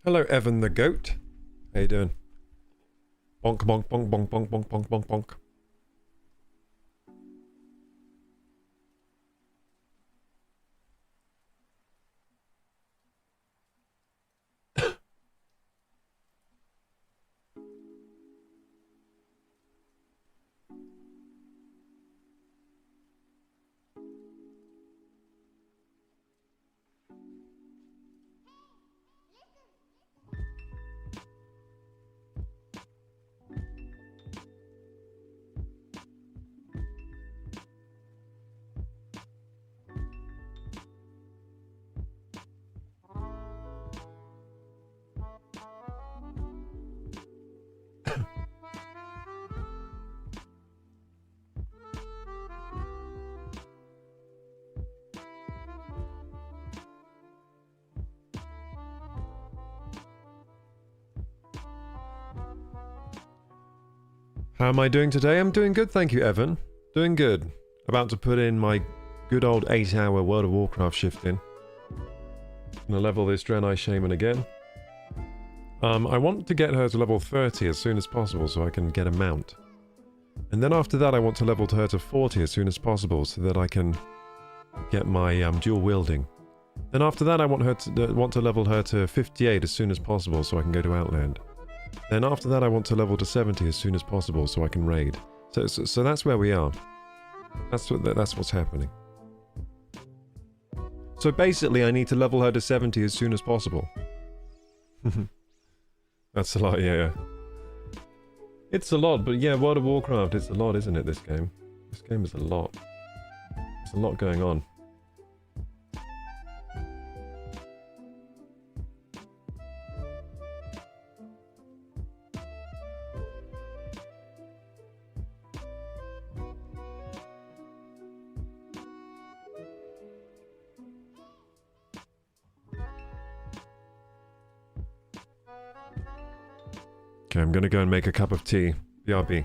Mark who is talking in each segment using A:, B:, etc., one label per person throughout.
A: Hello, Evan the goat. How you doing? Bonk, bonk, bonk, bonk, bonk, bonk, bonk, bonk, bonk. How am I doing today? I'm doing good, thank you, Evan. Doing good. About to put in my good old 8-hour World of Warcraft shift in. Gonna level this Dranei Shaman again. I want to get her to level 30 as soon as possible so I can get a mount. And then after that I want to level her to 40 as soon as possible so that I can get my dual wielding. Then after that I want to level her to 58 as soon as possible so I can go to Outland. Then after that I want to level to 70 as soon as possible so I can raid. So that's where we are. That's what's happening. So basically I need to level her to 70 as soon as possible. That's a lot, yeah. It's a lot, but yeah, World of Warcraft, it's a lot, isn't it, this game? This game is a lot. There's a lot going on. Okay, I'm gonna go and make a cup of tea. BRB.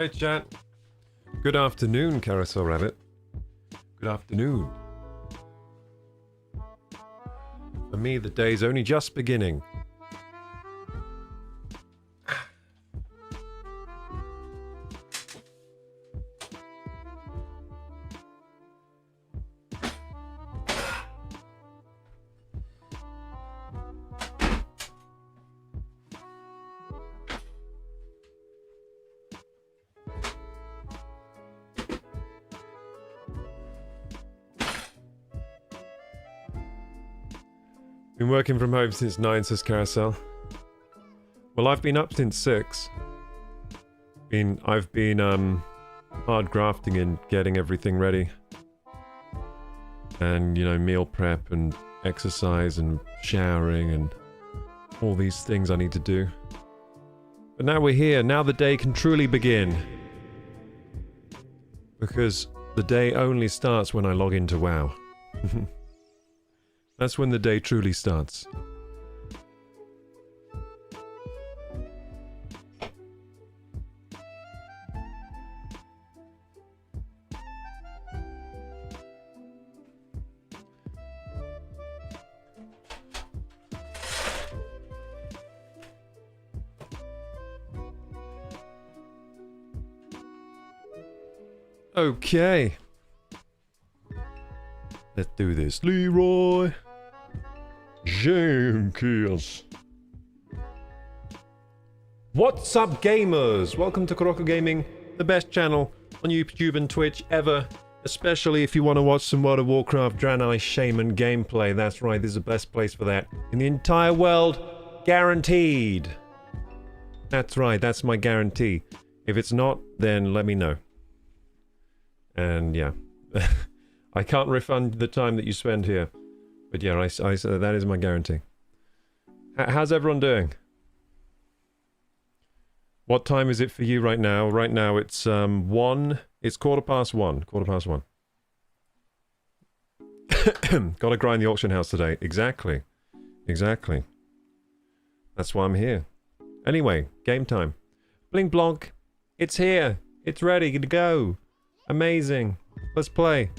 A: Hey chat. Good afternoon, Carousel Rabbit. Good afternoon. For me, the day's only just beginning. Been working from home since 9, says Carousel. Well, I've been up since 6. I've been hard grafting and getting everything ready. And, you know, meal prep and exercise and showering and all these things I need to do. But now we're here. Now the day can truly begin. Because the day only starts when I log into WoW. That's when the day truly starts. Okay. Let's do this. Leroy Jenkins. What's up, gamers? Welcome to KorokuGaming, the best channel on YouTube and Twitch ever. Especially if you want to watch some World of Warcraft Dranei Shaman gameplay. That's right, this is the best place for that in the entire world. Guaranteed. That's right, that's my guarantee. If it's not, then let me know. And yeah. I can't refund the time that you spend here. But yeah, that is my guarantee. How's everyone doing? What time is it for you right now? Right now it's 1. It's 1:15. 1:15. Gotta grind the auction house today. Exactly. Exactly. That's why I'm here. Anyway, game time. Blink Blonk. It's here. It's ready to go. Amazing. Let's play.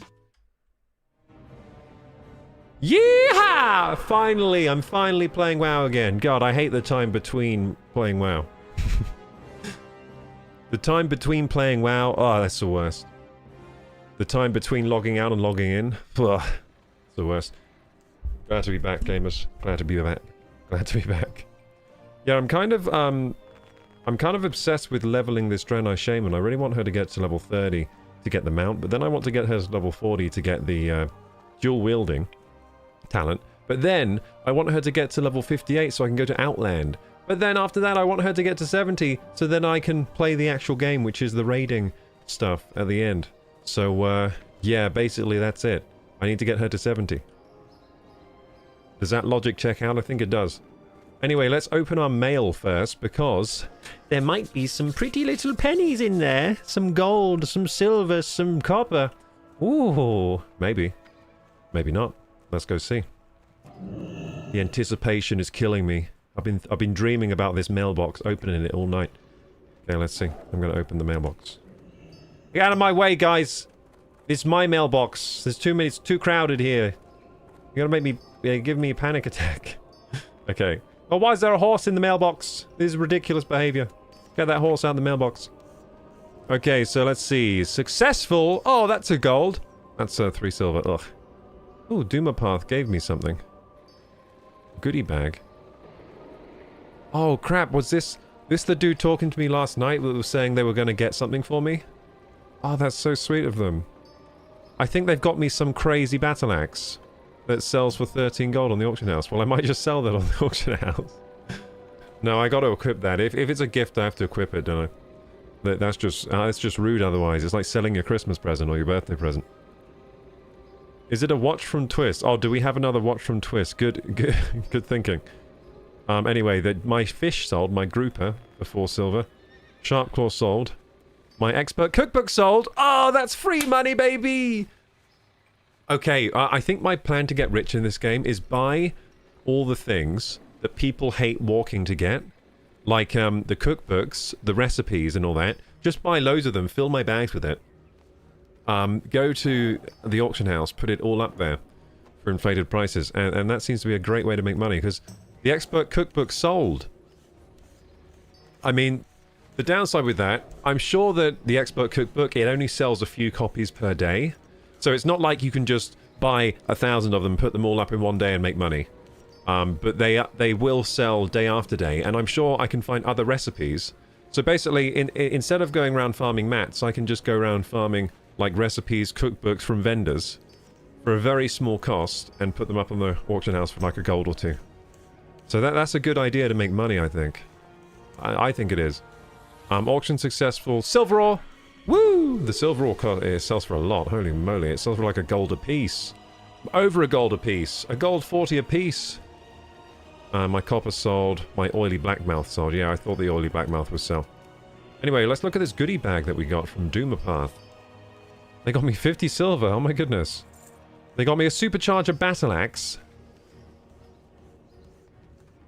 A: Yeehaw! Finally, I'm finally playing WoW again. God, I hate the time between playing WoW. The time between playing WoW, oh, that's the worst. The time between logging out and logging in, ugh, it's the worst. Glad to be back, gamers. Glad to be back. Glad to be back. Yeah, I'm kind of obsessed with leveling this Dranei Shaman. I really want her to get to level 30 to get the mount, but then I want to get her to level 40 to get the dual wielding talent. But then I want her to get to level 58 so I can go to Outland. But then after that I want her to get to 70 so then I can play the actual game, which is the raiding stuff at the end. So yeah, basically that's it. I need to get her to 70. Does that logic check out? I think it does. Anyway, let's open our mail first because there might be some pretty little pennies in there. Some gold, some silver, some copper. Ooh, maybe. Maybe not. Let's go see. The anticipation is killing me. I've been dreaming about this mailbox, opening it all night. Okay, let's see. I'm gonna open the mailbox. Get out of my way, guys! It's my mailbox. There's too many. It's too crowded here. You're gonna make me give me a panic attack. Okay. Oh, why is there a horse in the mailbox? This is ridiculous behavior. Get that horse out of the mailbox. Okay, so let's see. Successful. Oh, that's a gold. That's 3 silver. Ugh. Ooh, Doomapath gave me something. Goodie bag. Oh crap, was this the dude talking to me last night that was saying they were going to get something for me? Oh, that's so sweet of them. I think they've got me some crazy battle axe that sells for 13 gold on the auction house. Well, I might just sell that on the auction house. No, I got to equip that. If it's a gift, I have to equip it, don't I? That's just rude otherwise. It's like selling your Christmas present or your birthday present. Is it a watch from Twist? Oh, do we have another watch from Twist? Good thinking. Anyway, my fish sold, my grouper for 4 silver. Sharp claw sold. My expert cookbook sold. Oh, that's free money, baby! Okay, I think my plan to get rich in this game is buy all the things that people hate walking to get. Like, the cookbooks, the recipes and all that. Just buy loads of them, fill my bags with it. Go to the auction house, put it all up there for inflated prices, and that seems to be a great way to make money, because the expert cookbook sold. I mean, the downside with that, I'm sure that the expert cookbook, it only sells a few copies per day, so it's not like you can just buy 1,000 of them, put them all up in one day and make money. But they will sell day after day, and I'm sure I can find other recipes. So basically, instead of going around farming mats, I can just go around farming like recipes, cookbooks from vendors for a very small cost and put them up on the auction house for like a gold or two. So that's a good idea to make money, I think. I think it is. Auction successful. Silver ore! Woo! The silver ore sells for a lot. Holy moly, it sells for like a gold a piece. Over a gold a piece. A gold 40 a piece. My copper sold. My oily blackmouth sold. Yeah, I thought the oily blackmouth would sell. Anyway, let's look at this goodie bag that we got from Doomapath. They got me 50 silver. Oh my goodness. They got me a supercharger battle axe.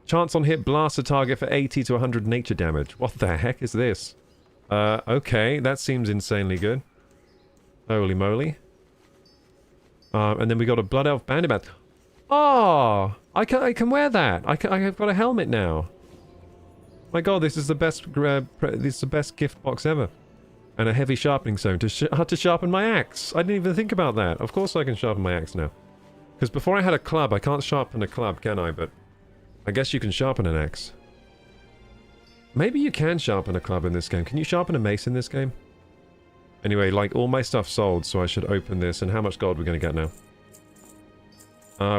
A: Chance on hit, blast a target for 80 to 100 nature damage. What the heck is this? Okay, that seems insanely good. Holy moly. And then we got a Blood Elf bandit bat. Oh! I can wear that. I've got a helmet now. My god, this is the best gift box ever. And a heavy sharpening stone to sharpen my axe. I didn't even think about that. Of course I can sharpen my axe now. Because before I had a club, I can't sharpen a club, can I? But I guess you can sharpen an axe. Maybe you can sharpen a club in this game. Can you sharpen a mace in this game? Anyway, like, all my stuff sold, so I should open this. And how much gold we're going to get now?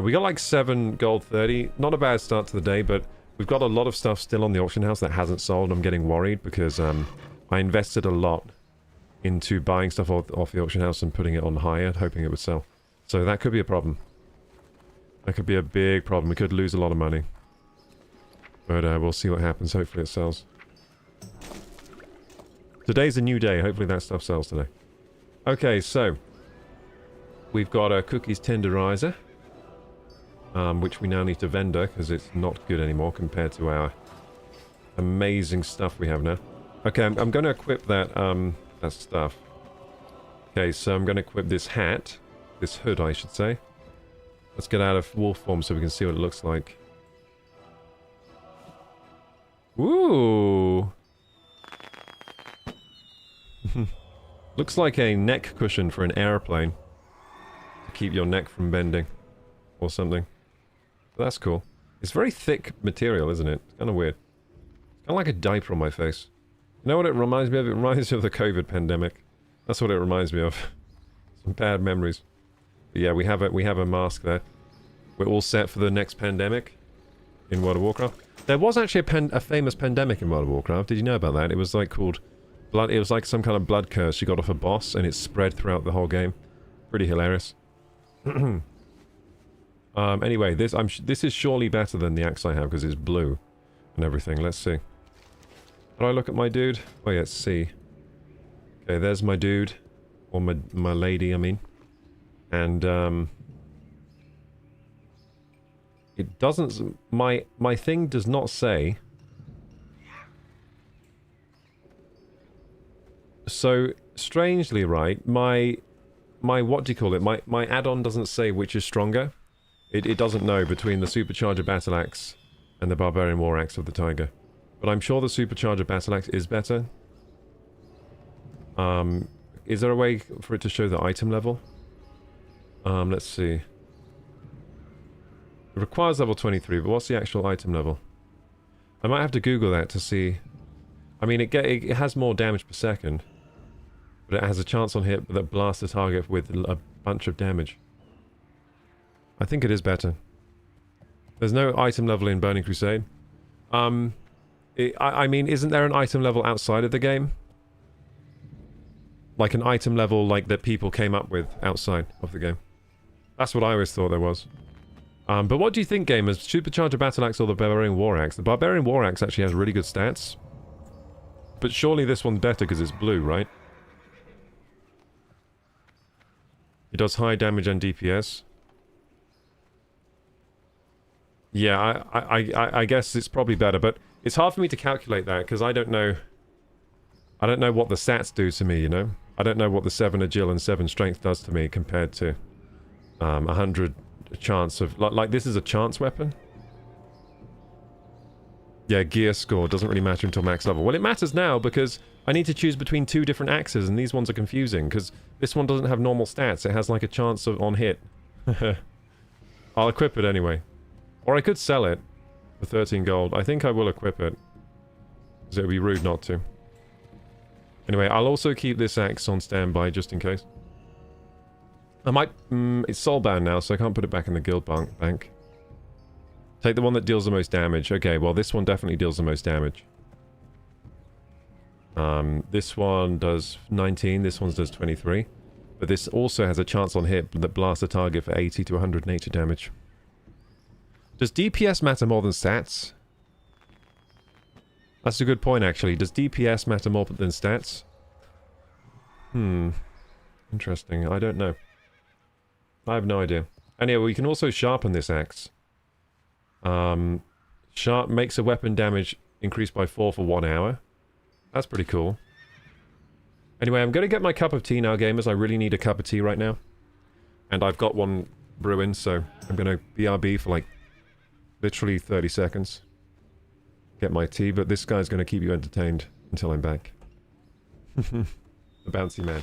A: We got like 7 gold 30. Not a bad start to the day, but we've got a lot of stuff still on the auction house that hasn't sold. I'm getting worried because I invested a lot into buying stuff off the auction house and putting it on higher, hoping it would sell. So that could be a problem. That could be a big problem. We could lose a lot of money. But we'll see what happens. Hopefully it sells. Today's a new day. Hopefully that stuff sells today. Okay, so we've got a cookies tenderizer, which we now need to vendor because it's not good anymore compared to our amazing stuff we have now. Okay, I'm going to equip that that stuff. Okay, so I'm going to equip this hat, this hood, I should say. Let's get out of wolf form so we can see what it looks like. Ooh. Looks like a neck cushion for an airplane to keep your neck from bending or something. That's cool. It's very thick material, isn't it? It's kind of weird. It's kind of like a diaper on my face. You know what it reminds me of? It reminds me of the COVID pandemic. That's what it reminds me of. Some bad memories. But yeah, we have a mask there. We're all set for the next pandemic in World of Warcraft. There was actually a famous pandemic in World of Warcraft. Did you know about that? It was like called blood. It was like some kind of blood curse you got off a boss, and it spread throughout the whole game. Pretty hilarious. Anyway, this is surely better than the axe I have because it's blue and everything. Let's see. How do I look at my dude? Oh yeah, it's C. Okay, there's my dude. Or my lady, I mean. And, it doesn't... My thing does not say... So, strangely, right, my what do you call it? My add-on doesn't say which is stronger. It doesn't know between the Supercharger Battle Axe and the Barbarian War Axe of the Tiger. But I'm sure the Supercharger Battle Axe is better. Is there a way for it to show the item level? Let's see. It requires level 23, but what's the actual item level? I might have to Google that to see. I mean, it has more damage per second. But it has a chance on hit that blasts the target with a bunch of damage. I think it is better. There's no item level in Burning Crusade. I mean, isn't there an item level outside of the game? Like an item level like that people came up with outside of the game. That's what I always thought there was. But what do you think, gamers? Supercharger Battle Axe or the Barbarian War Axe? The Barbarian War Axe actually has really good stats. But surely this one's better because it's blue, right? It does high damage and DPS. Yeah, I guess it's probably better, but it's hard for me to calculate that because I don't know I don't know what the stats do to me, you know? I don't know what the 7 agile and 7 strength does to me compared to 100 chance of... Like, this is a chance weapon? Yeah, gear score doesn't really matter until max level. Well, it matters now because I need to choose between 2 different axes, and these ones are confusing because this one doesn't have normal stats. It has like a chance of on hit. I'll equip it anyway. Or I could sell it for 13 gold. I think I will equip it. Because it would be rude not to. Anyway, I'll also keep this axe on standby just in case. I might... it's soulbound now, so I can't put it back in the guild bank. Take the one that deals the most damage. Okay, well this one definitely deals the most damage. This one does 19, this one does 23. But this also has a chance on hit that blasts a target for 80 to 180 damage. Does DPS matter more than stats? That's a good point, actually. Does DPS matter more than stats? Interesting. I don't know. I have no idea. Anyway, we can also sharpen this axe. Sharp makes a weapon damage increase by 4 for 1 hour. That's pretty cool. Anyway, I'm going to get my cup of tea now, gamers. I really need a cup of tea right now. And I've got one brewing, so I'm going to BRB for like literally 30 seconds. Get my tea, but this guy's going to keep you entertained until I'm back. The bouncy man.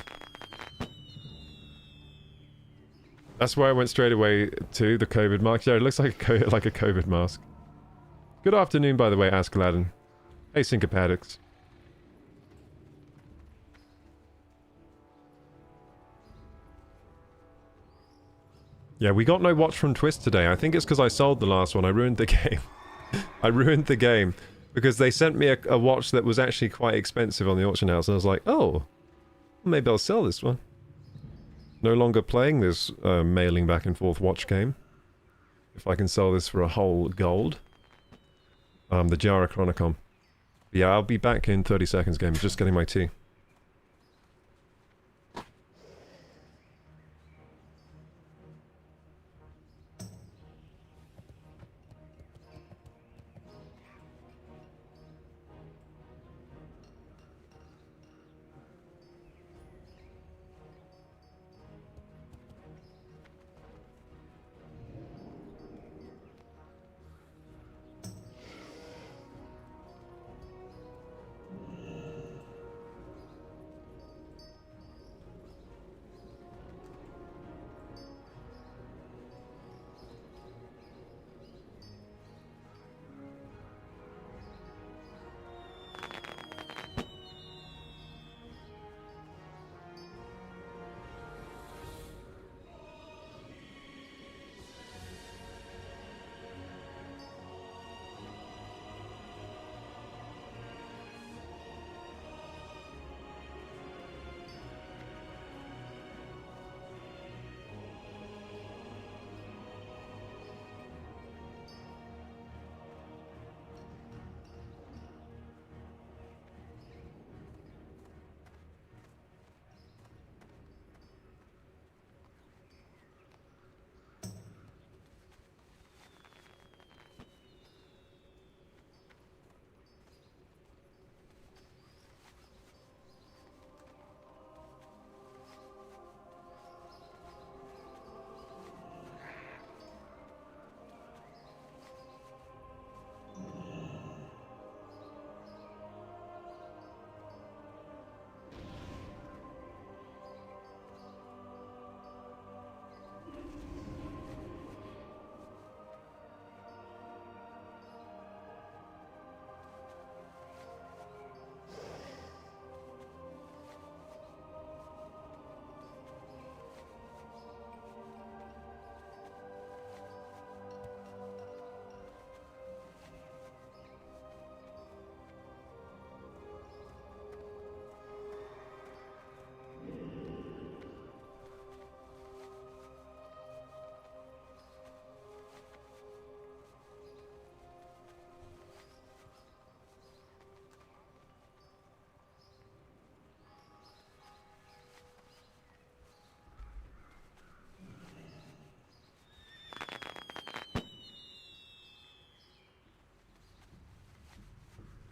A: That's where I went straight away to, the COVID mask. Yeah, it looks like a COVID mask. Good afternoon, by the way, Ask Aladdin. Hey, Syncopatics. Yeah, we got no watch from Twist today. I think it's because I sold the last one. I ruined the game. I ruined the game. Because they sent me a watch that was actually quite expensive on the auction house. And I was like, oh, maybe I'll sell this one. No longer playing this mailing back and forth watch game. If I can sell this for a whole gold. The Jara Chronicom. Yeah, I'll be back in 30 seconds, game. Just getting my tea.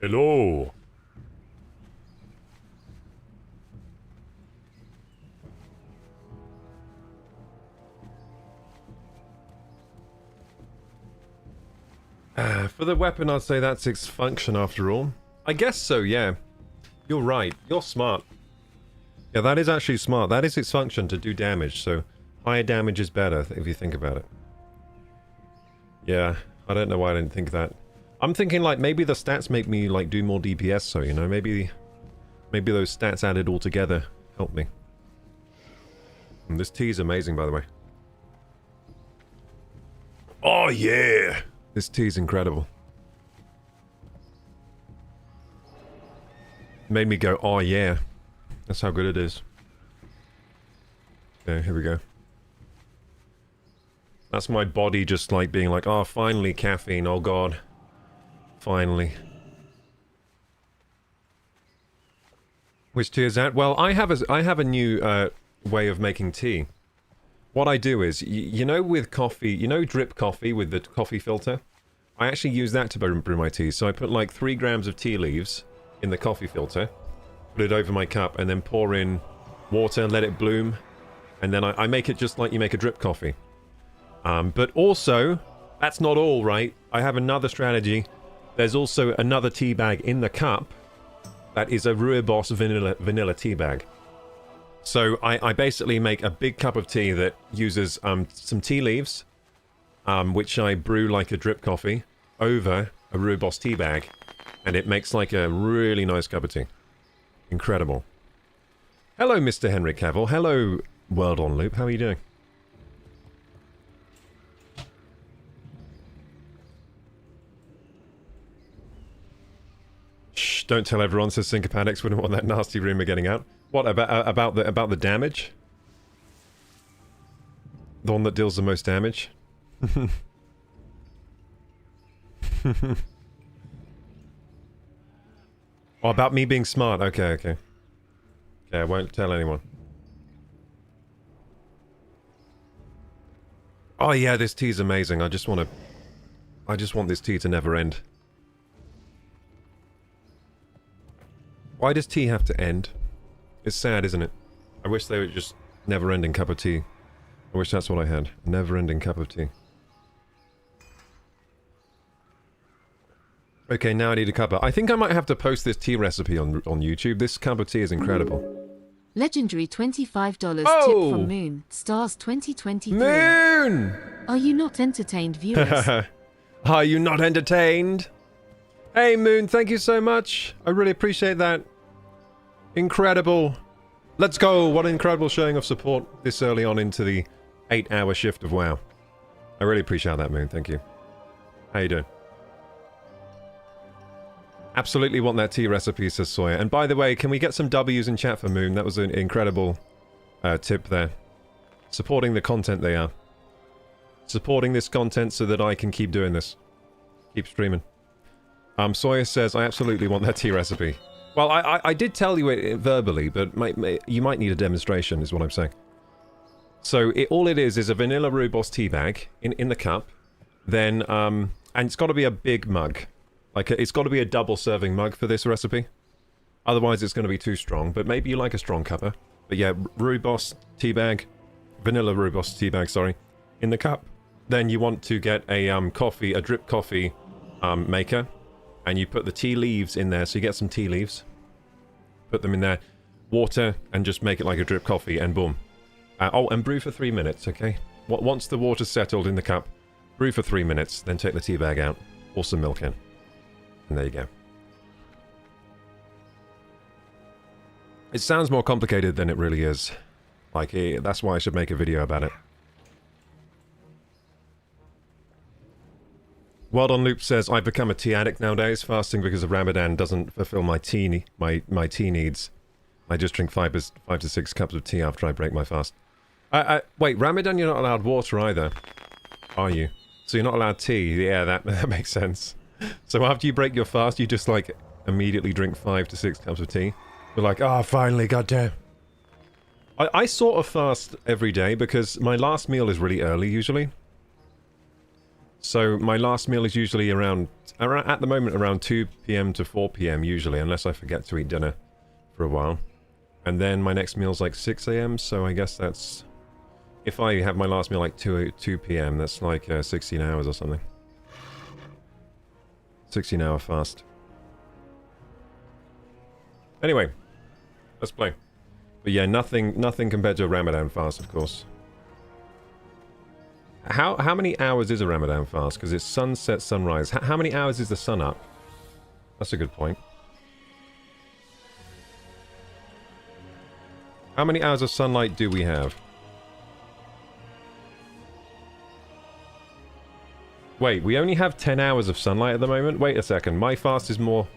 A: Hello. For the weapon, I'd say that's its function after all. I guess so, yeah. You're right. You're smart. Yeah, that is actually smart. That is its function, to do damage, so higher damage is better, if you think about it. Yeah, I don't know why I didn't think that. I'm thinking, like, maybe the stats make me, like, do more DPS, so, you know, maybe those stats added all together help me. And this tea is amazing, by the way. Oh, yeah! This tea is incredible. Made me go, oh yeah. That's how good it is. Okay, here we go. That's my body just like being like, oh, finally caffeine, oh god. Finally. Which tea is that? Well, I have a new way of making tea. What I do is, you know with coffee, you know drip coffee with the coffee filter? I actually use that to brew my tea. So I put like 3 grams of tea leaves in the coffee filter, put it over my cup, and then pour in water, let it bloom, and then I make it just like you make a drip coffee. But also, that's not all, right? I have another strategy. There's also another tea bag in the cup that is a Rooibos vanilla tea bag. So I basically make a big cup of tea that uses some tea leaves, which I brew like a drip coffee, over a Rooibos tea bag, and it makes like a really nice cup of tea. Incredible. Hello, Mr. Henrik Cavill. Hello, World on Loop. How are you doing? Shh, don't tell everyone, says Syncopanics. Wouldn't want that nasty rumor getting out. What, about the damage? The one that deals the most damage? Oh, about me being smart. Okay, okay. Okay, I won't tell anyone. Oh yeah, this tea is amazing. I just want this tea to never end. Why does tea have to end? It's sad, isn't it? I wish they would just never-ending cup of tea. I wish that's what I had. Never-ending cup of tea. Okay, now I need a cuppa. I think I might have to post this tea recipe on YouTube. This cup of tea is incredible.
B: Legendary $25
A: oh!
B: tip from Moon. Stars 2023.
A: Moon!
B: Are you not entertained, viewers?
A: Are you not entertained? Hey, Moon, thank you so much. I really appreciate that. Incredible. Let's go. What an incredible showing of support this early on into the 8-hour shift of WoW. I really appreciate that, Moon. Thank you. How you doing? Absolutely want that tea recipe, says Sawyer. And by the way, can we get some W's in chat for Moon? That was an incredible tip there. Supporting the content they are. Supporting this content so that I can keep doing this. Keep streaming. Sawyer says, I absolutely want that tea recipe. Well, I did tell you it verbally, but you might need a demonstration, is what I'm saying. So, all it is a vanilla Rooibos tea bag in the cup. Then, and it's got to be a big mug. Like, it's got to be a double-serving mug for this recipe. Otherwise, it's going to be too strong. But maybe you like a strong cuppa. But yeah, Rooibos tea bag. Vanilla Rooibos tea bag, sorry. In the cup. Then you want to get a a drip coffee maker. And you put the tea leaves in there, so you get some tea leaves. Put them in there. Water, and just make it like a drip coffee, and boom. Oh, and brew for 3 minutes, okay? Once the water's settled in the cup, brew for 3 minutes, then take the tea bag out. Pour some milk in. And there you go. It sounds more complicated than it really is. Like, that's why I should make a video about it. Wild on Loop says, I've become a tea addict nowadays. Fasting because of Ramadan doesn't fulfill my tea needs. I just drink 5 to 6 cups of tea after I break my fast. Wait, Ramadan you're not allowed water either, are you? So you're not allowed tea? Yeah, that makes sense. So after you break your fast, you just, like, immediately drink 5 to 6 cups of tea? You're like, oh, finally, goddamn. I sort of fast every day because my last meal is really early, usually. So my last meal is usually around at the moment, around 2 PM to 4 PM, usually, unless I forget to eat dinner for a while. And then my next meal's like 6 AM, so I guess that's... If I have my last meal like 2 PM, that's like 16 hours or something. 16-hour fast. Anyway, let's play. But yeah, nothing compared to a Ramadan fast, of course. How many hours is a Ramadan fast? Because it's sunset, sunrise. How many hours is the sun up? That's a good point. How many hours of sunlight do we have? Wait, we only have 10 hours of sunlight at the moment? Wait a second, my fast is more...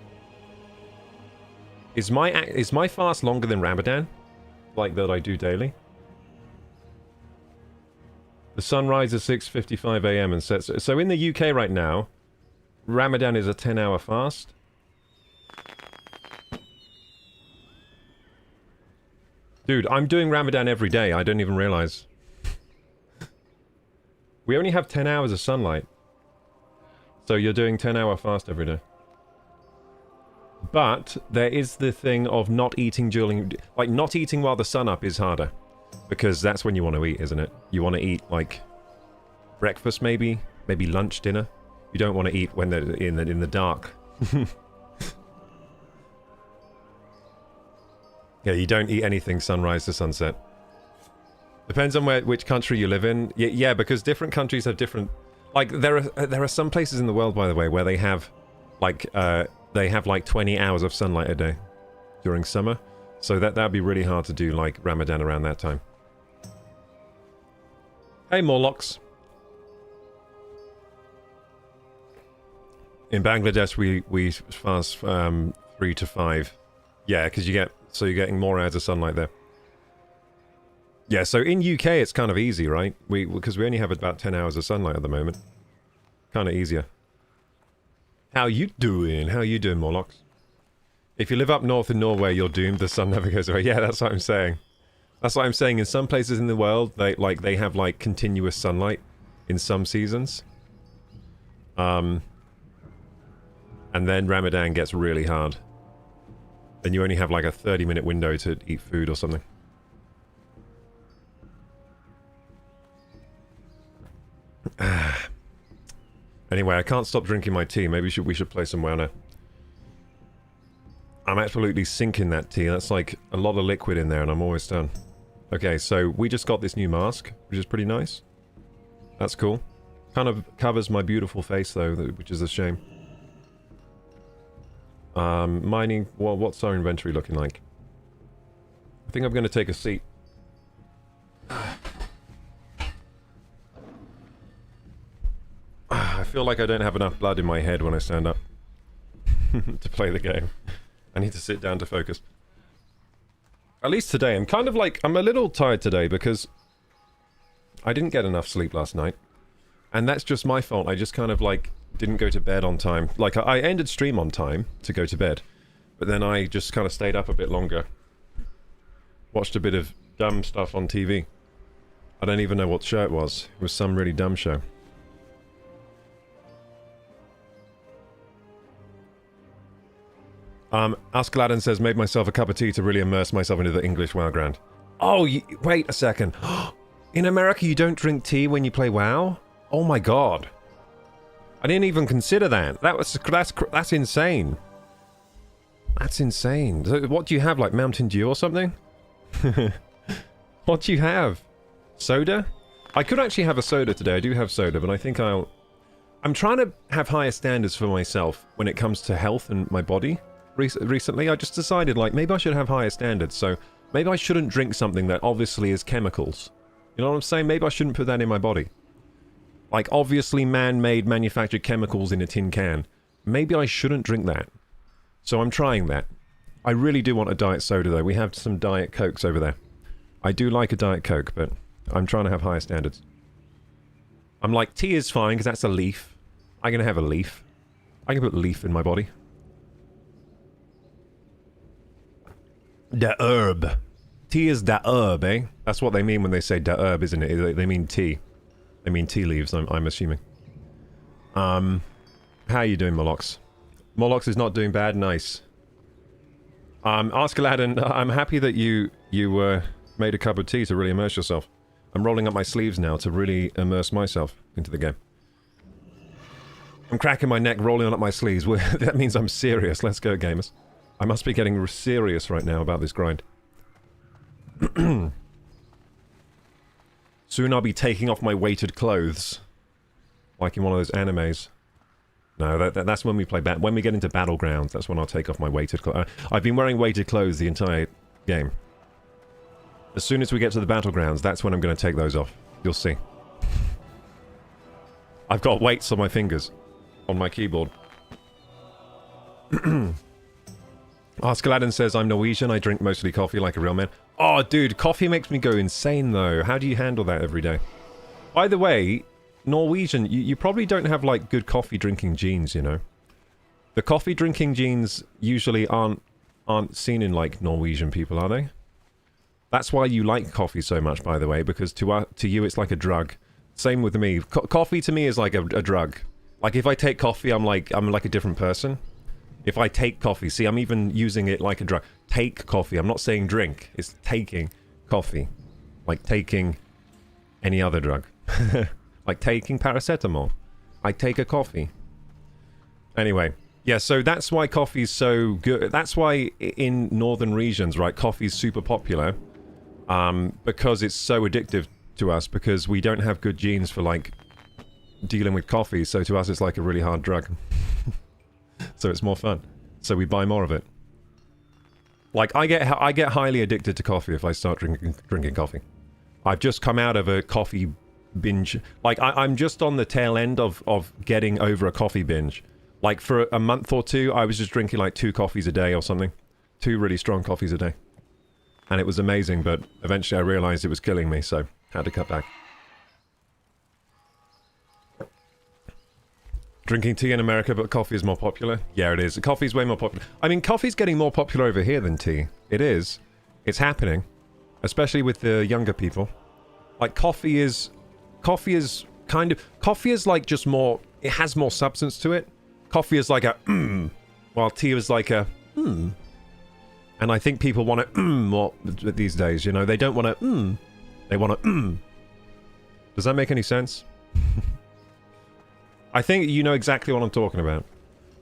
A: Is my fast longer than Ramadan? Like that I do daily? The sun rises 6:55 AM and sets... So in the UK right now, Ramadan is a 10-hour fast. Dude, I'm doing Ramadan every day. I don't even realize. We only have 10 hours of sunlight. So you're doing 10-hour fast every day. But there is the thing of not eating during... Like, not eating while the sun up is harder. Because that's when you want to eat, isn't it? You want to eat, like, breakfast maybe? Maybe lunch, dinner? You don't want to eat when they're in the dark. Yeah, you don't eat anything sunrise to sunset. Depends on which country you live in. Yeah, because different countries have different... Like, there are some places in the world, by the way, where they have, like 20 hours of sunlight a day during summer. So that'd be really hard to do, like, Ramadan around that time. Hey, Morlocks. In Bangladesh, we fast 3 to 5. Yeah, because you're getting more hours of sunlight there. Yeah, so in UK it's kind of easy, right? Because we only have about 10 hours of sunlight at the moment. Kind of easier. How you doing? How you doing, Morlocks? If you live up north in Norway, you're doomed. The sun never goes away. Yeah, that's what I'm saying. That's what I'm saying. In some places in the world, they have like continuous sunlight in some seasons. And then Ramadan gets really hard. Then you only have like a 30-minute window to eat food or something. Anyway, I can't stop drinking my tea. Maybe we should play some WoW now. I'm absolutely sinking that tea. That's like a lot of liquid in there and I'm almost done. Okay, so we just got this new mask, which is pretty nice. That's cool. Kind of covers my beautiful face though, which is a shame. Mining... Well, what's our inventory looking like? I think I'm going to take a seat. I feel like I don't have enough blood in my head when I stand up to play the game. I need to sit down to focus. At least today, I'm kind of like... I'm a little tired today because I didn't get enough sleep last night. And that's just my fault. I just kind of like didn't go to bed on time. Like I ended stream on time to go to bed. But then I just kind of stayed up a bit longer. Watched a bit of dumb stuff on TV. I don't even know what show it was. It was some really dumb show. Ask Gladden says, made myself a cup of tea to really immerse myself into the English WoW ground. Oh, wait a second. In America, you don't drink tea when you play WoW? Oh my god. I didn't even consider that. That's insane. That's insane. So what do you have, like Mountain Dew or something? What do you have? Soda? I could actually have a soda today. I do have soda, but I think I'm trying to have higher standards for myself when it comes to health and my body. Recently, I just decided, like, maybe I should have higher standards, so maybe I shouldn't drink something that obviously is chemicals. You know what I'm saying? Maybe I shouldn't put that in my body. Like, obviously man-made, manufactured chemicals in a tin can. Maybe I shouldn't drink that. So I'm trying that. I really do want a diet soda, though. We have some Diet Cokes over there. I do like a Diet Coke, but I'm trying to have higher standards. I'm like, tea is fine, because that's a leaf. I'm going to have a leaf. I can put leaf in my body. The herb. Tea is the herb, eh? That's what they mean when they say the herb, isn't it? They mean tea. They mean tea leaves, I'm assuming. How are you doing, Molox? Molox is not doing bad. Nice. Ask Aladdin, I'm happy that you made a cup of tea to really immerse yourself. I'm rolling up my sleeves now to really immerse myself into the game. I'm cracking my neck, rolling up my sleeves. That means I'm serious. Let's go, gamers. I must be getting serious right now about this grind. Soon I'll be taking off my weighted clothes. Like in one of those animes. No, that's when we play when we get into Battlegrounds, that's when I'll take off my weighted clothes. I've been wearing weighted clothes the entire game. As soon as we get to the Battlegrounds, that's when I'm going to take those off. You'll see. I've got weights on my fingers. On my keyboard. Askeladdin says, I'm Norwegian, I drink mostly coffee like a real man. Oh, dude, coffee makes me go insane, though. How do you handle that every day? By the way, Norwegian, you probably don't have, like, good coffee drinking genes, you know? The coffee drinking genes usually aren't seen in, like, Norwegian people, are they? That's why you like coffee so much, by the way, because to you it's like a drug. Same with me. Coffee to me is like a drug. Like, if I take coffee, I'm like a different person. If I take coffee, see, I'm even using it like a drug. Take coffee. I'm not saying drink. It's taking coffee. Like taking any other drug. Like taking paracetamol. I take a coffee. Anyway. Yeah, so that's why coffee's so good. That's why in northern regions, right, coffee's super popular. Because it's so addictive to us. Because we don't have good genes for, like, dealing with coffee. So to us, it's like a really hard drug. So it's more fun. So we buy more of it. Like, I get highly addicted to coffee if I start drinking coffee. I've just come out of a coffee binge. Like, I'm just on the tail end of getting over a coffee binge. Like, for a month or two, I was just drinking, like, 2 coffees a day or something. 2 really strong coffees a day. And it was amazing, but eventually I realized it was killing me, so had to cut back. Drinking tea in America, but coffee is more popular? Yeah, it is. Coffee's way more popular. I mean, coffee's getting more popular over here than tea. It is. It's happening. Especially with the younger people. Like, coffee is like just more... It has more substance to it. Coffee is like a while tea is like a And I think people want to more these days, you know? They don't want to They want to Does that make any sense? I think you know exactly what I'm talking about.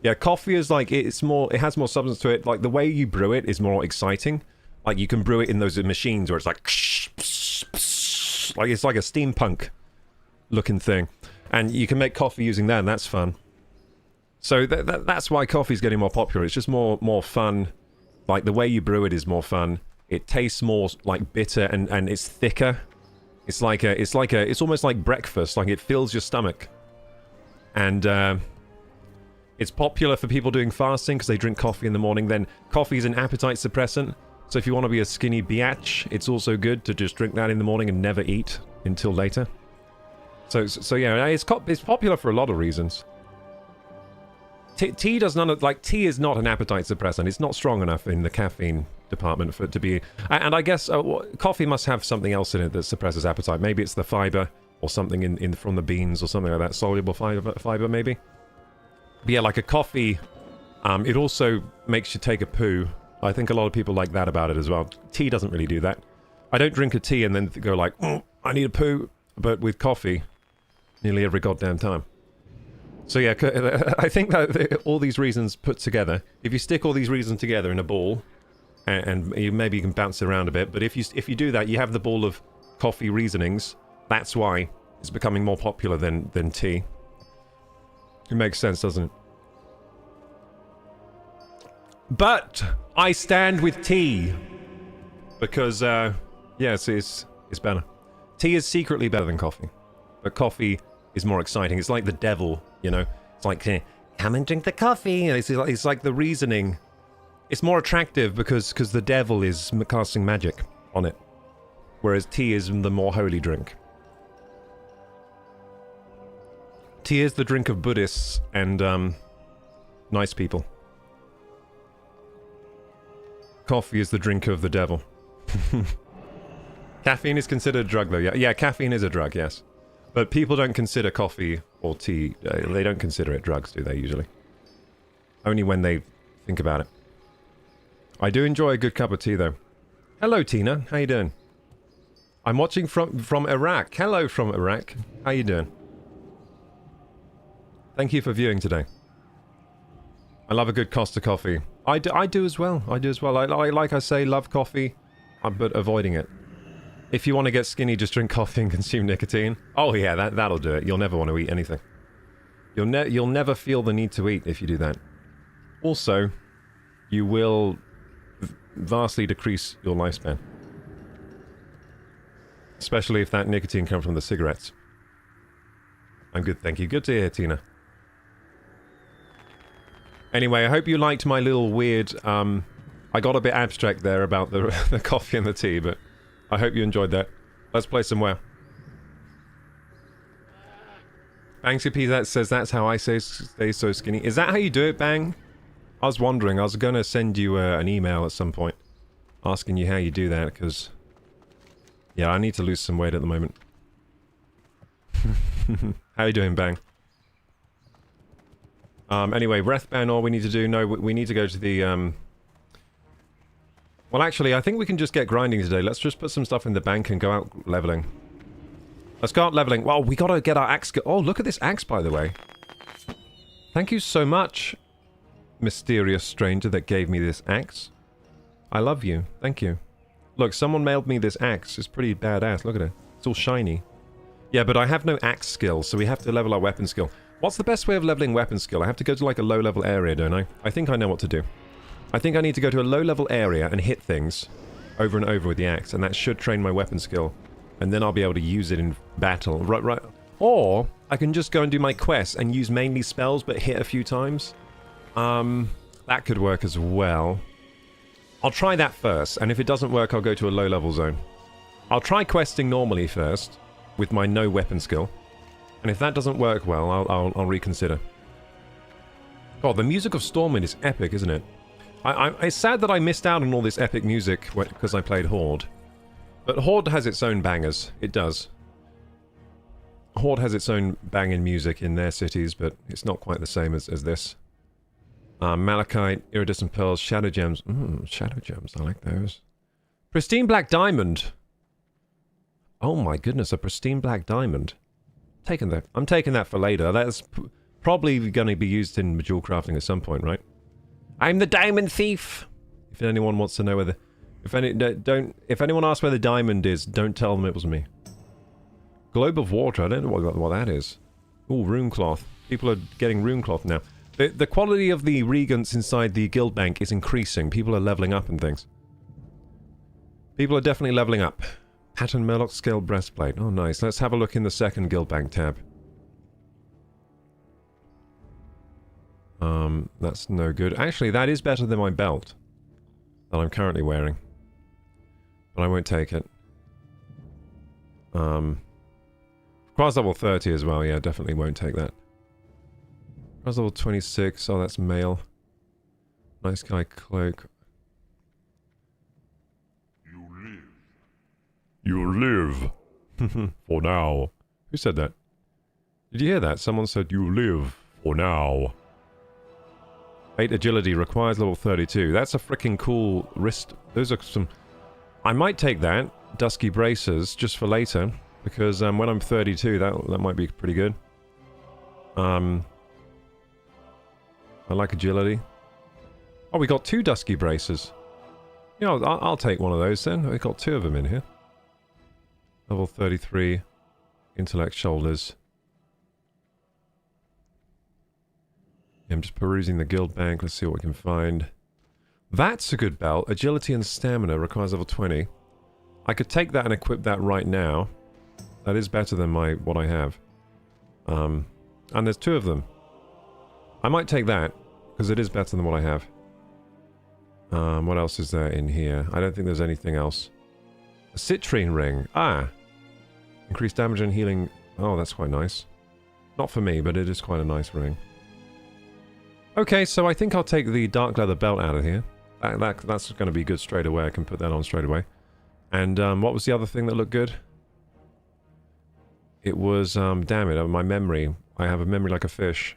A: Yeah, coffee is like, it has more substance to it. Like, the way you brew it is more exciting. Like, you can brew it in those machines where it's like... Like, it's like a steampunk looking thing. And you can make coffee using that, and that's fun. So that's why coffee's getting more popular. It's just more fun. Like, the way you brew it is more fun. It tastes more, like, bitter, and it's thicker. It's almost like breakfast. Like, it fills your stomach. And it's popular for people doing fasting because they drink coffee in the morning. Then coffee is an appetite suppressant. So if you want to be a skinny biatch, it's also good to just drink that in the morning and never eat until later. So yeah, it's popular for a lot of reasons. Tea does none of... Like, tea is not an appetite suppressant. It's not strong enough in the caffeine department for it to be... And I guess coffee must have something else in it that suppresses appetite. Maybe it's the fiber... or something from the beans or something like that. Soluble fiber maybe? But yeah, like a coffee, it also makes you take a poo. I think a lot of people like that about it as well. Tea doesn't really do that. I don't drink a tea and then go like, oh, I need a poo. But with coffee, nearly every goddamn time. So yeah, I think that all these reasons put together, if you stick all these reasons together in a ball, and maybe you can bounce it around a bit, but if you do that, you have the ball of coffee reasonings. That's why it's becoming more popular than tea. It makes sense, doesn't it? But I stand with tea. Because, yeah, it's better. Tea is secretly better than coffee. But coffee is more exciting. It's like the devil, you know? It's like, come and drink the coffee. It's like the reasoning. It's more attractive because the devil is casting magic on it. Whereas tea is the more holy drink. Tea is the drink of Buddhists and nice people. Coffee is the drink of the devil. Caffeine is considered a drug, though. Yeah, caffeine is a drug, yes. But people don't consider coffee or tea... they don't consider it drugs, do they, usually? Only when they think about it. I do enjoy a good cup of tea, though. Hello, Tina. How you doing? I'm watching from Iraq. Hello from Iraq. How you doing? Thank you for viewing today. I love a good Costa coffee. I do as well. I do as well. I like I say, love coffee, but avoiding it. If you want to get skinny, just drink coffee and consume nicotine. Oh yeah, that'll do it. You'll never want to eat anything. You'll never feel the need to eat if you do that. Also, you will vastly decrease your lifespan. Especially if that nicotine comes from the cigarettes. I'm good, thank you. Good to hear, Tina. Anyway, I hope you liked my little weird, I got a bit abstract there about the coffee and the tea, but I hope you enjoyed that. Let's play some WoW. Banksy P that says that's how I stay so skinny. Is that how you do it, Bang? I was wondering. I was going to send you an email at some point asking you how you do that, because... yeah, I need to lose some weight at the moment. How you doing, Bang? Anyway, Wrathban, all we need to do... no, we need to go to the... well, actually, I think we can just get grinding today. Let's just put some stuff in the bank and go out leveling. Let's go out leveling. Well, we gotta get our axe... oh, look at this axe, by the way. Thank you so much, mysterious stranger that gave me this axe. I love you. Thank you. Look, someone mailed me this axe. It's pretty badass. Look at it. It's all shiny. Yeah, but I have no axe skill, so we have to level our weapon skill. What's the best way of leveling weapon skill? I have to go to like a low-level area, don't I? I think I know what to do. I think I need to go to a low-level area and hit things over and over with the axe, and that should train my weapon skill. And then I'll be able to use it in battle. Right. Or I can just go and do my quests and use mainly spells but hit a few times. That could work as well. I'll try that first, and if it doesn't work, I'll go to a low-level zone. I'll try questing normally first, with my no weapon skill. And if that doesn't work well, I'll reconsider. God, the music of Stormwind is epic, isn't it? It's sad that I missed out on all this epic music because I played Horde. But Horde has its own bangers. It does. Horde has its own banging music in their cities, but it's not quite the same as this. Malachite, Iridescent Pearls, Shadow Gems. Shadow Gems, I like those. Pristine Black Diamond. Oh my goodness, a Pristine Black Diamond. I'm taking that for later. That's probably going to be used in jewel crafting at some point, right? I'm the Diamond Thief! If anyone wants to know where the... If anyone asks where the diamond is, don't tell them it was me. Globe of Water, I don't know what that is. Ooh, rune cloth. People are getting rune cloth now. The quality of the regents inside the guild bank is increasing. People are leveling up and things. People are definitely leveling up. Pattern Murloc Scale Breastplate. Oh, nice. Let's have a look in the second guild bank tab. That's no good. Actually, that is better than my belt that I'm currently wearing. But I won't take it. Requires level 30 as well. Yeah, definitely won't take that. Requires level 26. Oh, that's male. Nice guy cloak. You live. For now. Who said that? Did you hear that? Someone said you live for now. 8 agility requires level 32. That's a freaking cool wrist. Those are some... I might take that. Dusky Bracers, just for later. Because when I'm 32, that might be pretty good. I like agility. Oh, we got 2 Dusky Bracers. You know, I'll take one of those then. We've got 2 of them in here. Level 33. Intellect Shoulders. I'm just perusing the guild bank. Let's see what we can find. That's a good belt. Agility and Stamina requires level 20. I could take that and equip that right now. That is better than what I have. And there's 2 of them. I might take that, because it is better than what I have. What else is there in here? I don't think there's anything else. A citrine ring. Ah! Increased damage and healing. Oh, that's quite nice. Not for me, but it is quite a nice ring. Okay, so I think I'll take the dark leather belt out of here. That's going to be good straight away. I can put that on straight away. And what was the other thing that looked good? It was, damn it, my memory. I have a memory like a fish.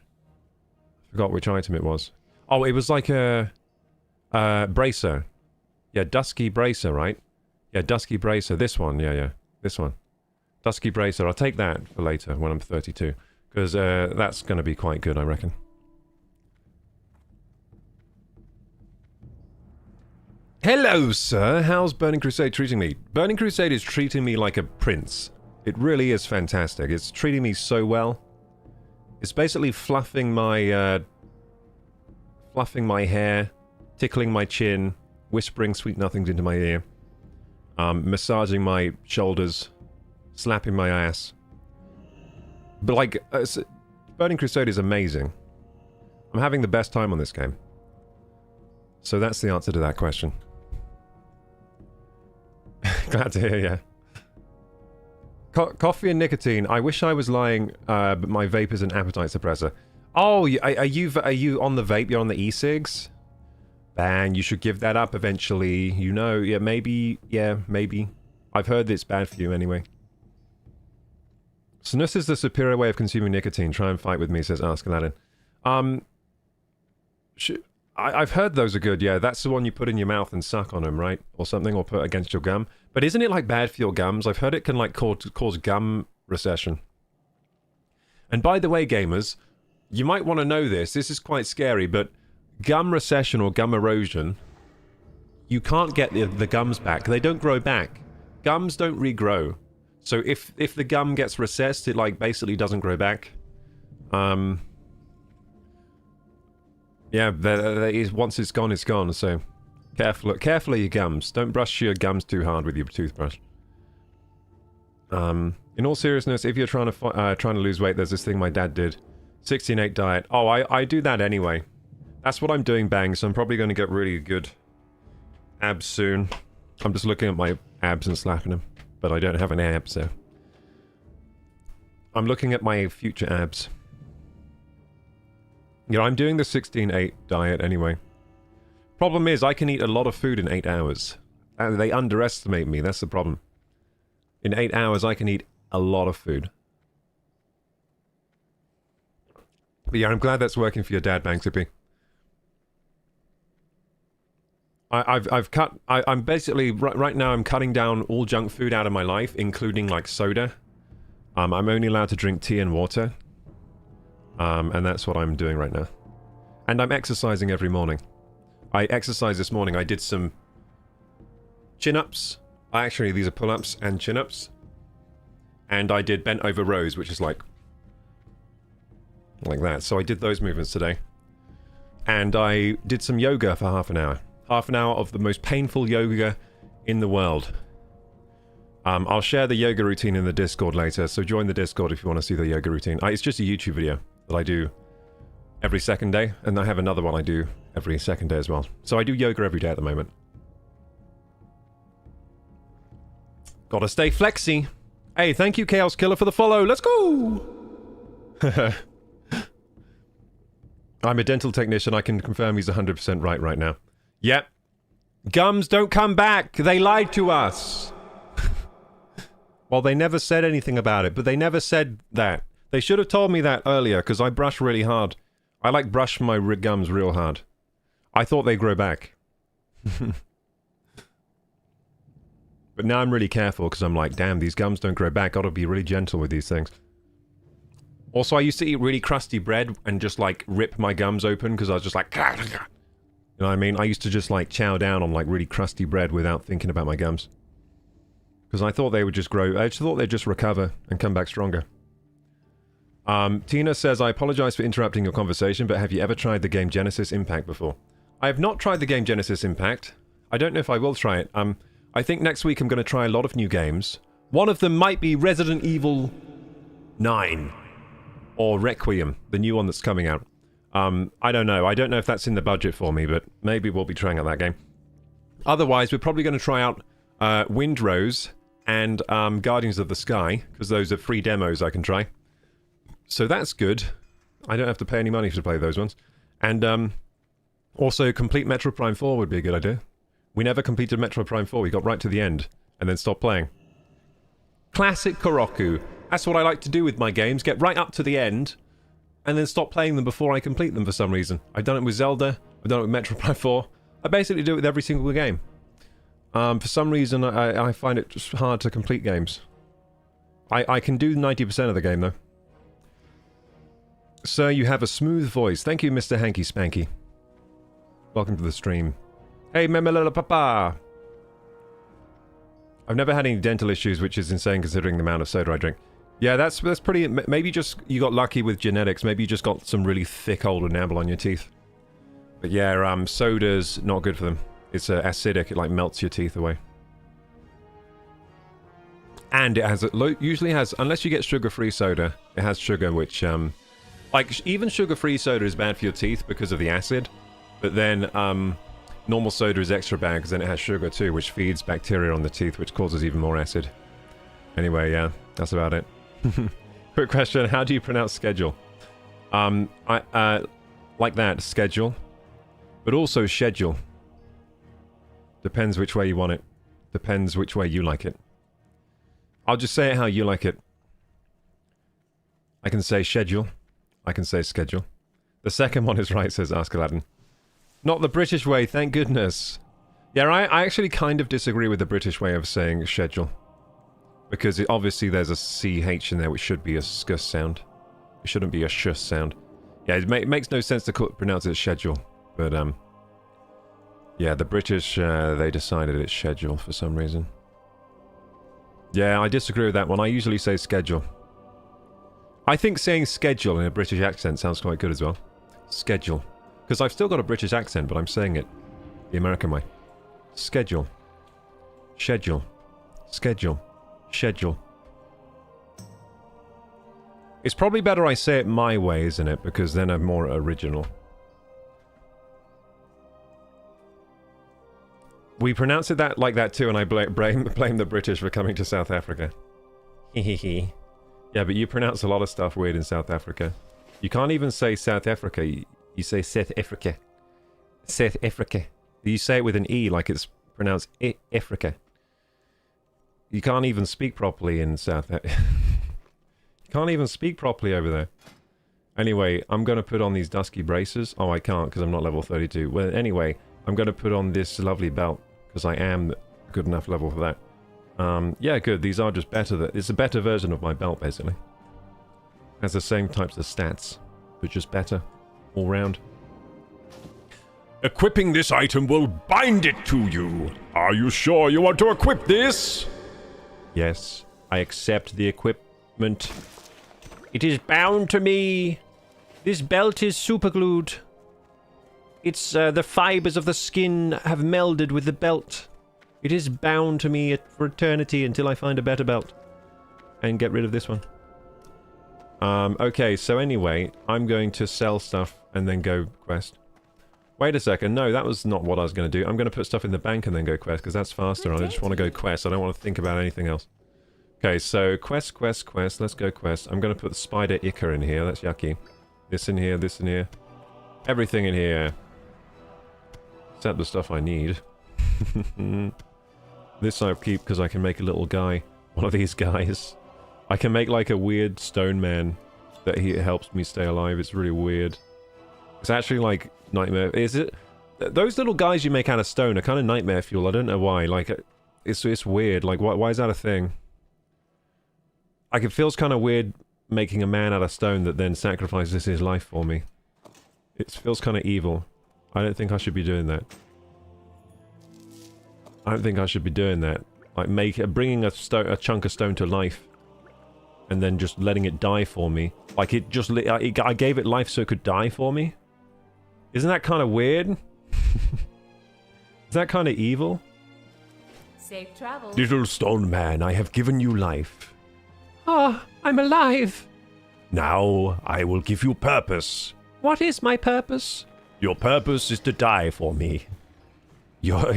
A: Forgot which item it was. Oh, it was like a bracer. Yeah, Dusky Bracer, right? Yeah, Dusky Bracer. This one, yeah. This one. Dusky Bracer. I'll take that for later when I'm 32. Because that's going to be quite good, I reckon. Hello, sir. How's Burning Crusade treating me? Burning Crusade is treating me like a prince. It really is fantastic. It's treating me so well. It's basically fluffing my hair, tickling my chin, whispering sweet nothings into my ear, massaging my shoulders, slapping my ass. But like, Burning Crusade is amazing. I'm having the best time on this game. So that's the answer to that question. Glad to hear, yeah. Coffee and nicotine. I wish I was lying, but my vape is an appetite suppressor. Oh, are you on the vape? You're on the e-cigs? Bang, you should give that up eventually. You know, yeah, maybe. I've heard that it's bad for you anyway. Snus is the superior way of consuming nicotine. Try and fight with me, says Ask Aladdin. I've heard those are good, yeah. That's the one you put in your mouth and suck on them, right? Or something, or put against your gum. But isn't it, like, bad for your gums? I've heard it can, like, cause gum recession. And by the way, gamers, you might want to know this. This is quite scary, but gum recession or gum erosion, you can't get the gums back. They don't grow back. Gums don't regrow. So if the gum gets recessed, it, like, basically doesn't grow back. Yeah, once it's gone, so careful of your gums. Don't brush your gums too hard with your toothbrush. In all seriousness, if you're trying to lose weight, there's this thing my dad did. 16-8 diet. Oh, I do that anyway. That's what I'm doing, Bang, so I'm probably going to get really good abs soon. I'm just looking at my abs and slapping them, but I don't have an ab, so... I'm looking at my future abs. You know, I'm doing the 16-8 diet anyway. Problem is, I can eat a lot of food in 8 hours. They underestimate me, that's the problem. In 8 hours, I can eat a lot of food. But yeah, I'm glad that's working for your dad, Banksipy. I'm basically, right now, I'm cutting down all junk food out of my life, including, like, soda. I'm only allowed to drink tea and water. And that's what I'm doing right now. And I'm exercising every morning. I exercised this morning. I did some chin-ups. Actually, these are pull-ups and chin-ups. And I did bent over rows, which is like that. So I did those movements today. And I did some yoga for half an hour. Half an hour of the most painful yoga in the world. I'll share the yoga routine in the Discord later, so join the Discord if you want to see the yoga routine. It's just a YouTube video that I do every second day, and I have another one I do every second day as well. So I do yoga every day at the moment. Gotta stay flexy. Hey, thank you, Chaos Killer, for the follow. Let's go! I'm a dental technician. I can confirm he's 100% right now. Yep. Gums don't come back. They lied to us. Well, they never said anything about it, but they never said that. They should have told me that earlier, because I brush really hard. I like brush my gums real hard. I thought they grow back. But now I'm really careful, because I'm like, damn, these gums don't grow back. Gotta be really gentle with these things. Also, I used to eat really crusty bread and just, like, rip my gums open, because I was just like... You know what I mean? I used to just, like, chow down on, like, really crusty bread without thinking about my gums. Because I thought they would just grow... I just thought they'd just recover and come back stronger. Tina says, I apologize for interrupting your conversation, but have you ever tried the game Genesis Impact before? I have not tried the game Genesis Impact. I don't know if I will try it. I think next week I'm going to try a lot of new games. One of them might be Resident Evil 9. Or Requiem, the new one that's coming out. I don't know. I don't know if that's in the budget for me, but maybe we'll be trying out that game. Otherwise, we're probably going to try out Windrose and Guardians of the Sky, because those are free demos I can try. So that's good. I don't have to pay any money to play those ones. And also, complete Metro Prime 4 would be a good idea. We never completed Metro Prime 4. We got right to the end, and then stopped playing. Classic Koroku. That's what I like to do with my games. Get right up to the end, and then stop playing them before I complete them for some reason. I've done it with Zelda. I've done it with Metro Prime 4. I basically do it with every single game. For some reason, I find it just hard to complete games. I can do 90% of the game, though. Sir, you have a smooth voice. Thank you, Mr. Hanky Spanky. Welcome to the stream. Hey, Memelala Papa! I've never had any dental issues, which is insane considering the amount of soda I drink. Yeah, that's pretty... Maybe just you got lucky with genetics. Maybe you just got some really thick old enamel on your teeth. But yeah, soda's not good for them. It's acidic. It like melts your teeth away. And it has usually has, unless you get sugar-free soda, it has sugar, which like even sugar-free soda is bad for your teeth because of the acid. But then normal soda is extra bad because then it has sugar too, which feeds bacteria on the teeth, which causes even more acid. Anyway, yeah, that's about it. Quick question: how do you pronounce schedule? Like that, schedule, but also schedule. Depends which way you want it. Depends which way you like it. I'll just say it how you like it. I can say schedule. I can say schedule. The second one is right, says Ask Aladdin. Not the British way, thank goodness. Yeah, I actually kind of disagree with the British way of saying schedule. Because obviously there's a CH in there, which should be a SK sound. It shouldn't be a sh sound. Yeah, it makes no sense to pronounce it schedule. But, yeah, the British, they decided it's schedule for some reason. Yeah, I disagree with that one. I usually say schedule. I think saying schedule in a British accent sounds quite good as well. Schedule. Because I've still got a British accent, but I'm saying it the American way. Schedule. Schedule. Schedule. Schedule. It's probably better I say it my way, isn't it? Because then I'm more original. We pronounce it like that too, and I blame the British for coming to South Africa. Hehehe. Yeah, but you pronounce a lot of stuff weird in South Africa. You can't even say South Africa. You say South Africa. South Africa. You say it with an E like it's pronounced Africa. You can't even speak properly in South Africa. You can't even speak properly over there. Anyway, I'm going to put on these dusky braces. Oh, I can't because I'm not level 32. Well, anyway, I'm going to put on this lovely belt because I am good enough level for that. Yeah, good. These are just better. It's a better version of my belt, basically. Has the same types of stats, but just better all round.
C: Equipping this item will bind it to you. Are you sure you want to equip this?
A: Yes, I accept the equipment. It is bound to me. This belt is superglued. It's the fibers of the skin have melded with the belt. It is bound to me for eternity until I find a better belt. And get rid of this one. Okay, so anyway, I'm going to sell stuff and then go quest. Wait a second, no, that was not what I was going to do. I'm going to put stuff in the bank and then go quest, because that's faster. I just want to go quest. I don't want to think about anything else. Okay, so quest. Let's go quest. I'm going to put the spider ichor in here. That's yucky. This in here, this in here. Everything in here. Except the stuff I need. This I'll keep because I can make a little guy. One of these guys. I can make like a weird stone man that he helps me stay alive. It's really weird. It's actually like nightmare. Is it? Those little guys you make out of stone are kind of nightmare fuel. I don't know why. Like, it's weird. Like, why is that a thing? Like, it feels kind of weird making a man out of stone that then sacrifices his life for me. It feels kind of evil. I don't think I should be doing that. I don't think I should be doing that. Like, bringing a chunk of stone to life. And then just letting it die for me. Like, I gave it life so it could die for me? Isn't that kind of weird? Is that kind of evil?
D: Safe travel.
C: Little stone man, I have given you life.
A: Ah, I'm alive.
C: Now I will give you purpose.
A: What is my purpose?
C: Your purpose is to die for me. You're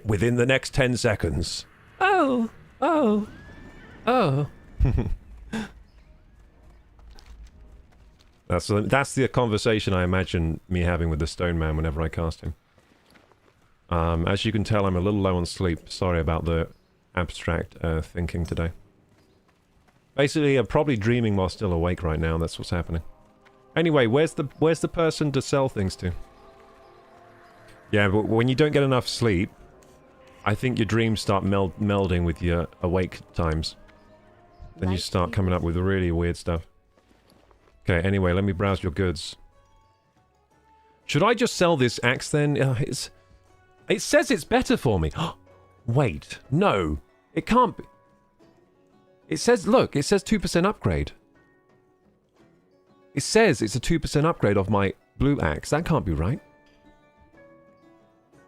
C: within the next 10 seconds.
A: Oh. That's the conversation I imagine me having with the stone man whenever I cast him. As you can tell, I'm a little low on sleep. Sorry about the abstract thinking today. Basically, I'm probably dreaming while still awake right now. That's what's happening. Anyway, where's the person to sell things to? Yeah, but when you don't get enough sleep, I think your dreams start melding with your awake times. Then you start coming up with really weird stuff. Okay, anyway, let me browse your goods. Should I just sell this axe then? It says it's better for me. Wait, no. It can't be. It says, look, it says 2% upgrade. It says it's a 2% upgrade of my blue axe. That can't be right.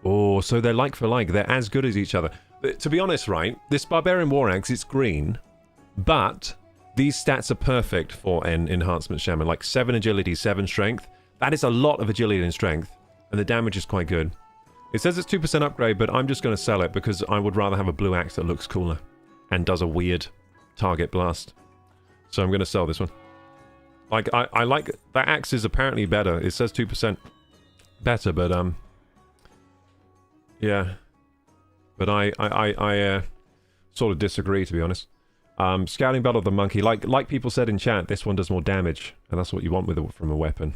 A: Oh, so they're like for like. They're as good as each other. To be honest, right, this Barbarian War Axe, it's green, but these stats are perfect for an Enhancement Shaman. Like 7 agility, 7 strength. That is a lot of agility and strength, and the damage is quite good. It says it's 2% upgrade, but I'm just going to sell it because I would rather have a blue axe that looks cooler and does a weird target blast. So I'm going to sell this one. Like, I like... That axe is apparently better. It says 2% better, but, yeah. But I sort of disagree, to be honest. Scouting Battle of the Monkey. Like people said in chat, this one does more damage, and that's what you want from a weapon.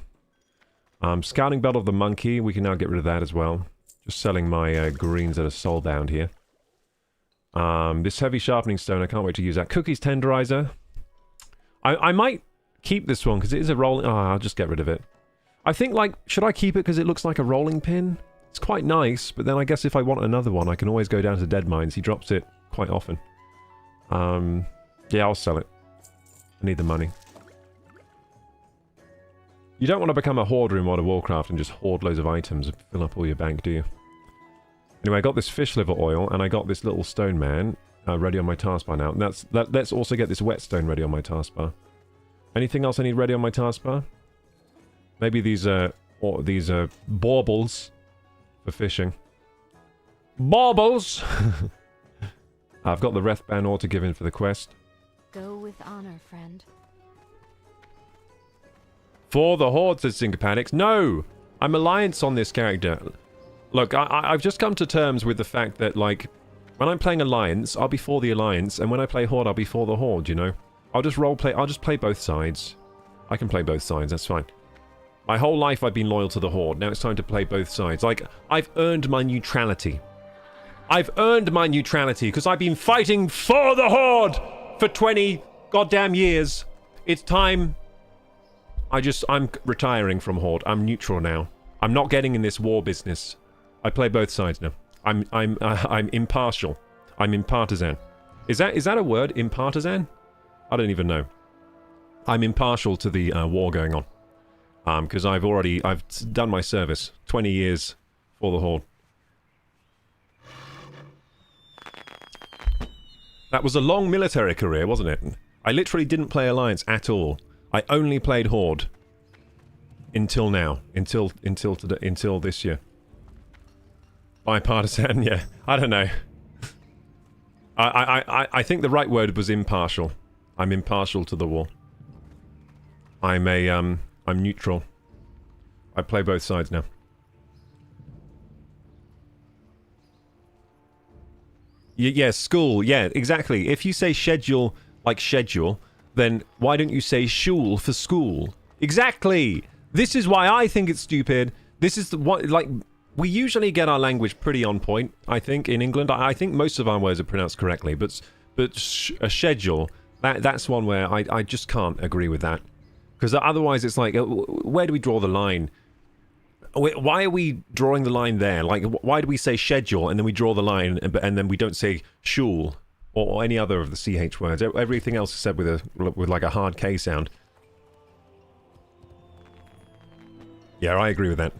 A: Scouting Battle of the Monkey. We can now get rid of that as well. Just selling my greens that are sold down here. This Heavy Sharpening Stone. I can't wait to use that. Cookies Tenderizer. I might keep this one, because it is a rolling... Oh, I'll just get rid of it. I think, like, should I keep it because it looks like a rolling pin? It's quite nice, but then I guess if I want another one, I can always go down to Dead Mines. He drops it quite often. Yeah, I'll sell it. I need the money. You don't want to become a hoarder in World of Warcraft and just hoard loads of items and fill up all your bank, do you? Anyway, I got this fish liver oil, and I got this little stone man ready on my taskbar now. Let's also get this whetstone ready on my taskbar. Anything else I need ready on my taskbar? Maybe these baubles for fishing. Baubles! I've got the Rethban ore to give in for the quest.
D: Go with honor, friend.
A: For the Horde, says Syncopadix. No! I'm Alliance on this character. Look, I've just come to terms with the fact that, like, when I'm playing Alliance, I'll be for the Alliance, and when I play Horde, I'll be for the Horde, you know? I'll just roleplay, I'll just play both sides. I can play both sides, that's fine. My whole life I've been loyal to the Horde, now it's time to play both sides. Like, I've earned my neutrality. I've earned my neutrality, because I've been fighting for the Horde for 20 goddamn years. It's time... I'm retiring from Horde. I'm neutral now. I'm not getting in this war business. I play both sides now. I'm impartial. I'm impartisan. Is that a word? Impartisan? I don't even know. I'm impartial to the war going on. Because I've done my service. 20 years for the Horde. That was a long military career, wasn't it? I literally didn't play Alliance at all. I only played Horde until now, until this year. Bipartisan, yeah. I don't know. I think the right word was impartial. I'm impartial to the war. I'm neutral. I play both sides now. Yeah, school. Yeah, exactly. If you say schedule, like schedule, then why don't you say shul for school? Exactly! This is why I think it's stupid. This is like, we usually get our language pretty on point, I think, in England. I think most of our words are pronounced correctly, but a schedule, that's one where I just can't agree with that. Because otherwise it's like, where do we draw the line? Why are we drawing the line there? Like, why do we say schedule and then we draw the line and then we don't say shul? Or any other of the CH words. Everything else is said with like a hard K sound. Yeah, I agree with that.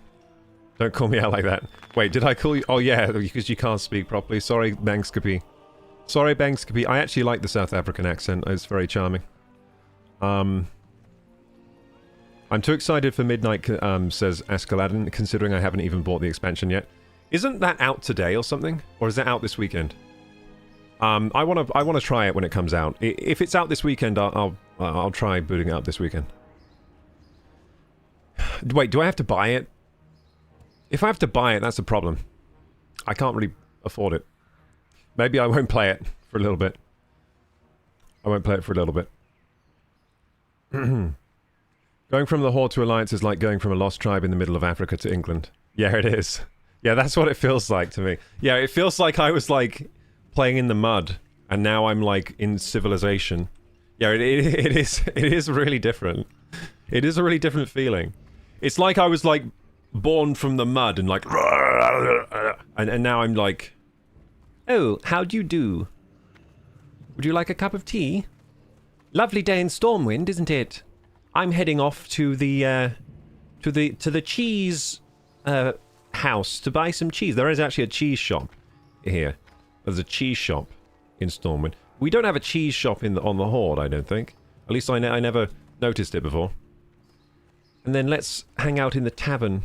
A: Don't call me out like that. Wait, did I call you? Oh yeah, because you can't speak properly. Sorry, Bangskapi. Sorry, Bangskapi. I actually like the South African accent. It's very charming. I'm too excited for Midnight, says Askaladin, considering I haven't even bought the expansion yet. Isn't that out today or something? Or is that out this weekend? I want to try it when it comes out. If it's out this weekend, I'll try booting it up this weekend. Wait, do I have to buy it? If I have to buy it, that's a problem. I can't really afford it. Maybe I won't play it for a little bit. I won't play it for a little bit. Going from the Horde to Alliance is like going from a lost tribe in the middle of Africa to England. Yeah, it is. Yeah, that's what it feels like to me. Yeah, it feels like I was like playing in the mud, and now I'm like in civilization. Yeah, it is really different. It is a really different feeling. It's like I was like born from the mud and like, and now I'm like, oh, how do you do? Would you like a cup of tea? Lovely day in Stormwind, isn't it? I'm heading off to the cheese house to buy some cheese. There is actually a cheese shop here. There's a cheese shop in Stormwind. We don't have a cheese shop on the Horde, I don't think. At least I never noticed it before. And then let's hang out in the tavern.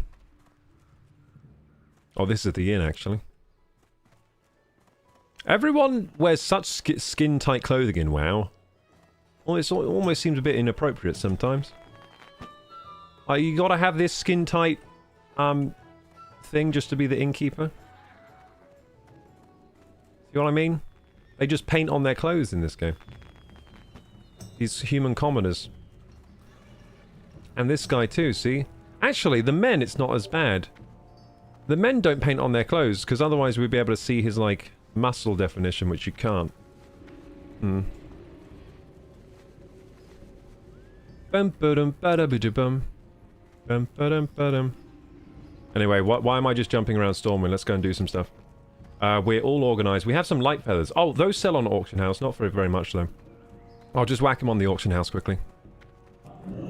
A: Oh, this is the inn, actually. Everyone wears such skin-tight clothing in WoW. Well, it almost seems a bit inappropriate sometimes. You gotta have this skin-tight thing just to be the innkeeper. See what I mean? They just paint on their clothes in this game. These human commoners. And this guy too, see? Actually, the men, it's not as bad. The men don't paint on their clothes, because otherwise we'd be able to see his, like, muscle definition, which you can't. Bum ba-dum ba-da-ba-da-bum. Bum ba-dum ba-dum. Anyway, why am I just jumping around Stormwind? Let's go and do some stuff. We're all organised. We have some light feathers. Oh, those sell on auction house. Not for very much, though. I'll just whack them on the auction house quickly.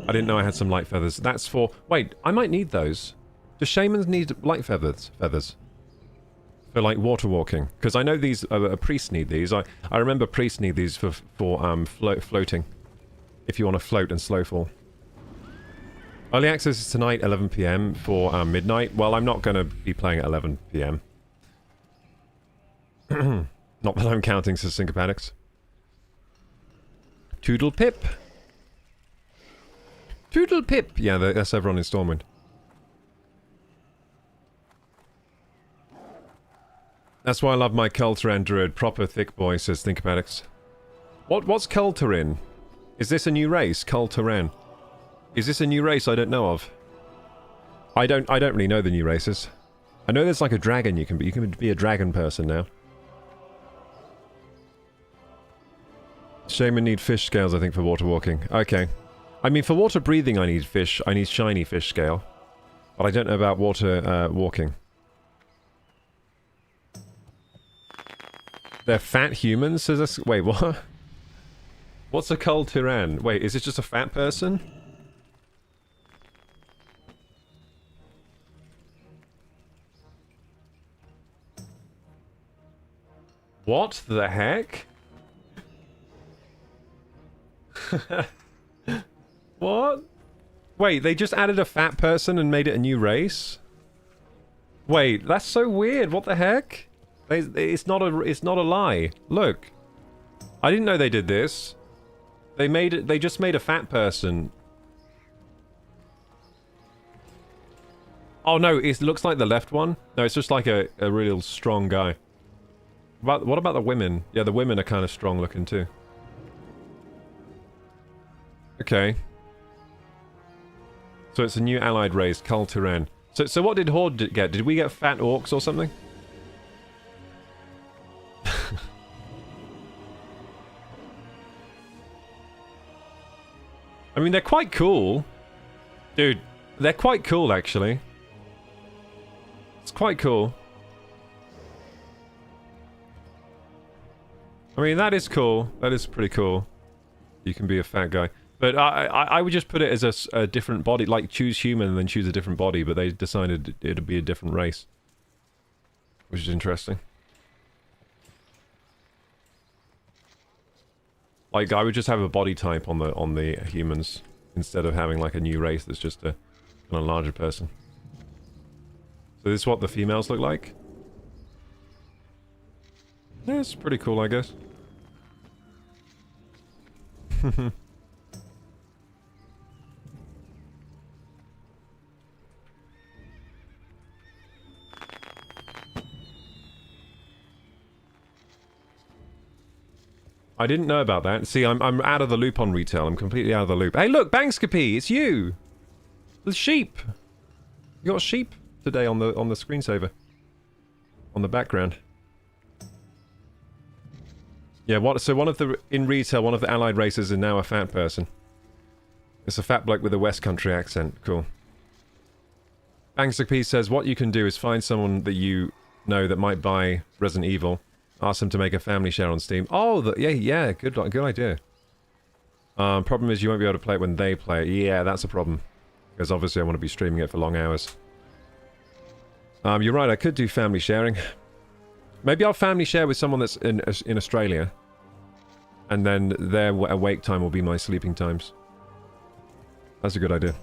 A: I didn't know I had some light feathers. That's for... Wait, I might need those. Do shamans need light feathers? For, like, water walking? Because I know these... priests need these. I remember priests need these for floating. If you want to float and slow fall. Early access is tonight, 11 PM for midnight. Well, I'm not going to be playing at 11 PM. Not that I'm counting syncopatics. Toodle Pip. Toodle Pip. Yeah, that's everyone in Stormwind. That's why I love my Kulturan druid. Proper thick boy, says Thinkopatics. What's Kulturan? Is this a new race? Kulturan. Is this a new race I don't know of? I don't really know the new races. I know there's like a dragon you can be. You can be a dragon person now. Shaman need fish scales, I think, for water walking. Okay. I mean, for water breathing I need fish. I need shiny fish scale. But I don't know about water walking. They're fat humans? Says us. Wait, what? What's a Kulturan? Wait, is it just a fat person? What the heck? What? Wait, they just added a fat person and made it a new race? Wait, that's so weird. What the heck? It's not a lie. Look. I didn't know they did this. They just made a fat person. Oh no, it looks like the left one. No, it's just like a real strong guy. What about the women? Yeah, the women are kind of strong looking too. Okay. So it's a new allied race, Kulturan. So what did Horde get? Did we get fat orcs or something? I mean, they're quite cool. Dude, they're quite cool, actually. It's quite cool. I mean, that is cool. That is pretty cool. You can be a fat guy. But I would just put it as a different body. Like, choose human and then choose a different body. But they decided it'd be a different race. Which is interesting. Like, I would just have a body type on the humans. Instead of having, like, a new race that's just a kind of larger person. So this is what the females look like? Yeah, it's pretty cool, I guess. I didn't know about that. See, I'm out of the loop on retail. I'm completely out of the loop. Hey, look, Bankscapy, it's you. The sheep. You got a sheep today on the screensaver. On the background. Yeah, so in retail, one of the allied races is now a fat person. It's a fat bloke with a West Country accent. Cool. Bangstick P says, what you can do is find someone that you know that might buy Resident Evil. Ask them to make a family share on Steam. Oh, yeah, good idea. Problem is you won't be able to play it when they play it. Yeah, that's a problem. Because obviously I want to be streaming it for long hours. You're right, I could do family sharing. Maybe I'll family share with someone that's in Australia. And then their awake time will be my sleeping times. That's a good idea.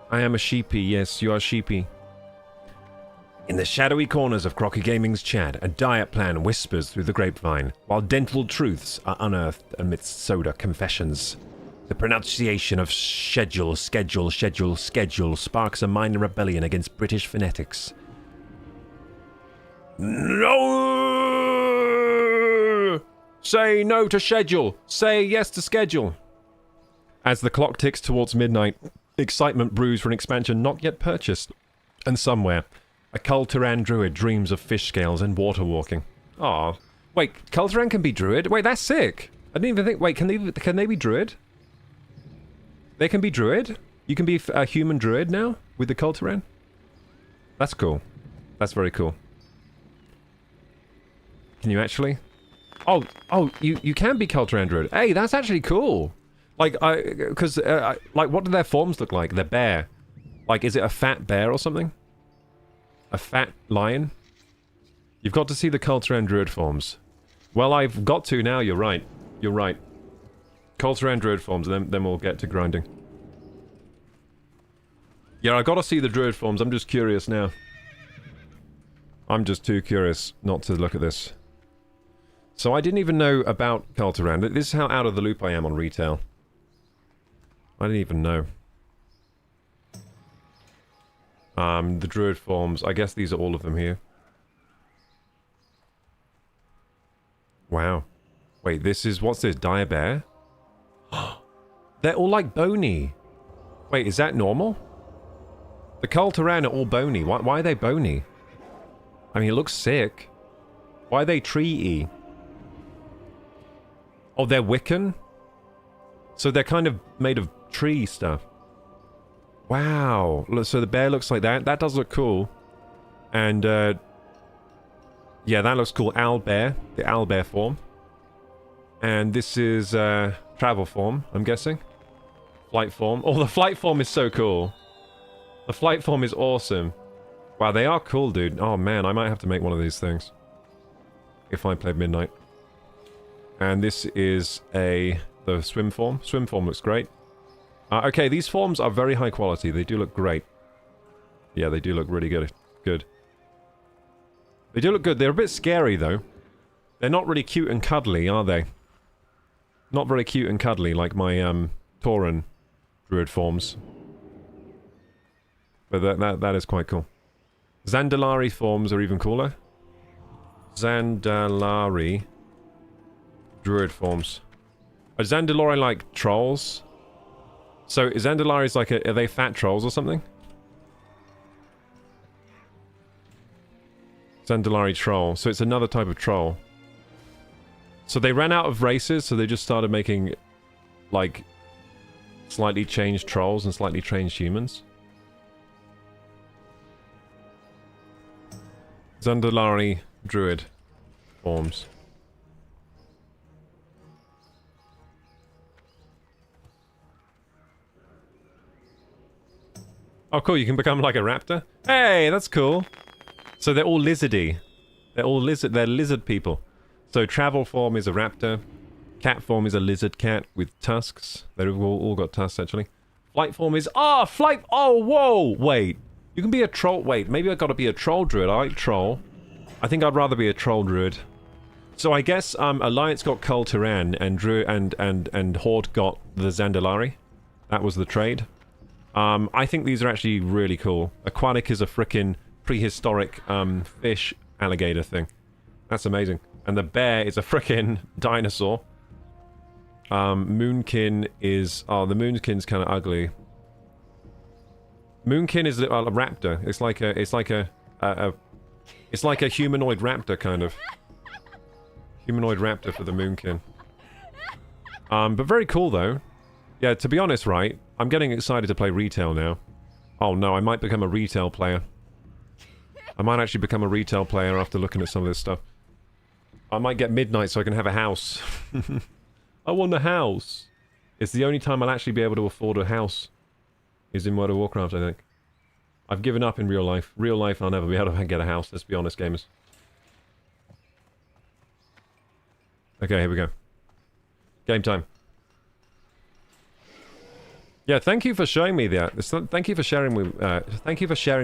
A: I am a sheepy. Yes, you are sheepy. In the shadowy corners of KorokuGaming's chat, a diet plan whispers through the grapevine, while dental truths are unearthed amidst soda confessions. The pronunciation of schedule sparks a minor rebellion against British phonetics. No! Say no to schedule. Say yes to schedule. As the clock ticks towards midnight, excitement brews for an expansion not yet purchased. And somewhere, a Kulturan druid dreams of fish scales and water walking. Aw. Wait, Kulturan can be druid? Wait, that's sick. I didn't even think... Wait, can they be druid? They can be druid? You can be a human druid now? With the Kulturan? That's cool. That's very cool. Can you actually? Oh, you can be Kulturan druid. Hey, that's actually cool. Like, because, like, what do their forms look like? They're bear. Like, is it a fat bear or something? A fat lion? You've got to see the Kulturan druid forms. Well, I've got to now, you're right. You're right. Kulturan druid forms, and then we'll get to grinding. Yeah, I gotta see the druid forms, I'm just curious now. I'm just too curious not to look at this. So I didn't even know about Kulturan. This is how out of the loop I am on retail. I didn't even know. The druid forms. I guess these are all of them here. Wow. Wait, this is... What's this? Dire-bear? They're all like bony. Wait, is that normal? The Kulturan are all bony. Why are they bony? I mean, it looks sick. Why are they tree-y? Oh, they're Wiccan? So they're kind of made of tree stuff. Wow. So the bear looks like that. That does look cool. And, yeah, that looks cool. Owlbear. The owlbear form. And this is, travel form, I'm guessing. Flight form. Oh, the flight form is so cool. The flight form is awesome. Wow, they are cool, dude. Oh, man, I might have to make one of these things. If I played Midnight. And this is the swim form. Swim form looks great. Okay, these forms are very high quality. They do look great. Yeah, they do look really good. Good. They do look good. They're a bit scary, though. They're not really cute and cuddly, are they? Not very cute and cuddly like my, Tauren druid forms. But that is quite cool. Zandalari forms are even cooler. Zandalari druid forms. Are Zandalari like trolls? So Zandalari is like are they fat trolls or something? Zandalari troll. So it's another type of troll. So they ran out of races, so they just started making like slightly changed trolls and slightly changed humans. Zandalari druid forms. Oh, cool, you can become like a raptor? Hey, that's cool. So they're all lizardy. They're lizard people. So travel form is a raptor. Cat form is a lizard cat with tusks. They've all got tusks, actually. Flight form is... Oh, flight... Oh, whoa! Wait. You can be a troll... Wait, maybe I've got to be a troll druid. I like troll. I think I'd rather be a troll druid. So I guess Alliance got Kulturan and and Horde got the Zandalari. That was the trade. I think these are actually really cool. Aquatic is a frickin' prehistoric fish alligator thing. That's amazing. And the bear is a frickin' dinosaur. Moonkin is... Oh, the Moonkin's kind of ugly. Moonkin is a raptor. It's like a humanoid raptor, kind of. Humanoid raptor for the Moonkin. But very cool, though. Yeah, to be honest, right, I'm getting excited to play retail now. Oh, no, I might become a retail player. I might actually become a retail player after looking at some of this stuff. I might get midnight so I can have a house. I want a house. It's the only time I'll actually be able to afford a house. Is in World of Warcraft, I think. I've given up in real life. Real life, I'll never be able to get a house. Let's be honest, gamers. Okay, here we go. Game time. Yeah, thank you for showing me that. Thank you for sharing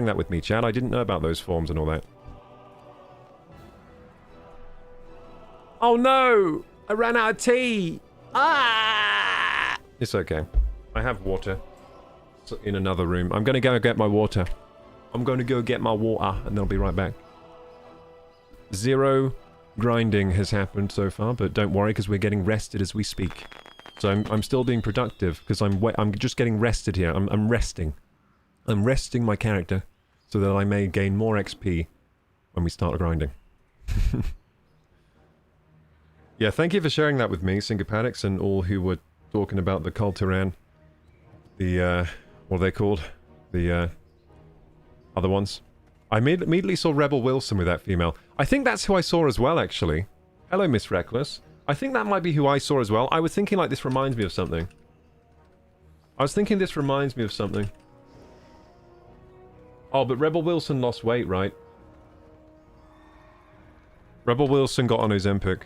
A: that with me, Chad. I didn't know about those forms and all that. Oh no! I ran out of tea! Ah! It's okay. I have water. It's in another room. I'm gonna go get my water. I'm gonna go get my water, and then I'll be right back. 0 grinding has happened so far, but don't worry, because we're getting rested as we speak. So I'm still being productive, because I'm just getting rested here. I'm resting. I'm resting my character, so that I may gain more XP when we start grinding. Yeah, thank you for sharing that with me, Syncopatics, and all who were talking about the Cultiran. The, what are they called? The, other ones. I immediately saw Rebel Wilson with that female. I think that's who I saw as well, actually. Hello, Miss Reckless. I think that might be who I saw as well. I was thinking, like, this reminds me of something. Oh, but Rebel Wilson lost weight, right? Rebel Wilson got on Ozempic.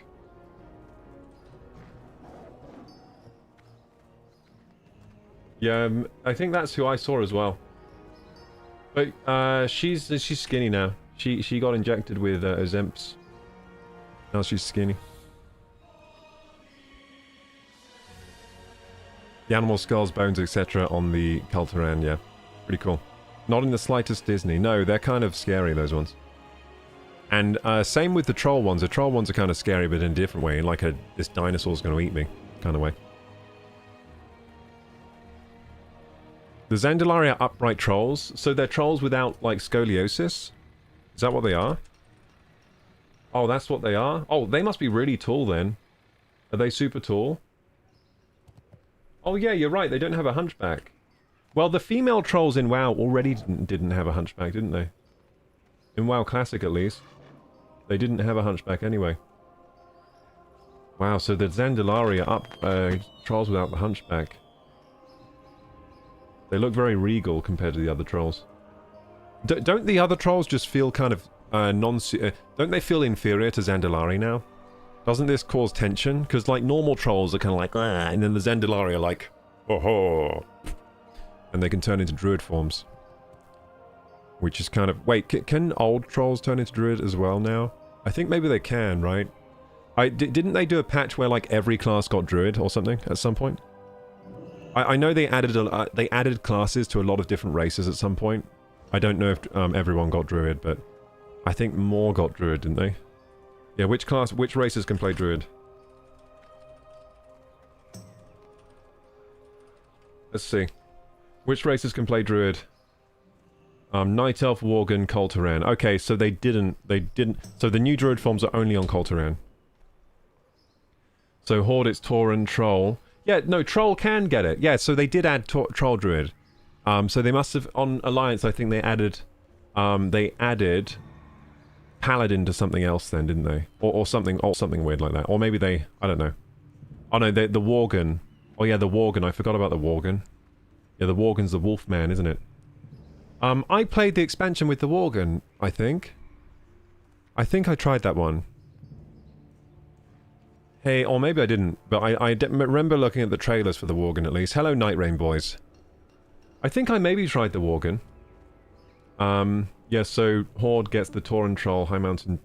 A: Yeah, I think that's who I saw as well. But she's skinny now. She got injected with Ozemps. Now she's skinny. The animal skulls, bones, etc. on the Cultiran, yeah. Pretty cool. Not in the slightest Disney. No, they're kind of scary, those ones. And same with the troll ones. The troll ones are kind of scary, but in a different way. In like this dinosaur's going to eat me kind of way. The Zandalaria are upright trolls. So they're trolls without, like, scoliosis? Is that what they are? Oh, that's what they are? Oh, they must be really tall then. Are they super tall? Oh yeah, you're right. They don't have a hunchback. Well, the female trolls in WoW already didn't have a hunchback, didn't they? In WoW Classic, at least. They didn't have a hunchback anyway. Wow, so the Zandalaria are trolls without the hunchback. They look very regal compared to the other trolls. Don't the other trolls just feel kind of don't they feel inferior to Zandalari now? Doesn't this cause tension? Because like normal trolls are kind of like, ah, and then the Zandalari are like, oh ho, and they can turn into druid forms. Which is kind of... Wait, can old trolls turn into druid as well now? I think maybe they can, right? Didn't they do a patch where like every class got druid or something at some point? I know they added classes to a lot of different races at some point. I don't know if everyone got druid, but I think more got druid, didn't they? Yeah, which races can play druid? Let's see. Which races can play druid? Night Elf, Worgen, Cultiran. Okay, so they didn't... So the new druid forms are only on Cultiran. So Horde, it's Tauren, Troll. Yeah, no, Troll can get it. Yeah, so they did add Troll Druid. So they must have... On Alliance, I think they added... Paladin to something else then, didn't they? Or something weird like that. Or maybe they... I don't know. Oh no, the Worgen. Oh yeah, the Worgen. I forgot about the Worgen. Yeah, the Worgen's the Wolfman, isn't it? I played the expansion with the Worgen, I think. I think I tried that one. Hey, or maybe I didn't, but I remember looking at the trailers for the Worgen at least. Hello, Night Rain boys. I think I maybe tried the Worgen. Yeah, so Horde gets the Tauren Troll, High Mountain...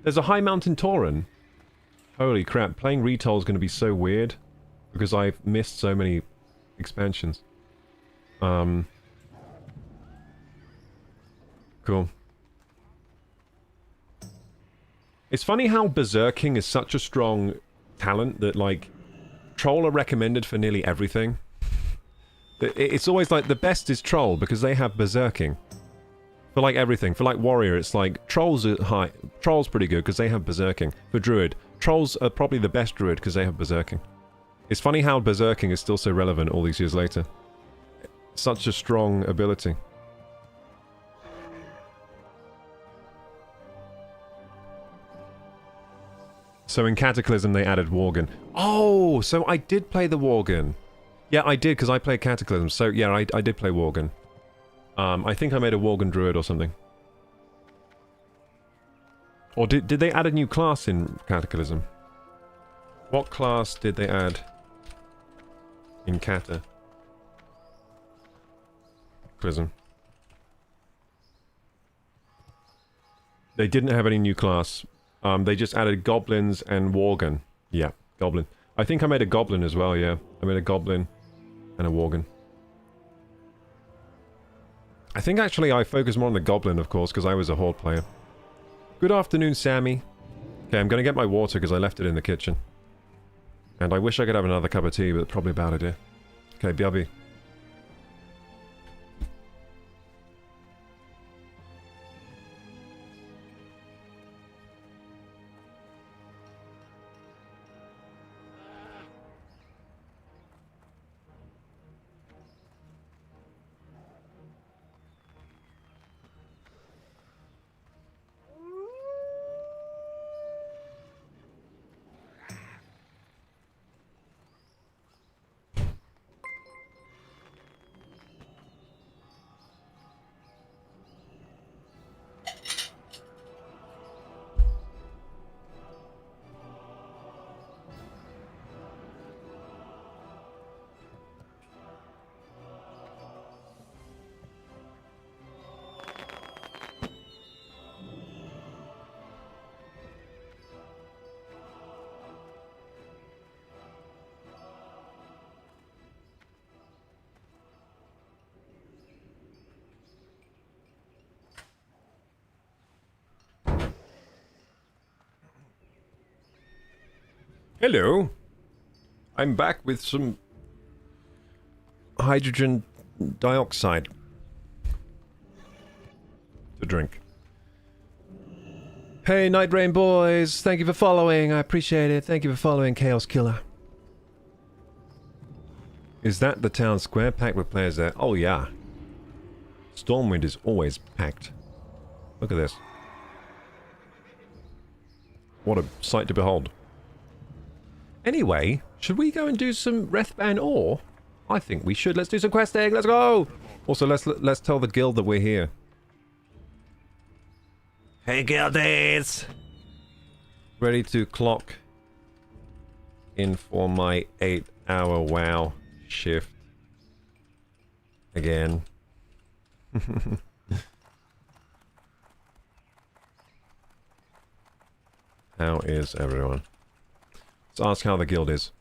A: There's a High Mountain Tauren! Holy crap, playing Retail is going to be so weird, because I've missed so many expansions. Cool. It's funny how Berserking is such a strong talent that, like, Troll are recommended for nearly everything. It's always like, the best is Troll, because they have Berserking. For, like, everything. For, like, Warrior, it's like, Trolls are high. Troll's pretty good, because they have Berserking. For Druid, Trolls are probably the best Druid, because they have Berserking. It's funny how berserking is still so relevant all these years later. Such a strong ability. So in Cataclysm they added Worgen. Oh, so I did play the Worgen. Yeah, I did, because I played Cataclysm. So yeah, I did play Worgen. I think I made a Worgen Druid or something. Or did they add a new class in Cataclysm? What class did they add in Cataclysm? They didn't have any new class. They just added goblins and Worgen. Yeah, goblin. I think I made a goblin as well, yeah. I made a goblin and a Worgen. I think actually I focused more on the goblin, of course, because I was a horde player. Good afternoon, Sammy. Okay, I'm going to get my water because I left it in the kitchen. And I wish I could have another cup of tea, but probably a bad idea. Okay, BRB. Hello. I'm back with some hydrogen dioxide to drink. Hey, Night Rain boys. Thank you for following. I appreciate it. Thank you for following, Chaos Killer. Is that the town square packed with players there? Oh, yeah. Stormwind is always packed. Look at this. What a sight to behold. Anyway, should we go and do some Rethban ore? I think we should. Let's do some questing. Let's go! Also, let's tell the guild that we're here. Hey, guildies! Ready to clock in for my 8-hour WoW shift. Again. How is everyone? Let's ask how the guild is.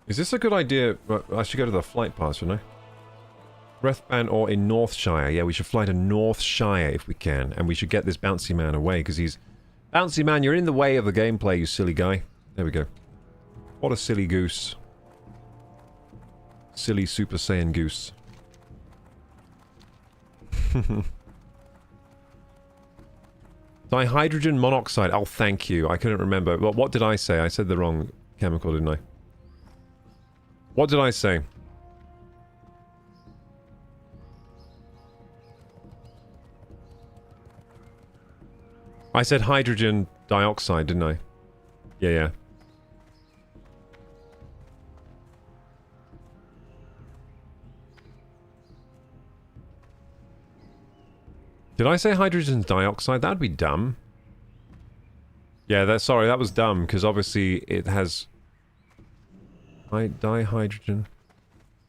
A: Is this a good idea? I should go to the flight pass, shouldn't I? Rethban or in Northshire. Yeah, we should fly to Northshire if we can. And we should get this bouncy man away, because he's... Bouncy man, you're in the way of the gameplay, you silly guy. There we go. What a silly goose. Silly Super Saiyan goose. Dihydrogen monoxide. Oh, thank you. I couldn't remember. Well, what did I say? I said the wrong chemical, didn't I? What did I say? I said hydrogen dioxide, didn't I? Yeah, yeah. Did I say hydrogen dioxide? That'd be dumb. Yeah, sorry, that was dumb, because obviously it has... dihydrogen...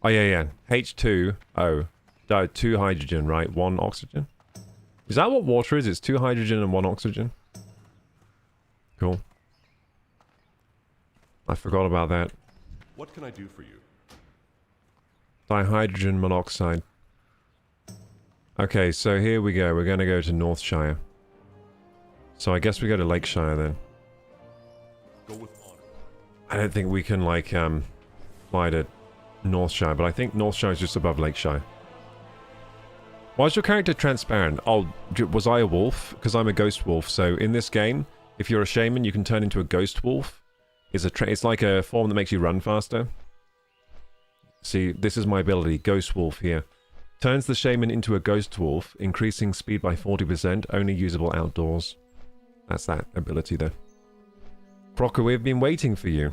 A: Oh, yeah, yeah. H2O. 2 hydrogen, right? 1 oxygen? Is that what water is? It's 2 hydrogen and 1 oxygen? Cool. I forgot about that.
E: What can I do for you?
A: Dihydrogen monoxide. Okay, so here we go. We're going to go to Northshire. So I guess we go to Lakeshire then.
E: Go with honor.
A: I don't think we can, like, fly to Northshire, but I think Northshire is just above Lakeshire. Why is your character transparent? Oh, was I a wolf? Because I'm a ghost wolf, so in this game, If you're a shaman, you can turn into a ghost wolf. It's like a form that makes you run faster. See, this is my ability, Ghost Wolf here. Turns the shaman into a ghost wolf, increasing speed by 40%, only usable outdoors. That's that ability there. Crocker, we've been waiting for you.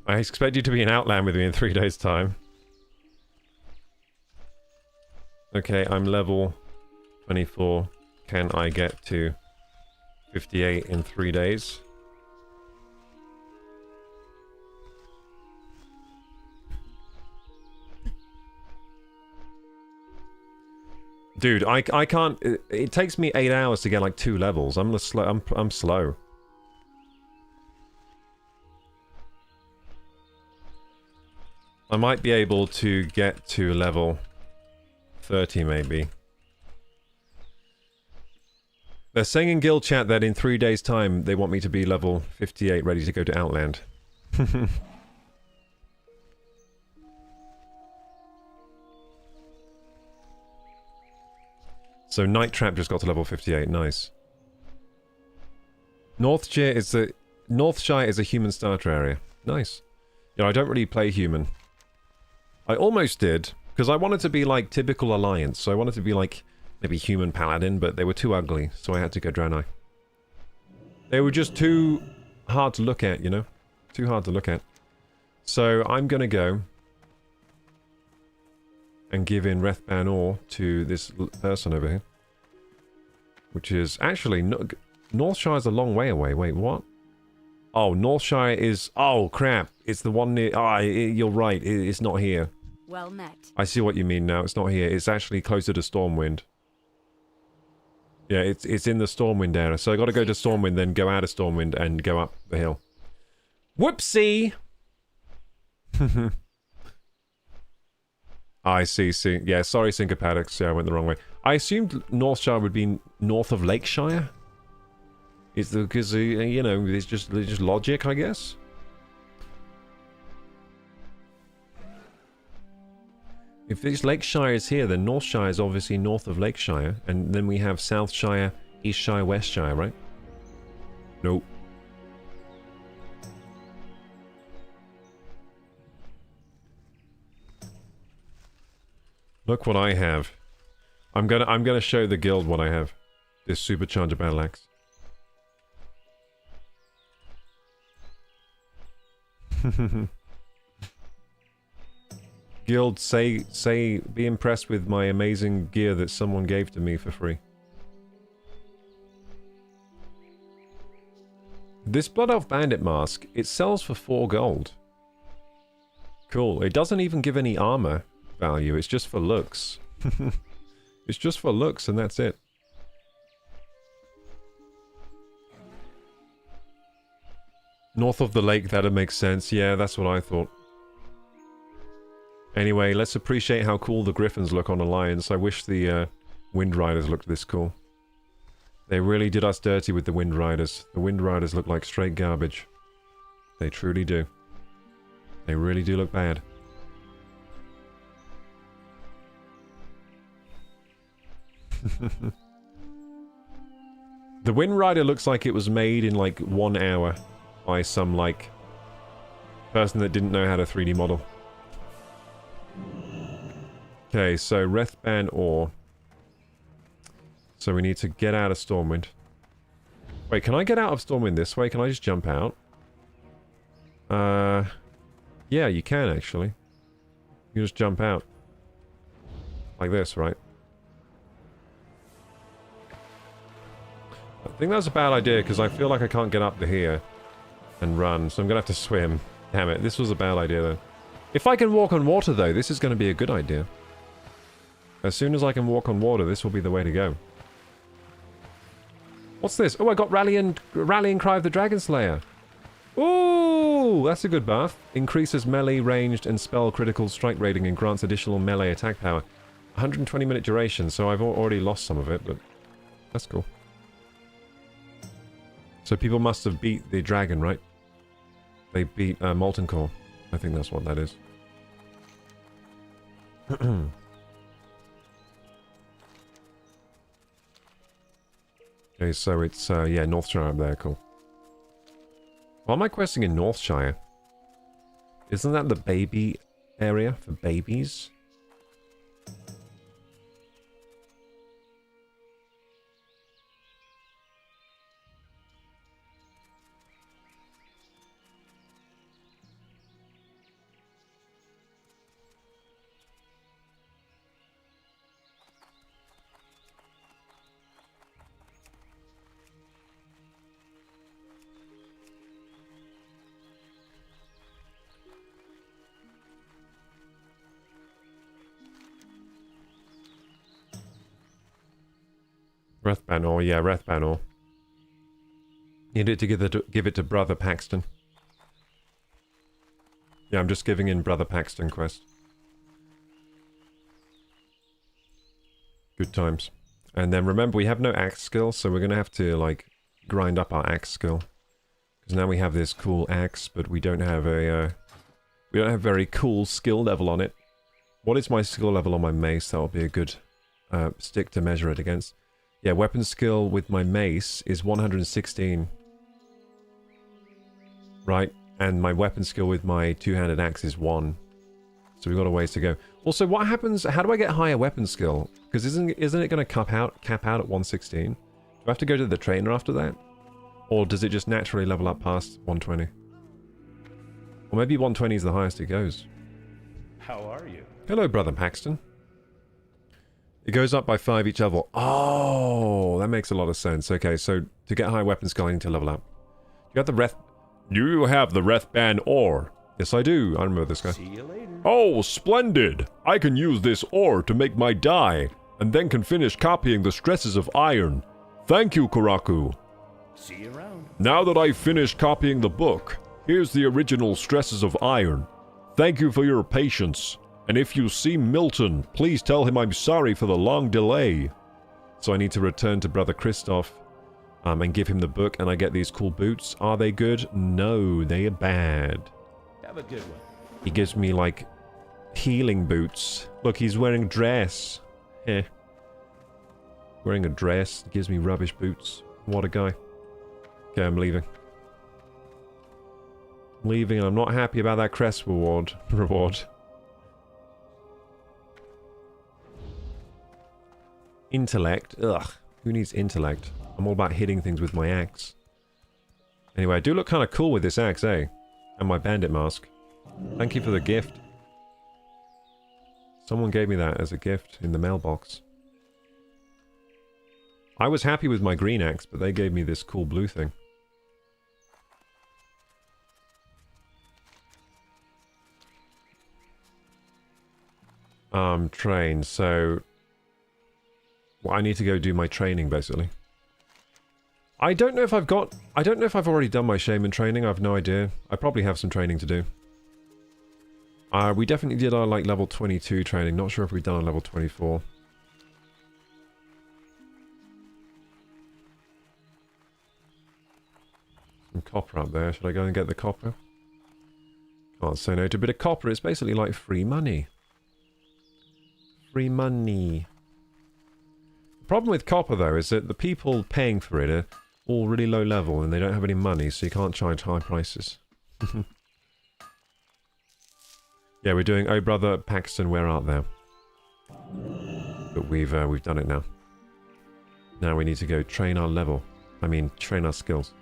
A: I expect you to be in Outland with me in 3 days' time. Okay, I'm level 24. Can I get to 58 in 3 days? Dude, I can't. It takes me 8 hours to get like 2 levels. I'm slow. I might be able to get to level 30 maybe. They're saying in guild chat that in 3 days' time they want me to be level 58 ready to go to Outland. So Night Trap just got to level 58, nice. Northshire is a human starter area. Nice. You know, I don't really play human. I almost did, because I wanted to be like typical Alliance, so I wanted to be like maybe human paladin, but they were too ugly, so I had to go Dranei. They were just too hard to look at, you know? Too hard to look at. So I'm gonna go and give in Rethban Ore to this person over here. Which is actually Northshire's a long way away. Wait, what? Oh, Northshire is... Oh, crap. It's the one near... Ah, you're right. It's not here.
D: Well met.
A: I see what you mean now. It's not here. It's actually closer to Stormwind. Yeah, it's in the Stormwind area. So I got to go to Stormwind, then go out of Stormwind and go up the hill. Whoopsie! I see. Yeah, sorry, Syncopatics. Yeah, I went the wrong way. I assumed Northshire would be north of Lakeshire. Is the because you know, it's just logic, I guess. If this Lakeshire is here, then Northshire is obviously north of Lakeshire, and then we have Southshire, Eastshire, Westshire, right? Nope. Look what I have. I'm gonna show the guild what I have. This supercharger battle axe. Guild, be impressed with my amazing gear that someone gave to me for free. This Blood Elf Bandit mask, it sells for 4 gold. Cool. It doesn't even give any armor value, it's just for looks. It's just for looks and that's it. North of the lake, that'd make sense. Yeah, that's what I thought. Anyway, let's appreciate how cool the Griffins look on Alliance. I wish the Wind Riders looked this cool. They really did us dirty with the Wind Riders. The Wind Riders look like straight garbage. They truly do. They really do look bad. The Wind Rider looks like it was made in like 1 hour by some like person that didn't know how to 3D model. Okay, so Rethban Ore. So we need to get out of Stormwind. Wait, can I get out of Stormwind this way? Can I just jump out? Yeah, you can actually. You just jump out. Like this, right? I think that's a bad idea because I feel like I can't get up to here and run, so I'm gonna have to swim. Damn it, this was a bad idea though. If I can walk on water though, this is gonna be a good idea. As soon as I can walk on water, this will be the way to go. What's this? Oh, I got Rallying Cry of the Dragon Slayer. Ooh, that's a good buff. Increases melee, ranged, and spell critical strike rating and grants additional melee attack power. 120-minute duration, so I've already lost some of it, but that's cool. So people must have beat the dragon, right? They beat Molten Core. I think that's what that is. Okay, so it's, yeah, Northshire up there, cool. Why am I questing in Northshire? Isn't that the baby area for babies? Rathbanor, yeah, Rathbanor. You need to give it to Brother Paxton. Yeah, I'm just giving in Brother Paxton quest. Good times. And then remember, we have no axe skill, so we're going to have to, like, grind up our axe skill. Because now we have this cool axe, but we don't have a, we don't have very cool skill level on it. What is my skill level on my mace? That will be a good stick to measure it against. Yeah, weapon skill with my mace is 116. Right, and my weapon skill with my two-handed axe is 1. So we've got a ways to go. Also, what happens... How do I get higher weapon skill? Because isn't it going to cap out at 116? Do I have to go to the trainer after that? Or does it just naturally level up past 120? Or maybe 120 is the highest it goes.
C: How are you?
A: Hello, Brother Paxton. It goes up by 5 each level. Oh, that makes a lot of sense. Okay, so to get high weapon skill, I need to level up. You have the Rethban ore? Yes, I do. I remember this guy.
C: See you later.
E: Oh, splendid! I can use this ore to make my dye, and then can finish copying the stresses of iron. Thank you, Koroku.
C: See you around.
E: Now that I've finished copying the book, here's the original stresses of iron. Thank you for your patience. And if you see Milton, please tell him I'm sorry for the long delay. So I need to return to Brother Christoph and give him the book, and I get these cool boots. Are they good? No, they are bad.
C: Have a good one.
A: He gives me, like, healing boots. Look, he's wearing a dress. Heh. Wearing a dress. He gives me rubbish boots. What a guy. Okay, I'm leaving. I'm leaving, and I'm not happy about that crest reward. Intellect? Ugh. Who needs intellect? I'm all about hitting things with my axe. Anyway, I do look kind of cool with this axe, eh? And my bandit mask. Thank you for the gift. Someone gave me that as a gift in the mailbox. I was happy with my green axe, but they gave me this cool blue thing. Train, so... Well, I need to go do my training, basically. I don't know if I've already done my shaman training, I have no idea. I probably have some training to do. We definitely did our, like, level 22 training, not sure if we've done our level 24. Some copper up there, should I go and get the copper? Can't say no to a bit of copper, it's basically like free money. Free money. The problem with copper, though, is that the people paying for it are all really low level and they don't have any money, so you can't charge high prices. Yeah, we're doing Oh Brother Paxton, Where Art Thou? But we've done it now. Now we need to go train our level. I mean, train our skills.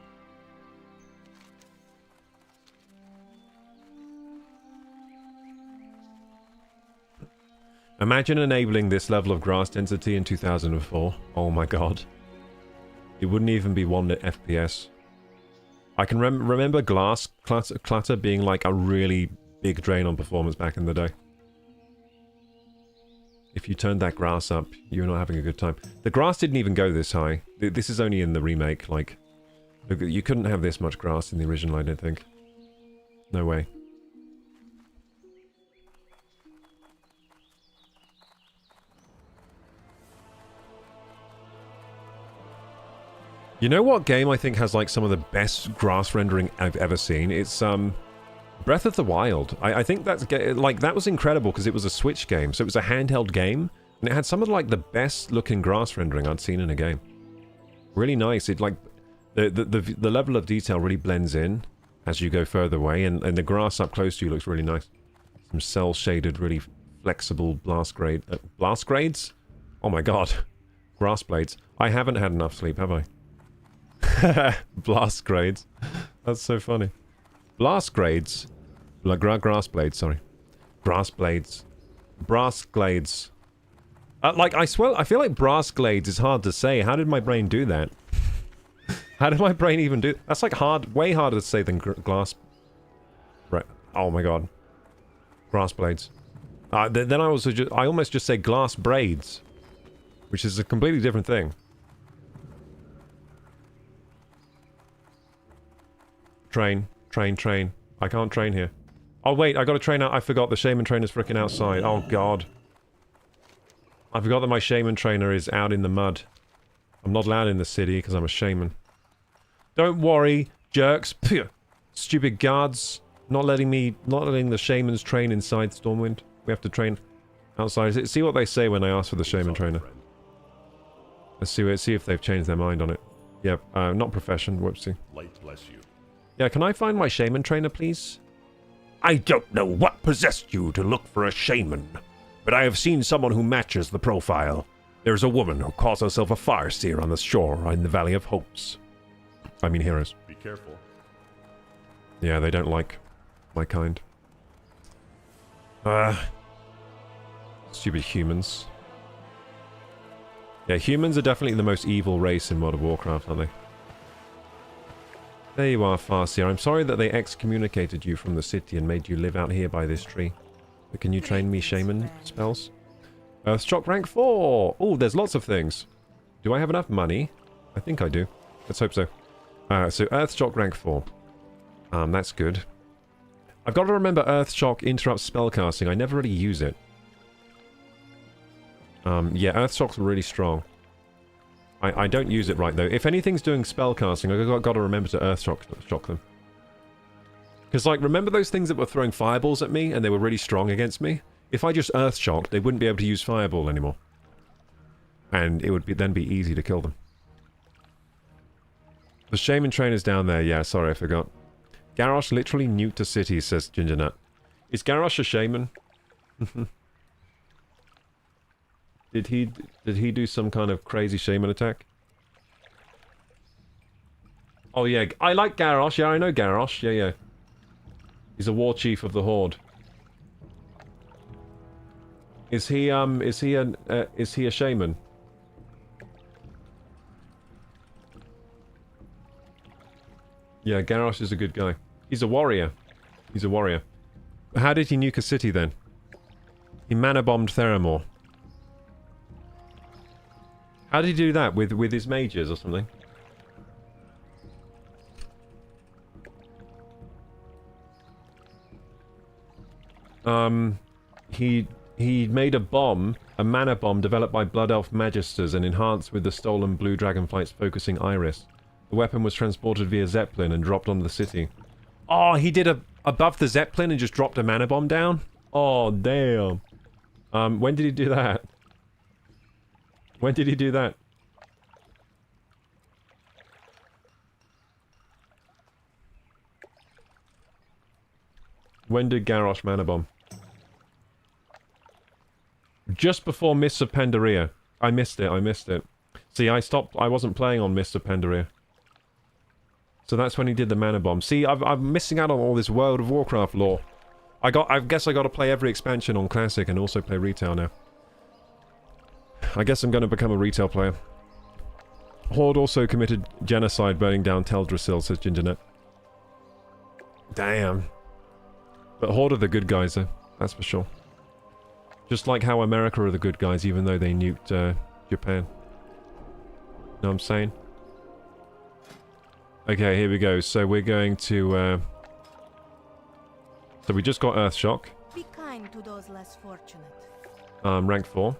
A: Imagine enabling this level of grass density in 2004. Oh my god. It wouldn't even be 1 FPS. I can remember glass clutter being like a really big drain on performance back in the day. If you turned that grass up, you're not having a good time. The grass didn't even go this high. This is only in the remake, like... You couldn't have this much grass in the original, I don't think. No way. You know what game I think has like some of the best grass rendering I've ever seen? It's Breath of the Wild. I think that's like that was incredible because it was a Switch game, so it was a handheld game, and it had some of like the best looking grass rendering I'd seen in a game. Really nice. It like the level of detail really blends in as you go further away, and the grass up close to you looks really nice. Some cell shaded, really flexible blast grades. Oh my god, grass blades. I haven't had enough sleep, have I? Blast grades. That's so funny. Blast grades. Grass blades, sorry. Grass blades. Brass glades. Like, I swear, I feel like brass glades is hard to say. How did my brain do that? How did my brain even do... That's like way harder to say than glass... Right. Oh my god. Grass blades. Then I almost just say glass braids. Which is a completely different thing. Train. I can't train here. Oh wait, I gotta train out. I forgot the shaman trainer's freaking outside. Oh god. I forgot that my shaman trainer is out in the mud. I'm not allowed in the city because I'm a shaman. Don't worry, jerks. Phew. Stupid guards. Not letting the shamans train inside Stormwind. We have to train outside. See what they say when I ask for the shaman trainer. Let's see if they've changed their mind on it. Yep, not profession. Whoopsie.
E: Light bless you.
A: Yeah, can I find my shaman trainer, please?
C: I don't know what possessed you to look for a shaman, but I have seen someone who matches the profile. There's a woman who calls herself a Farseer on the shore in the Valley of Hopes.
A: I mean heroes.
E: Be careful.
A: Yeah, they don't like my kind. Stupid humans. Yeah, humans are definitely the most evil race in World of Warcraft, aren't they? There you are, Farseer. I'm sorry that they excommunicated you from the city and made you live out here by this tree. But can you train me shaman spells? Earthshock rank 4! Oh, there's lots of things. Do I have enough money? I think I do. Let's hope so. So Earthshock rank 4. That's good. I've got to remember Earthshock interrupts spellcasting. I never really use it. Yeah, Earthshock's really strong. I don't use it right, though. If anything's doing spellcasting, I've got to remember to Earthshock them. Because, like, remember those things that were throwing fireballs at me and they were really strong against me? If I just Earthshocked, they wouldn't be able to use fireball anymore. And it would then be easy to kill them. The shaman trainer's down there. Yeah, sorry, I forgot. Garrosh literally nuked a city, says Gingernut. Is Garrosh a shaman? Did he do some kind of crazy shaman attack? Oh yeah, I like Garrosh. Yeah, I know Garrosh. Yeah. He's a war chief of the Horde. Is he a shaman? Yeah, Garrosh is a good guy. He's a warrior. How did he nuke a city then? He mana bombed Theramore. How did he do that? With his mages or something? He made a bomb, a mana bomb developed by Blood Elf Magisters and enhanced with the stolen Blue Dragonflight's focusing iris. The weapon was transported via Zeppelin and dropped on the city. Oh, he did above the Zeppelin and just dropped a mana bomb down? Oh, damn. When did he do that? When did he do that? When did Garrosh mana bomb? Just before Mists of Pandaria. I missed it. See, I wasn't playing on Mists of Pandaria. So that's when he did the mana bomb. See, I'm missing out on all this World of Warcraft lore. I guess I gotta play every expansion on Classic and also play retail now. I guess I'm gonna become a retail player. Horde also committed genocide burning down Tel'Drassil, says Gingernet. Damn. But Horde are the good guys though, that's for sure. Just like how America are the good guys even though they nuked Japan. Know what I'm saying? Okay, here we go. So we're going to so we just got Earthshock.
D: Be kind to those less fortunate.
A: Rank 4.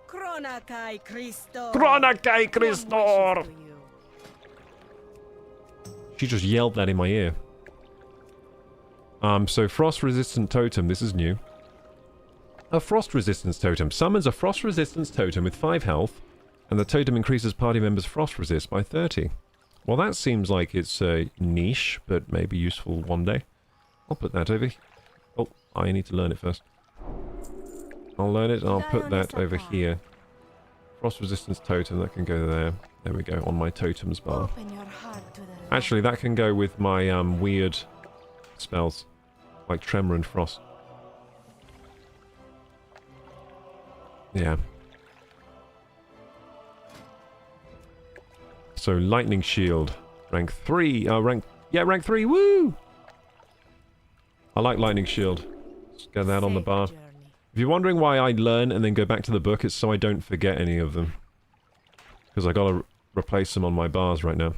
D: Kronakai Christor.
C: Kronakai Christor!
A: She just yelled that in my ear. So frost-resistant totem. This is new. A frost resistance totem. Summons a frost resistance totem with 5 health, and the totem increases party members' frost resist by 30. Well, that seems like it's niche, but maybe useful one day. I'll put that over... Oh, I need to learn it first. I'll learn it, and I'll put that over here. Frost resistance totem, that can go there. There we go, on my totems bar. Actually, that can go with my weird spells, like Tremor and Frost. Yeah. So, Lightning Shield. Rank 3. Rank 3. Woo! I like Lightning Shield. Just get that on the bar. If you're wondering why I learn and then go back to the book, it's so I don't forget any of them. Because I gotta replace them on my bars right now.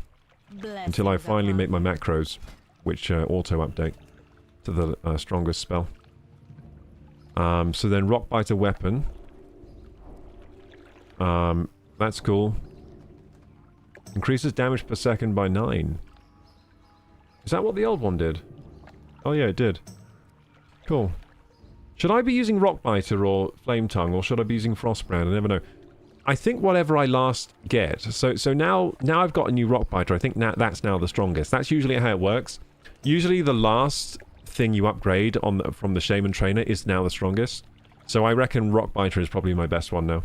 A: Until I finally make my macros, which auto-update to the strongest spell. So then Rockbiter weapon. That's cool. Increases damage per second by 9. Is that what the old one did? Oh yeah, it did. Cool. Should I be using Rockbiter or Flame Tongue, or should I be using Frostbrand? I never know. I think whatever I last get. So now I've got a new Rockbiter. I think that's now the strongest. That's usually how it works. Usually the last thing you upgrade from the Shaman Trainer is now the strongest. So I reckon Rockbiter is probably my best one now.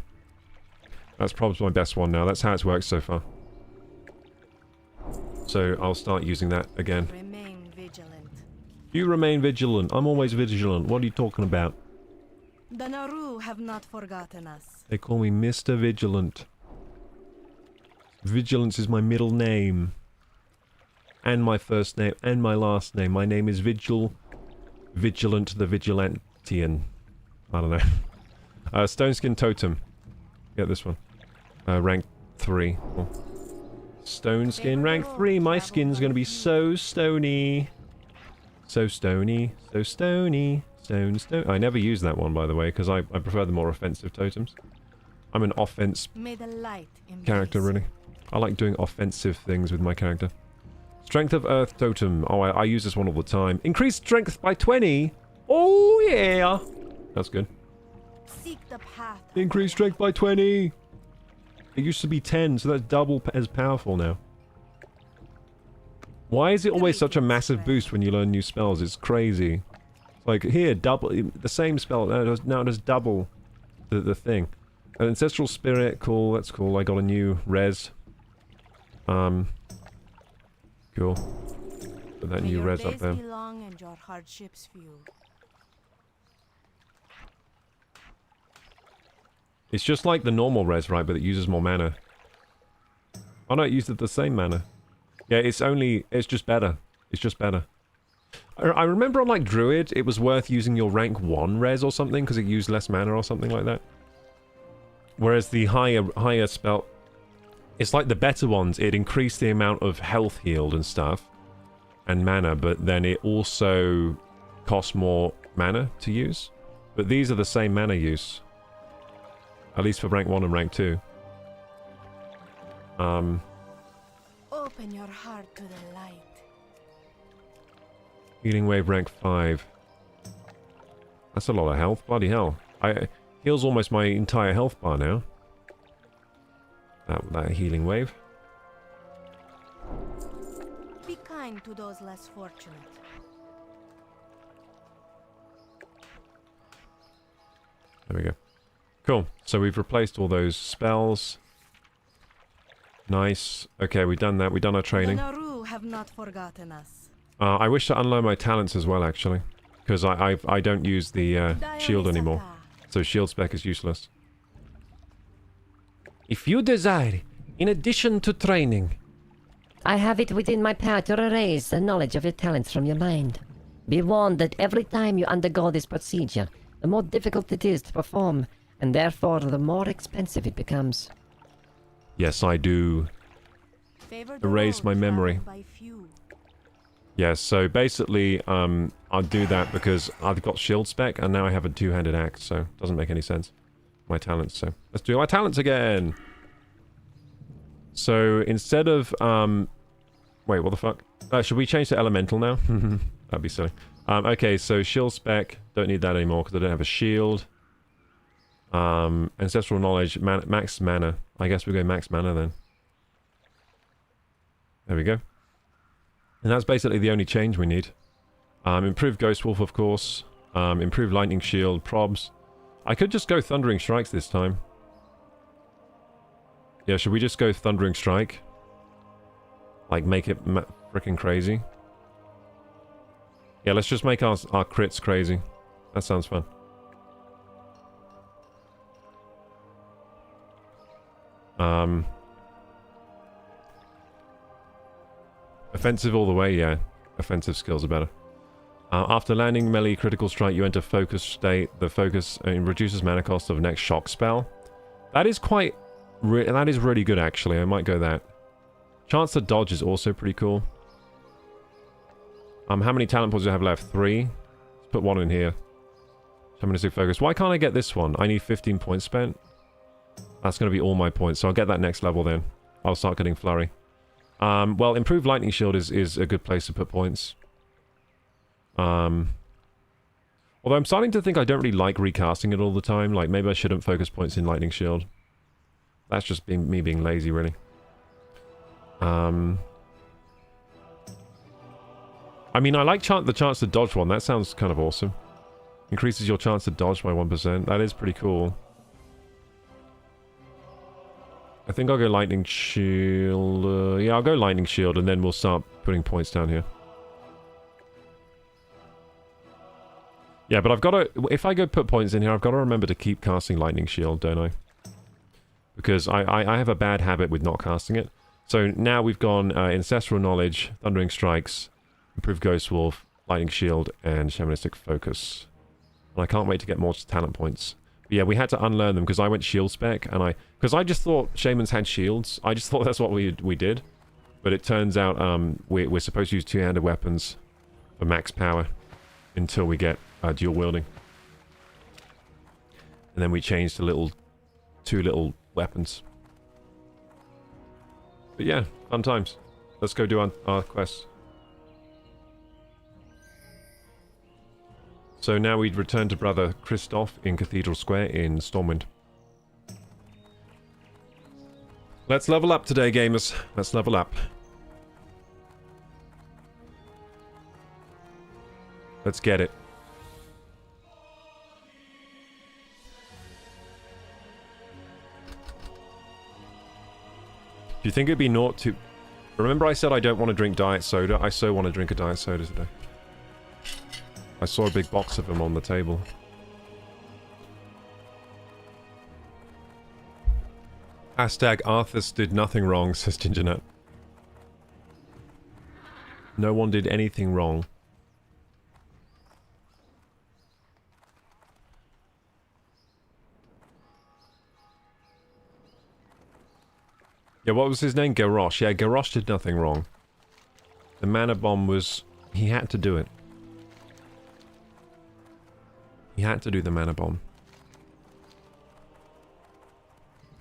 A: That's probably my best one now. That's how it's worked so far. So I'll start using that again.
D: Remain vigilant.
A: You remain vigilant. I'm always vigilant. What are you talking about?
D: The Naru have not forgotten us.
A: They call me Mr. Vigilant. Vigilance is my middle name. And my first name, and my last name. My name is Vigilant the Vigilantian. I don't know. Stone Skin Totem. Get this one. Rank 3. Oh. Stone Skin, rank 3. My skin's gonna be so stony. So stony. So stony. Stone. I never use that one, by the way, because I prefer the more offensive totems. I'm an offense character, really. I like doing offensive things with my character. Strength of Earth Totem. Oh, I use this one all the time. Increased strength by 20. Oh, yeah. That's good.
D: Seek the path.
A: Increased strength by 20. It used to be 10, so that's double as powerful now. Why is it always such a massive boost when you learn new spells? It's crazy. Like, here, double... The same spell, now it does double the thing. An Ancestral Spirit, cool, that's cool. I got a new res. Cool. Put that new res up there.
D: Long and your hardships few.
A: It's just like the normal res, right? But it uses more mana. Oh no, it uses the same mana. Yeah, it's just better. It's just better. I remember on like Druid, it was worth using your rank 1 res or something, because it used less mana or something like that. Whereas the higher spell... It's like the better ones, it increased the amount of health healed and stuff. And mana, but then it also costs more mana to use. But these are the same mana use. At least for rank 1 and rank 2.
D: Open your heart to the light.
A: Healing Wave rank 5. That's a lot of health. Bloody hell. Heals almost my entire health bar now. That Healing Wave.
D: Be kind to those less fortunate.
A: There we go. Cool. So we've replaced all those spells. Nice. Okay, we've done that. We've done our training.
D: The Naru have not forgotten us.
A: I wish to unlearn my talents as well, actually. Because I don't use the shield anymore. So shield spec is useless. If you desire, in addition to training...
F: I have it within my power to erase the knowledge of your talents from your mind. Be warned that every time you undergo this procedure, the more difficult it is to perform, and therefore the more expensive it becomes.
A: Yes, I do. Erase my memory. Yes, so basically, I'll do that because I've got shield spec, and now I have a two-handed axe, so it doesn't make any sense. My talents, so let's do my talents again! So, instead of, wait, what the fuck? Should we change to elemental now? That'd be silly. Okay, so shield spec. Don't need that anymore because I don't have a shield. Ancestral knowledge, max mana. I guess we go max mana then. There we go. And that's basically the only change we need. Improved Ghost Wolf, of course. Improved Lightning Shield, probs. I could just go Thundering Strikes this time. Yeah, should we just go Thundering Strike? Like, make it freaking crazy. Yeah, let's just make our crits crazy. That sounds fun. Offensive all the way, yeah. Offensive skills are better. After landing melee critical strike, you enter focus state. The focus reduces mana cost of next shock spell. That is quite... that is really good, actually. I might go that. Chance to dodge is also pretty cool. How many talent points do I have left? 3. Let's put 1 in here. Shamanistic focus. Why can't I get this one? I need 15 points spent. That's going to be all my points, so I'll get that next level then. I'll start getting flurry. Well, improved lightning shield is a good place to put points. Although I'm starting to think I don't really like recasting it all the time. Like, maybe I shouldn't focus points in lightning shield. That's just me being lazy, really. I mean, I like the chance to dodge one. That sounds kind of awesome. Increases your chance to dodge by 1%. That is pretty cool. I think I'll go lightning shield. Yeah, I'll go lightning shield, and then we'll start putting points down here. Yeah, but I've got to... If I go put points in here, I've got to remember to keep casting lightning shield, don't I? Because I have a bad habit with not casting it. So now we've gone Ancestral Knowledge, Thundering Strikes, Improved Ghost Wolf, Lightning Shield, and Shamanistic Focus. And I can't wait to get more talent points. But yeah, we had to unlearn them because I went shield spec, and because I just thought Shamans had shields. I just thought that's what we did. But it turns out we're supposed to use two-handed weapons for max power until we get dual wielding. And then we changed to two little weapons. But yeah, fun times. Let's go do our quests. So now we'd return to Brother Christoph in Cathedral Square in Stormwind. Let's level up today, gamers. Let's level up. Let's get it. Do you think it'd be naught to... Remember I said I don't want to drink diet soda? I so want to drink a diet soda today. I saw a big box of them on the table. Hashtag Arthas did nothing wrong, says Gingernet. No one did anything wrong. Yeah, what was his name? Garrosh. Yeah, Garrosh did nothing wrong. The mana bomb was... He had to do it. He had to do the mana bomb.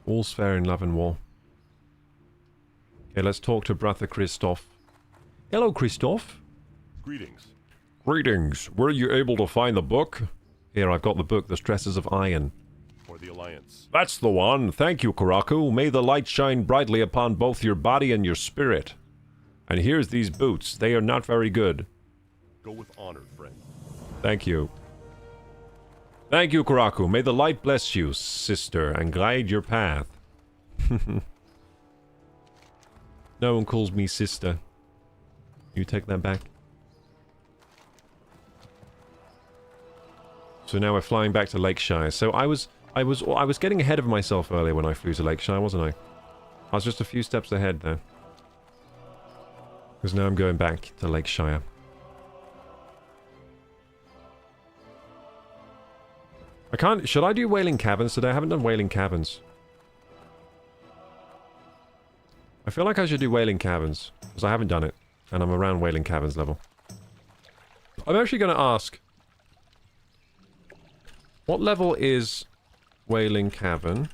A: All's fair in love and war. Okay, let's talk to Brother Christoph. Hello, Christoph.
E: Greetings.
A: Greetings. Were you able to find the book? Here, I've got the book, The Stresses of Iron.
E: For the Alliance.
A: That's the one. Thank you, Koroku. May the light shine brightly upon both your body and your spirit. And here's these boots. They are not very good.
E: Go with honor, friend.
A: Thank you. Thank you, Koroku. May the light bless you, sister, and guide your path. No one calls me sister. You take that back. So now we're flying back to Lakeshire. So I was getting ahead of myself earlier when I flew to Lakeshire, wasn't I? I was just a few steps ahead there. Because now I'm going back to Lakeshire. I can't... Should I do Wailing Caverns today? I haven't done Wailing Caverns. I feel like I should do Wailing Caverns. Because I haven't done it. And I'm around Wailing Caverns level. I'm actually going to ask... What level is Wailing Cavern?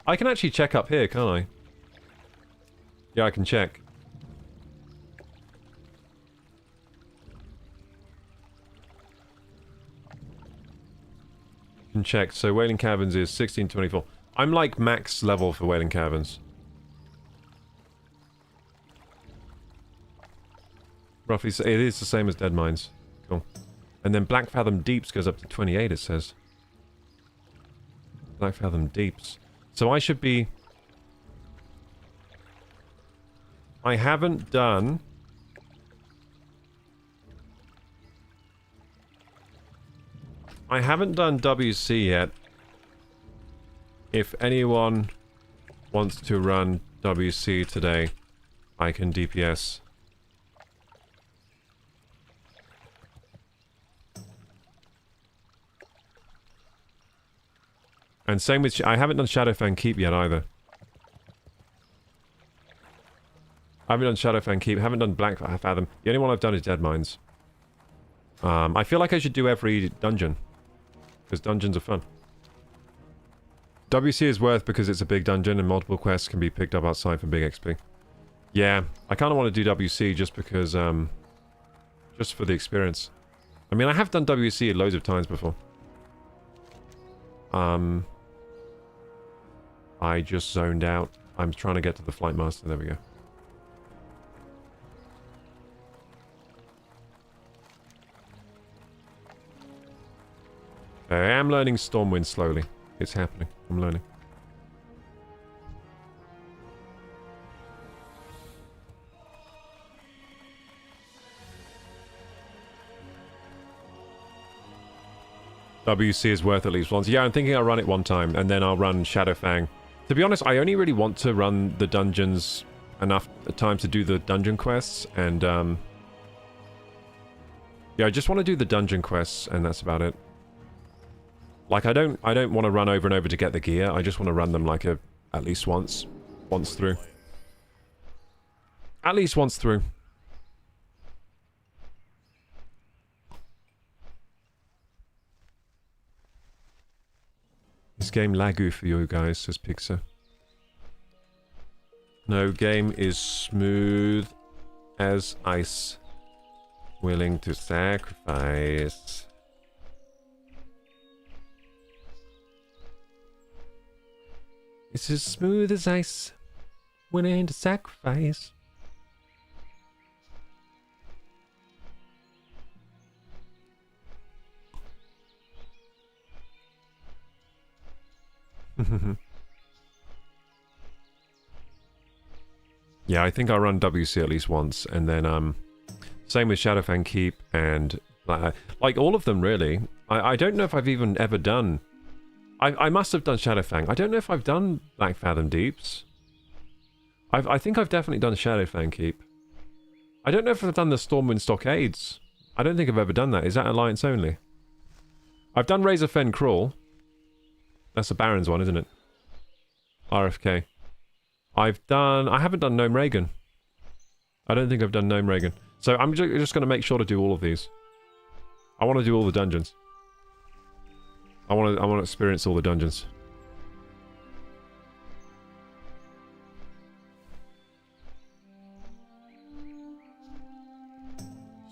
A: I can actually check up here, can't I? Yeah, I can check. can check. So Wailing Caverns is 1624. I'm like max level for Wailing Caverns. Roughly, it is the same as Dead Mines. Cool. And then Black Fathom Deeps goes up to 28, it says. Black Fathom Deeps. So I should be... I haven't done... WC yet. If anyone wants to run WC today, I can DPS. And same with... I haven't done Shadowfang Keep yet either. I haven't done Shadowfang Keep, haven't done Black Fathom. The only one I've done is Dead Mines. I feel like I should do every dungeon. Because dungeons are fun. WC is worth because it's a big dungeon and multiple quests can be picked up outside for big XP. Yeah, I kind of want to do WC just because, just for the experience. I mean, I have done WC loads of times before. I just zoned out. I'm trying to get to the Flight Master. There we go. I am learning Stormwind slowly. It's happening. I'm learning. WC is worth at least once. Yeah, I'm thinking I'll run it one time, and then I'll run Shadowfang. To be honest, I only really want to run the dungeons enough time to do the dungeon quests, and yeah, I just want to do the dungeon quests, and that's about it. Like, I don't want to run over and over to get the gear. I just want to run them like at least once through. At least once through. This game lagu for you guys, says Pixar. No game is smooth as ice. Willing to sacrifice. It's as smooth as ice. Willing to sacrifice. Yeah, I think I'll run WC at least once, and then same with Shadowfang Keep and like all of them really. I don't know if I've even ever done. I must have done Shadowfang. I don't know if I've done Black Fathom Deeps. I think I've definitely done Shadowfang Keep. I don't know if I've done the Stormwind Stockades. I don't think I've ever done that. Is that Alliance only? I've done Razorfen Crawl. That's the Baron's one, isn't it? RFK. I haven't done Gnome Reagan. I don't think I've done Gnome Reagan. So I'm just going to make sure to do all of these. I want to do all the dungeons. I want to experience all the dungeons.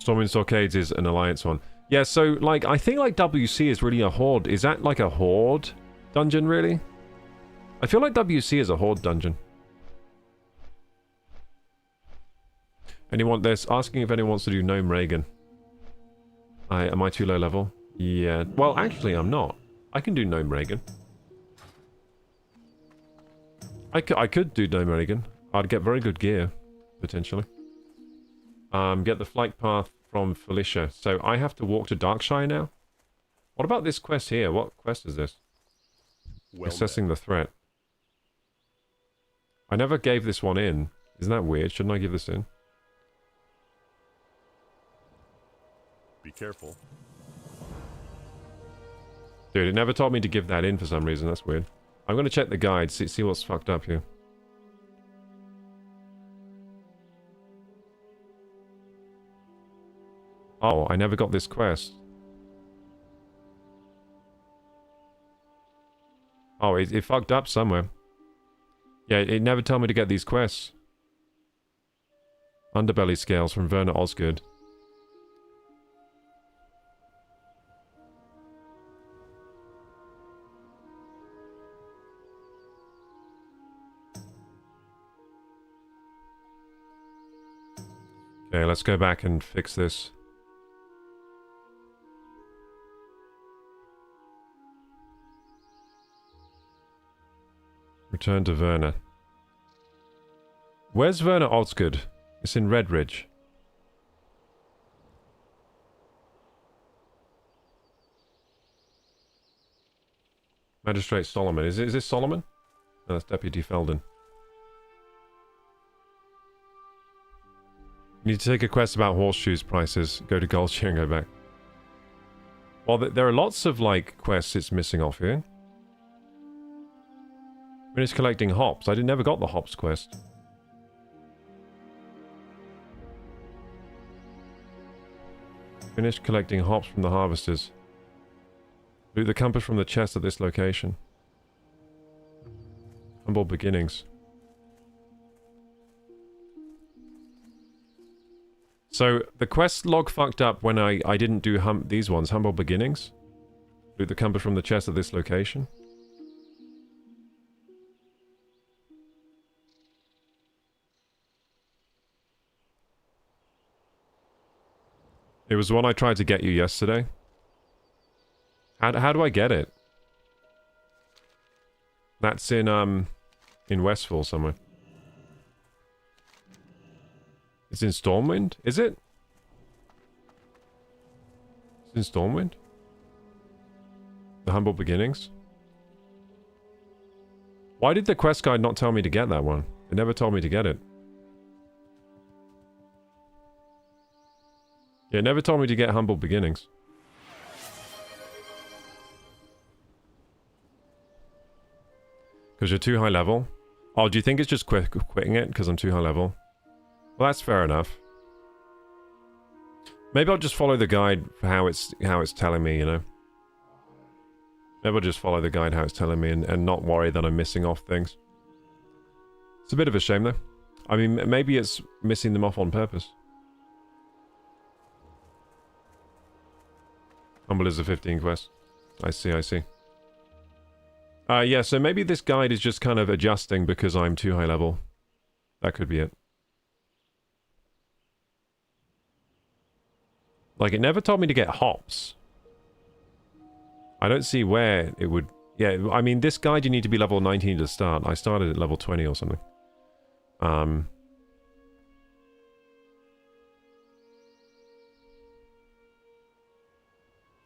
A: Stormwind Stockades is an Alliance one. Yeah, so like I think like WC is really a Horde. Is that like a Horde dungeon really? I feel like WC is a Horde dungeon. Anyone? They're asking if anyone wants to do Gnome Reagan. Am I too low level? Yeah. Well, actually, I'm not. I can do Gnome Reagan. I could do Gnome Reagan. I'd get very good gear, potentially. Get the flight path from Felicia. So I have to walk to Darkshire now? What about this quest here? What quest is this? Well, assessing the threat. I never gave this one in. Isn't that weird? Shouldn't I give this in?
E: Be careful.
A: Dude, it never told me to give that in for some reason. That's weird. I'm going to check the guide, see what's fucked up here. Oh, I never got this quest. Oh, it fucked up somewhere. Yeah, it never told me to get these quests. Underbelly Scales from Werner Osgood. Okay, let's go back and fix this. Return to Verna. Where's Verna Osgood? It's in Redridge. Magistrate Solomon. Is this Solomon? No, that's Deputy Felden. You need to take a quest about horseshoes prices. Go to Goldshire and go back. Well, there are lots of, like, quests it's missing off here. Finish collecting hops. I never got the hops quest. Finish collecting hops from the harvesters. Loot the compass from the chest at this location. Humble beginnings. So, the quest log fucked up when I didn't do these ones. Humble beginnings. Loot the compass from the chest at this location. It was the one I tried to get you yesterday. How do I get it? That's in Westville somewhere. It's in Stormwind? Is it? It's in Stormwind? The Humble Beginnings? Why did the quest guide not tell me to get that one? It never told me to get it. Yeah, it never told me to get Humble Beginnings. Because you're too high level? Oh, do you think it's just quitting it because I'm too high level? Well, that's fair enough. Maybe I'll just follow the guide for how it's telling me, you know? Maybe I'll just follow the guide how it's telling me and not worry that I'm missing off things. It's a bit of a shame, though. I mean, maybe it's missing them off on purpose. Humble is a 15 quest. I see, I see. Yeah, so maybe this guide is just kind of adjusting because I'm too high level. That could be it. Like, it never told me to get hops. I don't see where it would... Yeah, I mean, this guide you need to be level 19 to start. I started at level 20 or something.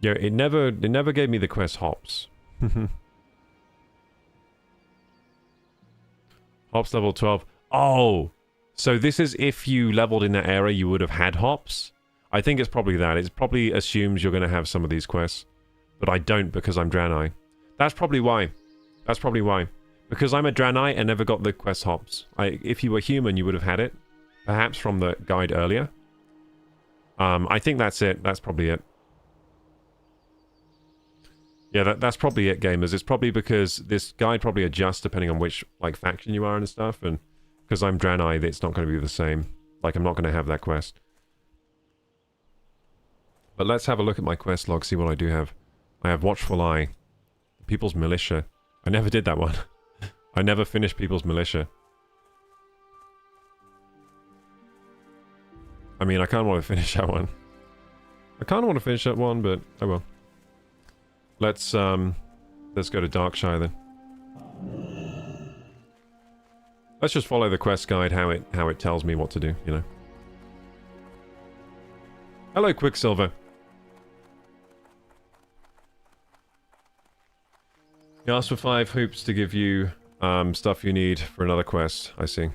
A: Yeah, it never gave me the quest hops. Hops level 12. Oh! So this is if you leveled in that area, you would have had hops? I think it's probably that. It probably assumes you're going to have some of these quests. But I don't because I'm Dranei. That's probably why. That's probably why. Because I'm a Dranei and never got the quest hops. If you were human, you would have had it. Perhaps from the guide earlier. I think that's it. That's probably it. Yeah, that's probably it, gamers. It's probably because this guide probably adjusts depending on which, like, faction you are and stuff. And because I'm Dranei, it's not going to be the same. Like, I'm not going to have that quest. But let's have a look at my quest log, see what I do have. I have Watchful Eye. People's Militia. I never did that one. I never finished People's Militia. I mean, I kind of want to finish that one. I kind of want to finish that one, but I will. Let's go to Darkshire then. Let's just follow the quest guide, how it tells me what to do, you know. Hello, Quicksilver. You asked for 5 hoops to give you stuff you need for another quest, I see.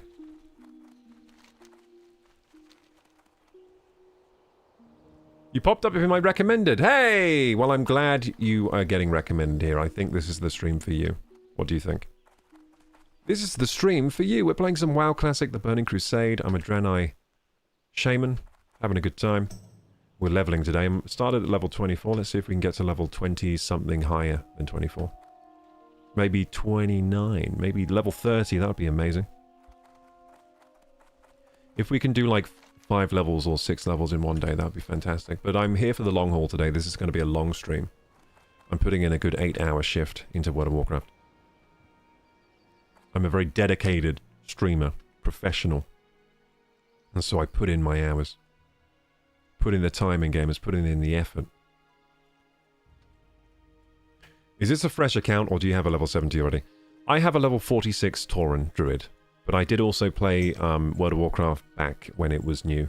A: You popped up in my recommended. Hey! Well, I'm glad you are getting recommended here. I think this is the stream for you. What do you think? This is the stream for you. We're playing some WoW Classic, The Burning Crusade. I'm a Dranei Shaman. Having a good time. We're leveling today. I'm started at level 24. Let's see if we can get to level 20-something higher than 24. Maybe 29. Maybe level 30. That would be amazing. If we can do like 5 levels or 6 levels in one day, that would be fantastic. But I'm here for the long haul today. This is going to be a long stream. I'm putting in a good 8-hour shift into World of Warcraft. I'm a very dedicated streamer, professional. And so I put in my hours. putting the time in, gamers, putting in the effort. Is this a fresh account, or do you have a level 70 already? I have a level 46 Tauren Druid, but I did also play World of Warcraft back when it was new,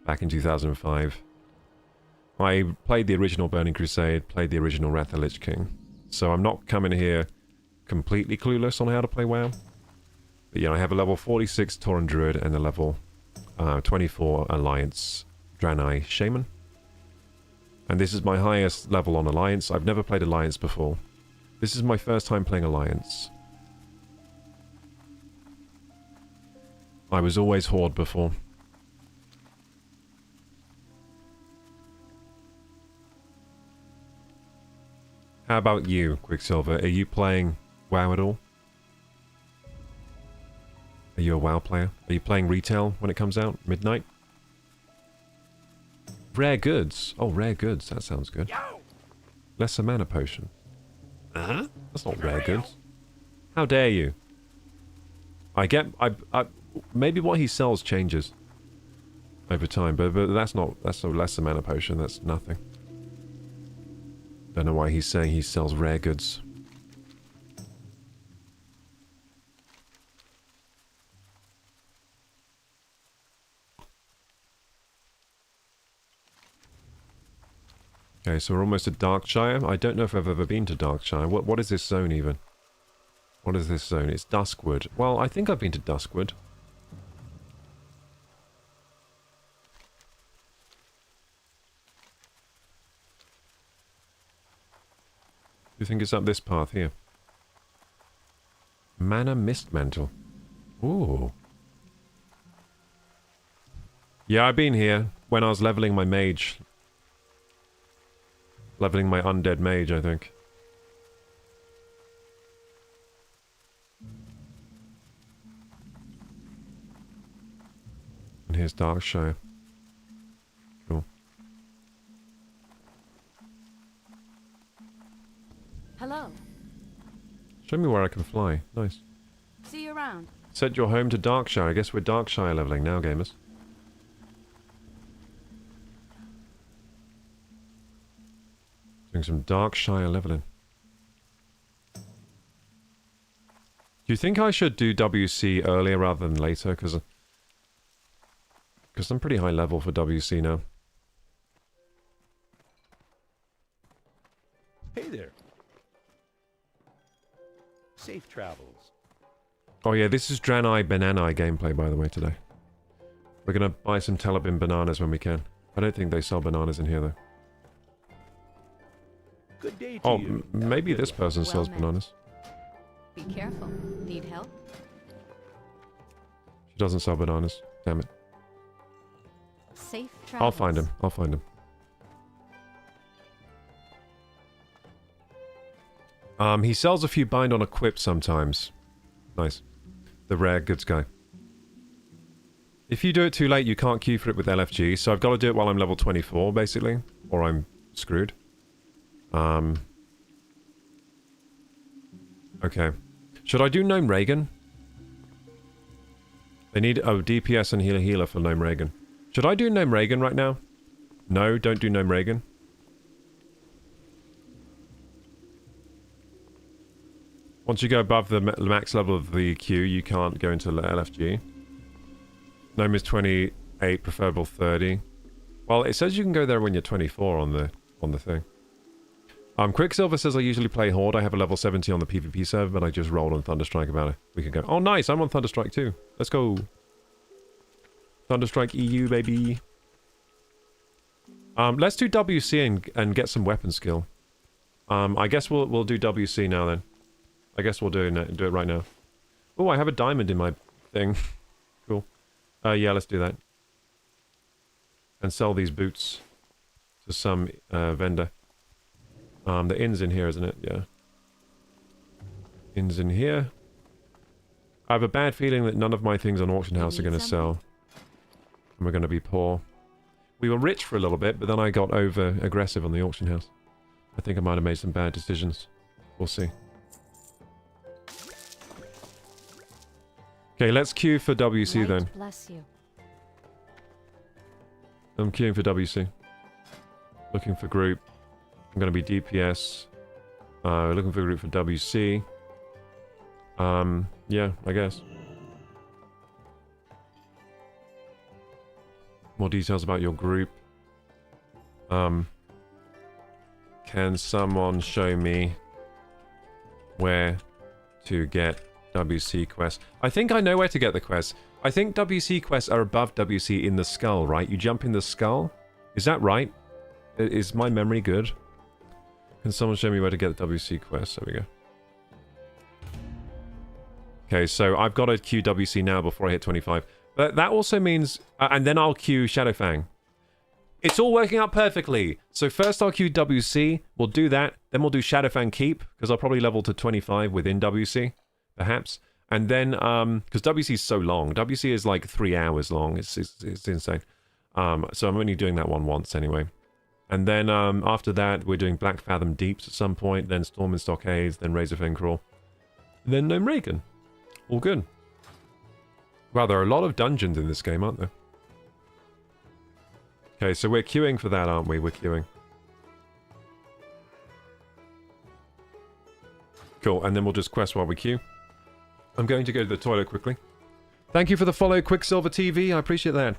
A: back in 2005. I played the original Burning Crusade, played the original Wrath of the Lich King, so I'm not coming here completely clueless on how to play WoW. But yeah, I have a level 46 Tauren Druid and a level 24 Alliance Dranei Shaman. And this is my highest level on Alliance. I've never played Alliance before. This is my first time playing Alliance. I was always Horde before. How about you, Quicksilver? Are you playing WoW at all? Are you a WoW player? Are you playing retail when it comes out? Midnight? Rare goods. Oh, rare goods. That sounds good. Lesser mana potion.
C: Uh-huh.
A: That's not rare goods. How dare you? Maybe what he sells changes over time, but that's a lesser mana potion. That's nothing. Don't know why he's saying he sells rare goods. Okay, so we're almost at Darkshire. I don't know if I've ever been to Darkshire. What is this zone even? What is this zone? It's Duskwood. Well, I think I've been to Duskwood. Do you think it's up this path here? Mana Mist Mantle. Ooh. Yeah, I've been here when I was leveling my mage. Leveling my undead mage, I think. And here's Darkshire. Cool.
D: Hello.
A: Show me where I can fly. Nice.
D: See you around.
A: Set your home to Darkshire. I guess we're Darkshire leveling now, gamers. Doing some Darkshire leveling. Do you think I should do WC earlier rather than later? Because I'm pretty high level for WC now.
G: Hey there. Safe travels.
A: Oh yeah, this is Dranei BANANEI gameplay, by the way, today. We're gonna buy some Tel'Abim bananas when we can. I don't think they sell bananas in here, though.
G: Good day to
A: Oh,
G: you.
A: maybe this person
D: Well
A: sells
D: met.
A: bananas.
D: Be careful. Need help?
A: She doesn't sell bananas. Damn it.
D: Safe travels.
A: I'll find him. I'll find him. He sells a few bind on equip sometimes. Nice. The rare goods guy. If you do it too late, you can't queue for it with LFG, so I've got to do it while I'm level 24, basically. Or I'm screwed. Okay. Should I do Gnome Reagan? They need... Oh, DPS and healer for Gnome Reagan. Should I do Gnome Reagan right now? No, don't do Gnome Reagan. Once you go above the max level of the queue, you can't go into LFG. Gnome is 28, preferable 30. Well, it says you can go there when you're 24 on the thing. Quicksilver says I usually play Horde. I have a level 70 on the PvP server, but I just rolled on ThunderStrike about a week ago. Oh, nice! I'm on ThunderStrike too. Let's go. ThunderStrike EU, baby. Let's do WC and get some weapon skill. I guess we'll do WC now then. I guess we'll do it right now. Oh, I have a diamond in my thing. Cool. Yeah, let's do that. And sell these boots to some vendor. The inn's in here, isn't it? Yeah. Inn's in here. I have a bad feeling that none of my things on Auction House are going to sell. And we're going to be poor. We were rich for a little bit, but then I got over aggressive on the Auction House. I think I might have made some bad decisions. We'll see. Okay, let's queue for WC
D: Light
A: then.
D: Bless you.
A: I'm queuing for WC. Looking for group. I'm going to be DPS. Looking for a group for WC. Yeah, I guess. More details about your group. Can someone show me where to get WC quests? I think I know where to get the quests. I think WC quests are above WC in the skull, right? You jump in the skull? Is that right? Is my memory good? Can someone show me where to get the WC quests? There we go. Okay, so I've got to queue WC now before I hit 25. But that also means... and then I'll queue Shadowfang. It's all working out perfectly. So first I'll queue WC. We'll do that. Then we'll do Shadowfang Keep, because I'll probably level to 25 within WC, perhaps. And then, because WC is so long. WC is like 3 hours long. It's insane. So I'm only doing that one once anyway. And then after that, we're doing Black Fathom Deeps at some point. Then Storm and Stockades. Then Razorfang Crawl. Then Gnome Reagan. All good. Wow, there are a lot of dungeons in this game, aren't there? Okay, so we're queuing for that, aren't we? We're queuing. Cool, and then we'll just quest while we queue. I'm going to go to the toilet quickly. Thank you for the follow, Quicksilver TV. I appreciate that.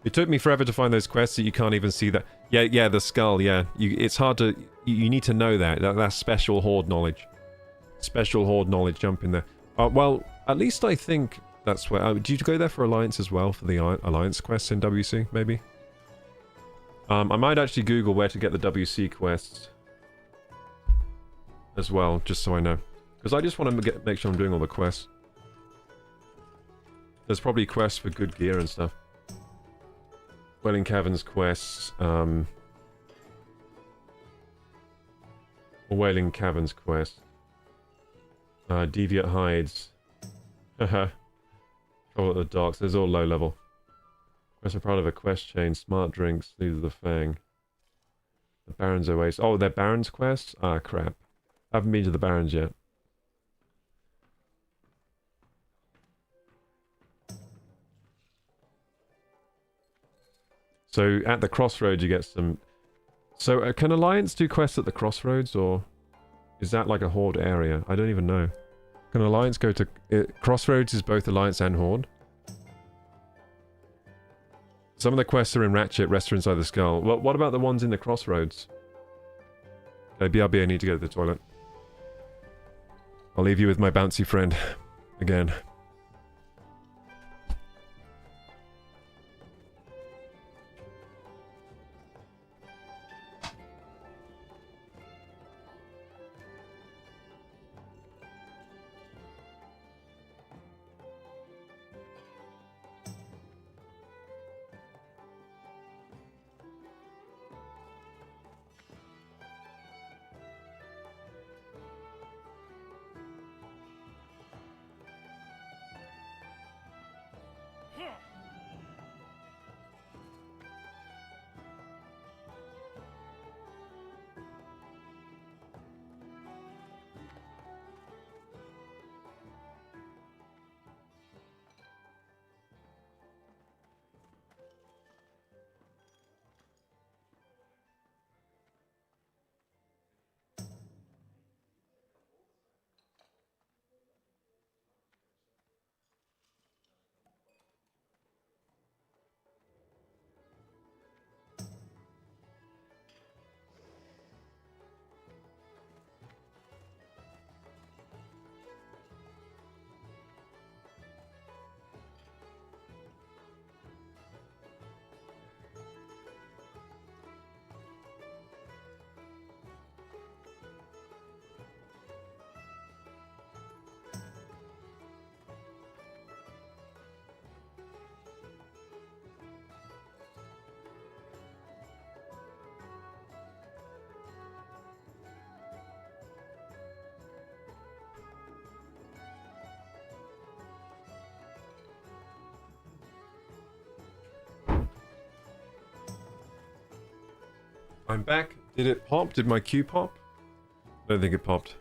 A: It took me forever to find those quests that you can't even see that. Yeah, the skull, yeah. It's hard to... You need to know that. That's special horde knowledge. Special horde knowledge, jump in there. Well, at least I think that's where... do you go there for Alliance as well? For the Alliance quests in WC, maybe? I might actually Google where to get the WC quests. As well, just so I know. Because I just want to make sure I'm doing all the quests. There's probably quests for good gear and stuff. Wailing Caverns quests, or Wailing Caverns quest. Deviate Hides. Haha. Trouble at the Docks. There's all low level. Quests are part of a quest chain. Smart Drinks. These are the Fang. The Barons Oasis. Oh, they're Barons quests? Ah, crap. I haven't been to the Barons yet. So, at the Crossroads you get some... So, can Alliance do quests at the Crossroads, or... Is that like a Horde area? I don't even know. Can Alliance go to... Crossroads is both Alliance and Horde. Some of the quests are in Ratchet, Rest Inside the Skull. Well, what about the ones in the Crossroads? Okay, BRB, I need to go to the toilet. I'll leave you with my bouncy friend. Again. I'm back. Did it pop? Did my queue pop? I don't think it popped.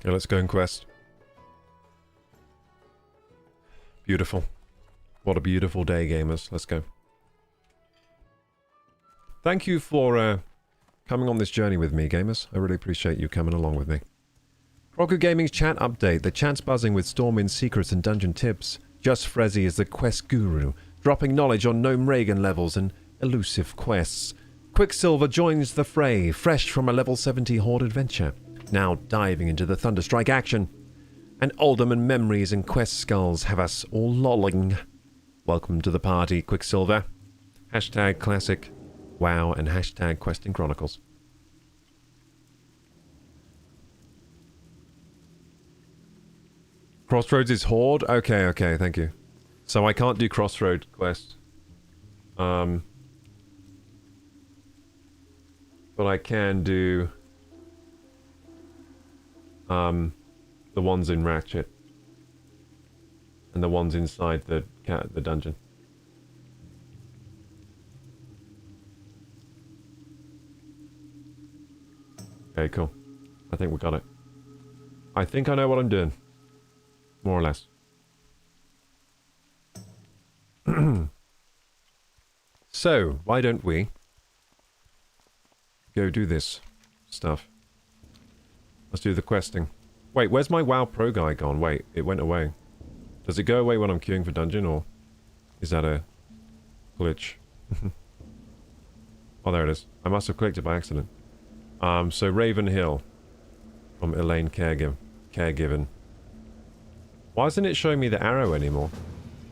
A: Okay, let's go and quest. Beautiful. What a beautiful day, gamers. Let's go. Thank you for coming on this journey with me, gamers. I really appreciate you coming along with me. KorokuGaming's chat update. The chat's buzzing with Stormwind secrets and dungeon tips. Just Frezzy is the quest guru, dropping knowledge on Gnome Reagan levels and elusive quests. Quicksilver joins the fray, fresh from a level 70 Horde adventure, now diving into the ThunderStrike action. And Alderman memories and quest skulls have us all lolling. Welcome to the party, Quicksilver. Hashtag classic WoW and hashtag questing chronicles. Crossroads is Horde? Okay, okay, thank you. So I can't do Crossroad quest. But I can do the ones in Ratchet and the ones inside the dungeon. Okay, cool. I think we got it. I think I know what I'm doing. More or less. So, why don't we go do this stuff? Let's do the questing. Wait, where's my WoW Pro guy gone? Wait, it went away. Does it go away when I'm queuing for dungeon, or is that a glitch? Oh, there it is. I must have clicked it by accident. So Raven Hill from Elaine Caregiving. Why isn't it showing me the arrow anymore?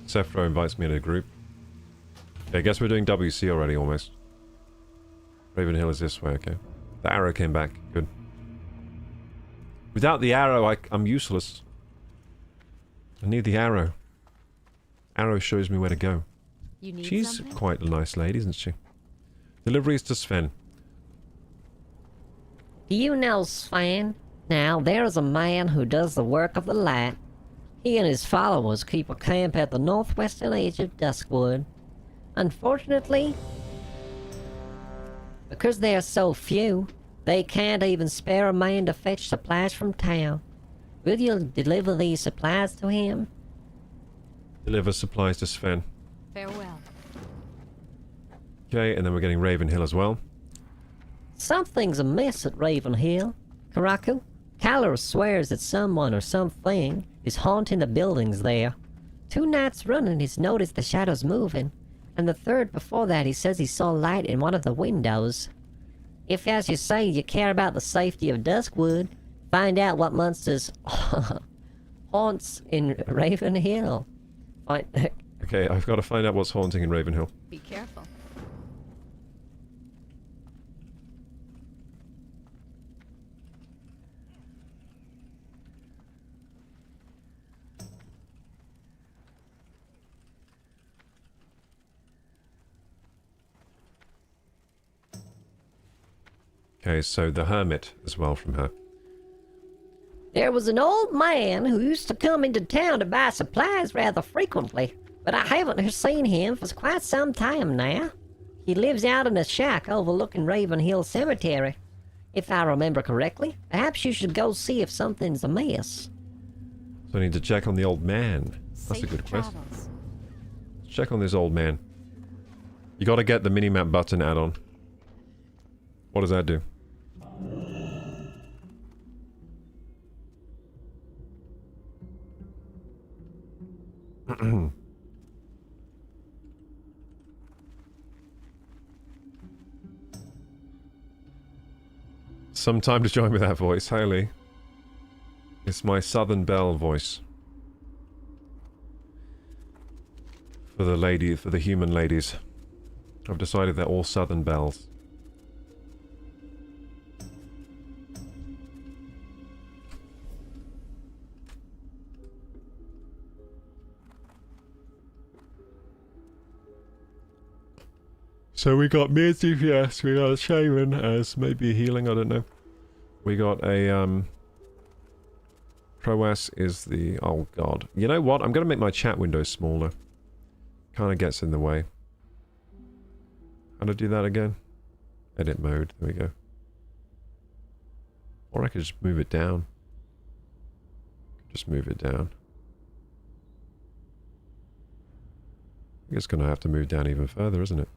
A: Sephro invites me in a group. Okay, I guess we're doing WC already, almost. Raven Hill is this way, okay. The arrow came back. Good. Without the arrow, I'm useless. I need the arrow. Arrow shows me where to go.
B: You need
A: She's
B: something?
A: quite a nice lady, isn't she? Deliveries to Sven.
F: Do you know, Sven? Now, there's a man who does the work of the light. He and his followers keep a camp at the northwestern edge of Duskwood. Unfortunately, because they are so few, they can't even spare a man to fetch supplies from town. Will you deliver these supplies to him?
A: Deliver supplies to Sven.
B: Farewell.
A: Okay, and then we're getting Raven Hill as well.
F: Something's amiss at Raven Hill. Koroku, Kyler swears that someone or something is haunting the buildings there. 2 nights running he's noticed the shadows moving, and the third before that he says he saw light in one of the windows. If, as you say, you care about the safety of Duskwood, find out what monsters haunts in Raven Hill.
A: Okay, I've got to find out what's haunting in Raven Hill.
B: Be careful.
A: Okay, so the Hermit as well from her.
F: There was an old man who used to come into town to buy supplies rather frequently, but I haven't seen him for quite some time now. He lives out in a shack overlooking Raven Hill Cemetery. If I remember correctly, perhaps you should go see if something's amiss.
A: So I need to check on the old man. That's a good quest. Let's check on this old man. You gotta get the minimap button add-on. What does that do? Some time to join with that voice, Haley. It's my Southern Belle voice. For the human ladies. I've decided they're all Southern Belles. So we got me as DPS, we got a Shaman as maybe healing, I don't know. We got a, Prowess is the... oh god. You know what? I'm gonna make my chat window smaller. Kinda gets in the way. How to do that again? Edit mode, there we go. Or I could just move it down. Just move it down. I think it's going to have to move down even further, isn't it?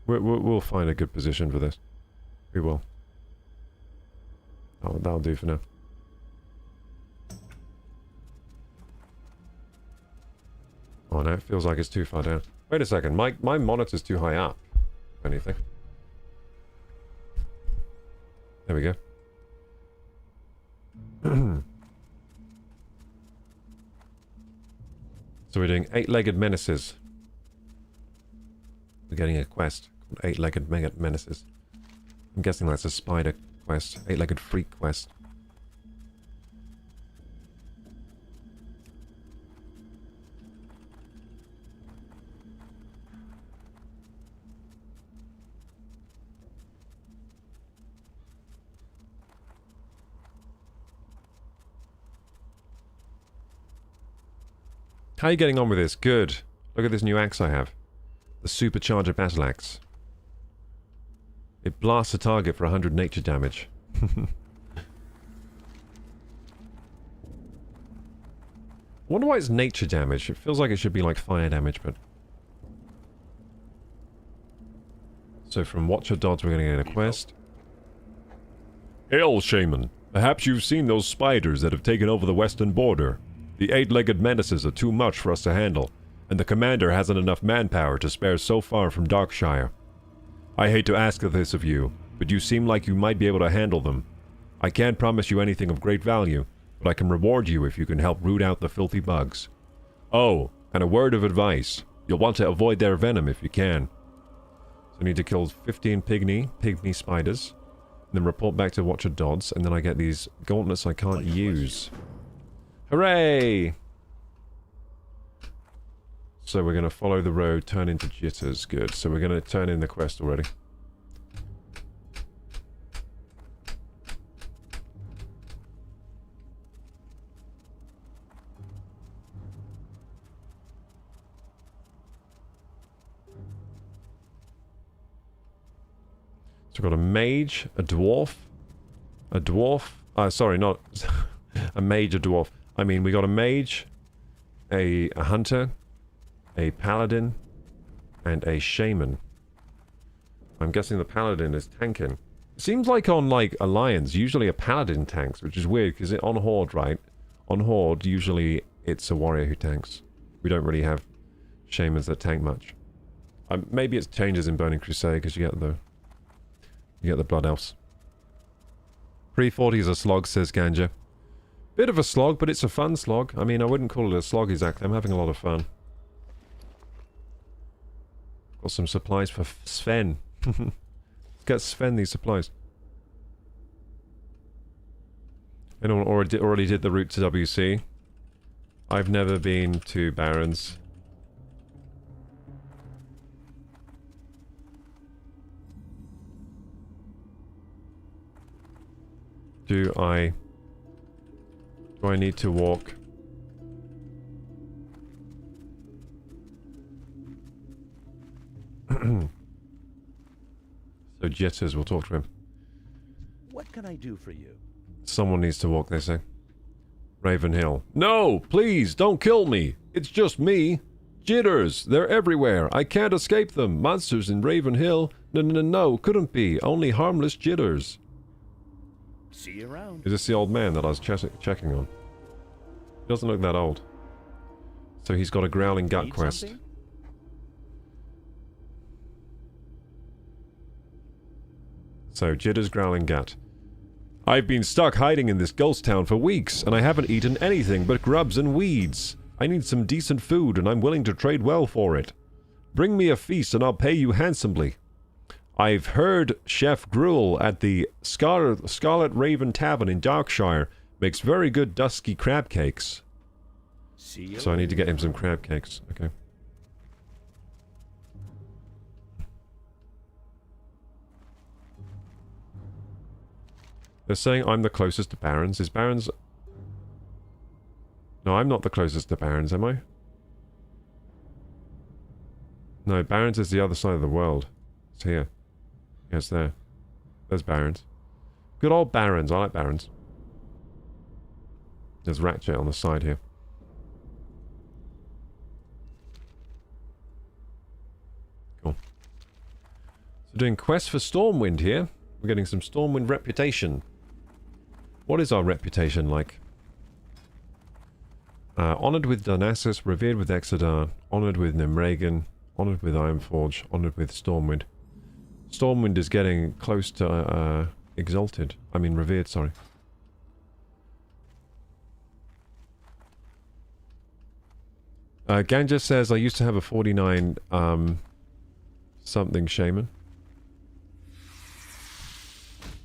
A: We'll find a good position for this. We will. Oh, that'll do for now. Oh no, it feels like it's too far down. Wait a second, my monitor's too high up. If anything. There we go. So we're doing 8-legged menaces. We're getting a quest called 8-legged menaces. I'm guessing that's a spider quest. 8-legged freak quest. How are you getting on with this? Good. Look at this new axe I have. The Supercharger Battle Axe. It blasts a target for 100 nature damage. I wonder why it's nature damage. It feels like it should be like fire damage, but... So from Watcher Dodds we're going to get a quest.
E: Hail, Shaman. Perhaps you've seen those spiders that have taken over the western border. The 8-legged menaces are too much for us to handle, and the commander hasn't enough manpower to spare so far from Darkshire. I hate to ask this of you, but you seem like you might be able to handle them. I can't promise you anything of great value, but I can reward you if you can help root out the filthy bugs. Oh, and a word of advice. You'll want to avoid their venom if you can. So I need to kill 15 pygmy spiders, and then report back to Watcher Dodds, and then I get these gauntlets I can't use. Hooray! So we're going to follow the road, turn into jitters. Good. So we're going to turn in the quest already. So we've got a mage, a dwarf, sorry, not a mage, a dwarf. I mean, we got a mage, a hunter, a paladin, and a shaman. I'm guessing the paladin is tanking. It seems like on, like, Alliance, usually a paladin tanks, which is weird, because on Horde, right? On Horde, usually it's a warrior who tanks. We don't really have shamans that tank much. Maybe it changes in Burning Crusade, because you get the Blood Elves. Pre-40 is a slog, says Ganja. Bit of a slog, but it's a fun slog. I mean, I wouldn't call it a slog exactly. I'm having a lot of fun. Got some supplies for Sven. Let's get Sven these supplies. Anyone already did the route to WC? I've never been to Barrens. Do I need to walk? So Jitters, we'll talk to him.
G: What can I do for you?
A: Someone needs to walk, they say. Raven Hill. No, please, don't kill me. It's just me. Jitters, they're everywhere. I can't escape them. Monsters in Raven Hill. No, couldn't be. Only harmless jitters.
G: See you around.
A: Is this the old man that I was checking on? He doesn't look that old. So he's got a Growling Gut
G: Need
A: quest.
G: something?
A: So, Jitters Growling Gut. I've been stuck hiding in this ghost town for weeks, and I haven't eaten anything but grubs and weeds. I need some decent food, and I'm willing to trade well for it. Bring me a feast, and I'll pay you handsomely. I've heard Chef Gruel at the Scarlet Raven Tavern in Darkshire makes very good dusky crab cakes.
G: See you.
A: So I need to get him some crab cakes. Okay. They're saying I'm the closest to Barrens. Is Barrens... No, I'm not the closest to Barrens, am I? No, Barrens is the other side of the world. It's here. Yeah, it's there. There's Barrens. Good old Barrens. I like Barrens. There's Ratchet on the side here. Cool. So doing quests for Stormwind here. We're getting some Stormwind reputation. What is our reputation like? Honoured with Darnassus, revered with Exodar, honoured with Nimragan, honoured with Ironforge, honoured with Stormwind. Stormwind is getting close to exalted. I mean revered, sorry. Ganja says, I used to have a 49 something shaman.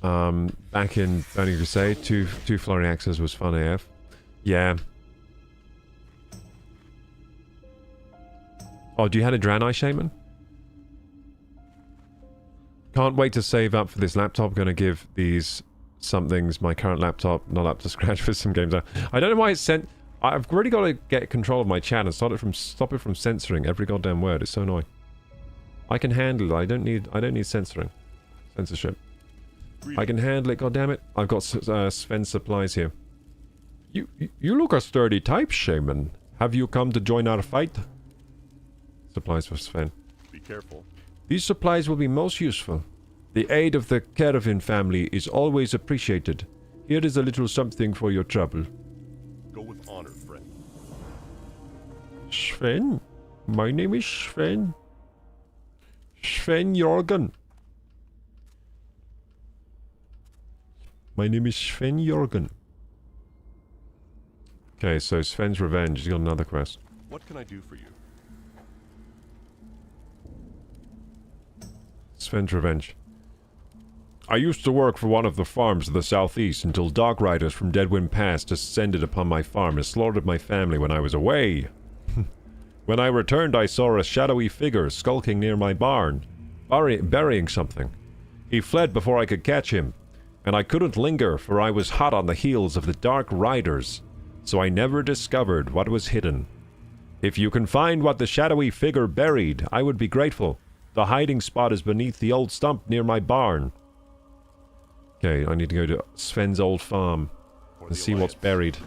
A: Back in Burning Crusade, two Flurry Axes was fun AF. Yeah. Oh, do you had a Dranei Shaman? Can't wait to save up for this laptop. Gonna give these somethings, my current laptop, not up to scratch for some games. I don't know why it's sent. I've really got to get control of my chat and stop it from censoring every goddamn word. It's so annoying. I can handle it. I don't need censorship. I can handle it, goddammit. I've got Sven's supplies here. You look a sturdy type, Shaman. Have you come to join our fight? Supplies for Sven.
E: Be careful.
C: These supplies will be most useful. The aid of the Caravan family is always appreciated. Here is a little something for your trouble.
E: Go with honor, friend.
C: Sven? My name is Sven. Sven Jorgen. My name is Sven Jorgen. Okay, so Sven's Revenge. He's got another quest.
E: What can I do for you?
C: Sven's Revenge. I used to work for one of the farms of the southeast until dog riders from Deadwind Pass descended upon my farm and slaughtered my family when I was away. When I returned, I saw a shadowy figure skulking near my barn, burying something. He fled before I could catch him, and I couldn't linger for I was hot on the heels of the dark riders, so I never discovered what was hidden. If you can find what the shadowy figure buried, I would be grateful. The hiding spot is beneath the old stump near my barn. Okay, I need to go to Sven's old farm and see what's buried.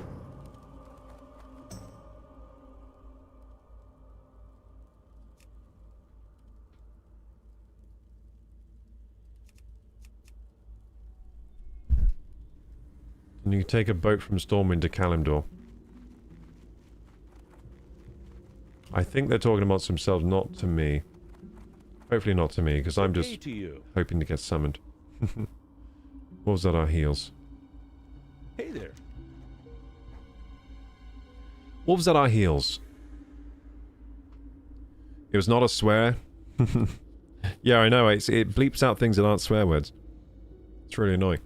C: And you take a boat from Stormwind to Kalimdor. I think they're talking amongst themselves, not to me. Hopefully not to me, because I'm just hoping to get summoned. Wolves at our heels.
G: Hey there.
C: Wolves at our heels. It was not a swear. Yeah, I know. It bleeps out things that aren't swear words. It's really annoying.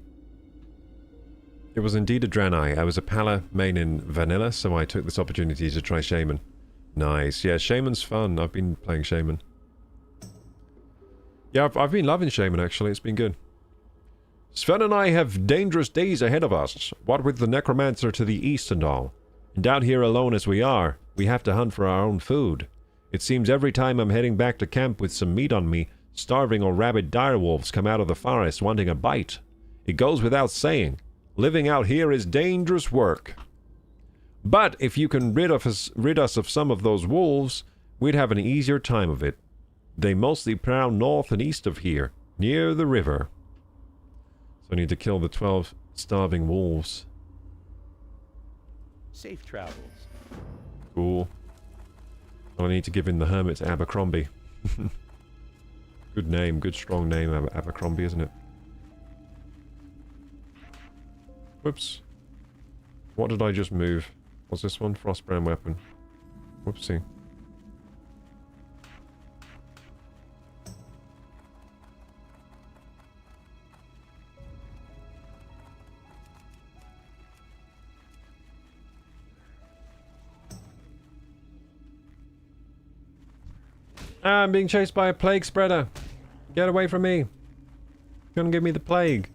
C: It was indeed a Dranei. I was a Pala main in Vanilla, so I took this opportunity to try Shaman. Nice. Yeah, Shaman's fun. I've been playing Shaman. Yeah, I've been loving Shaman, actually. It's been good. Sven and I have dangerous days ahead of us, what with the Necromancer to the east and all. And out here alone as we are, we have to hunt for our own food. It seems every time I'm heading back to camp with some meat on me, starving or rabid direwolves come out of the forest wanting a bite. It goes without saying, living out here is dangerous work. But if you can rid us of some of those wolves, we'd have an easier time of it. They mostly prowl north and east of here, near the river. So I need to kill the 12 starving wolves.
G: Safe travels.
C: Cool. Well, I need to give in the hermit to Abercrombie. Good name, good strong name, Abercrombie, isn't it? Whoops. What did I just move? What's this one? Frostbrand weapon. Whoopsie. Ah, I'm being chased by a plague spreader. Get away from me. Gonna give me the plague.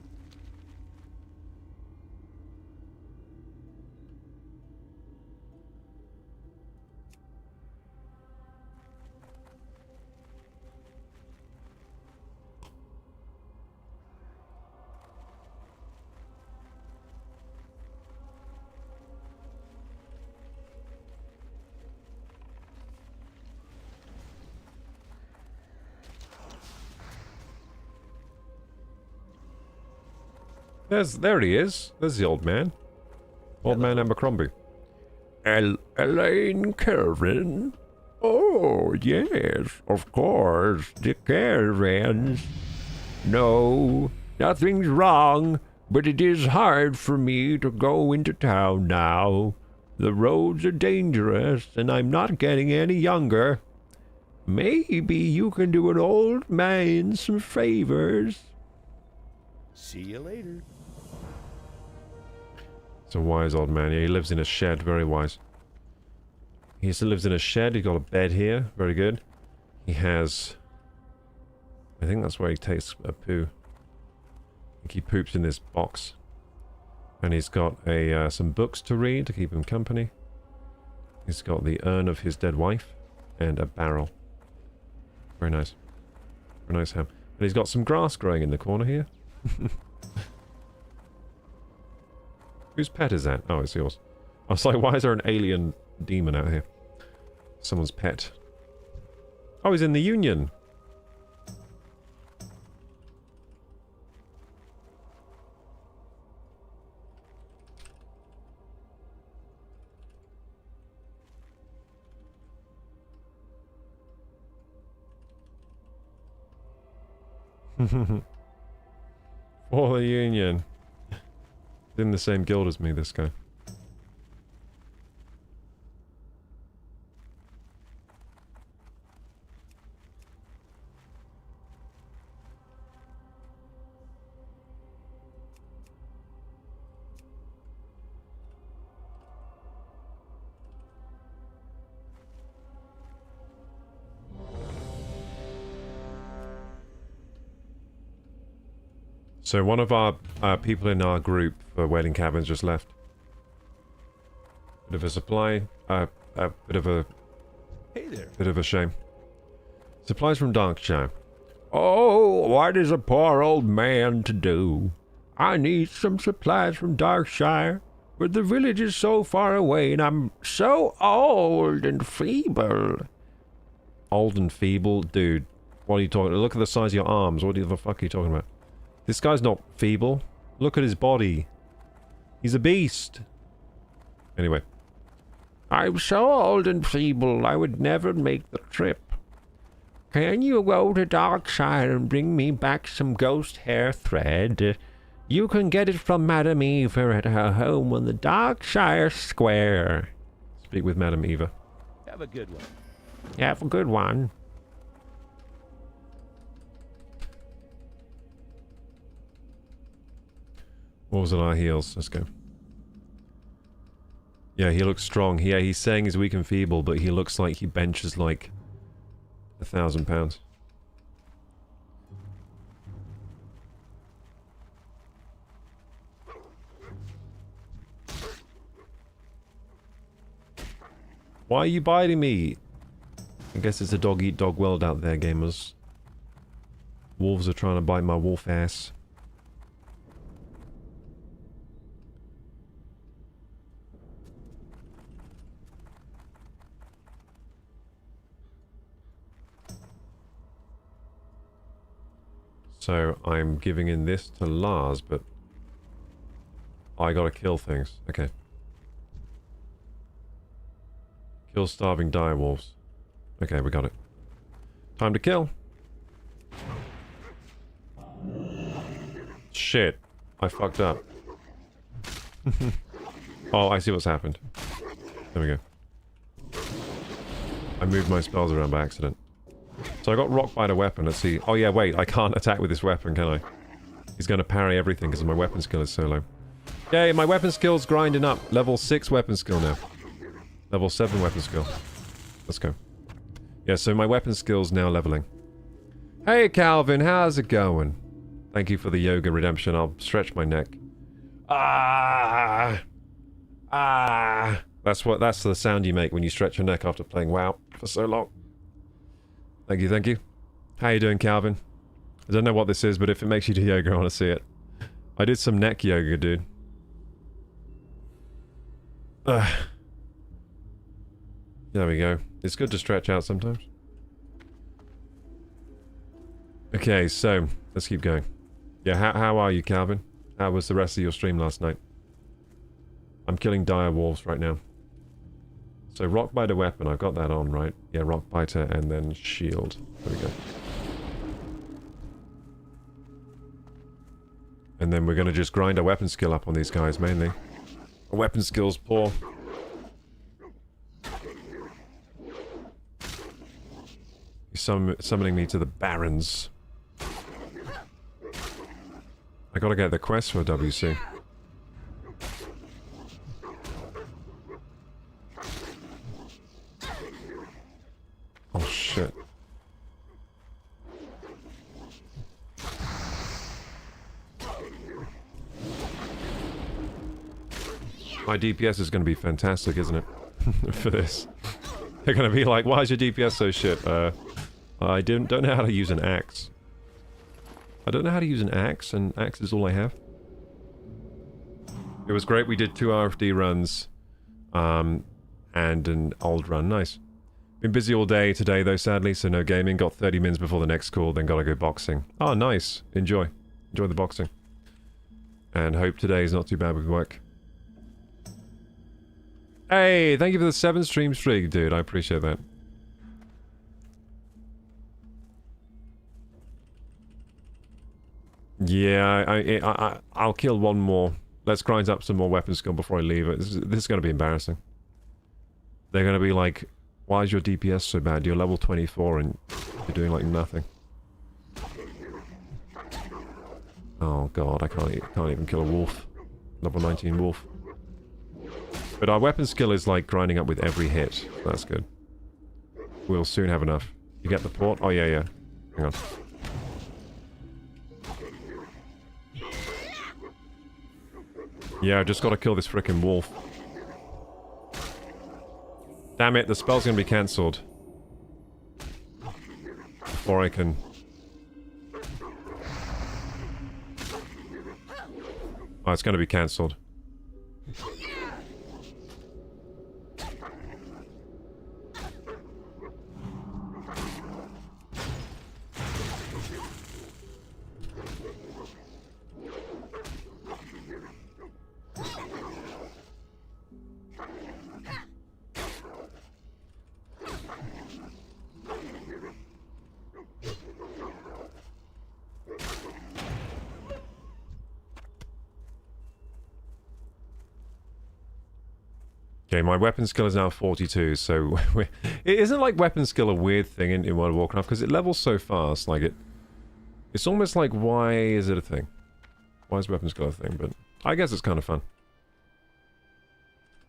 C: There he is. There's the old man. Old man Abercrombie. Elaine Kelvin? Oh, yes, of course, the caravans. No, nothing's wrong, but it is hard for me to go into town now. The roads are dangerous, and I'm not getting any younger. Maybe you can do an old man some favors.
G: See you later.
A: It's a wise old man. Yeah, he lives in a shed. Very wise. He still lives in a shed. He's got a bed here. Very good. He has... I think that's where he takes a poo. I think he poops in this box. And he's got some books to read to keep him company. He's got the urn of his dead wife. And a barrel. Very nice. Very nice ham. And he's got some grass growing in the corner here. Whose pet is that? Oh, it's yours. I was like, why is there an alien demon out here? Someone's pet. Oh, he's in the Union. For the Union. He's in the same guild as me, this guy. So one of our people in our group for Wailing Cabins just left. Bit of a supply, bit of a...
G: Hey there.
A: Bit of a shame. Supplies from Darkshire.
C: Oh, what is a poor old man to do? I need some supplies from Darkshire, but the village is so far away and I'm so old and feeble.
A: Old and feeble? Dude, what are you talking about? Look at the size of your arms. What the fuck are you talking about? This guy's not feeble. Look at his body. He's a beast. Anyway.
C: I'm so old and feeble I would never make the trip. Can you go to Darkshire and bring me back some ghost hair thread? You can get it from Madame Eva at her home on the Darkshire Square.
A: Speak with Madame Eva.
G: Have a good one.
C: Have a good one.
A: Wolves on our heels. Let's go. Yeah, he looks strong. Yeah, he's saying he's weak and feeble, but he looks like he benches like 1,000 pounds. Why are you biting me? I guess it's a dog-eat-dog world out there, gamers. Wolves are trying to bite my wolf ass. So I'm giving in this to Lars, but I gotta kill things. Okay. Kill starving direwolves. Okay, we got it. Time to kill. Shit. I fucked up. Oh, I see what's happened. There we go. I moved my spells around by accident. So I got rocked by the weapon. Let's see. Oh yeah, wait. I can't attack with this weapon, can I? He's going to parry everything because my weapon skill is so low. Yay, my weapon skill's grinding up. Level 6 weapon skill now. Level 7 weapon skill. Let's go. Yeah, so my weapon skill's now leveling. Hey Calvin, how's it going? Thank you for the yoga redemption. I'll stretch my neck. Ah! Ah! That's the sound you make when you stretch your neck after playing WoW for so long. Thank you, thank you. How you doing, Calvin? I don't know what this is, but if it makes you do yoga, I want to see it. I did some neck yoga, dude. There we go. It's good to stretch out sometimes. Okay, so let's keep going. Yeah, how are you, Calvin? How was the rest of your stream last night? I'm killing dire wolves right now. So rock biter weapon, I've got that on, right? Yeah, rock biter and then shield. There we go. And then we're going to just grind our weapon skill up on these guys, mainly. Our weapon skill's poor. He's summoning me to the Barrens. I gotta get the quest for WC. Oh shit. My DPS is going to be fantastic, isn't it? For this. They're going to be like, why is your DPS so shit? I don't know how to use an axe. I don't know how to use an axe, and axe is all I have. It was great, we did 2 RFD runs, and an old run, nice. Been busy all day today though, sadly, so no gaming. Got 30 mins before the next call, then gotta go boxing. Oh, nice. Enjoy. Enjoy the boxing. And hope today is not too bad with work. Hey, thank you for the 7 stream streak, dude. I appreciate that. Yeah, I'll kill one more. Let's grind up some more weapon skill before I leave. This is going to be embarrassing. They're going to be like, why is your DPS so bad? You're level 24 and you're doing like nothing. Oh god, I can't even kill a wolf. Level 19 wolf. But our weapon skill is like grinding up with every hit. That's good. We'll soon have enough. You get the port? Oh yeah. Hang on. Yeah, I just gotta kill this frickin' wolf. Damn it, the spell's gonna be cancelled. Before I can... Oh, it's gonna be cancelled. Okay, my weapon skill is now 42, so it isn't like weapon skill a weird thing in World of Warcraft, because it levels so fast, like it's almost like, why is it a thing? Why is weapon skill a thing? But I guess it's kind of fun.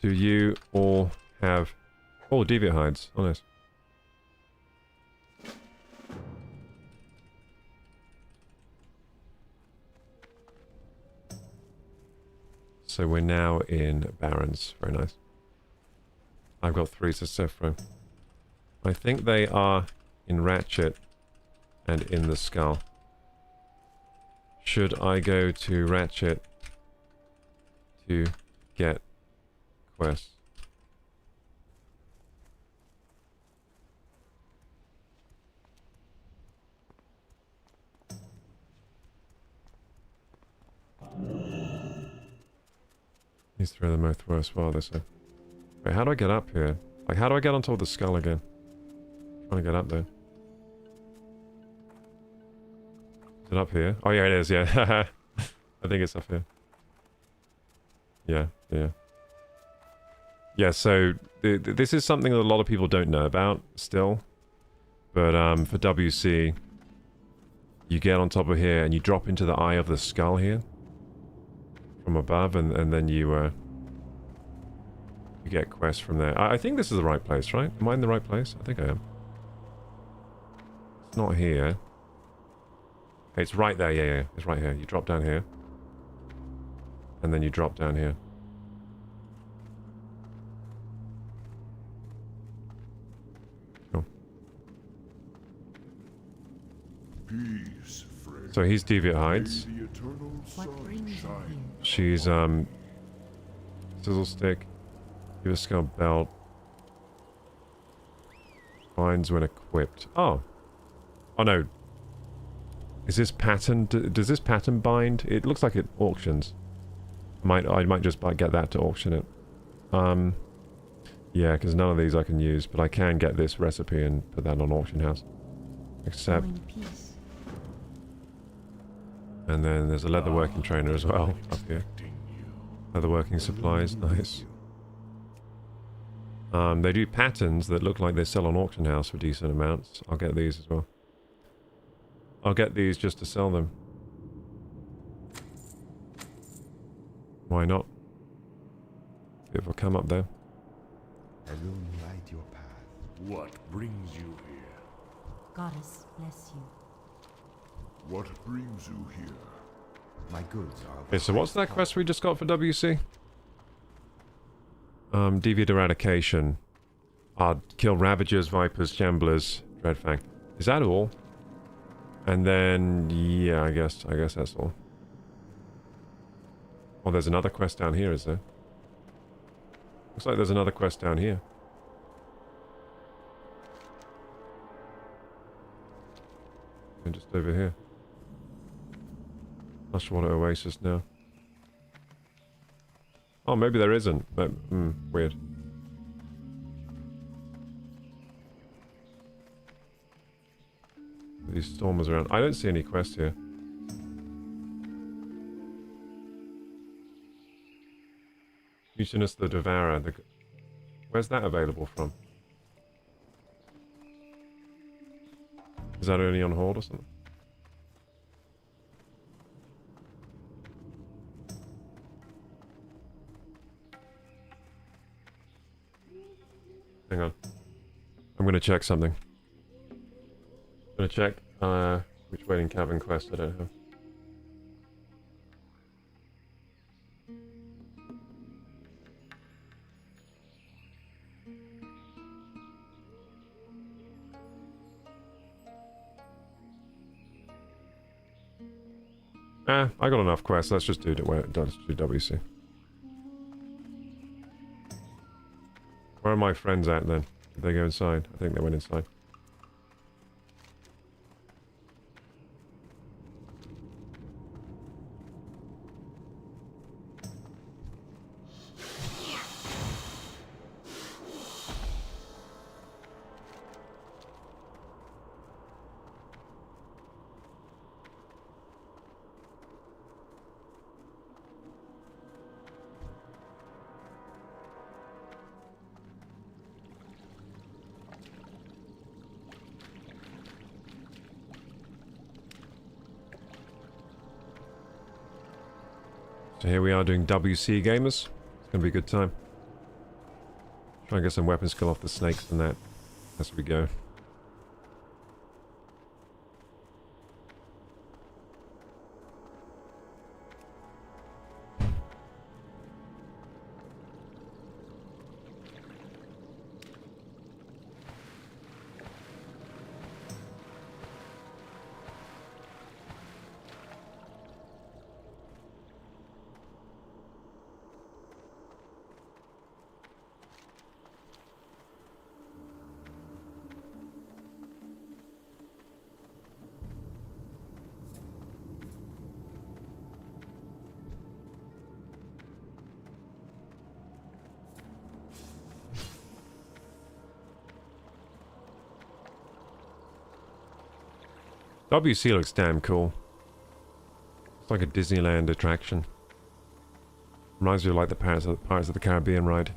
A: Do you all have... Oh, deviant hides. Oh, nice. So we're now in Barrens. Very nice. I've got 3 to sift through. I think they are in Ratchet and in the Skull. Should I go to Ratchet to get quests? These 3 are the most worthwhile, they say. Wait, how do I get up here? Like, how do I get on top of the skull again? I'm trying to get up there. Is it up here? Oh, yeah, it is, yeah. I think it's up here. Yeah. Yeah, so, this is something that a lot of people don't know about, still. But, for WC, you get on top of here, and you drop into the eye of the skull here. From above, and then you get quests from there. I think this is the right place, right? Am I in the right place? I think I am. It's not here. It's right there, yeah. It's right here. You drop down here. And then you drop down here. Cool.
E: Peace, friend.
A: So he's Deviant Hides. She's, Sizzle Stick. Give a Skull Belt. Finds when equipped. Oh. Oh no. Is this pattern... Does this pattern bind? It looks like it auctions. I might just get that to auction it. Yeah, because none of these I can use, but I can get this recipe and put that on auction house. Accept. And then there's a leatherworking trainer as well up here. Leatherworking supplies, nice. They do patterns that look like they sell on auction house for decent amounts. I'll get these as well. I'll get these just to sell them. Why not? See if I come up there.
H: Alone light your path.
E: What brings you here?
I: Goddess bless you.
E: What brings you here?
H: My goods are...
A: Okay, so what's that quest we just got for WC? Deviant Eradication. Kill Ravagers, Vipers, Shamblers, Dreadfang. Is that all? And then, yeah, I guess that's all. Oh, there's another quest down here, is there? Looks like there's another quest down here. And just over here. Lushwater Oasis now. Oh, maybe there isn't. But, weird. These stormers around. I don't see any quests here. Mutinous the Devourer. Where's that available from? Is that only on hold or something? Hang on. I'm gonna check something. I'm gonna check which Wailing Cavern quest I don't have. I got enough quests. Let's just do WC. Where are my friends at then? Did they go inside? I think they went inside. So here we are doing WC gamers. It's gonna be a good time. Try and get some weapon skill off the snakes and that as we go. WC looks damn cool. It's like a Disneyland attraction. Reminds me of like the Pirates of the Caribbean ride.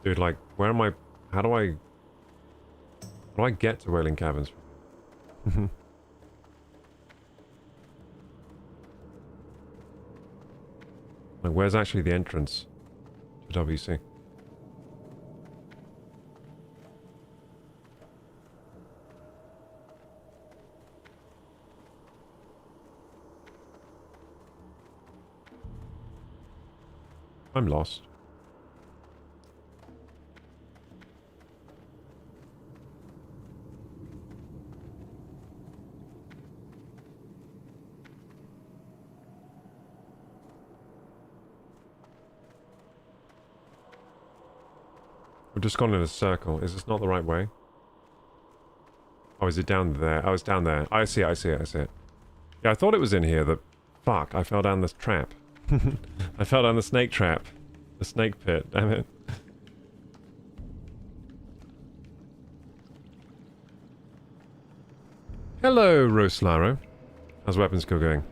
A: Dude, like, where am I? How do I get to Wailing Caverns? Like, where's actually the entrance to WC? I'm lost. I've just gone in a circle. Is this not the right way? Oh, is it down there? Oh, it's down there. I see it, I see it, I see it. Yeah, I thought it was in here. Fuck, I fell down this trap. I fell down the snake trap. The snake pit, damn it. Hello, Roslaro. How's weapon skill going?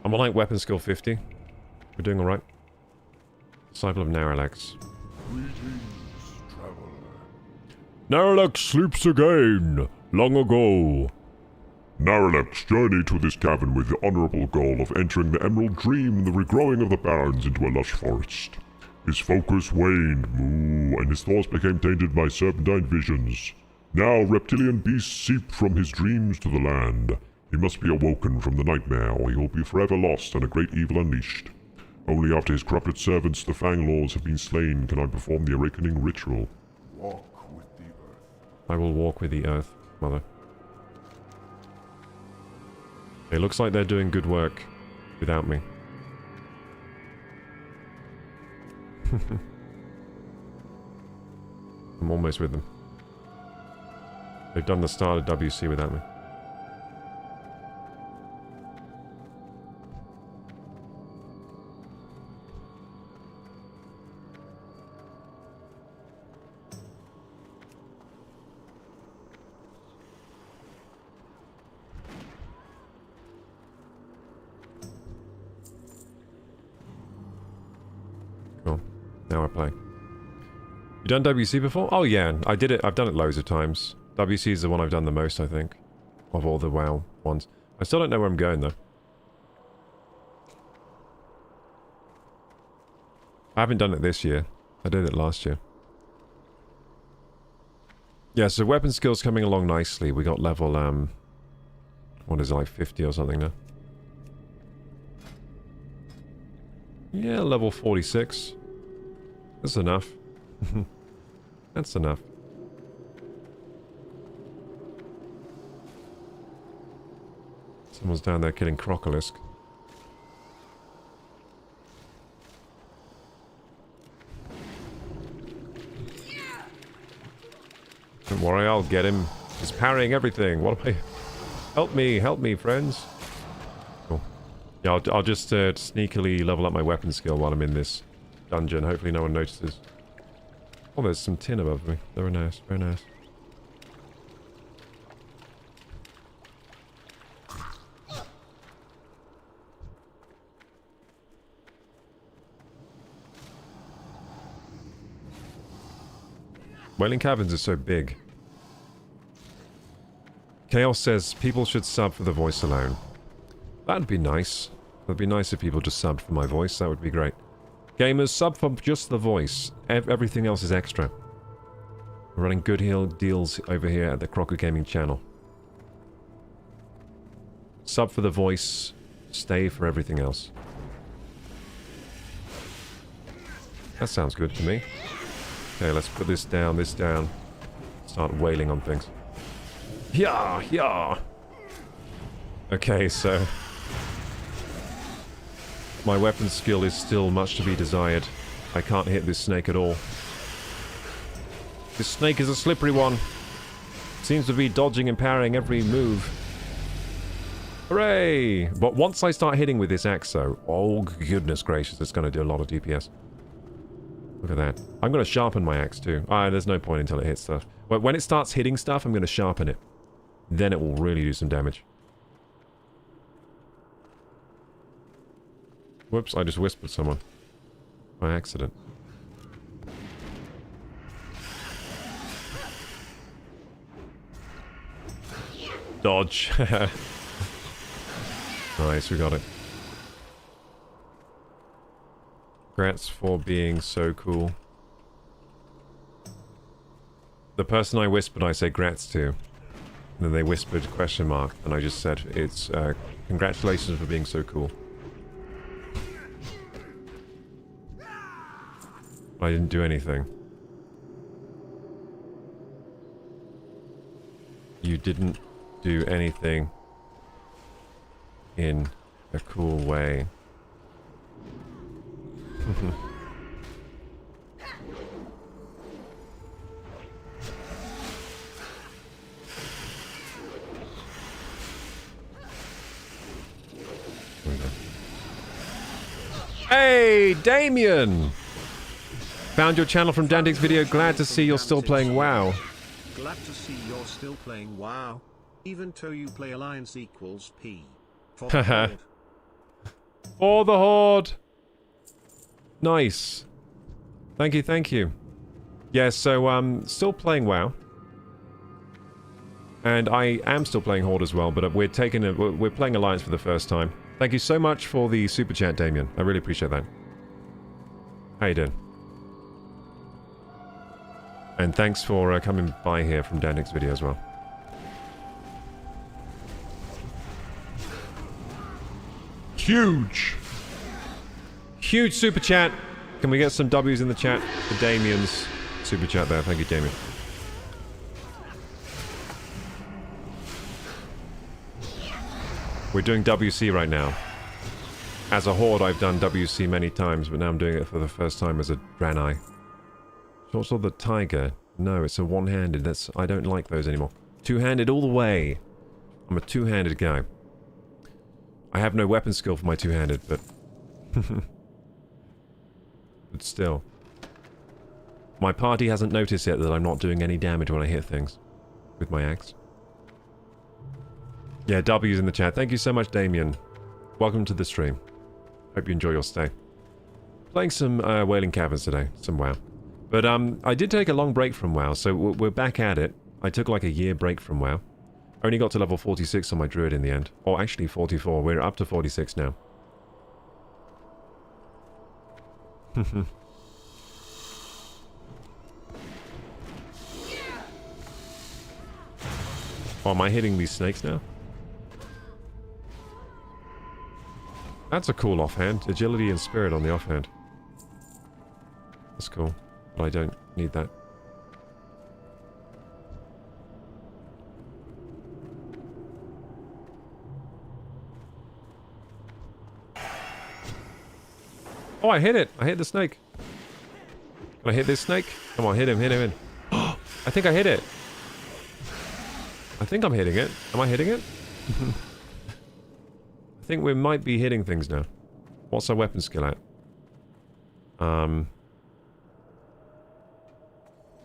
A: I'm on like weapon skill 50. We're doing alright. Disciple of Naralex.
E: Naralex sleeps again. Long ago. Naralex journeyed to this cavern with the honorable goal of entering the Emerald Dream and the regrowing of the barrens into a lush forest. His focus waned, and his thoughts became tainted by serpentine visions. Now reptilian beasts seep from his dreams to the land. He must be awoken from the nightmare, or he will be forever lost and a great evil unleashed. Only after his corrupted servants, the Fang Lords, have been slain can I perform the awakening ritual.
H: Walk with the earth.
A: I will walk with the earth, mother. It looks like they're doing good work without me. I'm almost with them. They've done the start of WC without me. Cool. Now I play. You done WC before? Oh yeah, I did it. I've done it loads of times. WC is the one I've done the most, I think, of all the WoW ones. I still don't know where I'm going though. I haven't done it this year. I did it last year. Yeah, so weapon skills coming along nicely. We got level, what is it, like 50 or something now? Yeah, level 46. That's enough. That's enough. Someone's down there killing Crocolisk. Don't worry, I'll get him. He's parrying everything. What am I... Help me, friends. Cool. Yeah, I'll just sneakily level up my weapon skill while I'm in this dungeon. Hopefully no one notices. Oh, there's some tin above me. Very nice, very nice. Wailing Caverns is so big. Chaos says people should sub for the voice alone. That'd be nice. That'd be nice if people just subbed for my voice. That would be great. Gamers, sub for just the voice. Everything else is extra. We're running good deals over here at the KorokuGaming channel. Sub for the voice. Stay for everything else. That sounds good to me. Okay, let's put this down, Start wailing on things. Yeah, yeah. Okay, so... my weapon skill is still much to be desired. I can't hit this snake at all. This snake is a slippery one. Seems to be dodging and parrying every move. Hooray! But once I start hitting with this axe, though, oh goodness gracious, it's going to do a lot of DPS. Look at that. I'm going to sharpen my axe too. There's no point until it hits stuff. But when it starts hitting stuff, I'm going to sharpen it. Then it will really do some damage. Whoops, I just whispered someone. By accident. Dodge. Nice, we got it. Grats for being so cool. The person I whispered, I say grats to. And then they whispered question mark, and I just said, it's, congratulations for being so cool. I didn't do anything. You didn't do anything in a cool way. Hey, Damien! Found your channel from Dantic's video. Glad to see you're still playing WoW.
J: Glad to see you're still playing WoW. Even though you play Alliance equals P. For the Horde.
A: For the Horde! Nice. Thank you, thank you. Yeah, so, still playing WoW. And I am still playing Horde as well, but we're playing Alliance for the first time. Thank you so much for the super chat, Damien. I really appreciate that. How you doing? And thanks for coming by here from Dantic's video as well.
C: Huge!
A: Huge super chat. Can we get some W's in the chat for Damien's super chat there? Thank you, Damien. We're doing WC right now. As a Horde, I've done WC many times, but now I'm doing it for the first time as a Dranei. Short sword the tiger. No, it's a one-handed. I don't like those anymore. Two-handed all the way. I'm a two-handed guy. I have no weapon skill for my two-handed, but... but still. My party hasn't noticed yet that I'm not doing any damage when I hit things. With my axe. Yeah, W's in the chat. Thank you so much, Damien. Welcome to the stream. Hope you enjoy your stay. Playing some Wailing Caverns today. Some WoW. But I did take a long break from WoW, so we're back at it. I took like a year break from WoW. Only got to level 46 on my druid in the end. Or actually 44. We're up to 46 now. Oh, am I hitting these snakes now? That's a cool offhand. Agility and spirit on the offhand. That's cool. But I don't need that. Oh, I hit it! I hit the snake. Can I hit this snake? Come on, hit him, hit him in. I think I hit it. I think I'm hitting it. Am I hitting it? I think we might be hitting things now. What's our weapon skill at?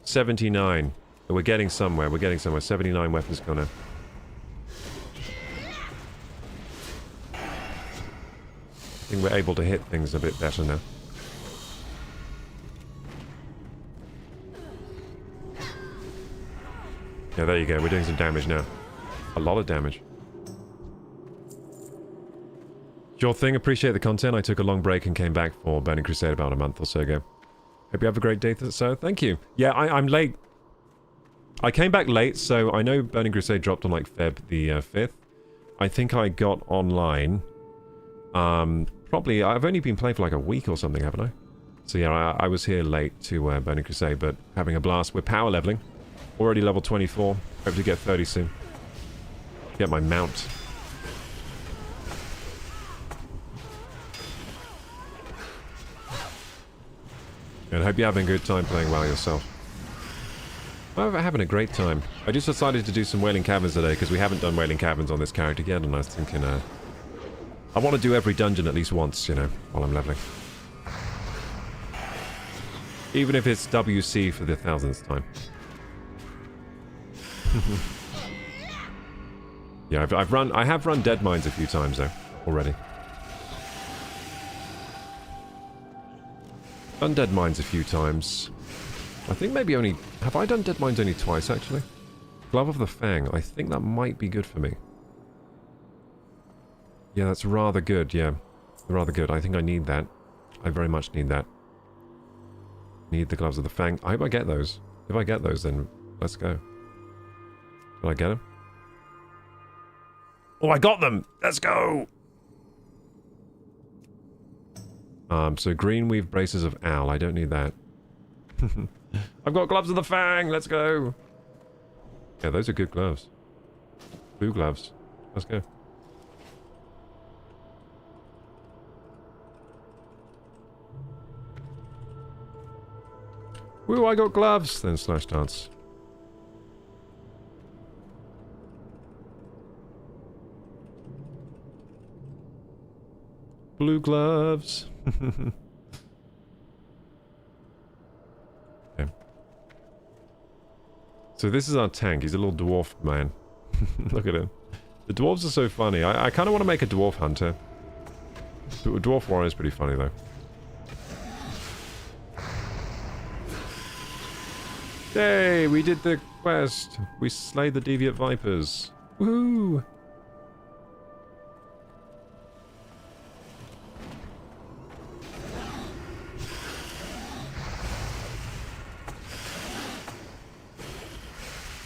A: 79. We're getting somewhere. We're getting somewhere. 79 weapon skill now. I think we're able to hit things a bit better now. Yeah, there you go. We're doing some damage now. A lot of damage. Your thing, appreciate the content. I took a long break and came back for Burning Crusade about a month or so ago. Hope you have a great day, so thank you. Yeah, I'm late. I came back late, so I know Burning Crusade dropped on like Feb the 5th. I think I got online. Probably, I've only been playing for like a week or something, haven't I? So yeah, I was here late to Burning Crusade, but having a blast. We're power leveling. Already level 24. Hope to get 30 soon. Get my mount. And I hope you're having a good time playing WoW yourself. I'm having a great time. I just decided to do some Wailing Caverns today because we haven't done Wailing Caverns on this character yet, and I was thinking, I want to do every dungeon at least once, you know, while I'm leveling. Even if it's WC for the 1000th time. Yeah, I have run Dead Mines a few times though, already. Done Dead Mines a few times. I think maybe only... Have I done Dead Mines only twice, actually? Glove of the Fang. I think that might be good for me. Yeah, that's rather good, yeah. Rather good. I think I need that. I very much need that. Need the Gloves of the Fang. I hope I get those. If I get those, then let's go. Did I get them? Oh, I got them! Let's go! So Greenweave Braces of Owl. I don't need that. I've got Gloves of the Fang! Let's go! Yeah, those are good gloves. Blue gloves. Let's go. Woo, I got gloves! Then slash dance. blue gloves. Okay. So this is our tank. He's a little dwarf man. Look at him. The dwarves are so funny. I kind of want to make a dwarf hunter. A dwarf warrior is pretty funny though. Yay! We did the quest. We slayed the deviant vipers. Woohoo!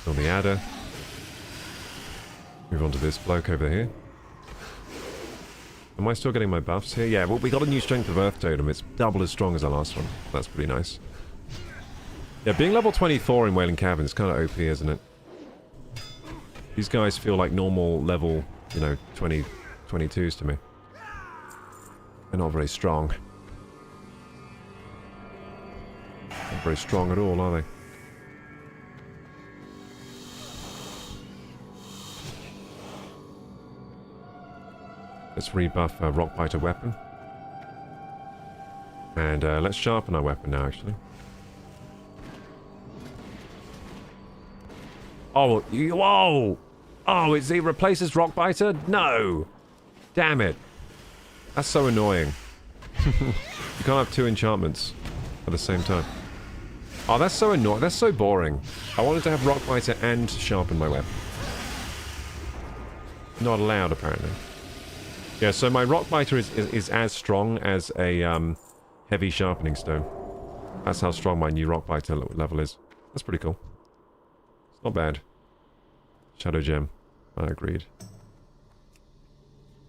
A: On the adder. Move on to this bloke over here. Am I still getting my buffs here? Yeah, well, we got a new Strength of Earth totem. It's double as strong as our last one. That's pretty nice. Yeah, being level 24 in Wailing Cavern is kind of OP, isn't it? These guys feel like normal level, you know, 22s to me. They're not very strong. Not very strong at all, are they? Let's rebuff Rockbiter weapon. And let's sharpen our weapon now, actually. Oh, whoa! Oh, he replaces Rockbiter? No! Damn it. That's so annoying. You can't have two enchantments at the same time. Oh, that's so annoying. That's so boring. I wanted to have Rockbiter and sharpen my weapon. Not allowed, apparently. Yeah, so my Rockbiter is as strong as a heavy sharpening stone. That's how strong my new Rockbiter level is. That's pretty cool. It's not bad. Shadow Gem. I agreed.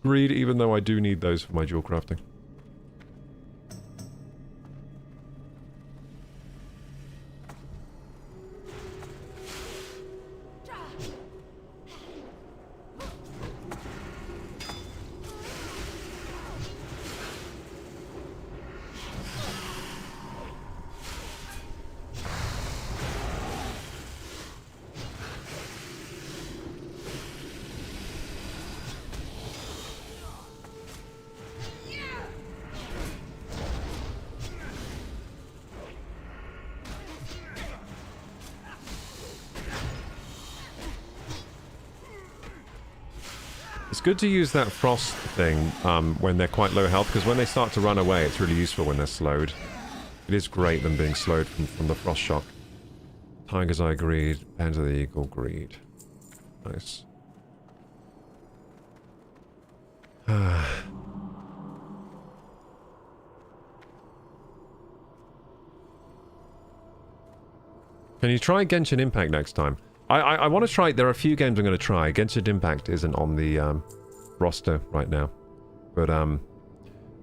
A: Agreed, even though I do need those for my jewel crafting. It's good to use that frost thing when they're quite low health, because when they start to run away, it's really useful when they're slowed. It is great them being slowed from the frost shock. Tiger's Eye greed, Bands of the Eagle greed. Nice. Can you try Genshin Impact next time? I want to try... There are a few games I'm going to try. Genshin Impact isn't on the roster right now. But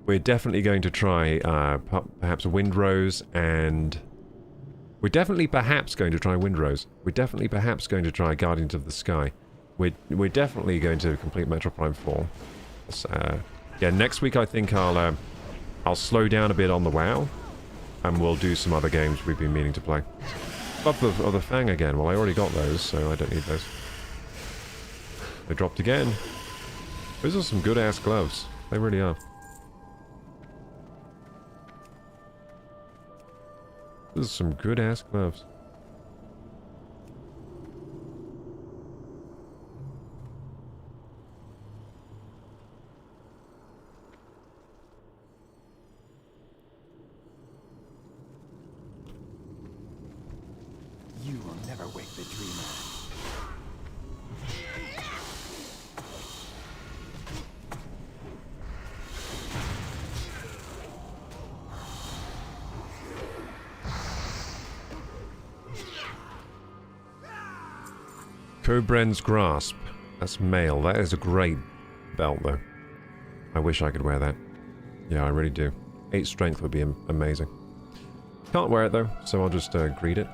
A: we're definitely going to try perhaps Windrose and... We're definitely perhaps going to try Windrose. We're definitely perhaps going to try Guardians of the Sky. We're definitely going to complete Metro Prime 4. Yeah, next week I think I'll slow down a bit on the WoW. And we'll do some other games we've been meaning to play. Buff of the Fang again. Well, I already got those, so I don't need those. They dropped again. Those are some good-ass gloves. They really are. Those are some good-ass gloves.
K: You will never wake the dreamer.
A: Cobren's Grasp. That's male. That is a great belt, though. I wish I could wear that. Yeah, I really do. 8 strength would be amazing. Can't wear it, though, so I'll just greet it.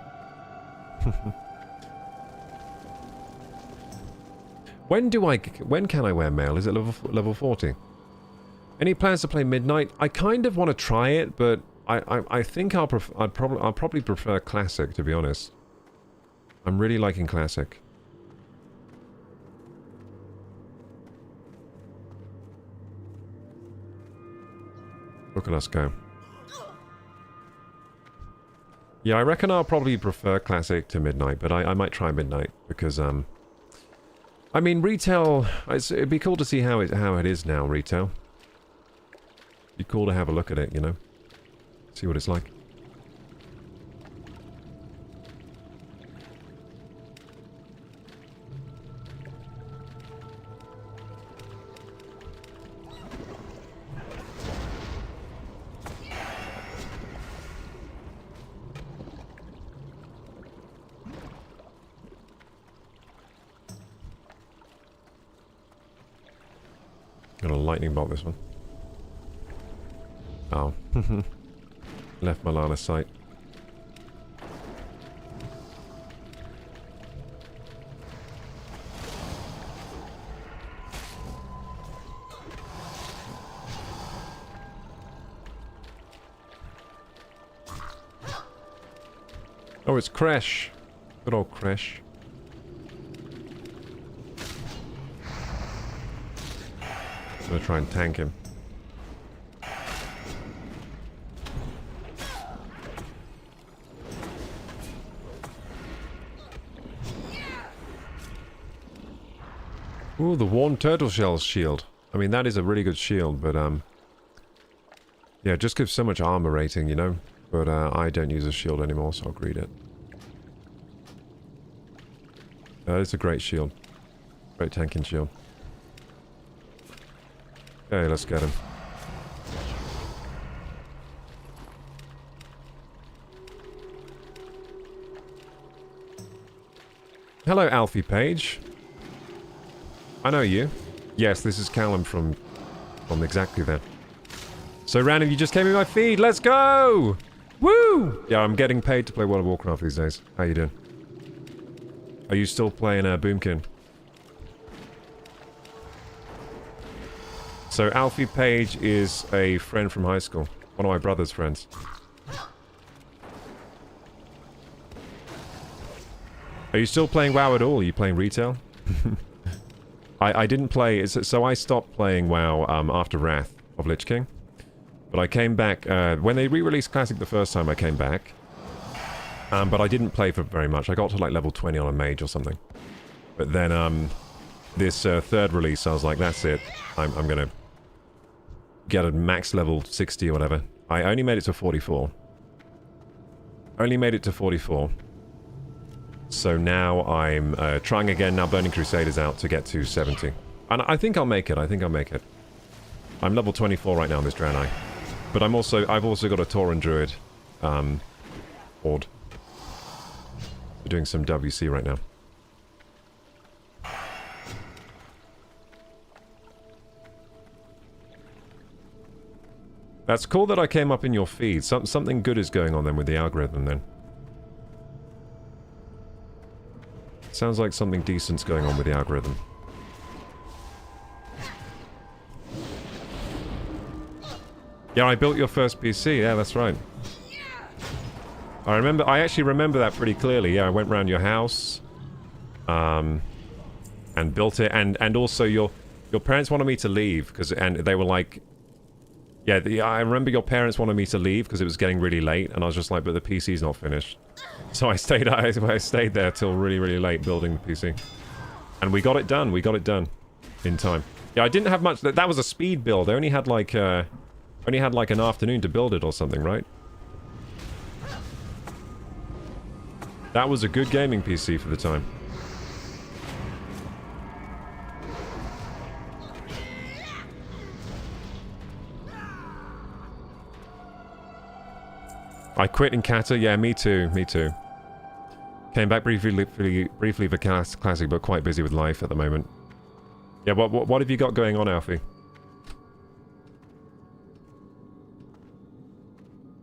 A: When can I wear mail? Is it level 40? Any plans to play Midnight? I kind of want to try it, but I think I'll probably prefer Classic, to be honest. I'm really liking Classic. Look at us go. Yeah, I reckon I'll probably prefer Classic to Midnight, but I might try Midnight, because, I mean, retail, it'd be cool to see how it is now, retail. It'd be cool to have a look at it, you know? See what it's like. Got a lightning bolt this one. Oh. Left my line of sight. Oh, it's Crash. Good old Crash. I'm gonna try and tank him. Ooh, the Worn Turtle Shell's shield. I mean, that is a really good shield, but, yeah, it just gives so much armor rating, you know? But, I don't use a shield anymore, so I'll greed it. That is a great shield. Great tanking shield. Okay, let's get him. Hello, Alfie Page. I know you. Yes, this is Callum from exactly there. So, Random, you just came in my feed. Let's go! Woo! Yeah, I'm getting paid to play World of Warcraft these days. How you doing? Are you still playing Boomkin? So, Alfie Page is a friend from high school. One of my brother's friends. Are you still playing WoW at all? Are you playing retail? I didn't play... So I stopped playing WoW after Wrath of Lich King. But I came back... when they re-released Classic the first time, I came back. But I didn't play for very much. I got to like level 20 on a mage or something. But then this third release, I was like, that's it. I'm gonna get a max level 60 or whatever. I only made it to 44. Only made it to 44. So now I'm trying again, now Burning Crusader's out to get to 70. And I think I'll make it, I'm level 24 right now in this Dranei. But I've also got a Tauren Druid Horde. We're doing some WC right now. That's cool that I came up in your feed. Something good is going on then with the algorithm then. Sounds like something decent's going on with the algorithm. Yeah, I built your first PC. Yeah, that's right. I actually remember that pretty clearly. Yeah, I went around your house, and built it, and also your parents wanted me to leave and they were like, yeah, I remember your parents wanted me to leave because it was getting really late, and I was just like, but the PC's not finished. So I stayed there till really, really late building the PC, and we got it done. We got it done in time. Yeah, I didn't have much. That was a speed build. I only had like an afternoon to build it or something, right? That was a good gaming PC for the time. I quit in Kata. Yeah, me too. Me too. Came back briefly for Classic, but quite busy with life at the moment. Yeah, what have you got going on, Alfie?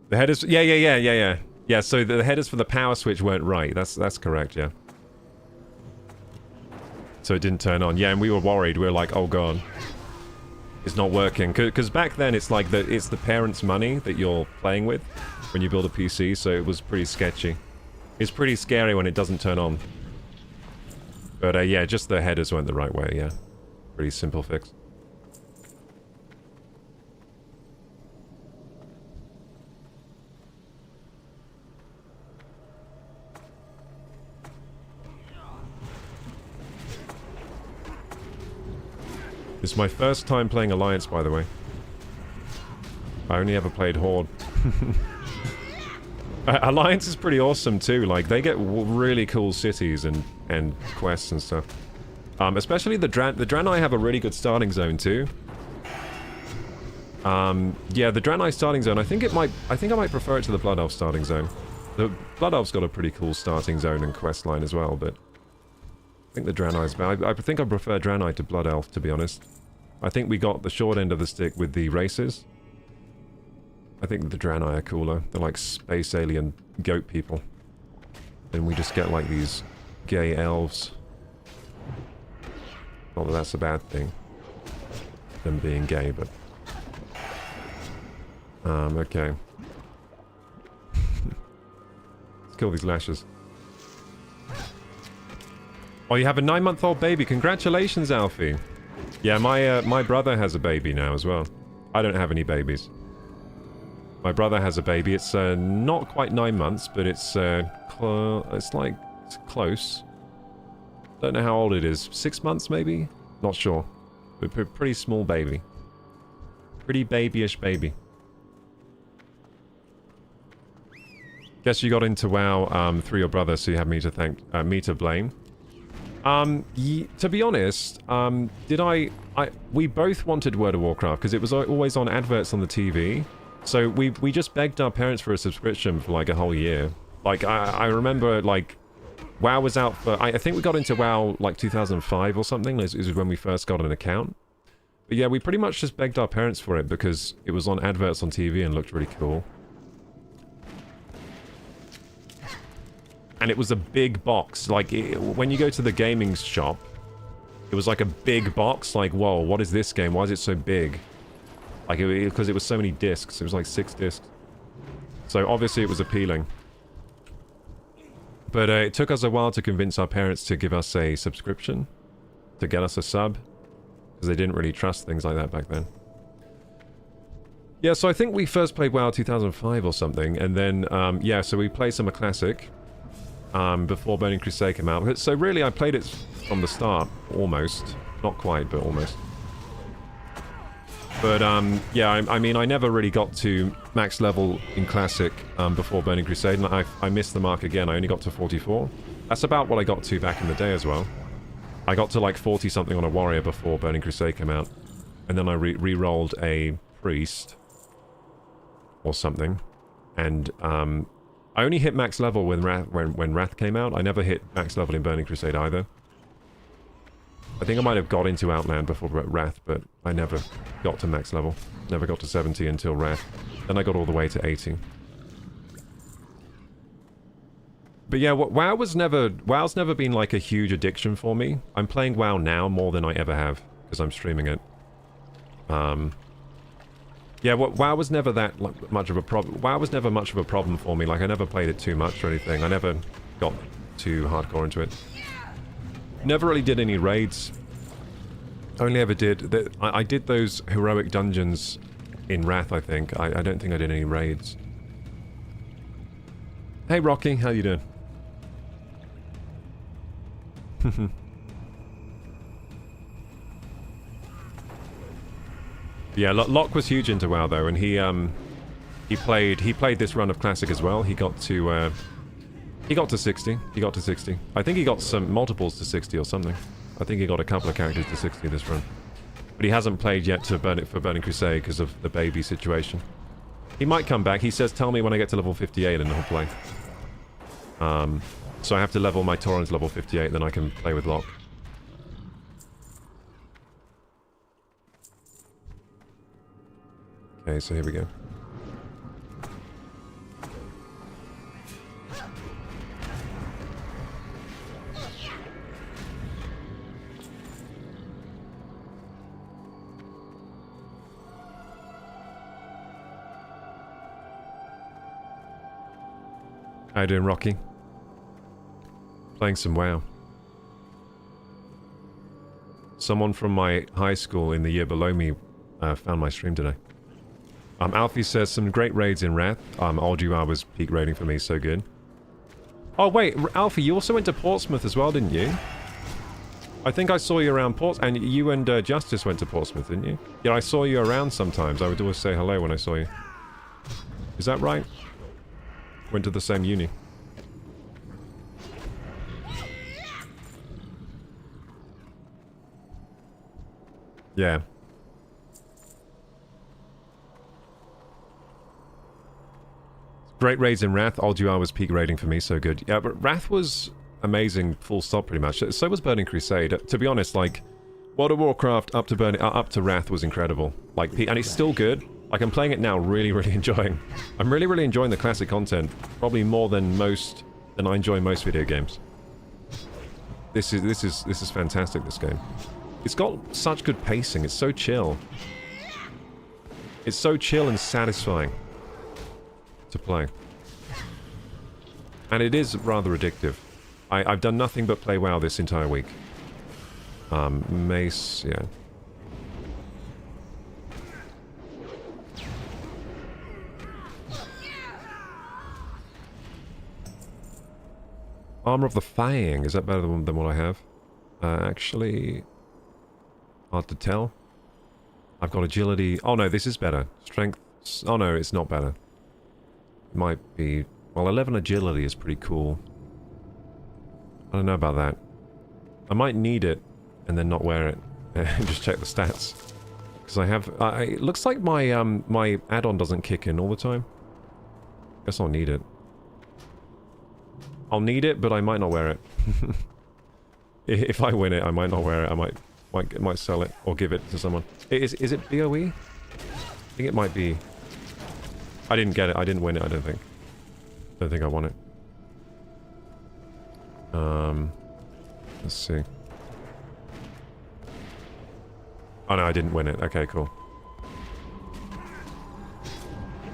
A: The headers... Yeah. Yeah, so the headers for the power switch weren't right. That's correct, yeah. So it didn't turn on. Yeah, and we were worried. We were like, oh god. It's not working. Because back then, it's like it's the parents' money that you're playing with when you build a PC, so it was pretty sketchy. It's pretty scary when it doesn't turn on. But yeah, just the headers went the right way, yeah. Pretty simple fix. It's my first time playing Alliance, by the way. I only ever played Horde. Alliance is pretty awesome too. Like, they get really cool cities and quests and stuff. Especially the Dranei have a really good starting zone too. Yeah, the Dranei starting zone. I think I might prefer it to the Blood Elf starting zone. The Blood Elf's got a pretty cool starting zone and quest line as well, but I think the Dranei's better. I think I prefer Dranei to Blood Elf, to be honest. I think we got the short end of the stick with the races. I think the Dranei are cooler. They're like space alien goat people. And we just get like these gay elves. Not that that's a bad thing. Them being gay, but... okay. Let's kill these lashes. Oh, you have a 9-month-old baby. Congratulations, Alfie. Yeah, my brother has a baby now as well. I don't have any babies. My brother has a baby. It's not quite 9 months, but it's close. Don't know how old it is. 6 months, maybe? Not sure. But pretty small baby. Pretty babyish baby. Guess you got into WoW through your brother, so you have me to blame. To be honest, we both wanted World of Warcraft because it was always on adverts on the TV. So we just begged our parents for a subscription for like a whole year. Like I remember like WoW was out for I think we got into WoW like 2005 or something. This is when we first got an account. But yeah, we pretty much just begged our parents for it because it was on adverts on TV and looked really cool. And it was a big box. Like, when you go to the gaming shop, it was like a big box. Like, whoa, what is this game? Why is it so big? Like, because it was so many discs. It was like 6 discs. So, obviously, it was appealing. But it took us a while to convince our parents to give us a subscription. To get us a sub. Because they didn't really trust things like that back then. Yeah, so I think we first played WoW 2005 or something. And then, yeah, so we played Summer Classic. Before Burning Crusade came out. So really, I played it from the start, almost. Not quite, but almost. But, yeah, I mean, I never really got to max level in Classic before Burning Crusade, and I missed the mark again. I only got to 44. That's about what I got to back in the day as well. I got to like 40-something on a Warrior before Burning Crusade came out. And then I re-rolled a Priest. Or something. And, I only hit max level when Wrath came out. I never hit max level in Burning Crusade either. I think I might have got into Outland before Wrath, but I never got to max level. Never got to 70 until Wrath. Then I got all the way to 80. But yeah, WoW's never been like a huge addiction for me. I'm playing WoW now more than I ever have, because I'm streaming it. Yeah, WoW was never that much of a problem. WoW was never much of a problem for me. Like, I never played it too much or anything. I never got too hardcore into it. Never really did any raids. Only ever did... I did those heroic dungeons in Wrath, I think. I don't think I did any raids. Hey, Rocky. How you doing? Yeah, Locke was huge into WoW though, and he played this run of Classic as well. He got to 60. He got to 60. I think he got some multiples to 60 or something. I think he got a couple of characters to 60 this run. But he hasn't played yet for Burning Crusade because of the baby situation. He might come back. He says, tell me when I get to level 58 and he'll play. So I have to level my Tauren to level 58, then I can play with Locke. Okay, so here we go. How you doing, Rocky? Playing some WoW. Someone from my high school in the year below me found my stream today. Alfie says, some great raids in Wrath. Old UR was peak raiding for me, so good. Oh wait, Alfie, you also went to Portsmouth as well, didn't you? I think I saw you around Portsmouth, and you and Justice went to Portsmouth, didn't you? Yeah, I saw you around sometimes. I would always say hello when I saw you. Is that right? Went to the same uni. Yeah. Great raids in Wrath. Old UR was peak raiding for me, so good. Yeah, but Wrath was amazing, full stop, pretty much. So was Burning Crusade. To be honest, like, World of Warcraft up to Wrath was incredible. Like, and it's still good. Like, I'm playing it now, really, really enjoying. I'm really, really enjoying the classic content. Probably more than I enjoy most video games. This is fantastic, this game. It's got such good pacing. It's so chill. It's so chill and satisfying to play. And it is rather addictive. I've done nothing but play WoW this entire week. Mace, yeah. Armor of the Fang, is that better than what I have? Actually, hard to tell. I've got agility. Oh no, this is better. Strength. Oh no, it's not better. It might be. Well, 11 agility is pretty cool. I don't know about that. I might need it and then not wear it and just check the stats. Because I have. It looks like my my add-on doesn't kick in all the time. Guess I'll need it. I'll need it, but I might not wear it. If I win it, I might not wear it. I might sell it or give it to someone. Is it BOE? I think it might be. I didn't get it. I didn't win it. I don't think. Don't think I won it. Let's see. Oh no, I didn't win it. Okay, cool.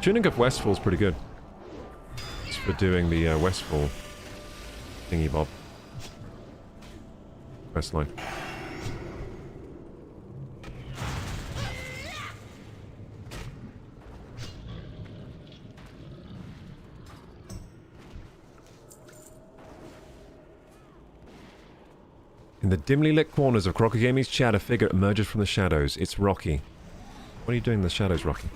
A: Tuning of Westfall's pretty good. It's for doing the Westfall thingy bob. Questline. In the dimly lit corners of KorokuGaming's chat, a figure emerges from the shadows. It's Rocky. What are you doing in the shadows, Rocky?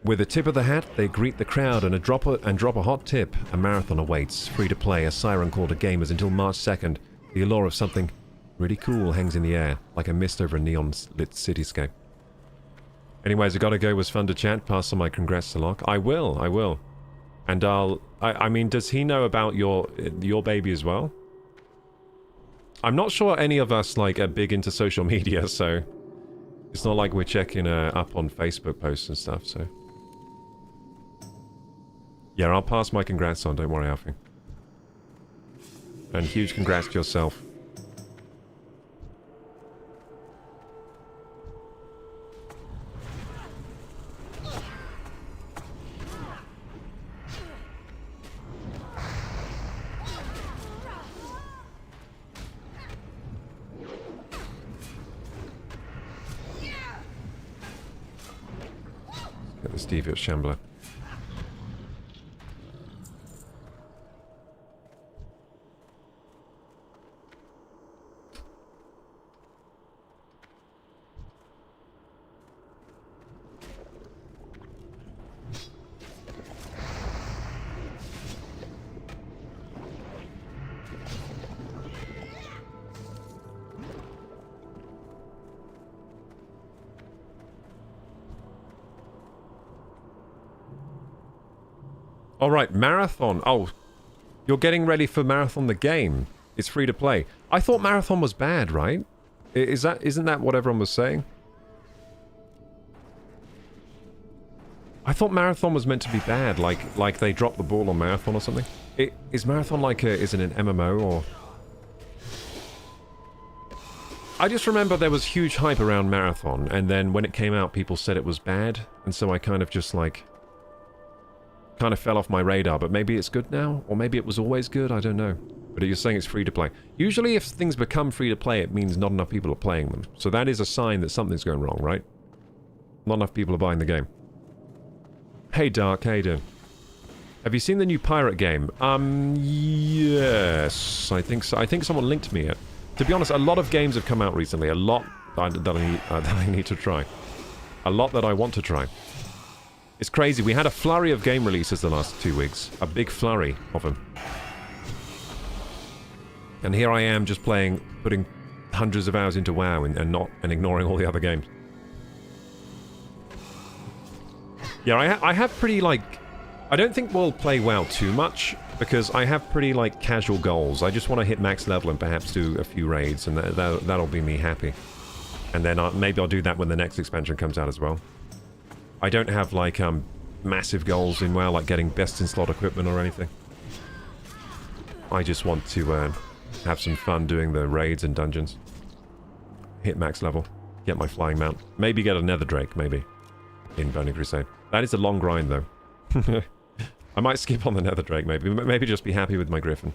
A: With a tip of the hat, they greet the crowd and drop a hot tip. A marathon awaits, free to play, a siren call to gamers until March 2nd. The allure of something really cool hangs in the air, like a mist over a neon-lit cityscape. Anyways, I gotta go. It was fun to chat. Pass on my congrats to Locke. I will. And I mean, does he know about your baby as well? I'm not sure any of us, like, are big into social media, so it's not like we're checking up on Facebook posts and stuff, so. Yeah, I'll pass my congrats on, don't worry, Alfie. And huge congrats to yourself. Get this devious shambler. Alright, Marathon. Oh, you're getting ready for Marathon the game. It's free to play. I thought Marathon was bad, right? Isn't that what everyone was saying? I thought Marathon was meant to be bad, like they dropped the ball on Marathon or something. Is Marathon like is it an MMO or... I just remember there was huge hype around Marathon, and then when it came out people said it was bad, and so I kind of just like... kind of fell off my radar, but maybe it's good now? Or maybe it was always good? I don't know. But you're saying it's free to play. Usually if things become free to play, it means not enough people are playing them. So that is a sign that something's going wrong, right? Not enough people are buying the game. Hey Dark, how you doing? Have you seen the new pirate game? Yes. I think so. I think someone linked me it. To be honest, a lot of games have come out recently. A lot that I need to try. A lot that I want to try. It's crazy. We had a flurry of game releases the last 2 weeks. A big flurry of them. And here I am just putting hundreds of hours into WoW and ignoring all the other games. Yeah, I have pretty, like... I don't think we'll play WoW too much, because I have pretty, like, casual goals. I just want to hit max level and perhaps do a few raids, and that'll be me happy. And then maybe I'll do that when the next expansion comes out as well. I don't have, like, massive goals in WoW, like getting best-in-slot equipment or anything. I just want to have some fun doing the raids and dungeons. Hit max level. Get my flying mount. Maybe get a nether drake, maybe. In Burning Crusade. That is a long grind, though. I might skip on the nether drake, maybe. Maybe just be happy with my griffin.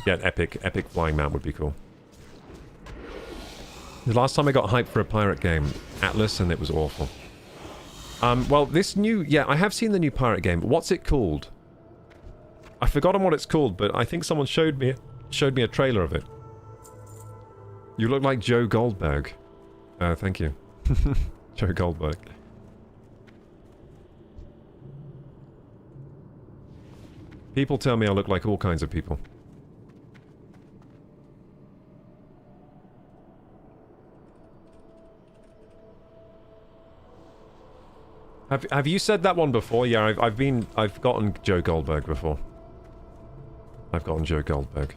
A: Yeah, epic flying mount would be cool. The last time I got hyped for a pirate game, Atlas, and it was awful. Well, this new... Yeah, I have seen the new pirate game. What's it called? I've forgotten what it's called, but I think someone showed me a trailer of it. You look like Joe Goldberg. Thank you. Joe Goldberg. People tell me I look like all kinds of people. Have you said that one before? Yeah, I've gotten Joe Goldberg before. I've gotten Joe Goldberg.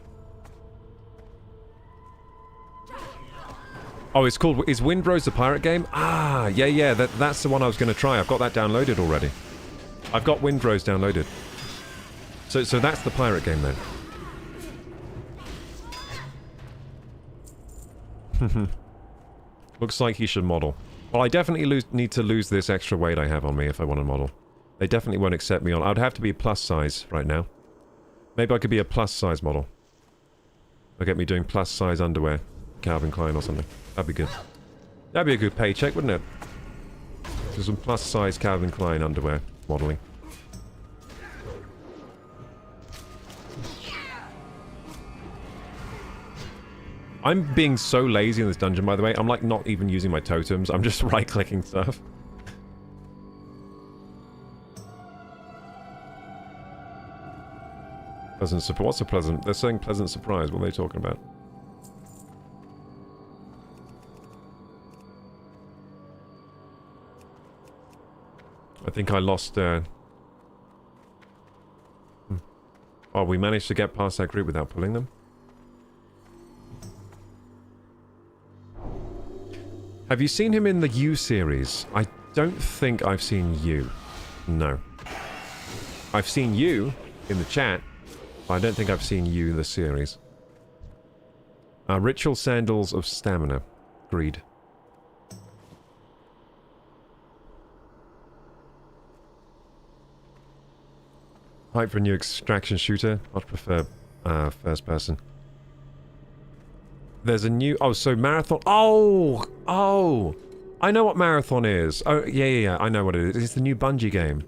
A: Oh, it's called... Is Windrose the pirate game? Ah, yeah, that's the one I was going to try. I've got that downloaded already. I've got Windrose downloaded. So that's the pirate game then. Looks like he should model. Well, I definitely need to lose this extra weight I have on me if I want to model. They definitely won't accept me on... I'd have to be plus size right now. Maybe I could be a plus size model. They'll get me doing plus size underwear. Calvin Klein or something. That'd be good. That'd be a good paycheck, wouldn't it? So some plus size Calvin Klein underwear modeling. I'm being so lazy in this dungeon, by the way. I'm like not even using my totems. I'm just right-clicking stuff. Pleasant surprise. What's a pleasant? They're saying pleasant surprise. What are they talking about? I think I lost... Oh, we managed to get past that group without pulling them? Have you seen him in the You series? I don't think I've seen You. No. I've seen You in the chat, but I don't think I've seen You the series. Ritual Sandals of Stamina. Greed. Hype for a new extraction shooter. I'd prefer first person. There's a new... Oh, so Marathon... Oh! I know what Marathon is. Oh, yeah. I know what it is. It's the new Bungie game.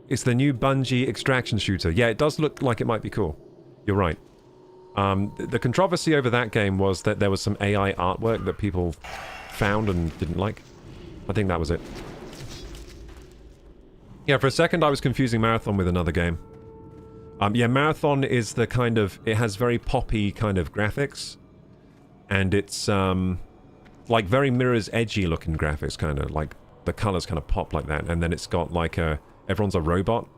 A: It's the new Bungie extraction shooter. Yeah, it does look like it might be cool. You're right. The controversy over that game was that there was some AI artwork that people found and didn't like. I think that was it. Yeah, for a second I was confusing Marathon with another game. Yeah, Marathon is the kind of... It has very poppy kind of graphics. And it's, like very Mirror's edgy looking graphics, kind of. Like, the colors kind of pop like that. And then it's got like a... Everyone's a robot.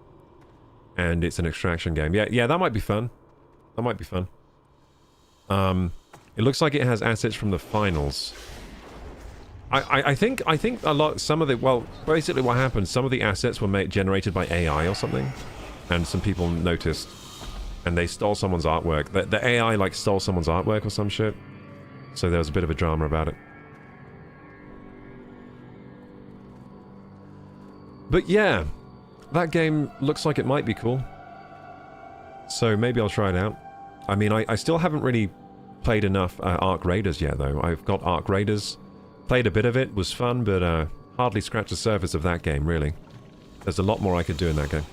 A: And it's an extraction game. Yeah, that might be fun. That might be fun. It looks like it has assets from the finals. I think a lot... Some of the... Well, basically what happened, some of the assets were generated by AI or something. And some people noticed. And they stole someone's artwork. The AI, like, stole someone's artwork or some shit. So there was a bit of a drama about it. But yeah, that game looks like it might be cool. So maybe I'll try it out. I mean, I still haven't really played enough Arc Raiders yet, though. I've got Arc Raiders, played a bit of it, was fun, but hardly scratched the surface of that game, really. There's a lot more I could do in that game.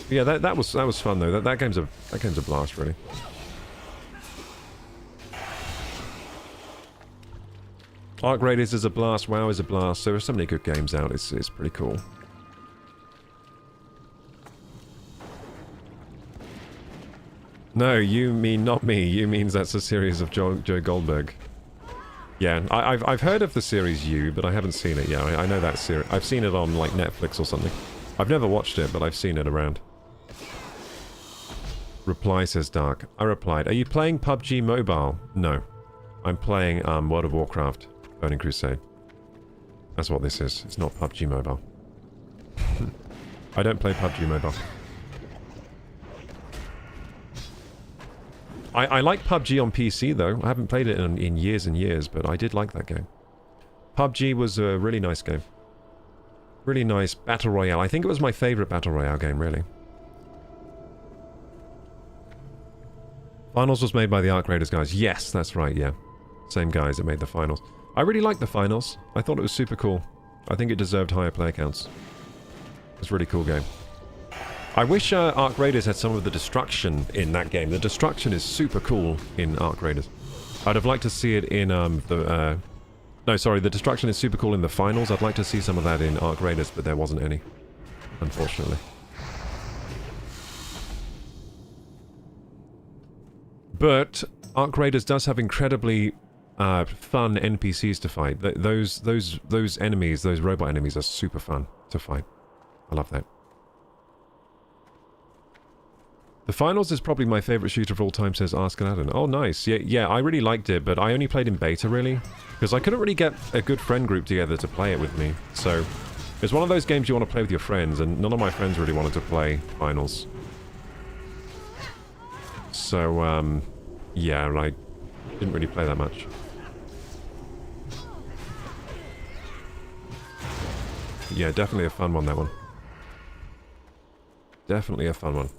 A: But yeah, that was fun, though. That game's a blast, really. Arc Raiders is a blast, WoW is a blast. There are so many good games out, it's pretty cool. No, you mean not me. You means that's a series of Joe Goldberg. Yeah, I've heard of the series You, but I haven't seen it yet. I know that series. I've seen it on, like, Netflix or something. I've never watched it, but I've seen it around. Reply, says Dark. I replied, are you playing PUBG Mobile? No. I'm playing World of Warcraft, Burning Crusade. That's what this is. It's not PUBG Mobile. I don't play PUBG Mobile. I like PUBG on PC, though. I haven't played it in years and years, but I did like that game. PUBG was a really nice game. Really nice Battle Royale. I think it was my favourite Battle Royale game, really. Finals was made by the Arc Raiders guys. Yes, that's right, yeah. Same guys that made the Finals. I really liked the Finals. I thought it was super cool. I think it deserved higher player counts. It's a really cool game. I wish Arc Raiders had some of the destruction in that game. The destruction is super cool in Arc Raiders. I'd have liked to see it in no, sorry, the destruction is super cool in the Finals. I'd like to see some of that in Arc Raiders, but there wasn't any, unfortunately. But Arc Raiders does have incredibly fun NPCs to fight. Those enemies, those robot enemies, are super fun to fight. I love that. The Finals is probably my favourite shooter of all time, says Ask Aladdin. Oh, nice. Yeah, I really liked it, but I only played in beta, really. Because I couldn't really get a good friend group together to play it with me. So, it's one of those games you want to play with your friends, and none of my friends really wanted to play Finals. So, yeah, I didn't really play that much. Yeah, definitely a fun one, that one. Definitely a fun one.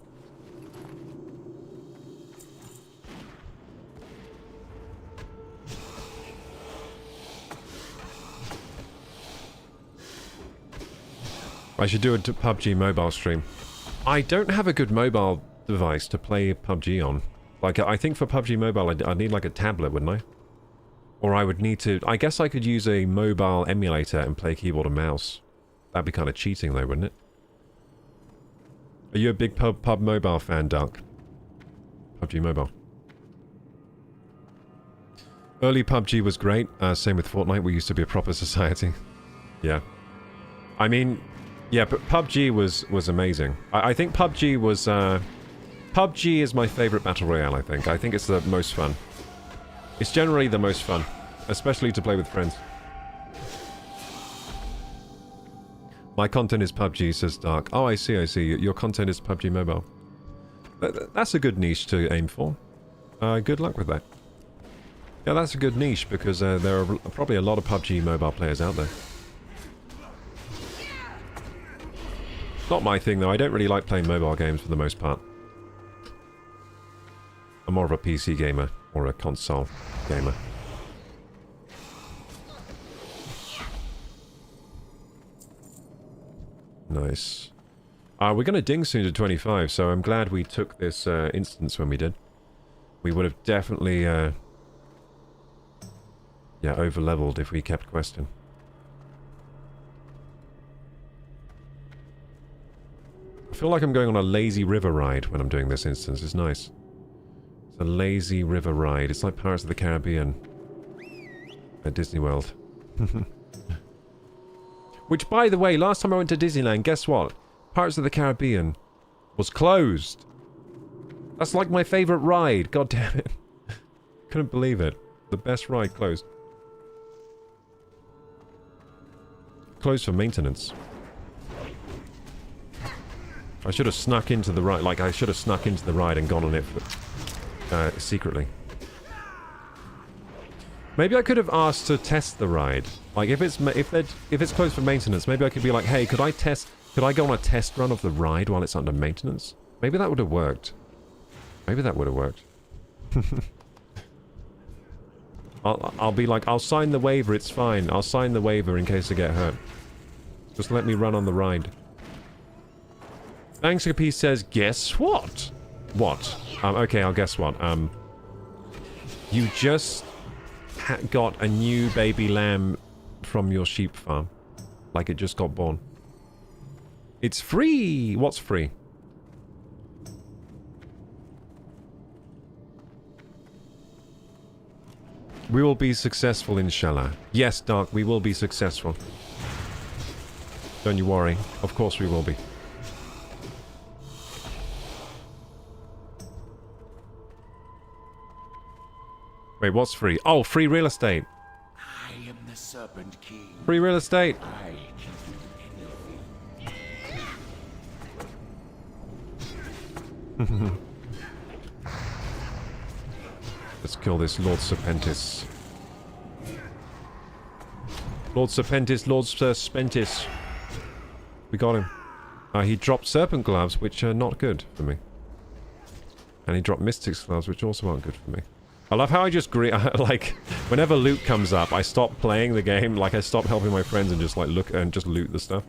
A: I should do a PUBG mobile stream. I don't have a good mobile device to play PUBG on. Like, I think for PUBG Mobile, I'd need like a tablet, wouldn't I? Or I would need to... I guess I could use a mobile emulator and play keyboard and mouse. That'd be kind of cheating though, wouldn't it? Are you a big pub mobile fan, Dark? PUBG Mobile. Early PUBG was great. Same with Fortnite. We used to be a proper society. Yeah. I mean... Yeah, but PUBG was amazing. I think PUBG was... PUBG is my favourite Battle Royale, I think. I think it's the most fun. It's generally the most fun. Especially to play with friends. My content is PUBG, says Dark. Oh, I see. Your content is PUBG Mobile. That's a good niche to aim for. Good luck with that. Yeah, that's a good niche, because there are probably a lot of PUBG Mobile players out there. Not my thing, though. I don't really like playing mobile games for the most part. I'm more of a PC gamer, or a console gamer. Nice. We're going to ding soon to 25, so I'm glad we took this instance when we did. We would have definitely, yeah, over-leveled if we kept questing. I feel like I'm going on a lazy river ride when I'm doing this instance. It's nice. It's a lazy river ride. It's like Pirates of the Caribbean at Disney World. Which, by the way, last time I went to Disneyland, guess what? Pirates of the Caribbean was closed. That's like my favourite ride. God damn it. Couldn't believe it. The best ride closed. Closed for maintenance. I should have snuck into the ride. Like, I should have snuck into the ride and gone on it secretly. Maybe I could have asked to test the ride. Like, if it's closed for maintenance, maybe I could be like, hey, could I go on a test run of the ride while it's under maintenance? Maybe that would have worked. Maybe that would have worked. I'll be like, I'll sign the waiver, it's fine. I'll sign the waiver in case I get hurt. Just let me run on the ride. Bankscapy says, guess what? What? Okay, I'll guess what. You just got a new baby lamb from your sheep farm. Like it just got born. It's free! What's free? We will be successful, inshallah. Yes, Dark, we will be successful. Don't you worry. Of course we will be. Wait, what's free? Oh, free real estate.
K: I am the Serpent King.
A: Free real estate.
K: I can do anything.
A: Let's kill this Lord Serpentis. Lord Serpentis, Lord Serpentis. We got him. He dropped Serpent Gloves, which are not good for me. And he dropped Mystic's Gloves, which also aren't good for me. I love how I just like, whenever loot comes up, I stop playing the game. Like, I stop helping my friends and just, like, look and just loot the stuff.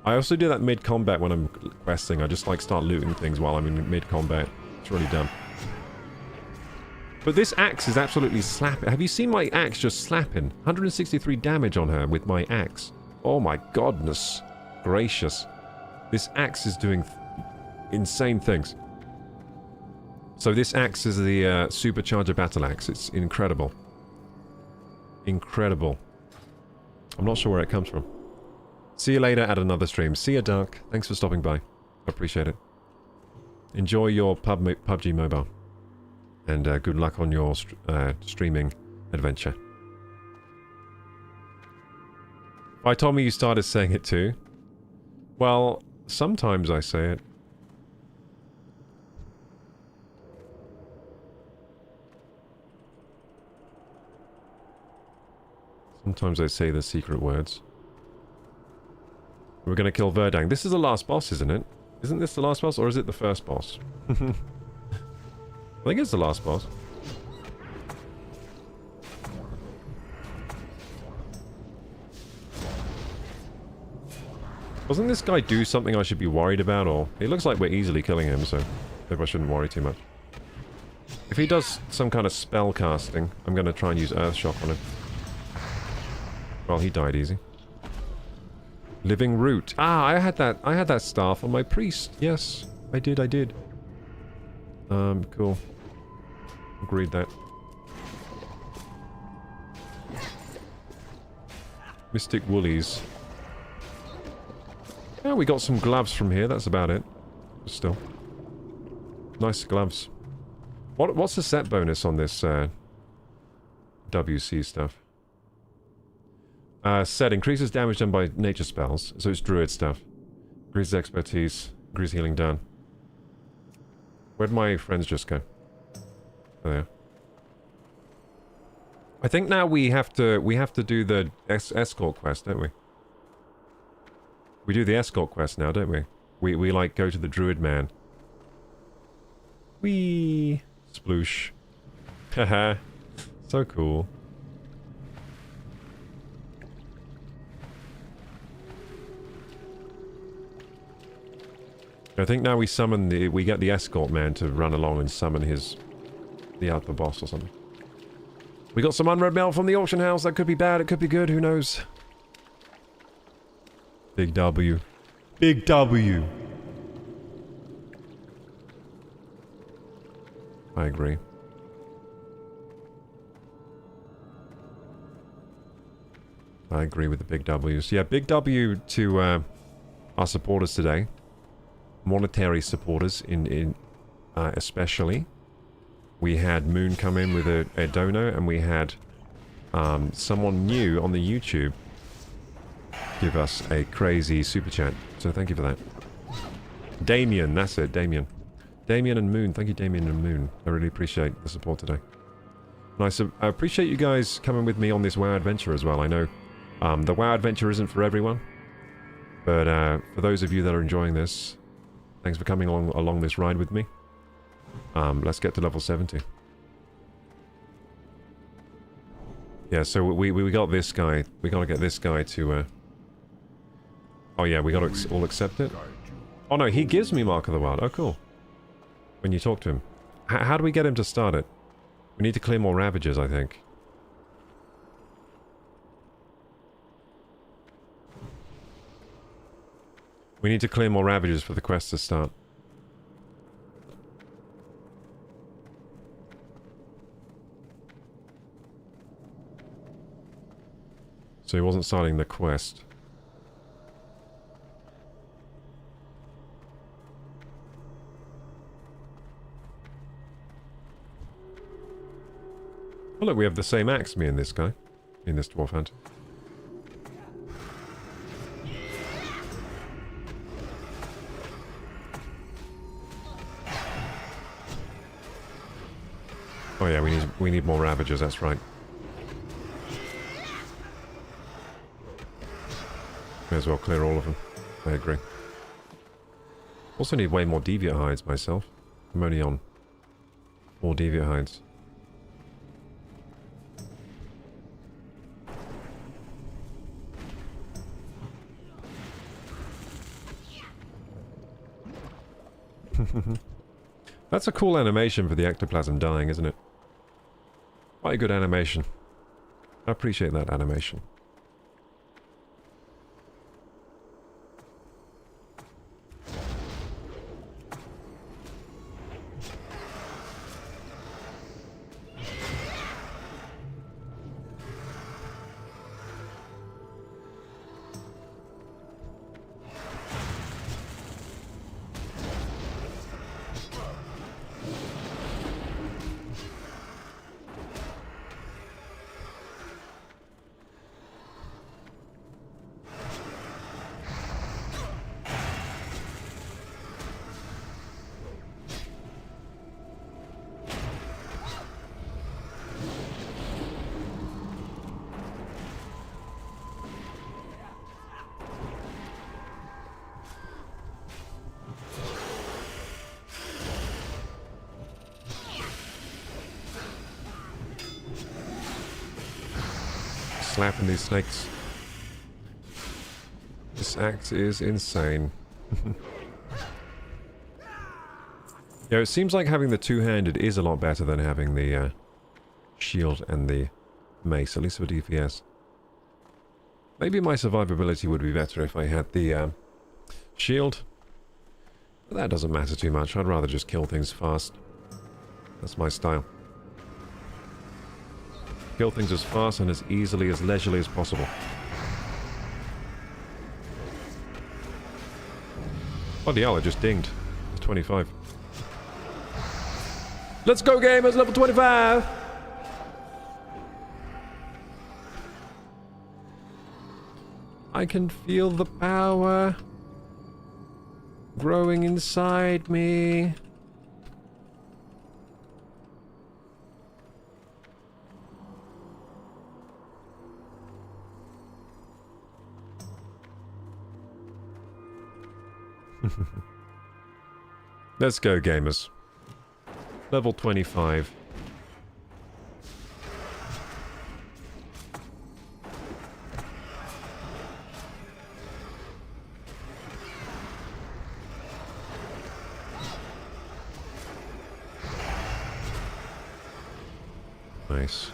A: I also do that mid-combat when I'm questing. I just, like, start looting things while I'm in mid-combat. It's really dumb. But this axe is absolutely slapping. Have you seen my axe just slapping? 163 damage on her with my axe. Oh my godness gracious. This axe is doing insane things. So this axe is the supercharger battle axe. It's incredible. Incredible. I'm not sure where it comes from. See you later at another stream. See you, Dark. Thanks for stopping by. I appreciate it. Enjoy your PUBG Mobile. And good luck on your streaming adventure. I told me you started saying it too. Well, sometimes I say it. Sometimes I say the secret words. We're gonna kill Verdang. This is the last boss, isn't it? Isn't this the last boss, or is it the first boss? I think it's the last boss. Doesn't this guy do something I should be worried about, or... It looks like we're easily killing him, so maybe I shouldn't worry too much. If he does some kind of spell casting, I'm going to try and use Earth Shock on him. Well, he died easy. Living Root. Ah, I had that staff on my priest. Yes, I did. Cool. Agreed that. Mystic Woolies. Yeah, we got some gloves from here, that's about it. Still. Nice gloves. What's the set bonus on this WC stuff? Set increases damage done by nature spells, so it's druid stuff. Increases expertise, increases healing done. Where'd my friends just go? Oh, there. I think now we have to do the escort quest, don't we? We do the escort quest now, don't we? We like go to the druid man. Whee! Sploosh. Haha. So cool. I think now we get the escort man to run along and summon the alpha boss or something. We got some unread mail from the auction house. That could be bad, it could be good, who knows? Big W. Big W. I agree. I agree with the big W's. Yeah, big W to our supporters today. Monetary supporters in especially. We had Moon come in with a dono, and we had someone new on the YouTube give us a crazy super chat. So thank you for that. Damien, that's it, Damien. Damien and Moon, thank you Damien and Moon. I really appreciate the support today. And I appreciate you guys coming with me on this WoW adventure as well. I know the WoW adventure isn't for everyone, but for those of you that are enjoying this, thanks for coming along this ride with me. Let's get to level 70. Yeah, so we got this guy. We gotta get this guy to... Oh yeah, we gotta all accept it. Oh no, he gives me Mark of the Wild. Oh cool. When you talk to him. How do we get him to start it? We need to clear more Ravagers, I think. We need to clear more ravages for the quest to start. So he wasn't starting the quest. Oh look, we have the same axe, me and this guy. In this dwarf hunter. Oh yeah, we need more ravagers, that's right. May as well clear all of them. I agree. Also need way more deviant hides myself. I'm only on 4 deviant hides. That's a cool animation for the ectoplasm dying, isn't it? Quite a good animation. I appreciate that animation. Slapping these snakes. This axe is insane. Yeah, it seems like having the two-handed is a lot better than having the shield and the mace, at least for DPS. Maybe my survivability would be better if I had the shield. But that doesn't matter too much. I'd rather just kill things fast. That's my style. Kill things as fast and as easily, as leisurely as possible. Bloody hell, I just dinged. It's 25. Let's go, gamers! Level 25! I can feel the power growing inside me. Let's go, gamers. Level 25. Nice.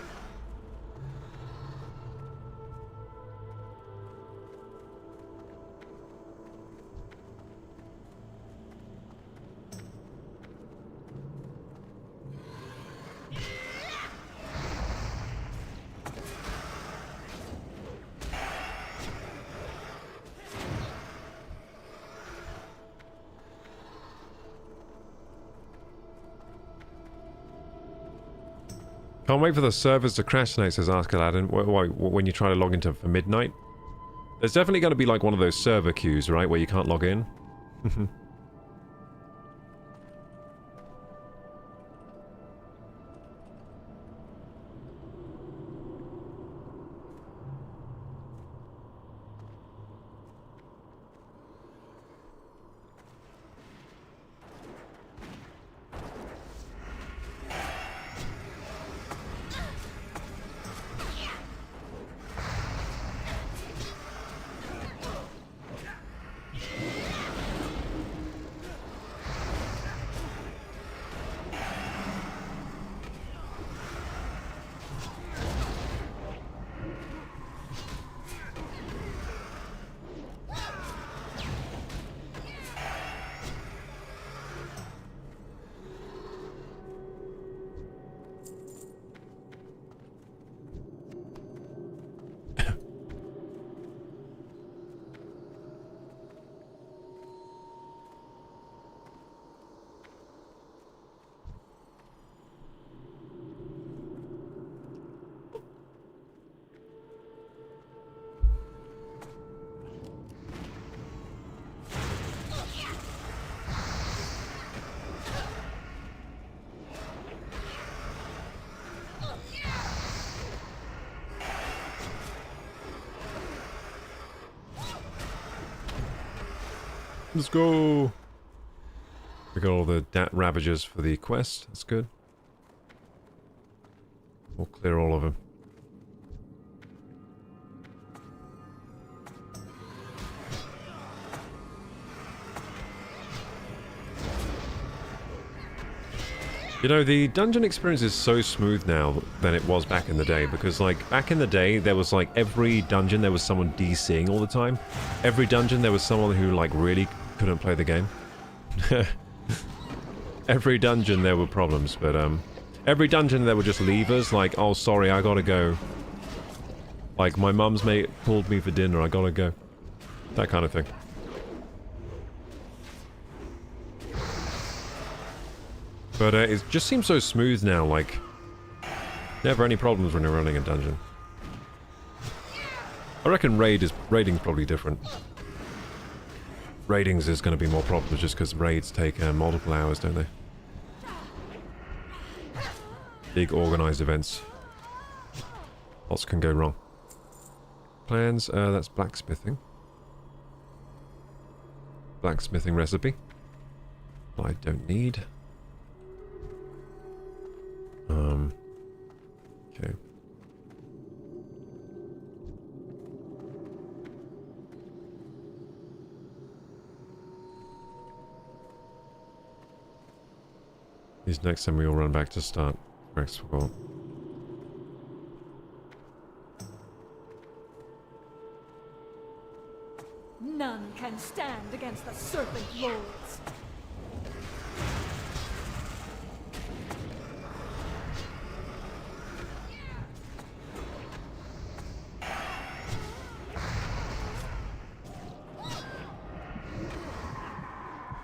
A: Can't wait for the servers to crash tonight, says Ask Aladdin. When you try to log into for midnight? There's definitely going to be like one of those server queues, right, where you can't log in. Let's go. We got all the Ravagers for the quest. That's good. We'll clear all of them. You know, the dungeon experience is so smooth now than it was back in the day, because, like, back in the day, there was, like, every dungeon there was someone DCing all the time. Every dungeon there was someone who, like, really couldn't play the game. Every dungeon there were problems, but, every dungeon there were just levers, like, oh, sorry, I gotta go. Like, my mum's mate called me for dinner, I gotta go. That kind of thing. But it just seems so smooth now, like, never any problems when you're running a dungeon. I reckon raiding's probably different. Raidings is going to be more problems just because raids take multiple hours, don't they? Big organized events. Lots can go wrong. Plans, that's blacksmithing. Blacksmithing recipe. I don't need. Okay. These next time we will run back to start. Well.
I: None can stand against the Serpent Lords.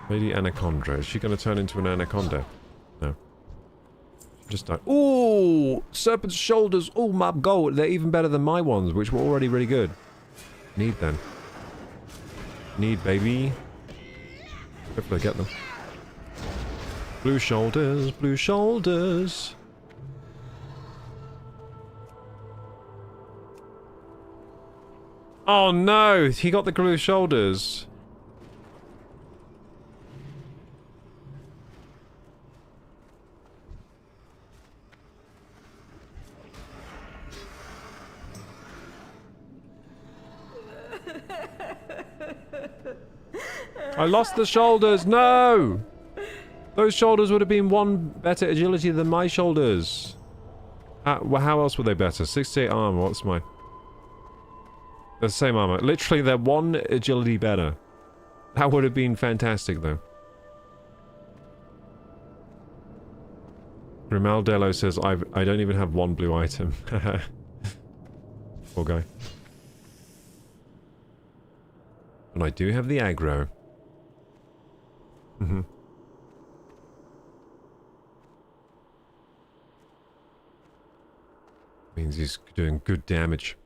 A: Lady Anaconda. Is she going to turn into an anaconda? No. Just died. Ooh! Serpent's shoulders. Oh, my god. They're even better than my ones, which were already really good. Need then. Need, baby. Hopefully I get them. Blue shoulders. Blue shoulders. Oh no! He got the blue shoulders. I lost the shoulders, no! Those shoulders would have been one better agility than my shoulders. How else were they better? 68 armor, what's my... They're the same armor. Literally, they're one agility better. That would have been fantastic, though. Grimaldello says, I don't even have one blue item. Poor guy. And I do have the aggro. Means he's doing good damage.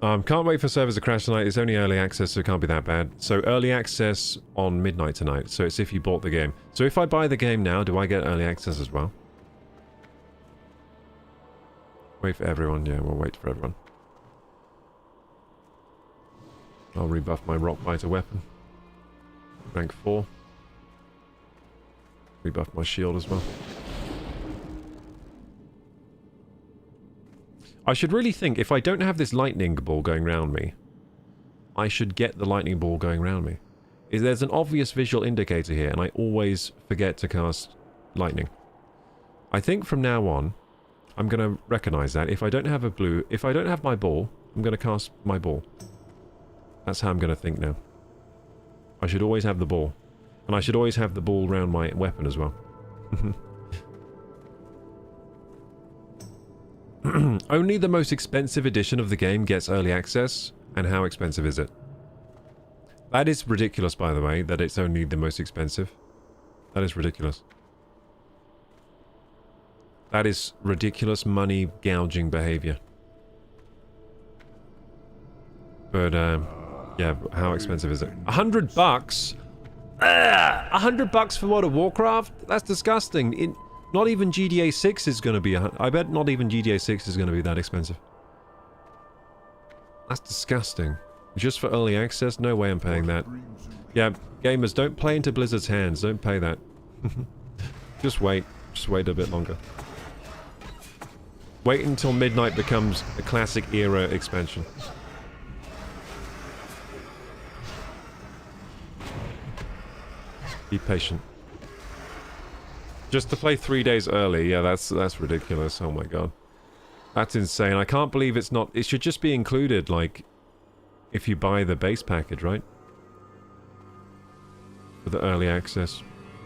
A: Can't wait for servers to crash tonight. It's only early access, so it can't be that bad. So early access on midnight tonight. So it's if you bought the game. So if I buy the game now, do I get early access as well? Wait for everyone. Yeah, we'll wait for everyone. I'll rebuff my rock biter weapon. Rank 4. Rebuff my shield as well. I should really think, if I don't have this lightning ball going around me, I should get the lightning ball going around me. There's an obvious visual indicator here, and I always forget to cast lightning. I think from now on, I'm going to recognize that. If I don't have my ball, I'm going to cast my ball. That's how I'm going to think now. I should always have the ball. And I should always have the ball around my weapon as well. Only the most expensive edition of the game gets early access. And how expensive is it? That is ridiculous, by the way, that it's only the most expensive. That is ridiculous. That is ridiculous money gouging behavior. But, yeah, how expensive is it? $100 bucks? $100 bucks for World of Warcraft? That's disgusting. Not even GTA 6 is going to be... I bet not even GTA 6 is going to be that expensive. That's disgusting. Just for early access? No way I'm paying that. Yeah, gamers, don't play into Blizzard's hands. Don't pay that. Just wait. Just wait a bit longer. Wait until Midnight becomes a classic era expansion. Be patient. Just to play 3 days early, yeah, that's ridiculous. Oh my god. That's insane. I can't believe it's not... It should just be included, like, if you buy the base package, right? For the early access.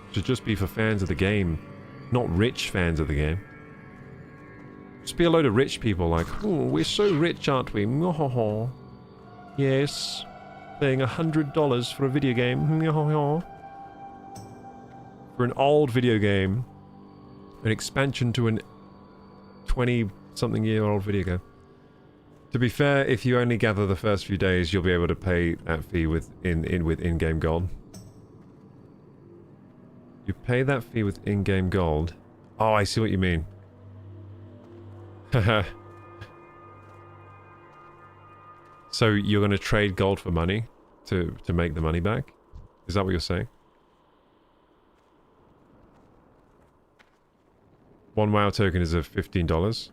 A: It should just be for fans of the game, not rich fans of the game. Just be a load of rich people like, oh, we're so rich, aren't we? Yes. Paying $100 for a video game. For an old video game. An expansion to an 20-something-year-old video game. To be fair, if you only gather the first few days, you'll be able to pay that fee with in-game gold. You pay that fee with in-game gold. Oh, I see what you mean. Haha. So you're going to trade gold for money to make the money back? Is that what you're saying? One WoW token is $15.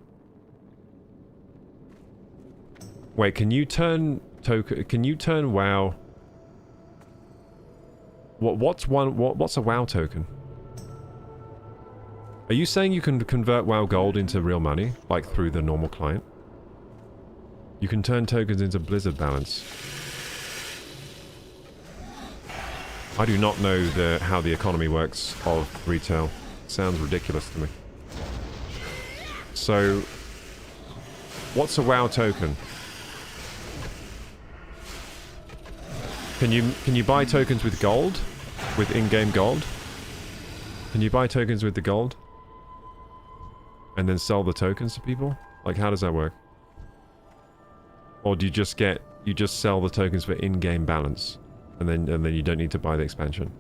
A: Wait, can you turn WoW? What's a WoW token? Are you saying you can convert WoW gold into real money, like through the normal client? You can turn tokens into Blizzard balance. I do not know how the economy works of retail. Sounds ridiculous to me. So, what's a WoW token? Can you buy tokens with gold? With in-game gold? Can you buy tokens with the gold? And then sell the tokens to people? Like, how does that work? Or do you just sell the tokens for in-game balance, and then you don't need to buy the expansion?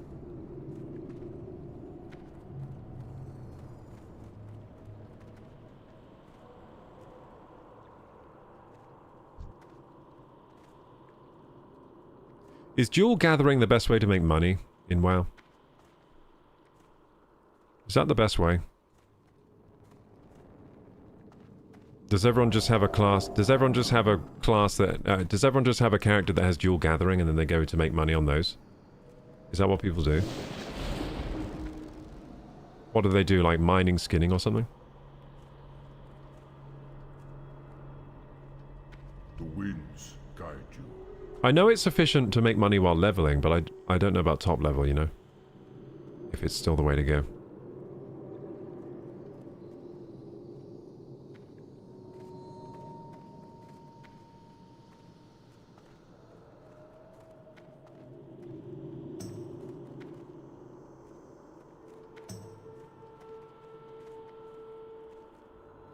A: Is jewel gathering the best way to make money in WoW? Is that the best way? Does everyone just have a class? Does everyone just have a class that... does everyone just have a character that has jewel gathering and then they go to make money on those? Is that what people do? What do they do, like mining, skinning or something?
H: The winds guide you.
A: I know it's sufficient to make money while leveling, but I don't know about top level, you know? If it's still the way to go.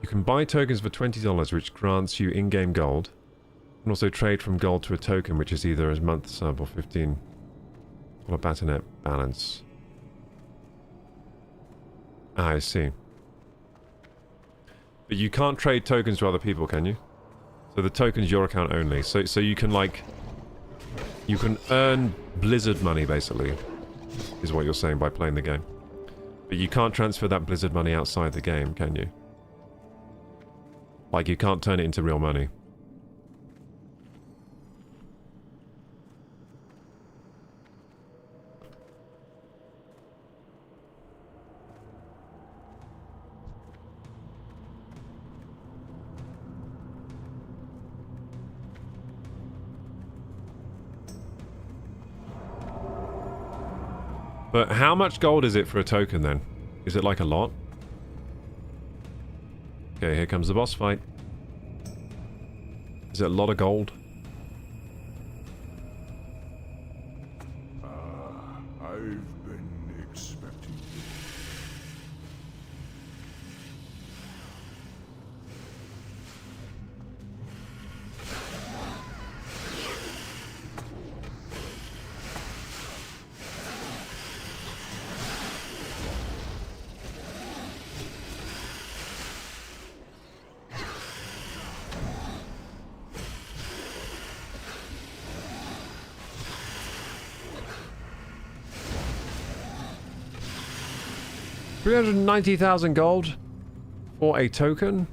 A: You can buy tokens for $20, which grants you in-game gold. You can also trade from gold to a token, which is either a month sub or 15. Or a BANANEI balance. Ah, I see. But you can't trade tokens to other people, can you? So the token's your account only. So you can, like... You can earn Blizzard money, basically. Is what you're saying by playing the game. But you can't transfer that Blizzard money outside the game, can you? Like, you can't turn it into real money. But how much gold is it for a token, then? Is it like a lot? Okay, here comes the boss fight. Is it a lot of gold?
H: I've been expecting you.
A: 390,000 gold for a token?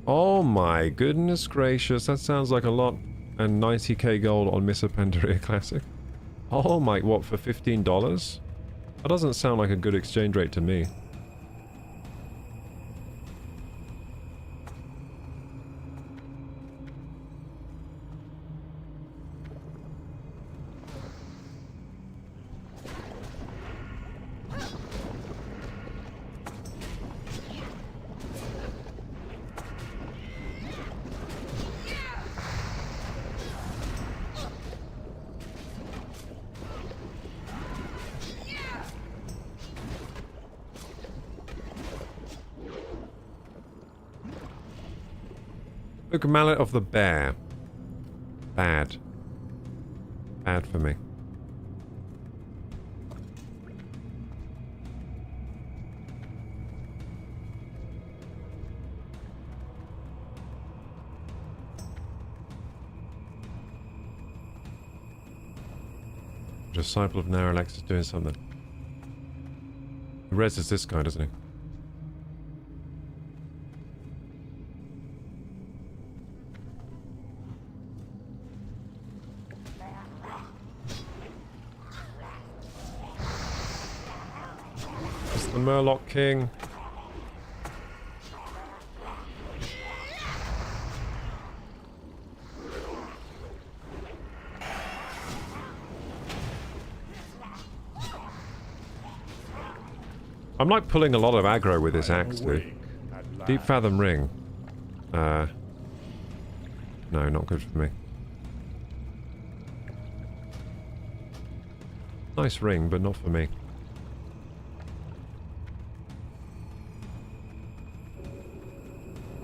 A: Oh my goodness gracious, that sounds like a lot. And 90k gold on Missa Pandaria Classic. Oh my, what, for $15? That doesn't sound like a good exchange rate to me. Look, Mallet of the Bear. Bad. Bad for me. Disciple of Naralex is doing something. He reses this guy, doesn't he? It's the Murloc King. I'm like pulling a lot of aggro with this axe, dude. Deep Fathom Ring. No, not good for me. Nice ring, but not for me.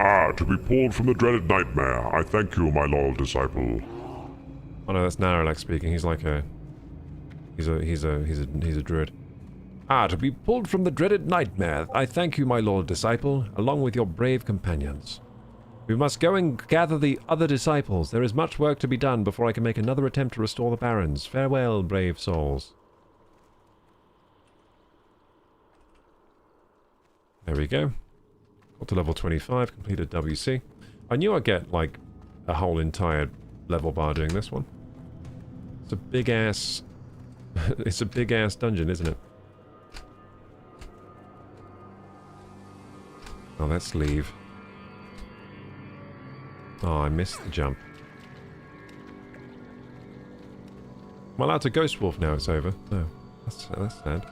H: Ah, to be pulled from the dreaded nightmare. I thank you, my loyal disciple.
A: Oh no, that's Naralex speaking. He's like a... He's a druid. Ah, to be pulled from the dreaded nightmare. I thank you, my lord disciple, along with your brave companions. We must go and gather the other disciples. There is much work to be done before I can make another attempt to restore the barons. Farewell, brave souls. There we go. Got to level 25, completed WC. I knew I'd get, like, a whole entire level bar doing this one. It's a big-ass... it's a big-ass dungeon, isn't it? Oh, let's leave. Oh, I missed the jump. I'm allowed to Ghost Wolf now it's over. No, that's sad.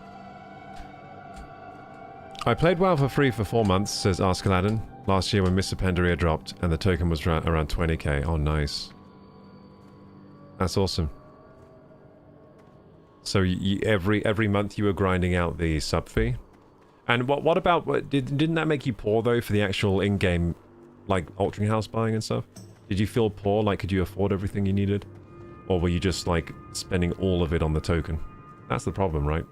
A: I played WoW for free for 4 months, says Ask Aladdin, last year when Mr. Pandaria dropped and the token was around 20k. Oh, nice. That's awesome. So every month you were grinding out the sub fee? And what about... Didn't that make you poor, though, for the actual in-game, like, altering house buying and stuff? Did you feel poor? Like, could you afford everything you needed? Or were you just, like, spending all of it on the token? That's the problem, right?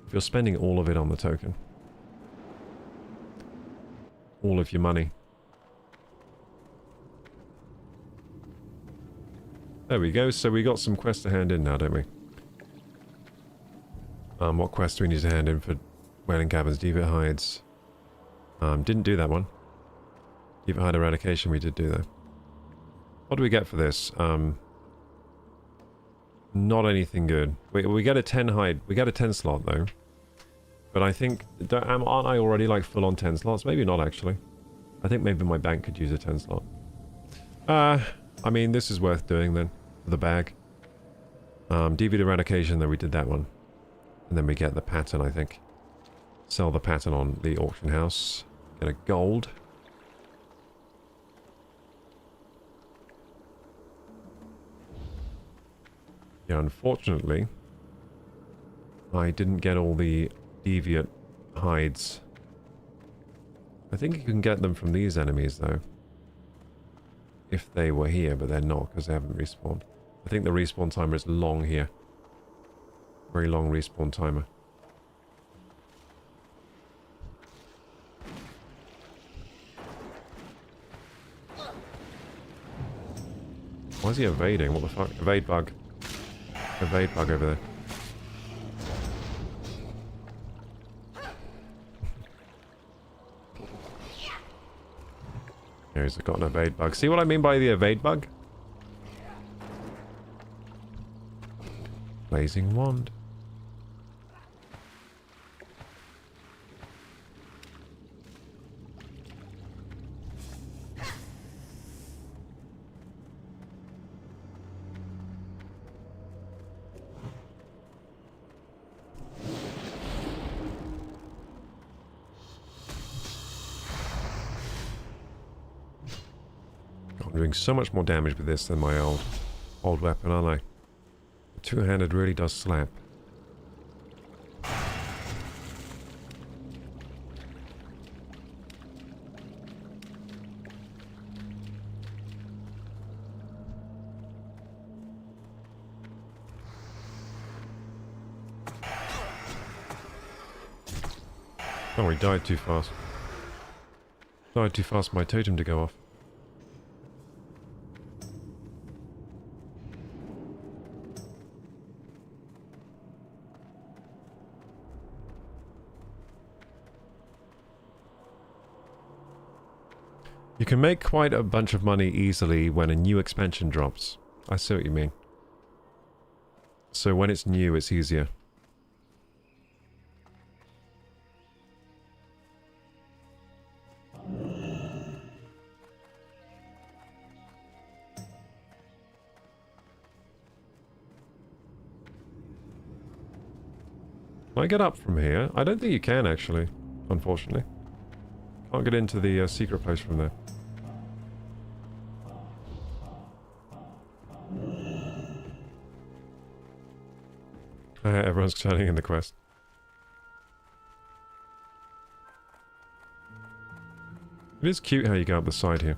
A: If you're spending all of it on the token. All of your money. There we go. So we got some quests to hand in now, don't we? What quest do we need to hand in for... Wailing Caverns, Deviant Hides. Didn't do that one. Deviant Hide Eradication we did do though. What do we get for this? Not anything good. We get a 10 hide. We get a 10 slot though. But I think... aren't I already like full on 10 slots? Maybe not actually. I think maybe my bank could use a 10 slot. I mean this is worth doing then. For the bag. Deviant Eradication though, we did that one. And then we get the pattern I think. Sell the pattern on the auction house. Get a gold. Yeah, unfortunately, I didn't get all the deviant hides. I think you can get them from these enemies, though. If they were here, but they're not, because they haven't respawned. I think the respawn timer is long here. Very long respawn timer. Why is he evading? What the fuck? Evade bug. Evade bug over Yeah, he's got an evade bug. See what I mean by the evade bug? Blazing wand. I'm doing so much more damage with this than my old weapon, aren't I? The two-handed really does slap. Oh, he died too fast. Died too fast for my totem to go off. You can make quite a bunch of money easily when a new expansion drops. I see what you mean. So when it's new, it's easier. Can I get up from here? I don't think you can, actually. Unfortunately. Can't get into the secret place from there. Everyone's turning in the quest. It is cute how you go up the side here.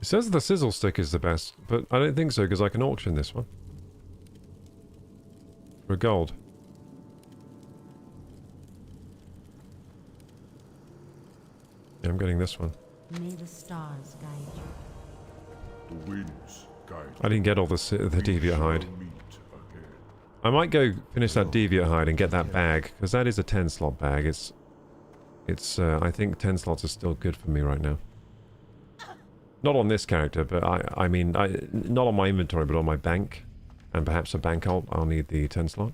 A: It says the sizzle stick is the best, but I don't think so because I can auction this one. For gold. Yeah, I'm getting this one.
L: May the stars guide you.
H: The winds guide
A: I didn't get all the deviant hide. I might go finish that deviant hide and get that bag, because that is a 10 slot bag. I think 10 slots are still good for me right now. Not on this character, but I mean, not on my inventory, but on my bank. And perhaps a bank alt, I'll need the 10 slot.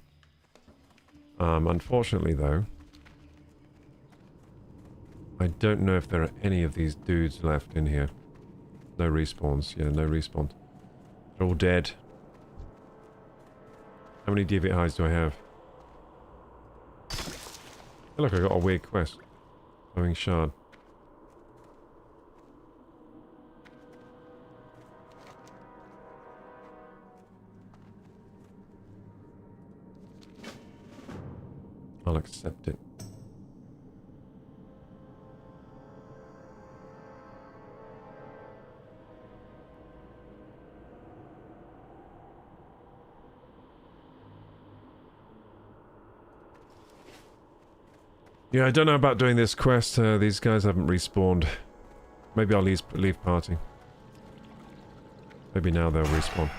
A: Unfortunately, though, I don't know if there are any of these dudes left in here. No respawns. Yeah, no respawn. They're all dead. How many deviant hides do I have? Oh, look, I got a weird quest. Glowing shard. I'll accept it. Yeah, I don't know about doing this quest. These guys haven't respawned. Maybe I'll leave party. Maybe now they'll respawn.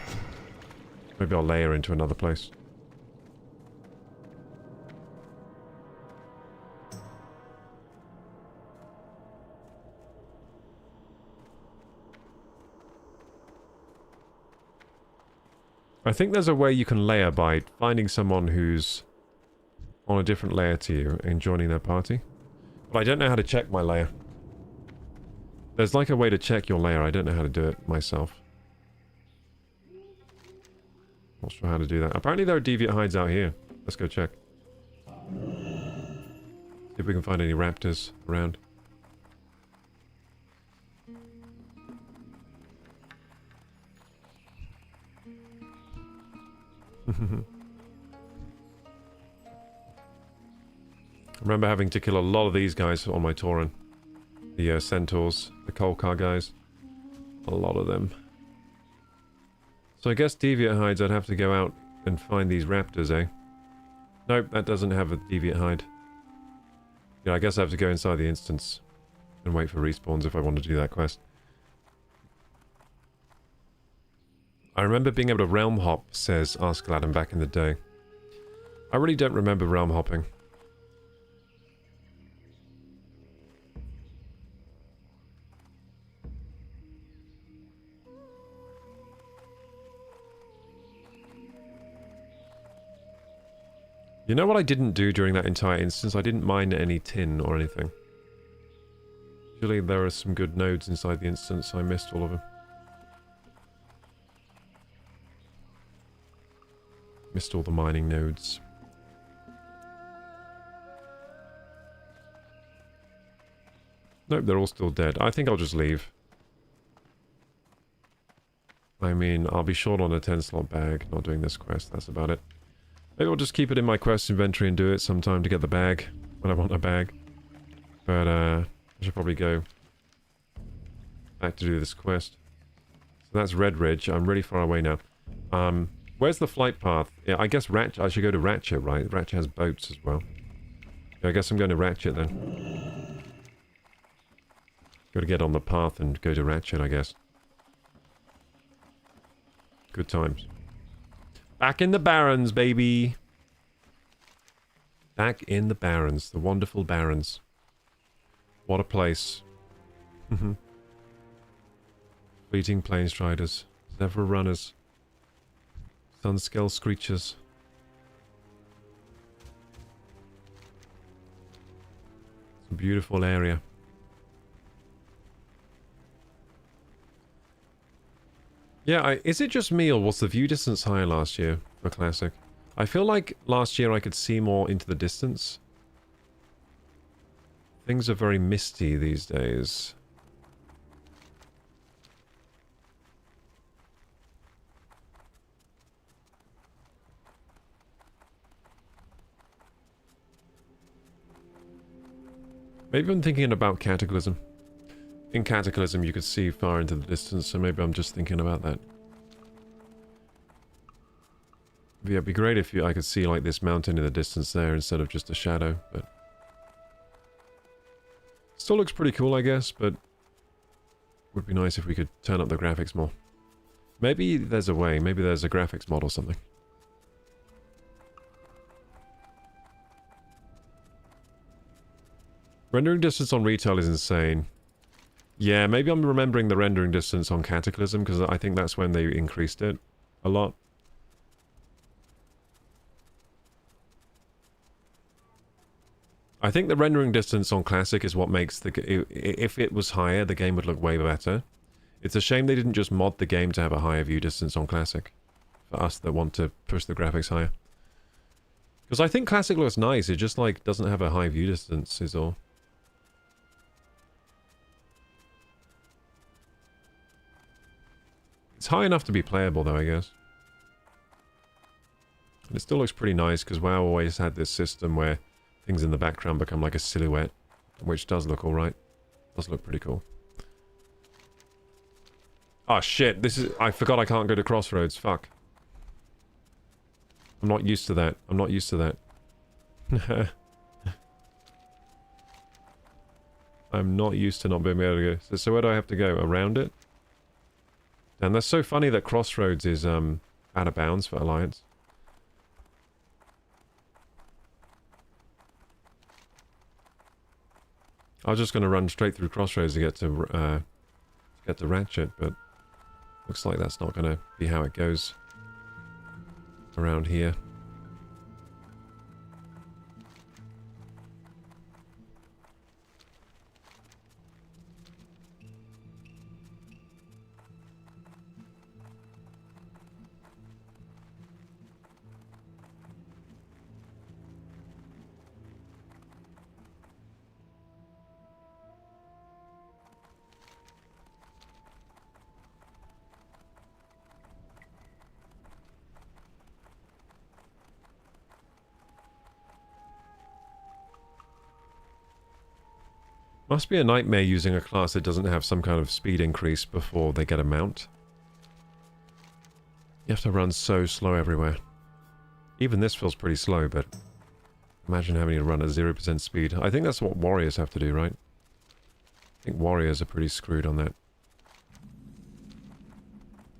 A: Maybe I'll layer into another place. I think there's a way you can layer by finding someone who's on a different layer to you and joining their party. But I don't know how to check my layer. There's like a way to check your layer. I don't know how to do it myself. Not sure how to do that. Apparently there are deviant hides out here. Let's go check. See if we can find any raptors around. remember having to kill a lot of these guys on my Tauren. The centaurs, the Kolkar guys. A lot of them. So I guess deviate hides, I'd have to go out and find these raptors, eh? Nope, that doesn't have a deviate hide. Yeah, I guess I have to go inside the instance and wait for respawns if I want to do that quest. I remember being able to realm hop, says Askeladdin back in the day. I really don't remember realm hopping. You know what I didn't do during that entire instance? I didn't mine any tin or anything. Usually there are some good nodes inside the instance. I missed all of them. Missed all the mining nodes. Nope, they're all still dead. I think I'll just leave. I mean, I'll be short on a 10-slot bag. Not doing this quest, that's about it. Maybe I'll just keep it in my quest inventory and do it sometime to get the bag. When I want a bag. But, I should probably go back to do this quest. So that's Red Ridge. I'm really far away now. Where's the flight path? Yeah, I guess Ratchet. I should go to Ratchet, right? Ratchet has boats as well. Yeah, I guess I'm going to Ratchet then. Got to get on the path and go to Ratchet, I guess. Good times. Back in the Barrens, baby. Back in the Barrens. The wonderful Barrens. What a place. Fleeting Planestriders. Zephyr Runners. Sunscale Screechers. It's a beautiful area. Yeah, is it just me, or was the view distance higher last year for Classic? I feel like last year I could see more into the distance. Things are very misty these days. Maybe I'm thinking about Cataclysm. In Cataclysm, you could see far into the distance, so maybe I'm just thinking about that. Yeah, it'd be great if I could see, like, this mountain in the distance there instead of just a shadow, but... Still looks pretty cool, I guess, but... Would be nice if we could turn up the graphics more. Maybe there's a way. Maybe there's a graphics mod or something. Rendering distance on retail is insane. Yeah, maybe I'm remembering the rendering distance on Cataclysm, because I think that's when they increased it a lot. I think the rendering distance on Classic is what makes the... If it was higher, the game would look way better. It's a shame they didn't just mod the game to have a higher view distance on Classic. For us that want to push the graphics higher. Because I think Classic looks nice, it just, like, doesn't have a high view distance, is all. It's high enough to be playable, though, I guess. And it still looks pretty nice, because WoW always had this system where things in the background become like a silhouette, which does look alright. Does look pretty cool. Oh shit, this is... I forgot I can't go to Crossroads, fuck. I'm not used to that. I'm not used to that. I'm not used to not being able to go. So where do I have to go? Around it? And that's so funny that Crossroads is out of bounds for Alliance. I was just going to run straight through Crossroads to get to Ratchet, but looks like that's not going to be how it goes around here. Must be a nightmare using a class that doesn't have some kind of speed increase before they get a mount. You have to run so slow everywhere. Even this feels pretty slow, but imagine having to run at 0% speed. I think that's what warriors have to do, right? I think warriors are pretty screwed on that.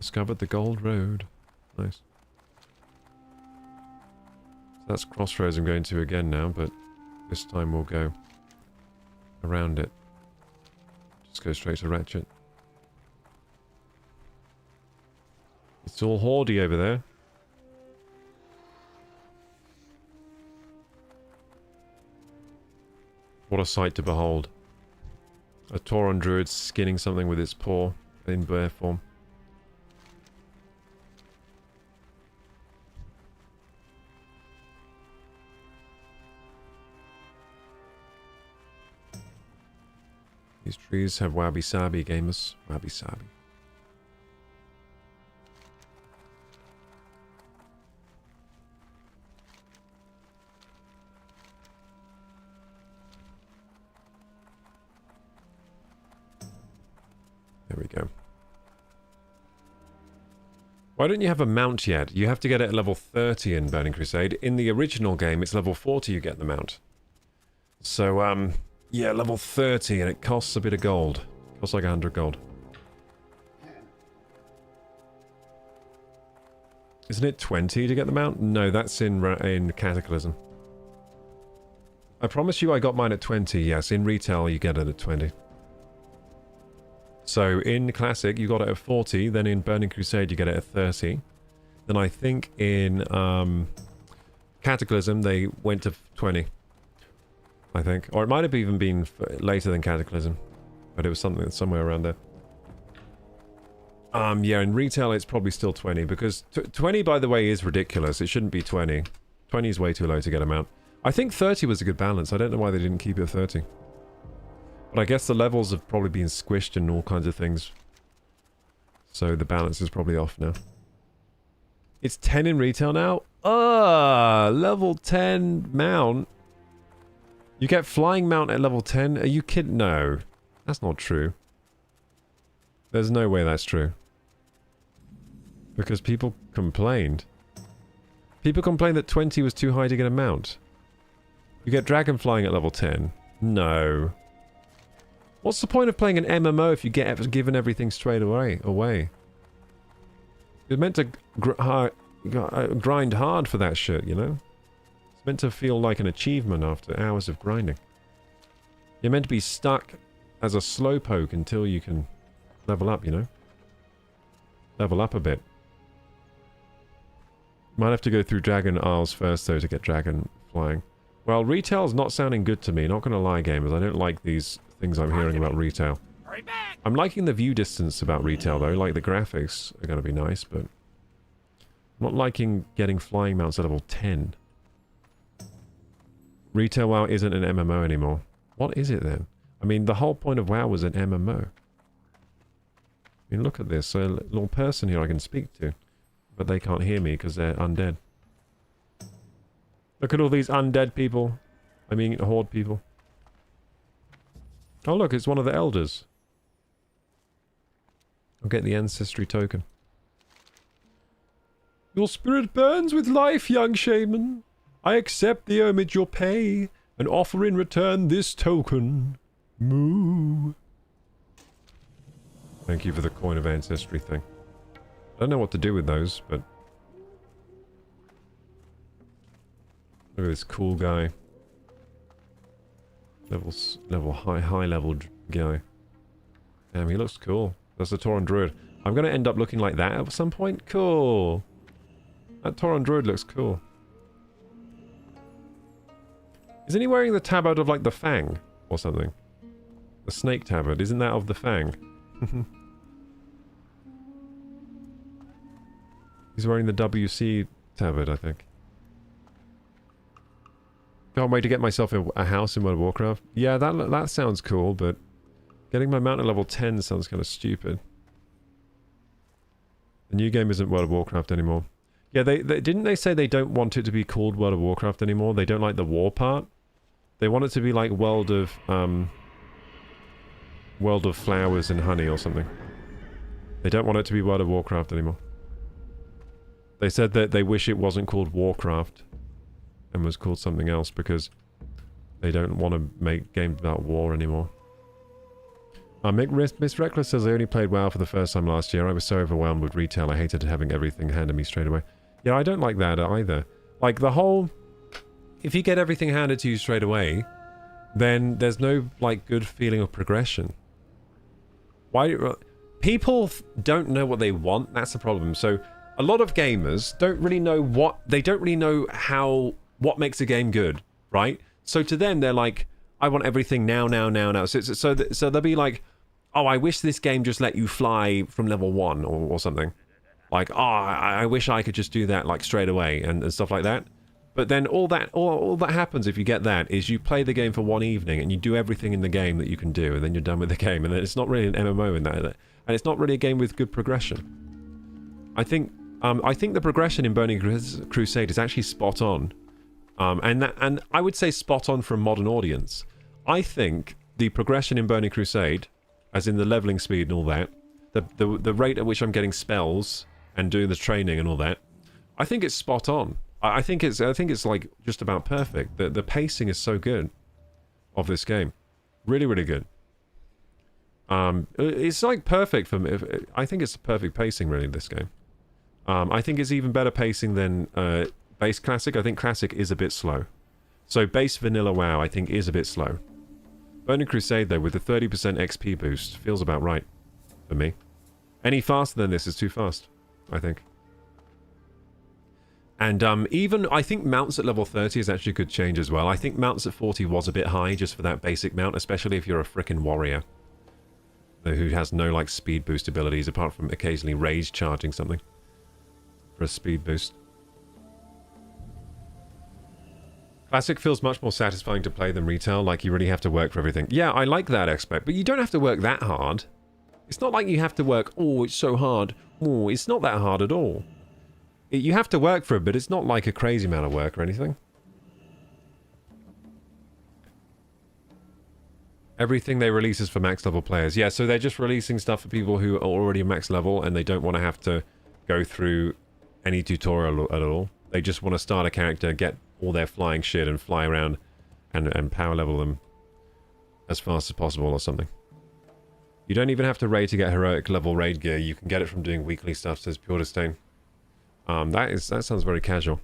A: Discovered the gold road. Nice. So that's Crossroads I'm going to again now, but this time we'll go around it. Just go straight to Ratchet. It's all hoardy over there. What a sight to behold. A Tauron druid skinning something with its paw in bear form. These trees have wabi-sabi, gamers. Wabi-sabi. There we go. Why don't you have a mount yet? You have to get it at level 30 in Burning Crusade. In the original game, it's level 40 you get the mount. So, yeah, level 30, and it costs a bit of gold. It costs like 100 gold. Isn't it 20 to get the mount? No, that's in Cataclysm. I promise you I got mine at 20, yes. In retail, you get it at 20. So, in Classic, you got it at 40. Then in Burning Crusade, you get it at 30. Then I think in Cataclysm, they went to 20. I think. Or it might have even been later than Cataclysm. But it was something somewhere around there. Yeah, in retail it's probably still 20. Because 20, by the way, is ridiculous. It shouldn't be 20. 20 is way too low to get a mount. I think 30 was a good balance. I don't know why they didn't keep it at 30. But I guess the levels have probably been squished and all kinds of things. So the balance is probably off now. It's 10 in retail now? Level 10 mount. You get flying mount at level 10? Are you kidding? No. That's not true. There's no way that's true. Because people complained. People complained that 20 was too high to get a mount. You get dragon flying at level 10? No. What's the point of playing an MMO if you get given everything straight away? You're meant to grind hard for that shit, you know? It's meant to feel like an achievement after hours of grinding. You're meant to be stuck as a slowpoke until you can level up, you know? Level up a bit. Might have to go through Dragon Isles first, though, to get Dragon flying. Well, retail's not sounding good to me, not gonna lie, gamers. I don't like these things I'm hearing about retail. I'm liking the view distance about retail, though. Like, the graphics are gonna be nice, but... I'm not liking getting flying mounts at level 10. Retail WoW isn't an MMO anymore. What is it, then? I mean, the whole point of WoW was an MMO. I mean, look at this. A little person here I can speak to. But they can't hear me because they're undead. Look at all these undead people. I mean, horde people. Oh, look, it's one of the elders. I'll get the ancestry token. Your spirit burns with life, young shaman. I accept the homage you pay and offer in return this token. Moo. Thank you for the coin of ancestry thing. I don't know what to do with those, but... Look at this cool guy. High level guy. Damn, he looks cool. That's the Tauron Druid. I'm going to end up looking like that at some point. Cool. That Tauron Druid looks cool. Isn't he wearing the tabard of, like, the Fang? Or something? The snake tabard. Isn't that of the Fang? He's wearing the WC tabard, I think. Can't wait to get myself a house in World of Warcraft. Yeah, that sounds cool, but getting my mount at level 10 sounds kind of stupid. The new game isn't World of Warcraft anymore. Yeah, didn't they say they don't want it to be called World of Warcraft anymore? They don't like the war part. They want it to be like World of World of Flowers and Honey or something. They don't want it to be World of Warcraft anymore. They said that they wish it wasn't called Warcraft and was called something else because they don't want to make games about war anymore. Miss Reckless says, I only played WoW for the first time last year. I was so overwhelmed with retail, I hated having everything handed me straight away. Yeah, I don't like that either. Like, the whole... If you get everything handed to you straight away, then there's no, like, good feeling of progression. Why... People don't know what they want, that's the problem. So, a lot of gamers don't really know what... They don't really know how... What makes a game good, right? So to them, they're like, I want everything now. So they'll be like, oh, I wish this game just let you fly from level 1 or something. Like, oh, I wish I could just do that like straight away and stuff like that. But then all that happens if you get that is you play the game for one evening and you do everything in the game that you can do and then you're done with the game. And then it's not really an MMO in that. And it's not really a game with good progression. I think the progression in Burning Crusade is actually spot on. And I would say spot on for a modern audience. I think the progression in Burning Crusade, as in the leveling speed and all that, the rate at which I'm getting spells and doing the training and all that, I think it's spot on. I think it's like just about perfect. The pacing is so good of this game, really, really good. It's like perfect for me. I think it's the perfect pacing really in this game. I think it's even better pacing than base Classic. I think Classic is a bit slow. So base vanilla WoW I think is a bit slow. Burning Crusade though with the 30% XP boost feels about right for me. Any faster than this is too fast, I think. And even I think mounts at level 30 is actually a good change as well. I think mounts at 40 was a bit high just for that basic mount, especially if you're a frickin' warrior who has no like speed boost abilities apart from occasionally rage charging something for a speed boost. Classic feels much more satisfying to play than retail, like you really have to work for everything. Yeah, I like that aspect, but you don't have to work that hard. It's not like you have to work, oh, it's so hard. Oh, it's not that hard at all. You have to work for it, but it's not like a crazy amount of work or anything. Everything they release is for max level players. Yeah, so they're just releasing stuff for people who are already max level and they don't want to have to go through any tutorial at all. They just want to start a character, get all their flying shit and fly around and power level them as fast as possible or something. You don't even have to raid to get heroic level raid gear. You can get it from doing weekly stuff, says Pure Disdain. That sounds very casual.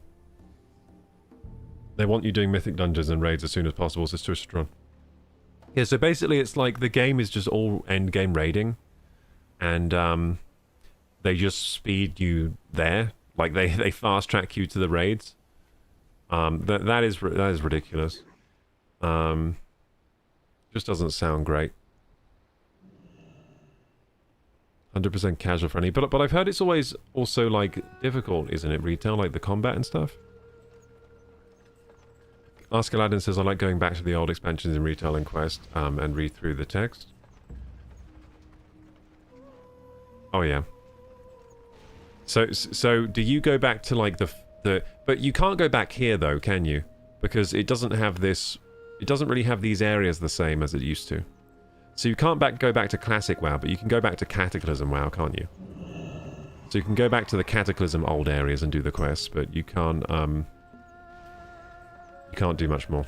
A: They want you doing mythic dungeons and raids as soon as possible, says Twistron. Yeah, so basically it's like the game is just all end game raiding, and they just speed you there. Like they fast track you to the raids. That is ridiculous. Just doesn't sound great. 100% casual friendly, but I've heard it's always also like difficult, isn't it? Retail, like the combat and stuff. Ask Aladdin says I like going back to the old expansions in Retail and Quest and read through the text. Oh yeah. So do you go back to like the but you can't go back here though, can you? Because it doesn't have this. It doesn't really have these areas the same as it used to. So you can't go back to Classic WoW, but you can go back to Cataclysm WoW, can't you? So you can go back to the Cataclysm old areas and do the quests, but you can't do much more.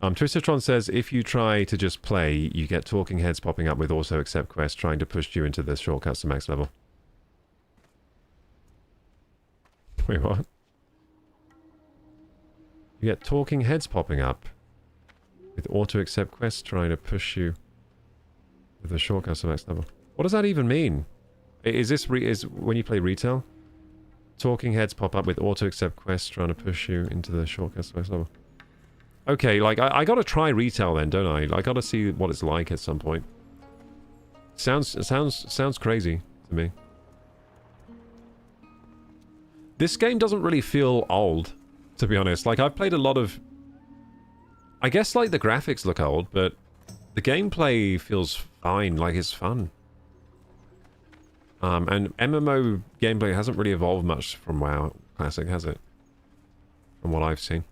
A: Twistotron says, if you try to just play, you get talking heads popping up with also accept quests trying to push you into the shortcuts to max level. Wait, what? You get talking heads popping up with auto accept quests trying to push you with the shortcuts to max level. What does that even mean? Is this when you play retail? Talking heads pop up with auto accept quests trying to push you into the shortcuts to max level. Okay, like I gotta try retail then, don't I? I gotta see what it's like at some point. Sounds crazy to me. This game doesn't really feel old, to be honest. Like I've played a lot of. I guess like the graphics look old, but the gameplay feels fine. Like it's fun. And MMO gameplay hasn't really evolved much from WoW Classic, has it? From what I've seen.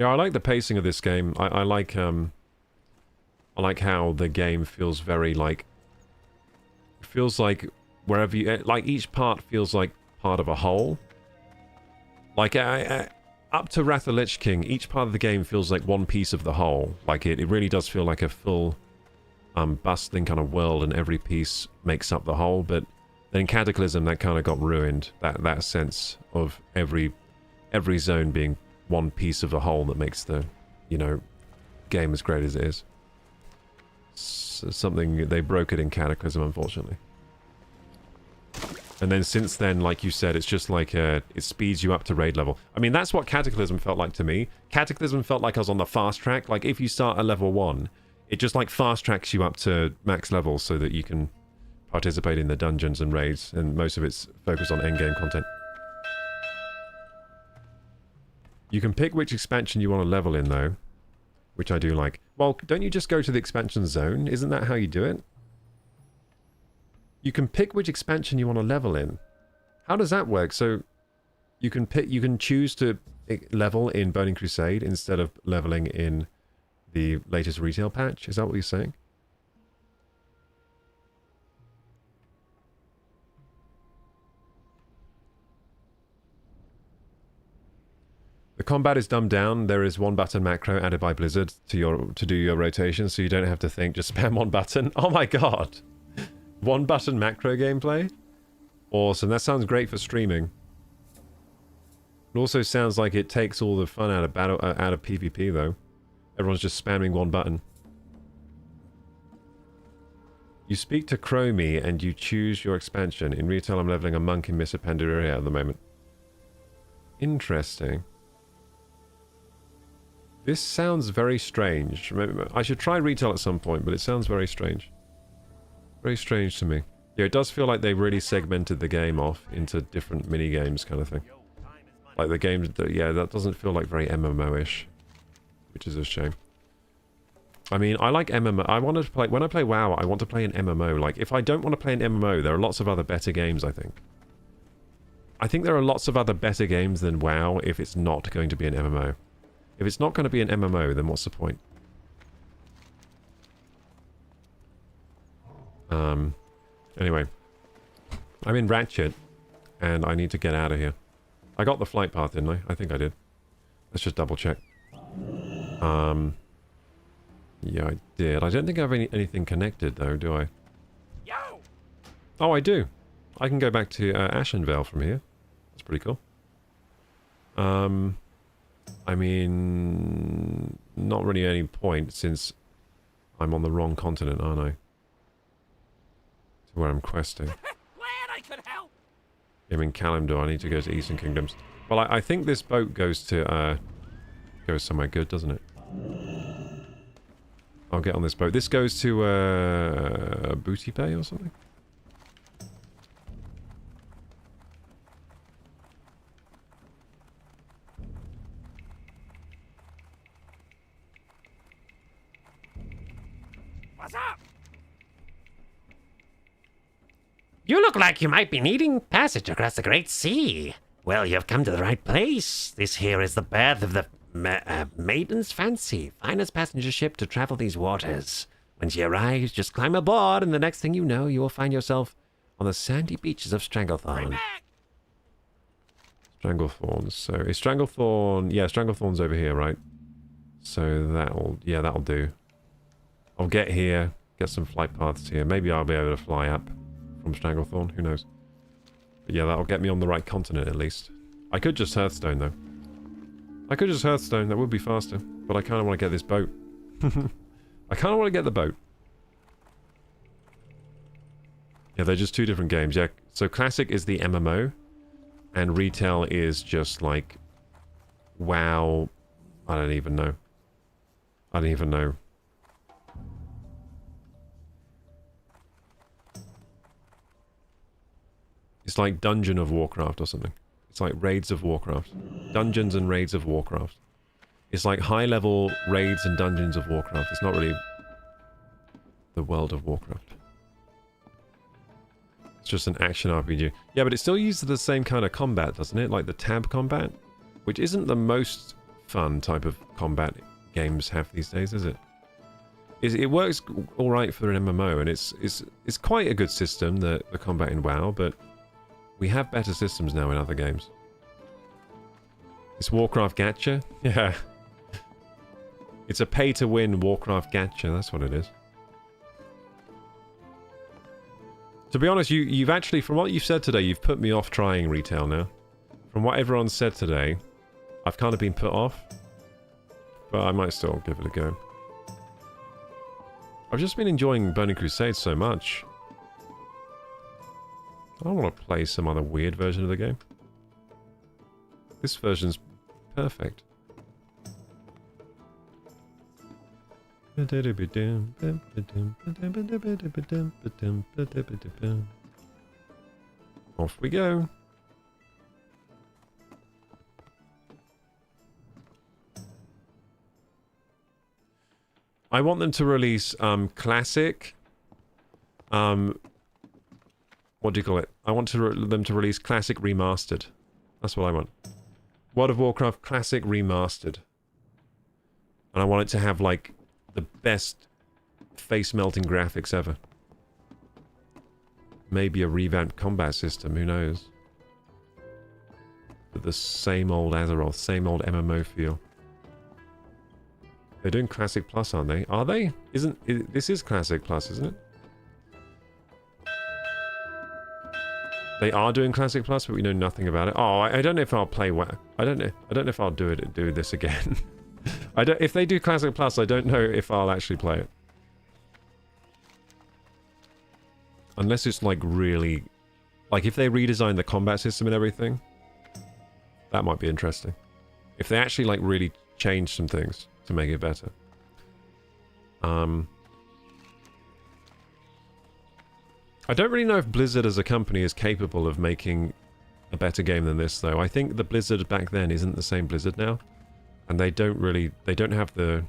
A: Yeah, I like the pacing of this game. I like how the game feels very like... It feels like wherever you... Like each part feels like part of a whole. Like up to Wrath of the Lich King, each part of the game feels like one piece of the whole. Like it really does feel like a full bustling kind of world, and every piece makes up the whole. But then in Cataclysm, that kind of got ruined. That sense of every zone being one piece of the whole that makes the, you know, game as great as it is. Something, they broke it in Cataclysm, unfortunately. And then since then, like you said, it's just like it speeds you up to raid level. I mean, that's what Cataclysm felt like to me. Cataclysm felt like I was on the fast track. Like if you start at level 1, it just like fast tracks you up to max level so that you can participate in the dungeons and raids, and most of it's focused on endgame content. You can pick which expansion you want to level in, though, which I do like. Well, don't you just go to the expansion zone? Isn't that how you do it? You can pick which expansion you want to level in. How does that work? So you can choose to level in Burning Crusade instead of leveling in the latest retail patch. Is that what you're saying? The combat is dumbed down. There is one button macro added by Blizzard to do your rotation, so you don't have to think. Just spam one button. Oh my god! One button macro gameplay? Awesome. That sounds great for streaming. It also sounds like it takes all the fun out of out of PvP though. Everyone's just spamming one button. You speak to Chromie and you choose your expansion. In retail, I'm leveling a monk in Missa Pandaria at the moment. Interesting. This sounds very strange. I should try retail at some point, but it sounds very strange. Very strange to me. Yeah, it does feel like they really segmented the game off into different mini-games kind of thing. Like the games that, yeah, that doesn't feel like very MMO-ish. Which is a shame. I mean, I like MMO. I want to play, when I play WoW, I want to play an MMO. Like, if I don't want to play an MMO, there are lots of other better games, I think. I think there are lots of other better games than WoW if it's not going to be an MMO. If it's not going to be an MMO, then what's the point? Anyway. I'm in Ratchet, and I need to get out of here. I got the flight path, didn't I? I think I did. Let's just double check. Yeah, I did. I don't think I have anything connected, though, do I? Oh, I do. I can go back to Ashenvale from here. That's pretty cool. I mean, not really any point since I'm on the wrong continent, aren't I? To where I'm questing.
G: Glad I could help.
A: I'm in Kalimdor. I need to go to Eastern Kingdoms. Well, I think this boat goes to goes somewhere good, doesn't it? I'll get on this boat. This goes to Booty Bay or something.
G: What's up?
M: You look like you might be needing passage across the Great Sea. Well, you've come to the right place. This here is the berth of the Maiden's Fancy, finest passenger ship to travel these waters. When she arrives, just climb aboard, and the next thing you know, you will find yourself on the sandy beaches of Stranglethorn.
A: Stranglethorn. So, is Stranglethorn... Yeah, Stranglethorn's over here, right? So that'll... Yeah, that'll do. I'll get here, get some flight paths here. Maybe I'll be able to fly up from Stranglethorn. Who knows? But yeah, that'll get me on the right continent, at least. I could just Hearthstone, though. I could just Hearthstone. That would be faster. But I kind of want to get this boat. I kind of want to get the boat. Yeah, they're just two different games. Yeah, so Classic is the MMO. And Retail is just like... WoW... I don't even know. I don't even know. It's like Dungeon of Warcraft or something. It's like Raids of Warcraft. Dungeons and Raids of Warcraft. It's like high-level Raids and Dungeons of Warcraft. It's not really the World of Warcraft. It's just an action RPG. Yeah, but it still uses the same kind of combat, doesn't it? Like the tab combat, which isn't the most fun type of combat games have these days, is it? It works all right for an MMO, and it's quite a good system, the combat in WoW, but we have better systems now in other games. It's Warcraft gacha? Yeah. It's a pay-to-win Warcraft gacha, that's what it is. To be honest, you've actually, from what you've said today, you've put me off trying retail now. From what everyone said today, I've kind of been put off. But I might still give it a go. I've just been enjoying Burning Crusade so much. I don't want to play some other weird version of the game. This version's perfect. Off we go. I want them to release classic. What do you call it? I want them to release classic remastered. That's what I want. World of Warcraft classic remastered. And I want it to have like the best face-melting graphics ever. Maybe a revamped combat system, who knows? But the same old Azeroth, same old MMO feel. They're doing Classic Plus, aren't they? Are they? This is Classic Plus, isn't it? They are doing Classic Plus, but we know nothing about it. Oh, I don't know if I'll play well. I don't know if I'll do this again. If they do Classic Plus, I don't know if I'll actually play it. Unless it's like really... Like if they redesign the combat system and everything, that might be interesting. If they actually like really change some things to make it better. I don't really know if Blizzard as a company is capable of making a better game than this, though. I think the Blizzard back then isn't the same Blizzard now. And they don't have the...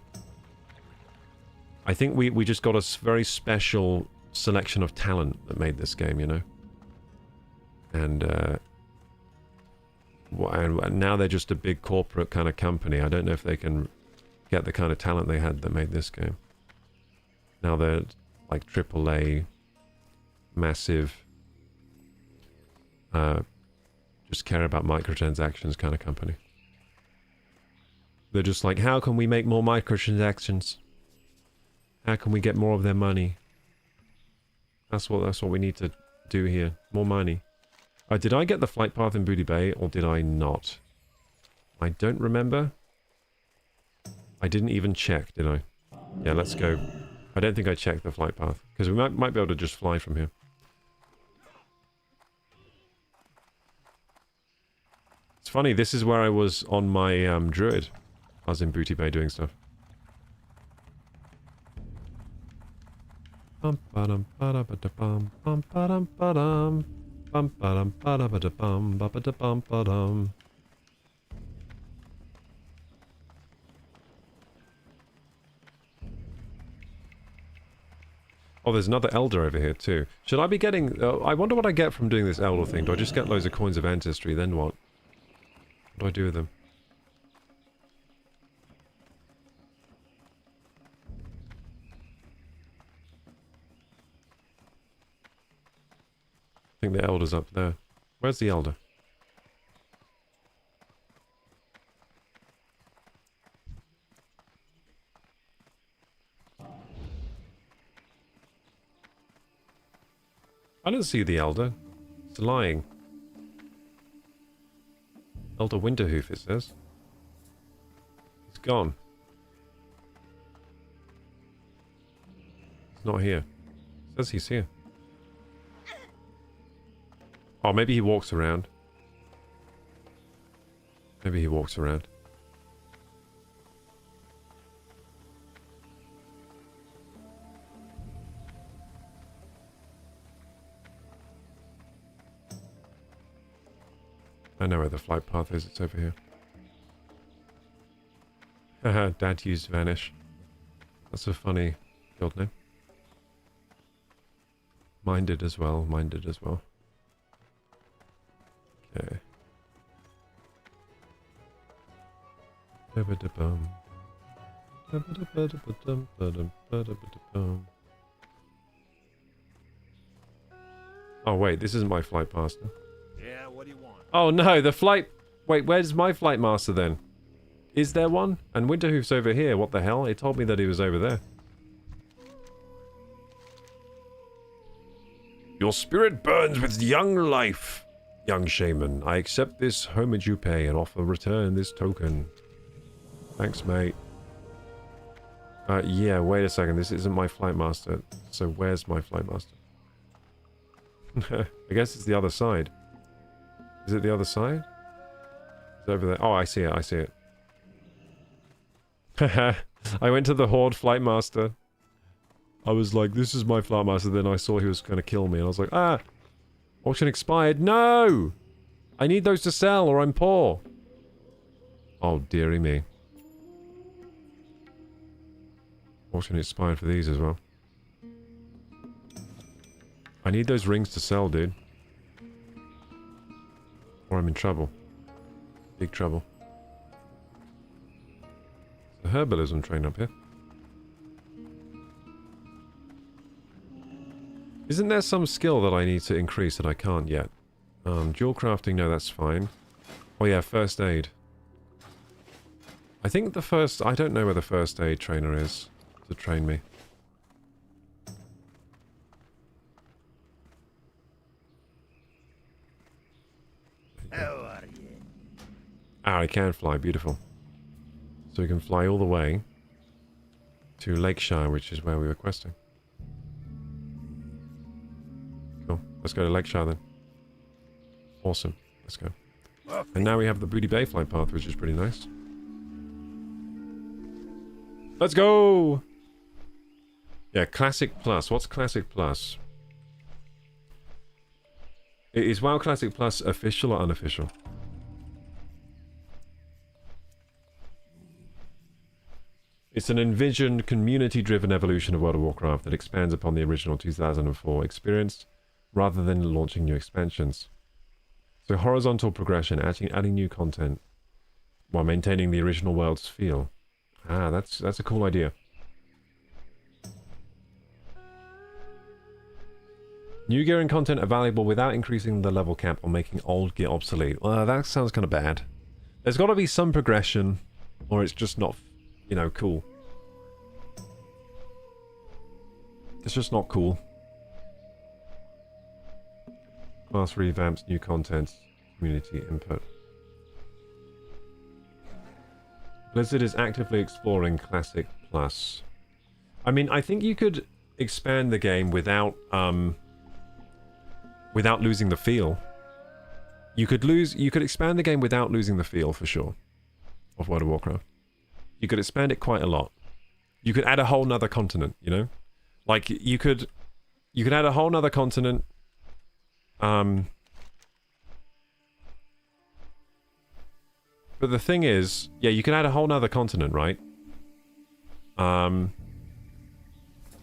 A: I think we just got a very special selection of talent that made this game, you know? And now they're just a big corporate kind of company. I don't know if they can get the kind of talent they had that made this game. Now they're like AAA, massive, just care about microtransactions kind of company. They're just like, how can we make more microtransactions? How can we get more of their money? That's what we need to do here. More money. Did I get the flight path in Booty Bay, or did I not? I don't remember. I didn't even check, did I? Yeah, let's go. I don't think I checked the flight path, because we might be able to just fly from here. It's funny, this is where I was on my druid. I was in Booty Bay doing stuff. Bum ba-dum ba-da-ba-da-bum, bum ba-dum ba-dum, bum ba-dum ba-da-ba-da-bum, ba-ba-da-bum ba-dum. Oh, there's another Elder over here too. Should I be getting... I wonder what I get from doing this Elder thing. Do I just get loads of coins of ancestry, then what? What do I do with them? I think the Elder's up there. Where's the Elder? I don't see the Elder. It's lying. Elder Winterhoof, it says. He's gone. He's not here. It says he's here. Oh, maybe he walks around. Maybe he walks around. I know where the flight path is. It's over here. Haha, Dad used Vanish. That's a funny guild name. Minded as well. Minded as well. Okay. Oh wait, this isn't my flight master.
J: Yeah, what do you want?
A: Oh no, the flight... Wait, where's my flight master then? Is there one? And Winterhoof's over here, what the hell? It told me that he was over there. Your spirit burns with young life, young shaman. I accept this homage you pay and offer return this token. Thanks, mate. Yeah, wait a second. This isn't my flight master. So where's my flight master? I guess it's the other side. Is it the other side? It's over there. Oh, I see it. I see it. I went to the Horde flight master. I was like, this is my flight master. Then I saw he was going to kill me. And I was like, ah! Auction expired. No! I need those to sell or I'm poor. Oh, dearie me. Auction expired for these as well. I need those rings to sell, dude. Or I'm in trouble. Big trouble. There's a herbalism train up here. Isn't there some skill that I need to increase that I can't yet? Dual crafting, no, that's fine. Oh yeah, first aid. I think the first... I don't know where the first aid trainer is to train me.
J: How are you?
A: Ah, I can fly, beautiful. So we can fly all the way to Lakeshire, which is where we were questing. Cool. Let's go to Lakeshire then. Awesome. Let's go. And now we have the Booty Bay flight path, which is pretty nice. Let's go! Yeah, Classic Plus. What's Classic Plus? Is WoW Classic Plus official or unofficial? It's an envisioned, community-driven evolution of World of Warcraft that expands upon the original 2004 experience, rather than launching new expansions. So horizontal progression, adding new content, while maintaining the original world's feel. Ah, that's a cool idea. New gear and content are valuable without increasing the level cap or making old gear obsolete. Well, that sounds kind of bad. There's got to be some progression, or it's just not, you know, cool. It's just not cool. Class revamps, new content, community input. Blizzard is actively exploring Classic Plus. I mean, I think you could expand the game without losing the feel. You could expand the game without losing the feel, for sure, of World of Warcraft. You could expand it quite a lot. You could add a whole nother continent, you know? Like, you could add a whole nother continent. But the thing is, yeah, you can add a whole nother continent, right? But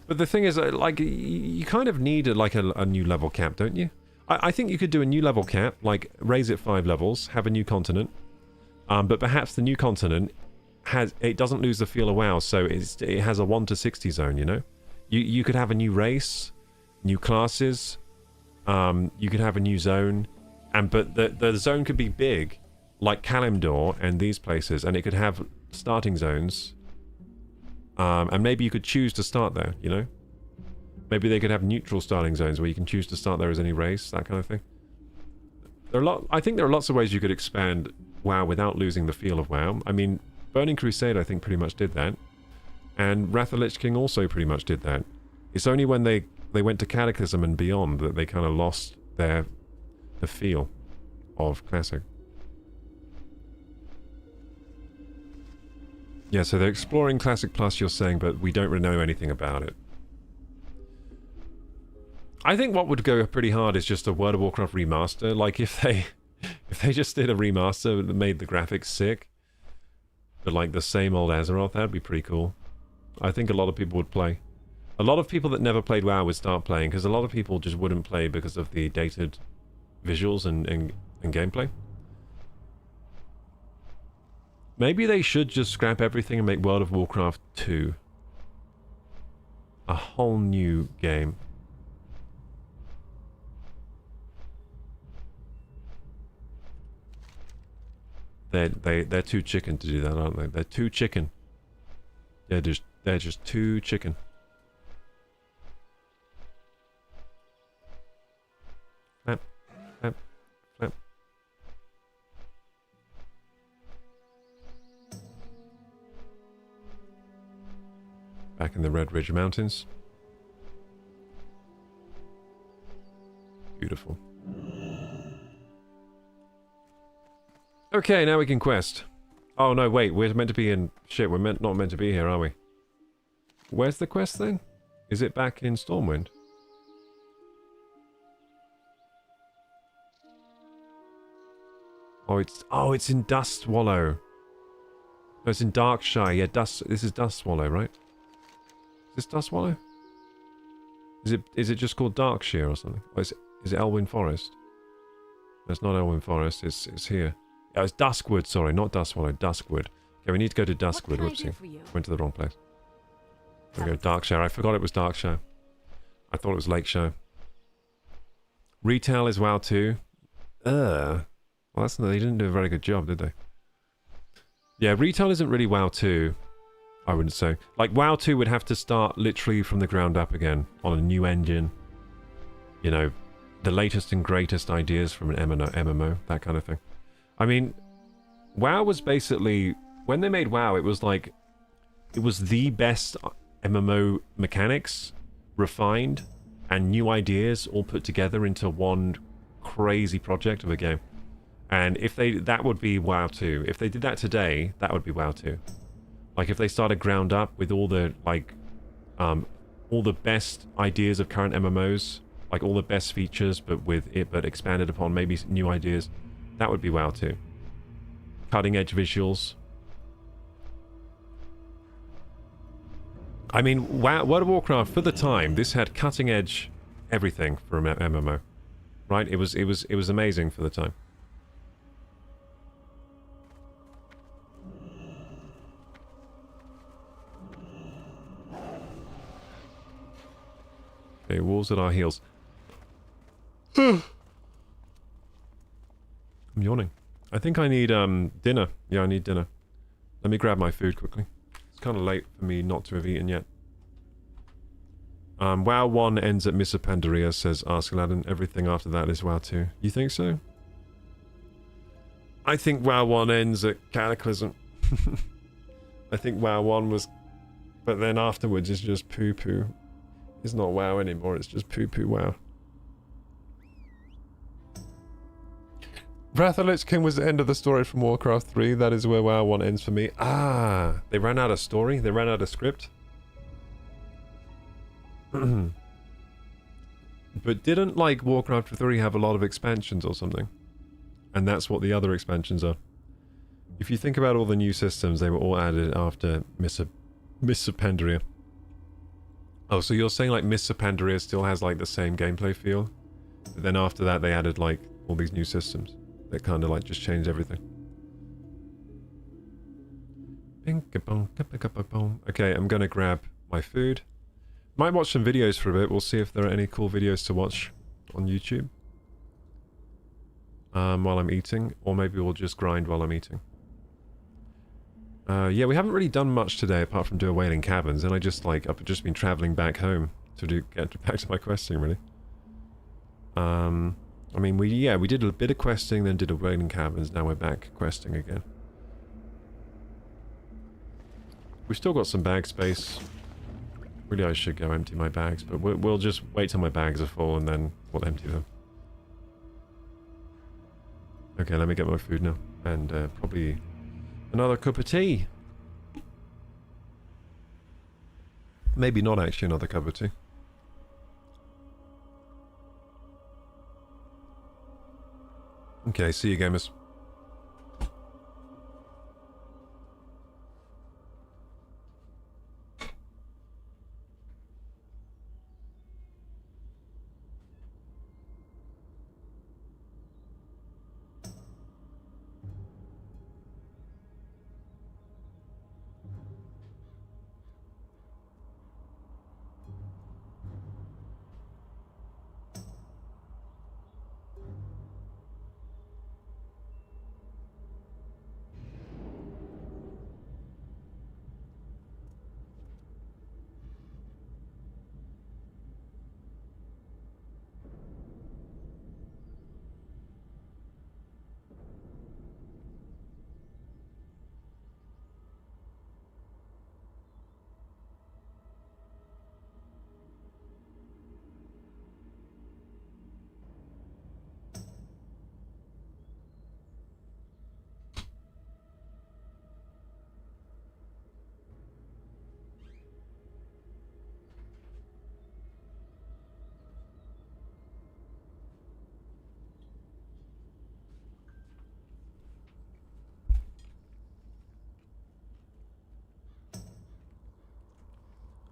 A: the thing is, like, you kind of need a new level cap, don't you? I think you could do a new level cap, like raise it 5 levels, have a new continent, but perhaps the new continent doesn't lose the feel of WoW, so it has a 1 to 60 zone. You know, you could have a new race, new classes, you could have a new zone, but the zone could be big, like Kalimdor and these places, and it could have starting zones, and maybe you could choose to start there. You know. Maybe they could have neutral starting zones where you can choose to start there as any race, that kind of thing. I think there are lots of ways you could expand WoW without losing the feel of WoW. I mean, Burning Crusade, I think, pretty much did that. And Wrath of the Lich King also pretty much did that. It's only when they went to Cataclysm and beyond that they kind of lost the feel of Classic. Yeah, so they're exploring Classic Plus, you're saying, but we don't really know anything about it. I think what would go pretty hard is just a World of Warcraft remaster. Like, if they just did a remaster that made the graphics sick, but like the same old Azeroth, that'd be pretty cool. I think a lot of people would play. A lot of people that never played WoW would start playing, because a lot of people just wouldn't play because of the dated visuals and gameplay. Maybe they should just scrap everything and make World of Warcraft 2. A whole new game. They're too chicken to do that, aren't they? They're too chicken. They're just too chicken. Flap, flap, flap. Back in the Red Ridge Mountains. Beautiful. Okay, now we can quest. Oh no, wait, we're meant to be in... Shit, we're not meant to be here, are we? Where's the quest then? Is it back in Stormwind? Oh, it's in Dustwallow. No, it's in Darkshire. Yeah, this is Dustwallow, right? Is this Dustwallow? Is it just called Darkshire or something? Or is it Elwyn Forest? No, it's not Elwyn Forest, it's here. Oh, it's Duskwood, sorry, not Dustwallow, Duskwood. Okay, we need to go to Duskwood. Whoopsie. Went to the wrong place. We go Darkshire. I forgot it was Darkshire. I thought it was Lakeshire. Retail is WoW 2. Well, they didn't do a very good job, did they? Yeah, retail isn't really WoW 2, I wouldn't say. Like, WoW 2 would have to start literally from the ground up again, on a new engine. You know, the latest and greatest ideas from an MMO, that kind of thing. I mean, WoW was basically... When they made WoW, it was like... It was the best MMO mechanics, refined, and new ideas all put together into one crazy project of a game. And if they... That would be WoW 2. If they did that today, that would be WoW 2. Like, if they started ground up with all the, like... all the best ideas of current MMOs, like all the best features, but expanded upon maybe new ideas... That would be WoW 2. Cutting edge visuals. I mean, World of Warcraft, for the time, this had cutting edge everything for an MMO. Right? It was amazing for the time. Okay, wolves at our heels. I'm yawning. I think I need dinner. Yeah, I need dinner. Let me grab my food quickly. It's kind of late for me not to have eaten yet. WoW 1 ends at Missa Pandaria, says Ask Aladdin. Everything after that is WoW 2. You think so? I think WoW 1 ends at Cataclysm. I think WoW 1 was... But then afterwards it's just poo-poo. It's not WoW anymore, it's just poo-poo WoW. Wrath of Lich King was the end of the story from Warcraft 3. That is where WoW 1 ends for me. Ah, they ran out of story? They ran out of script? But didn't, like, Warcraft 3 have a lot of expansions or something? And that's what the other expansions are. If you think about all the new systems, they were all added after Missa Pandaria. Oh, so you're saying, like, Missa Pandaria still has, like, the same gameplay feel? But then after that, they added, like, all these new systems. That kind of like just changed everything. Okay, I'm gonna grab my food. Might watch some videos for a bit. We'll see if there are any cool videos to watch on YouTube. While I'm eating. Or maybe we'll just grind while I'm eating. Yeah, we haven't really done much today apart from do a Wailing Caverns. And I've just been traveling back home to get back to my questing, really. I mean, we did a bit of questing, then did a Wailing Caverns, now we're back questing again. We've still got some bag space. Really, I should go empty my bags, but we'll just wait till my bags are full and then we'll empty them. Okay, let me get my food now. And probably another cup of tea. Maybe not actually another cup of tea. Okay, see you gamers.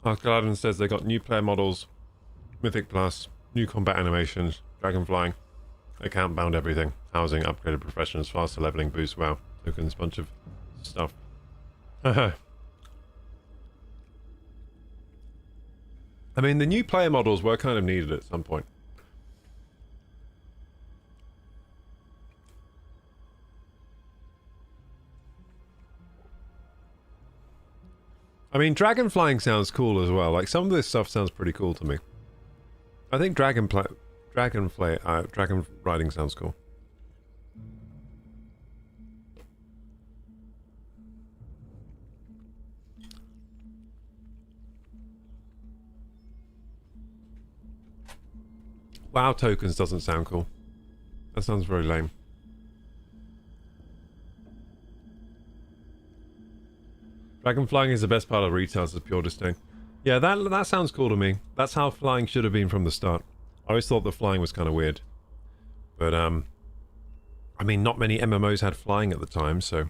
A: Arkaladin says they got new player models, Mythic Plus, new combat animations, dragon flying, account bound everything, housing, upgraded professionals, faster leveling boost, wow, tokens, bunch of stuff. I mean, the new player models were kind of needed at some point. I mean, dragon flying sounds cool as well. Like, some of this stuff sounds pretty cool to me. I think dragon riding sounds cool. WoW tokens doesn't sound cool. That sounds very lame. Dragon flying is the best part of retail, says Pure Disdain. Yeah, that sounds cool to me. That's how flying should have been from the start. I always thought the flying was kind of weird. But, I mean, not many MMOs had flying at the time, so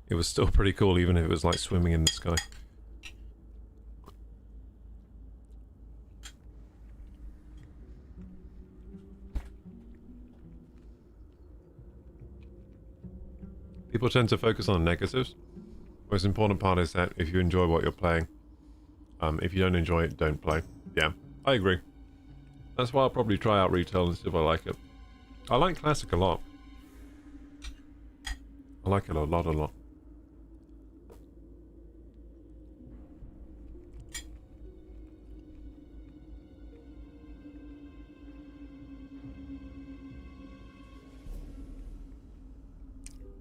A: it was still pretty cool, even if it was like swimming in the sky. People tend to focus on negatives. Most important part is that if you enjoy what you're playing, if you don't enjoy it, don't play. Yeah, I agree. That's why I'll probably try out retail and see if I like it. I like classic a lot. I like it a lot.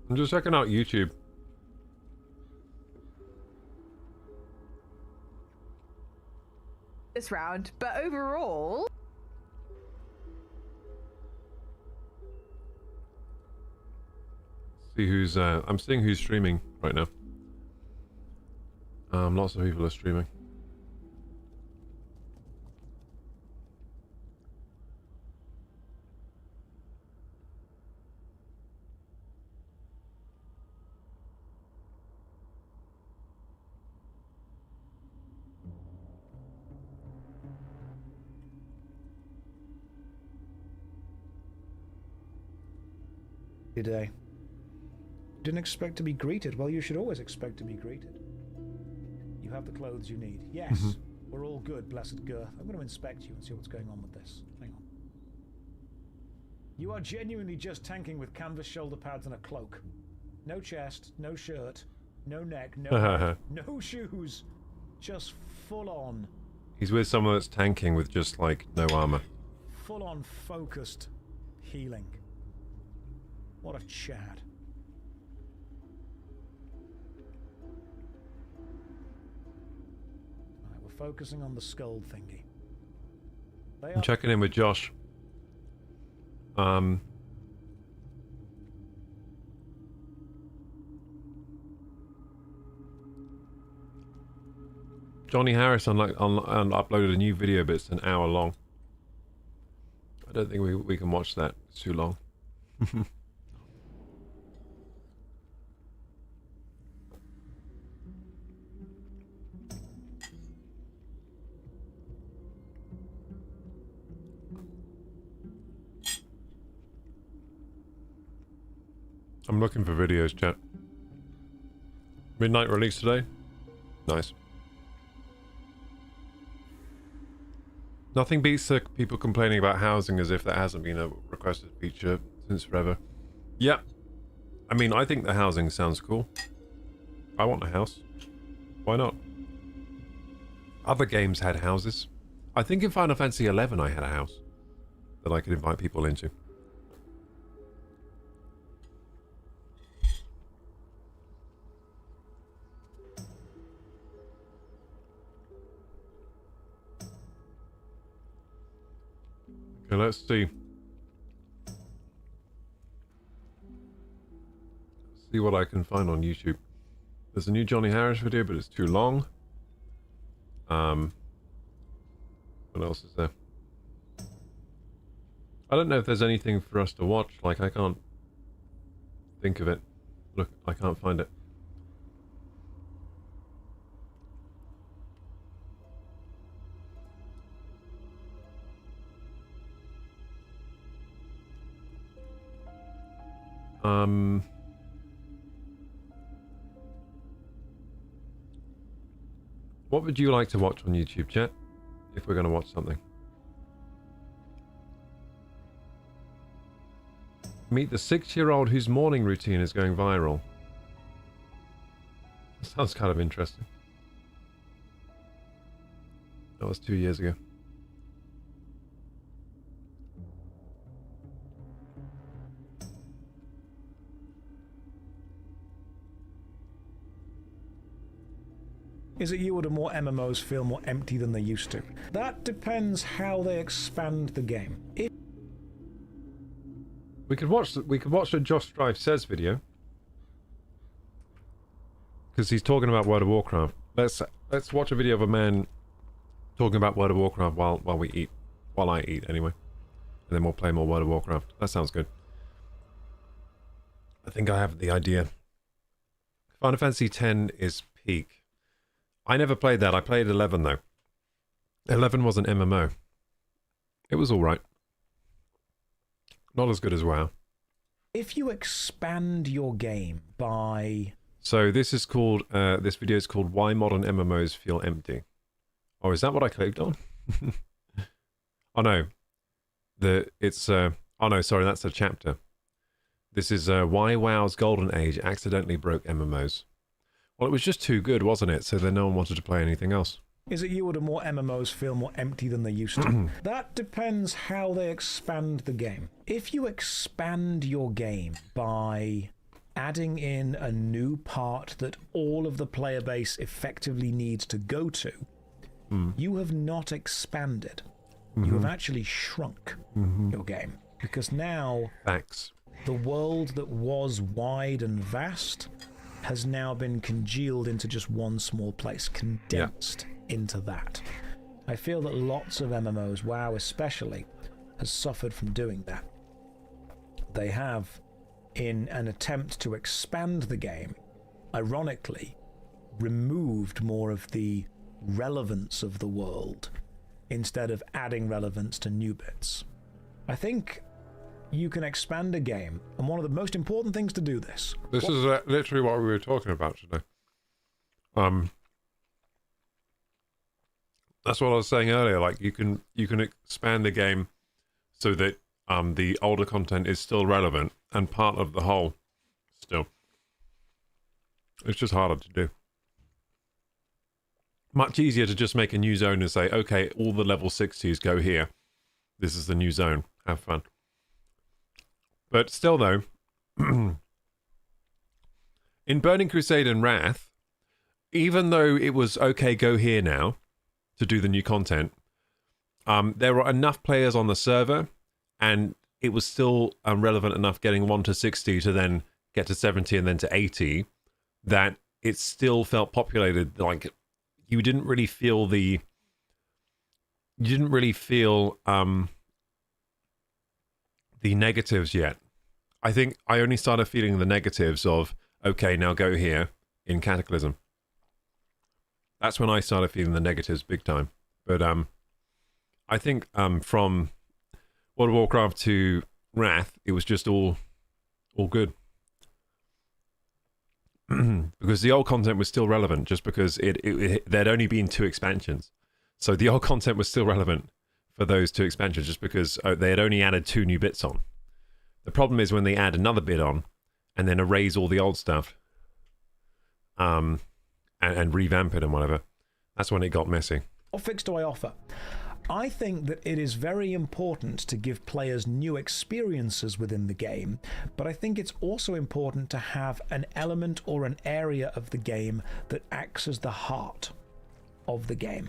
A: I'm just checking out YouTube.
N: This round, but overall...
A: See who's, I'm seeing who's streaming right now. Lots of people are streaming.
O: Today. Didn't expect to be greeted. Well, you should always expect to be greeted. You have the clothes you need. Yes, we're all good, blessed girth. I'm going to inspect you and see what's going on with this. Hang on. You are genuinely just tanking with canvas shoulder pads and a cloak. No chest, no shirt, no neck, no no shoes. Just full on.
A: He's with someone that's tanking with just like no armor.
O: Full on focused healing. What a Chad. Alright, we're focusing on the skull thingy.
A: I'm checking in with Josh. Johnny Harris uploaded a new video, but it's an hour long. I don't think we can watch that. It's too long. I'm looking for videos, chat. Midnight release today? Nice. Nothing beats people complaining about housing as if that hasn't been a requested feature since forever. Yeah. I mean, I think the housing sounds cool. I want a house. Why not? Other games had houses. I think in Final Fantasy XI I had a house that I could invite people into. Okay, let's see. See what I can find on YouTube. There's a new Johnny Harris video, but it's too long. What else is there? I don't know if there's anything for us to watch. Like, I can't think of it. Look, I can't find it. What would you like to watch on YouTube, chat? If we're going to watch something. Meet the 6-year-old whose morning routine is going viral. Sounds kind of interesting. That was 2 years ago.
O: Is it you or do more MMOs feel more empty than they used to? That depends how they expand the game.
A: We could watch the Josh Strife Says video. Because he's talking about World of Warcraft. Let's watch a video of a man talking about World of Warcraft while we eat. While I eat, anyway. And then we'll play more World of Warcraft. That sounds good. I think I have the idea. Final Fantasy X is peak. I never played that. I played 11, though. 11 was an MMO. It was alright. Not as good as WoW.
O: If you expand your game by...
A: So this is called, this video is called Why Modern MMOs Feel Empty. Oh, is that what I clicked on? Oh no. Oh no, sorry, that's a chapter. This is Why WoW's Golden Age Accidentally Broke MMOs. Well, it was just too good, wasn't it? So then no one wanted to play anything else.
O: Is it you or do more MMOs feel more empty than they used to? That depends how they expand the game. If you expand your game by adding in a new part that all of the player base effectively needs to go to, you have not expanded. You have actually shrunk your game. Because now, the world that was wide and vast has now been congealed into just one small place, condensed into that. I feel that lots of MMOs, WoW especially, has suffered from doing that. They have, in an attempt to expand the game, ironically, removed more of the relevance of the world instead of adding relevance to new bits. I think you can expand a game, and one of the most important things to do this...
A: This is literally what we were talking about today. That's what I was saying earlier, like you can expand the game so that the older content is still relevant and part of the whole still. It's just harder to do. Much easier to just make a new zone and say, okay, all the level 60s go here. This is the new zone. Have fun. But still, though, in Burning Crusade and Wrath, even though it was, okay, go here now to do the new content, there were enough players on the server, and it was still relevant enough getting 1 to 60 to then get to 70 and then to 80, that it still felt populated. Like, you didn't really feel the... You didn't really feel... the negatives yet. I think I only started feeling the negatives of, okay, now go here in Cataclysm. That's when I started feeling the negatives big time. But I think from World of Warcraft to Wrath, it was just all good. Because the old content was still relevant, just because there'd only been 2 expansions. So the old content was still relevant for those 2 expansions, just because they had only added 2 new bits on. The problem is when they add another bit on and then erase all the old stuff and revamp it and whatever, that's when it got messy.
O: What fix do I offer? I think that it is very important to give players new experiences within the game, but I think it's also important to have an element or an area of the game that acts as the heart of the game.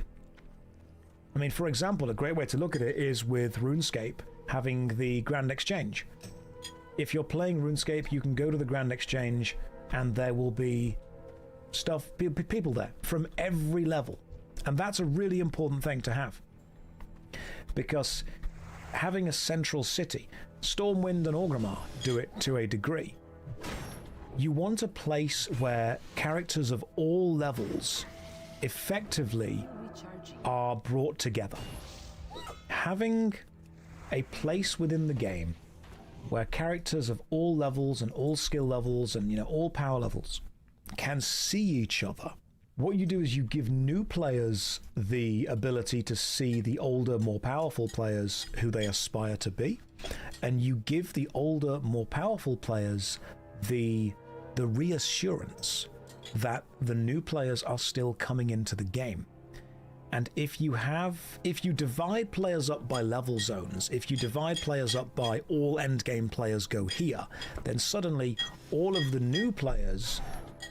O: I mean, for example, a great way to look at it is with RuneScape having the Grand Exchange. If you're playing RuneScape, you can go to the Grand Exchange and there will be people there from every level. And that's a really important thing to have. Because having a central city, Stormwind and Orgrimmar do it to a degree. You want a place where characters of all levels effectively are brought together. Having a place within the game where characters of all levels and all skill levels and, you know, all power levels can see each other. What you do is you give new players the ability to see the older, more powerful players who they aspire to be, and you give the older, more powerful players the reassurance that the new players are still coming into the game. And if you divide players up by level zones, if you divide players up by all endgame players go here, then suddenly all of the new players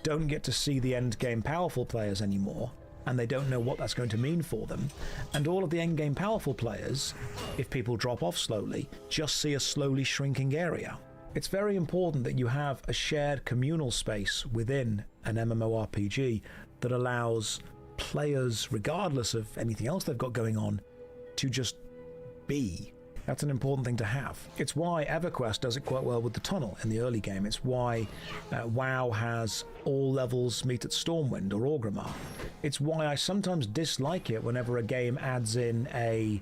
O: don't get to see the endgame powerful players anymore, and they don't know what that's going to mean for them. And all of the endgame powerful players, if people drop off slowly, just see a slowly shrinking area. It's very important that you have a shared communal space within an MMORPG that allows players, regardless of anything else they've got going on, to just be. That's an important thing to have. It's why EverQuest does it quite well with the tunnel in the early game. It's why WoW has all levels meet at Stormwind or Orgrimmar. It's why I sometimes dislike it whenever a game adds in a,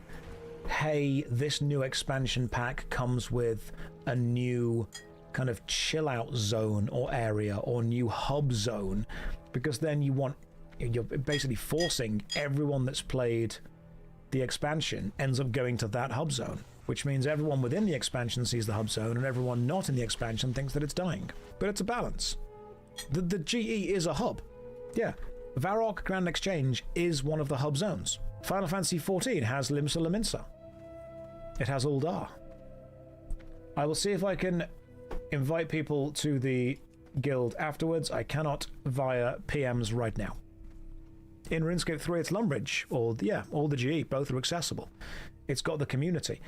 O: hey, this new expansion pack comes with a new kind of chill out zone or area or new hub zone, because then you're basically forcing everyone that's played the expansion ends up going to that hub zone, which means everyone within the expansion sees the hub zone and everyone not in the expansion thinks that it's dying. But it's a balance. The GE is a hub. Yeah, Varrock Grand Exchange is one of the hub zones. Final Fantasy XIV has Limsa Lominsa. It has Uldar. I will see if I can invite people to the guild afterwards. I cannot via PMs right now. In RuneScape 3, it's Lumbridge, or the GE, both are accessible. It's got the community.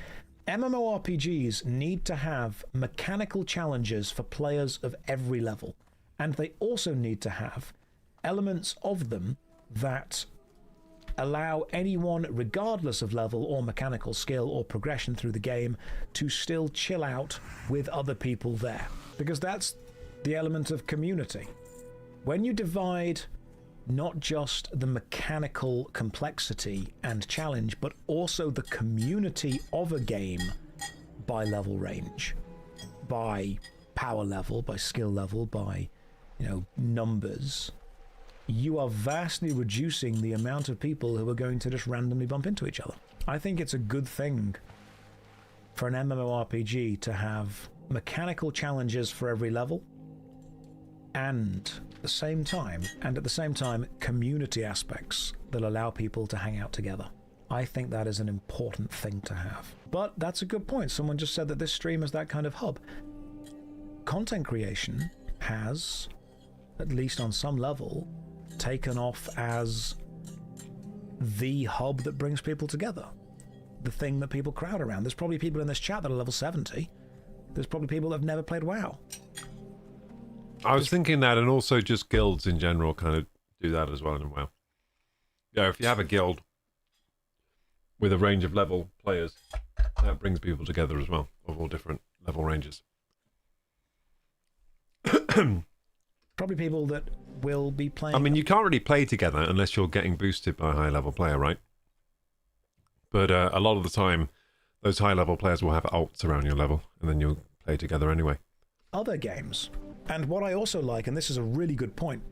O: MMORPGs need to have mechanical challenges for players of every level, and they also need to have elements of them that allow anyone, regardless of level or mechanical skill or progression through the game, to still chill out with other people there. Because that's the element of community. When you divide not just the mechanical complexity and challenge, but also the community of a game by level range, by power level, by skill level, by, you know, numbers, you are vastly reducing the amount of people who are going to just randomly bump into each other. I think it's a good thing for an MMORPG to have mechanical challenges for every level, and at the same time, community aspects that allow people to hang out together. I think that is an important thing to have. But that's a good point. Someone just said that this stream is that kind of hub. Content creation has, at least on some level, taken off as the hub that brings people together. The thing that people crowd around. There's probably people in this chat that are level 70. There's probably people that have never played WoW.
A: I was thinking that, and also just guilds in general kind of do that as well in WoW. Yeah, if you have a guild with a range of level players, that brings people together as well, of all different level ranges.
O: Probably people that will be playing...
A: I mean, you can't really play together unless you're getting boosted by a high-level player, right? But a lot of the time, those high-level players will have alts around your level, and then you'll play together anyway.
O: Other games. And what I also like, and this is a really good point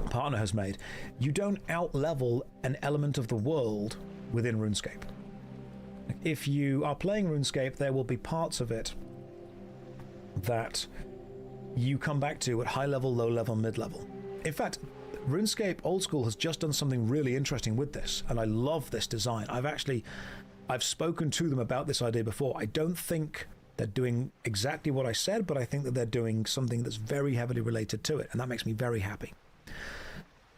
O: Partner has made, you don't out-level an element of the world within RuneScape. If you are playing RuneScape, there will be parts of it that you come back to at high level, low level, mid level. In fact, RuneScape Old School has just done something really interesting with this, and I love this design. I've spoken to them about this idea before. I don't think they're doing exactly what I said, but I think that they're doing something that's very heavily related to it, and that makes me very happy.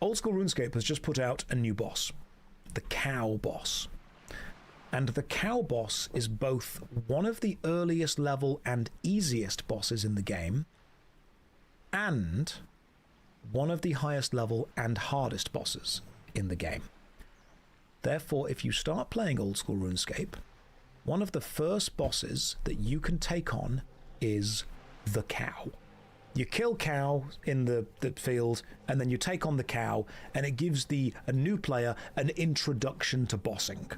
O: Old School RuneScape has just put out a new boss, the Cow Boss. And the Cow Boss is both one of the earliest level and easiest bosses in the game, and one of the highest level and hardest bosses in the game. Therefore, if you start playing Old School RuneScape, one of the first bosses that you can take on is the Cow. You kill Cow in the field, and then you take on the Cow, and it gives a new player an introduction to bossing.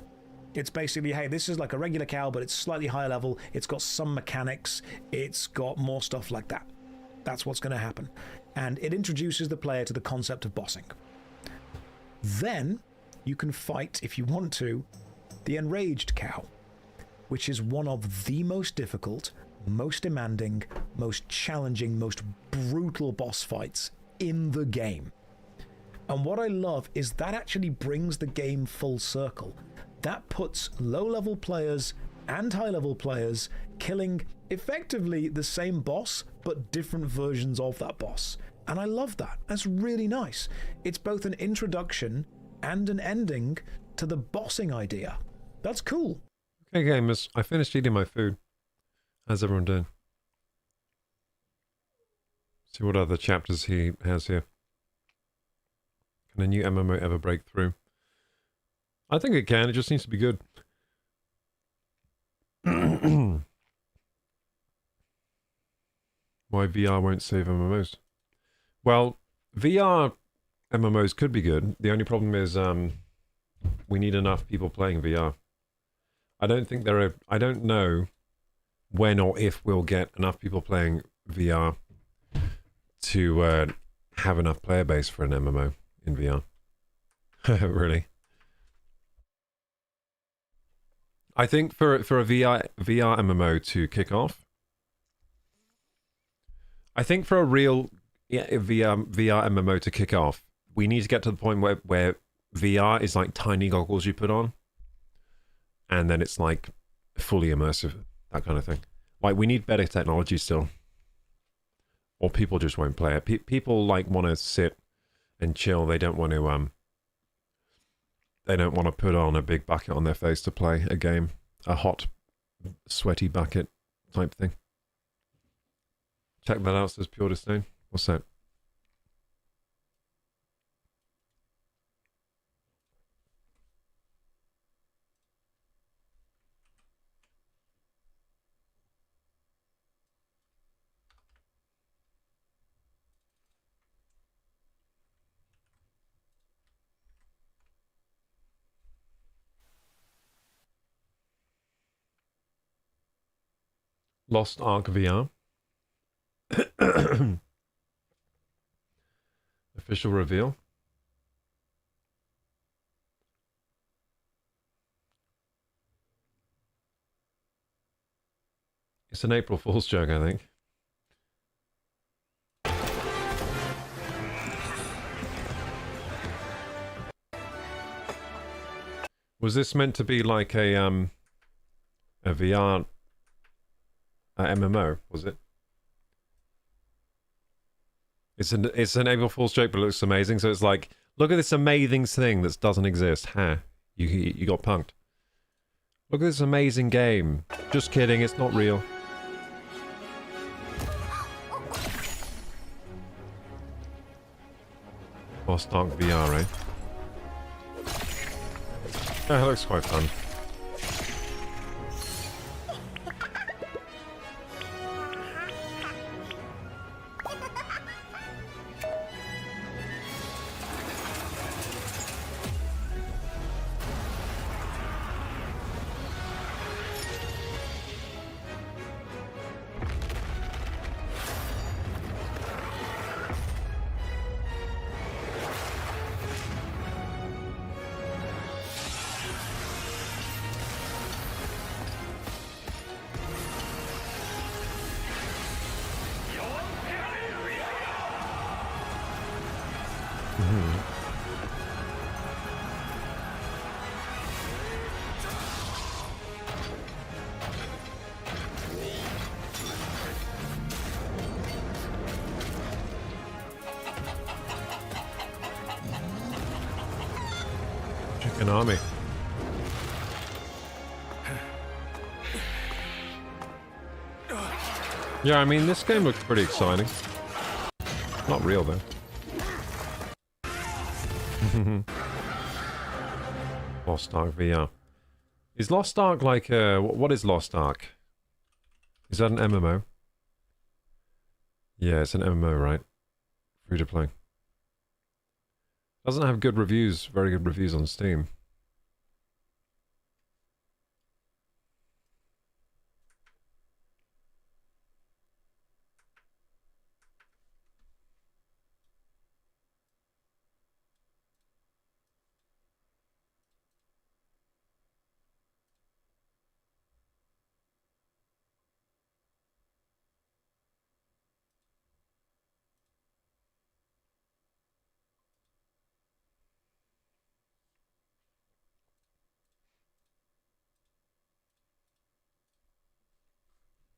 O: It's basically, hey, this is like a regular cow, but it's slightly higher level. It's got some mechanics. It's got more stuff like that. That's what's going to happen. And it introduces the player to the concept of bossing. Then you can fight, if you want to, the enraged cow, which is one of the most difficult, most demanding, most challenging, most brutal boss fights in the game. And what I love is that actually brings the game full circle. That puts low-level players and high-level players killing effectively the same boss, but different versions of that boss. And I love that. That's really nice. It's both an introduction and an ending to the bossing idea. That's cool.
A: Okay, gamers, I finished eating my food. How's everyone doing? See what other chapters he has here. Can a new MMO ever break through? I think it can, it just needs to be good. Why VR won't save MMOs? Well, VR MMOs could be good. The only problem is we need enough people playing VR. I don't think I don't know when or if we'll get enough people playing VR to have enough player base for an MMO in VR. Really? I think for a VR MMO to kick off, I think for a real VR MMO to kick off, we need to get to the point where VR is like tiny goggles you put on, and then it's like fully immersive, that kind of thing. Like, we need better technology still, or people just won't play it. People like want to sit and chill. They don't want to put on a big bucket on their face to play a game, a hot, sweaty bucket type thing. Check that out, says Pure Disdain. What's that? Lost Ark VR. Official reveal. It's an April Fool's joke, I think. Was this meant to be like a VR MMO, was it? It's an April Fool's joke, but it looks amazing. So it's like, look at this amazing thing that doesn't exist. Ha! You got punked. Look at this amazing game. Just kidding, it's not real. Lost Ark VR, right? That looks quite fun. Chicken army. Yeah, I mean, this game looks pretty exciting. Not real, though. Lost Ark VR. Is Lost Ark like what is Lost Ark? Is that an MMO? Yeah, it's an MMO, right? Free to play. Doesn't have good reviews, very good reviews on Steam.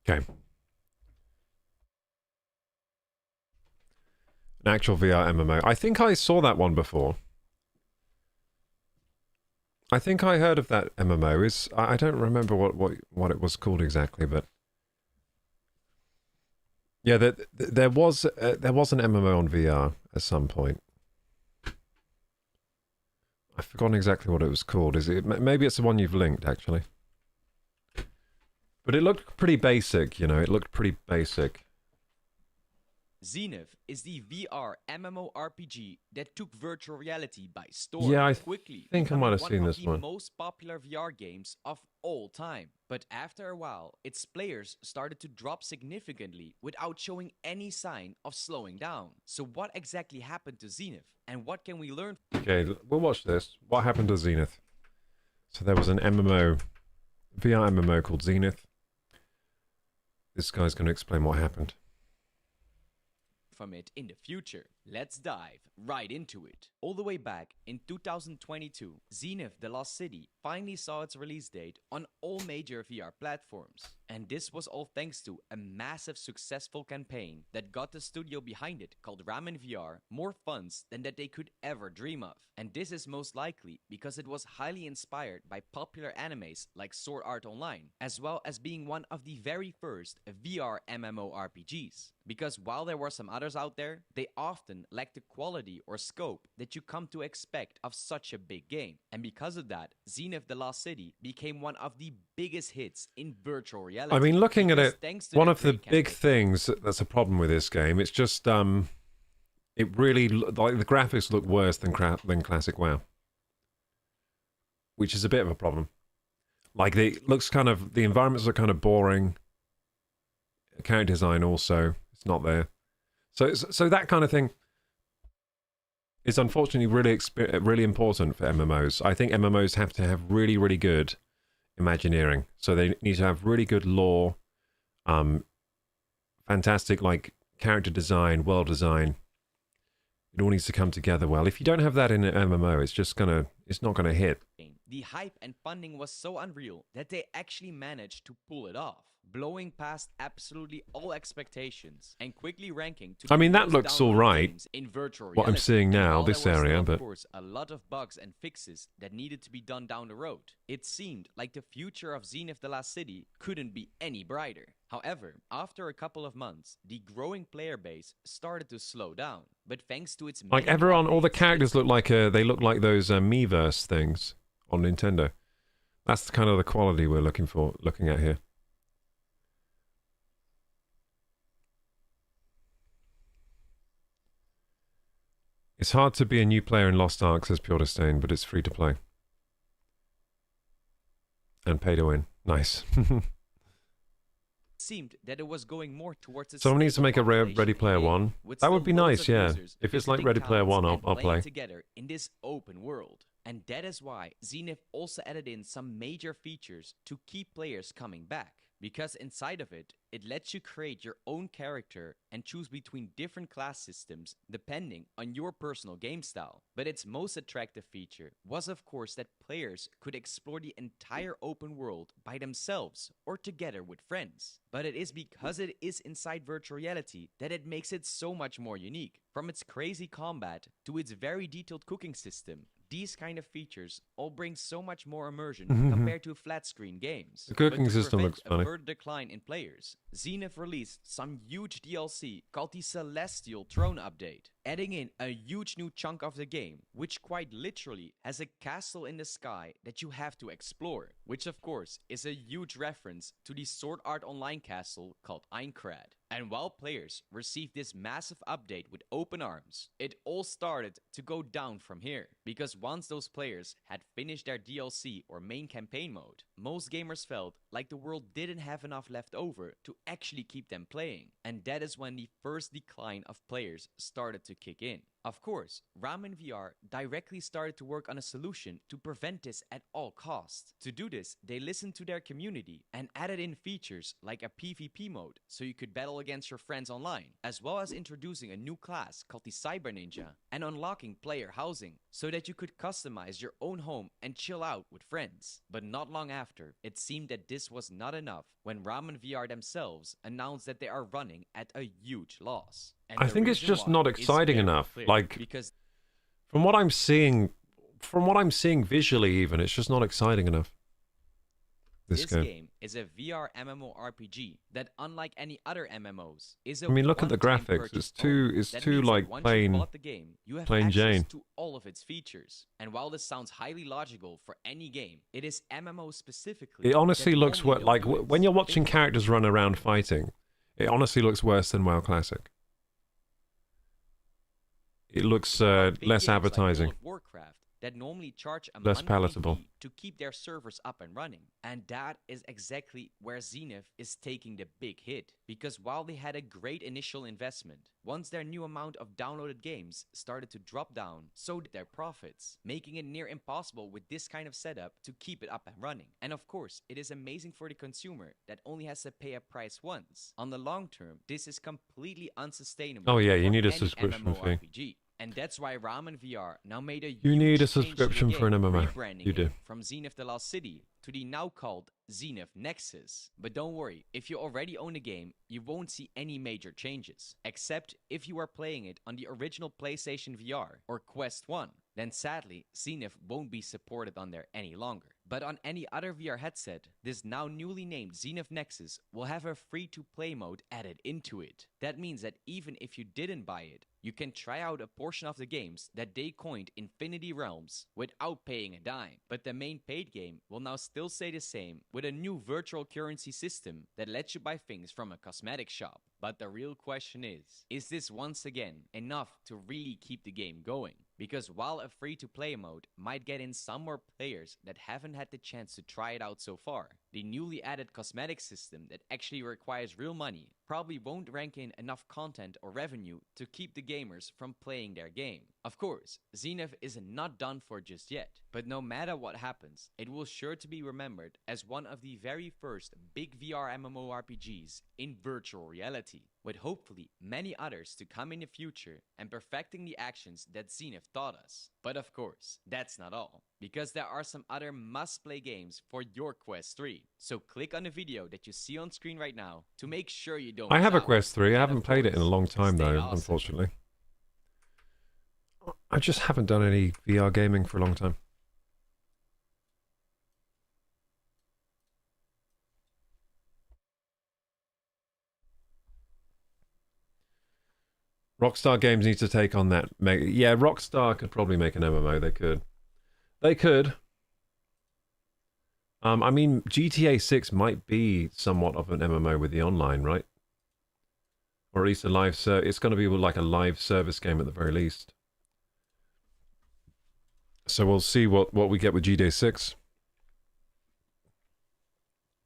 A: Okay. An actual VR MMO. I think I saw that one before. I think I heard of that MMO. I don't remember what it was called exactly, but yeah, there was an MMO on VR at some point. I've forgotten exactly what it was called. Maybe it's the one you've linked actually. But it looked pretty basic, you know. It looked pretty basic.
P: Zenith is the VR MMORPG that took virtual reality by storm.
A: Yeah, I
P: quickly
A: think I might have seen
P: one
A: this
P: of the
A: one.
P: most popular VR games of all time. But after a while, its players started to drop significantly without showing any sign of slowing down. So what exactly happened to Zenith, and what can we learn?
A: Okay, we'll watch this. What happened to Zenith? So there was an MMO, VR MMO called Zenith. This guy's going to explain what happened.
P: From it in the future. Let's dive right into it. All the way back in 2022, Zenith The Lost City finally saw its release date on all major VR platforms. And this was all thanks to a massive successful campaign that got the studio behind it, called Ramen VR, more funds than that they could ever dream of. And this is most likely because it was highly inspired by popular animes like Sword Art Online, as well as being one of the very first VR MMORPGs. Because while there were some others out there, they often lacked the quality or scope that you come to expect of such a big game. And because of that, Zenith The Lost City became one of the biggest hits in virtual reality.
A: I mean, looking at it, one of the big
P: campaign.
A: things that's a problem with this game, it's just, it really, like, the graphics look worse than classic WoW. Which is a bit of a problem. Like, it looks kind of, the environments are kind of boring. Character design also, it's not there. So that kind of thing is unfortunately really important for MMOs. I think MMOs have to have really, really good Imagineering. So they need to have really good lore, fantastic like character design, world design. It all needs to come together well. If you don't have that in an MMO, it's not gonna hit.
P: The hype and funding was so unreal that they actually managed to pull it off, blowing past absolutely all expectations and quickly ranking to
A: I mean,
P: the
A: that
P: most
A: looks all
P: downloaded
A: right,
P: games in virtual
A: what I'm
P: reality.
A: seeing
P: And
A: now,
P: while
A: this
P: there were still,
A: area,
P: of
A: but
P: course, a lot of bugs and fixes that needed to be done down the road, it seemed like the future of Zenith The Last City couldn't be any brighter. However, after a couple of months, the growing player base started to slow down. But thanks to its
A: like
P: many
A: everyone, all the
P: updates,
A: characters look like they look like those Miiverse things on Nintendo. That's kind of the quality we're looking at here. It's hard to be a new player in Lost Ark, says Pure Disdain, but it's free to play. And pay to win. Nice.
P: seemed that it was going more towards a
A: Someone needs to make a
P: population
A: Ready Player
P: game,
A: One.
P: with
A: That would
P: still
A: be
P: loads
A: nice,
P: of
A: yeah.
P: users
A: If it's like
P: visiting
A: Ready Player
P: towns
A: One,
P: and
A: I'll
P: playing
A: play.
P: together in this open world. And that is why Zenith also added in some major features to keep players coming back. Because inside of it, it lets you create your own character and choose between different class systems depending on your personal game style. But its most attractive feature was of course that players could explore the entire open world by themselves or together with friends. But it is because it is inside virtual reality that it makes it so much more unique. From its crazy combat to its very detailed cooking system, these kind of features all bring so much more immersion compared to flat screen games.
A: The cooking
P: But to
A: system
P: prevent
A: looks funny.
P: a further decline in players, Zenith released some huge DLC called the Celestial Throne Update, adding in a huge new chunk of the game, which quite literally has a castle in the sky that you have to explore, which of course is a huge reference to the Sword Art Online castle called Aincrad. And while players received this massive update with open arms, it all started to go down from here. Because once those players had finished their DLC or main campaign mode, most gamers felt like the world didn't have enough left over to actually keep them playing. And that is when the first decline of players started to to kick in. Of course, Ramen VR directly started to work on a solution to prevent this at all costs. To do this, they listened to their community and added in features like a PvP mode so you could battle against your friends online, as well as introducing a new class called the Cyber Ninja and unlocking player housing so that you could customize your own home and chill out with friends. But not long after, it seemed that this was not enough when Ramen VR themselves announced that they are running at a huge loss. And
A: I
P: the
A: think it's
P: reason
A: just
P: why
A: not
P: is
A: exciting
P: very
A: enough.
P: clear,
A: Like,
P: because
A: from what I'm seeing visually even, it's just not exciting enough. This game
P: is a VR MMORPG that, unlike any other MMOs, is a
A: I mean, look at the
P: one-time
A: graphics.
P: purchase
A: It's
P: That
A: too
P: means that
A: like
P: once you
A: plain,
P: bought the game, you have
A: plain
P: access
A: Jane.
P: to all of its features. And while this sounds highly logical for any game, it is MMO specifically.
A: It honestly
P: that
A: looks
P: only
A: like
P: you'll do
A: when
P: it.
A: you're watching
P: Think
A: characters run around fighting. It honestly looks worse than WoW Classic. It looks
P: about big
A: less
P: games like
A: advertising.
P: World of Warcraft that normally charge a
A: Less
P: monthly
A: palatable.
P: fee to keep their servers up and running. And that is exactly where Zenith is taking the big hit. Because while they had a great initial investment, once their new amount of downloaded games started to drop down, so did their profits, making it near impossible with this kind of setup to keep it up and running. And of course, it is amazing for the consumer that only has to pay a price once. On the long term, this is completely unsustainable.
A: Oh yeah, you
P: for
A: need a
P: any
A: subscription fee.
P: MMORPG. And that's why Ramen VR now made a
A: You need a
P: huge change to the
A: subscription for an
P: game,
A: MMO.
P: rebranding
A: You
P: it
A: do.
P: from Zenith the Lost City to the now called Zenith Nexus. But don't worry, if you already own the game, you won't see any major changes, except if you are playing it on the original PlayStation VR or Quest 1. Then sadly, Zenith won't be supported on there any longer. But on any other VR headset, this now newly named Zenith Nexus will have a free-to-play mode added into it. That means that even if you didn't buy it, you can try out a portion of the games that they coined Infinity Realms without paying a dime. But the main paid game will now still stay the same with a new virtual currency system that lets you buy things from a cosmetic shop. But the real question is this once again enough to really keep the game going? Because while a free-to-play mode might get in some more players that haven't had the chance to try it out so far, the newly added cosmetic system that actually requires real money probably won't rank in enough content or revenue to keep the gamers from playing their game. Of course, Zenith is not done for just yet, but no matter what happens, it will sure to be remembered as one of the very first big VR MMORPGs in virtual reality, with hopefully many others to come in the future and perfecting the actions that Zenith taught us. But of course, that's not all, because there are some other must-play games for your Quest 3. So click on the video that you see on screen right now to make sure you don't
A: I have a
P: miss out.
A: Quest 3. I
P: And
A: haven't
P: of
A: played it in a
P: course,
A: long time
P: stay
A: though,
P: awesome.
A: unfortunately. I just haven't done any VR gaming for a long time. Rockstar Games needs to take on that. Yeah, Rockstar could probably make an MMO. They could. They could. I mean, GTA 6 might be somewhat of an MMO with the online, right? Or at least a live service. It's going to be like a live service game at the very least. So we'll see what we get with GTA 6.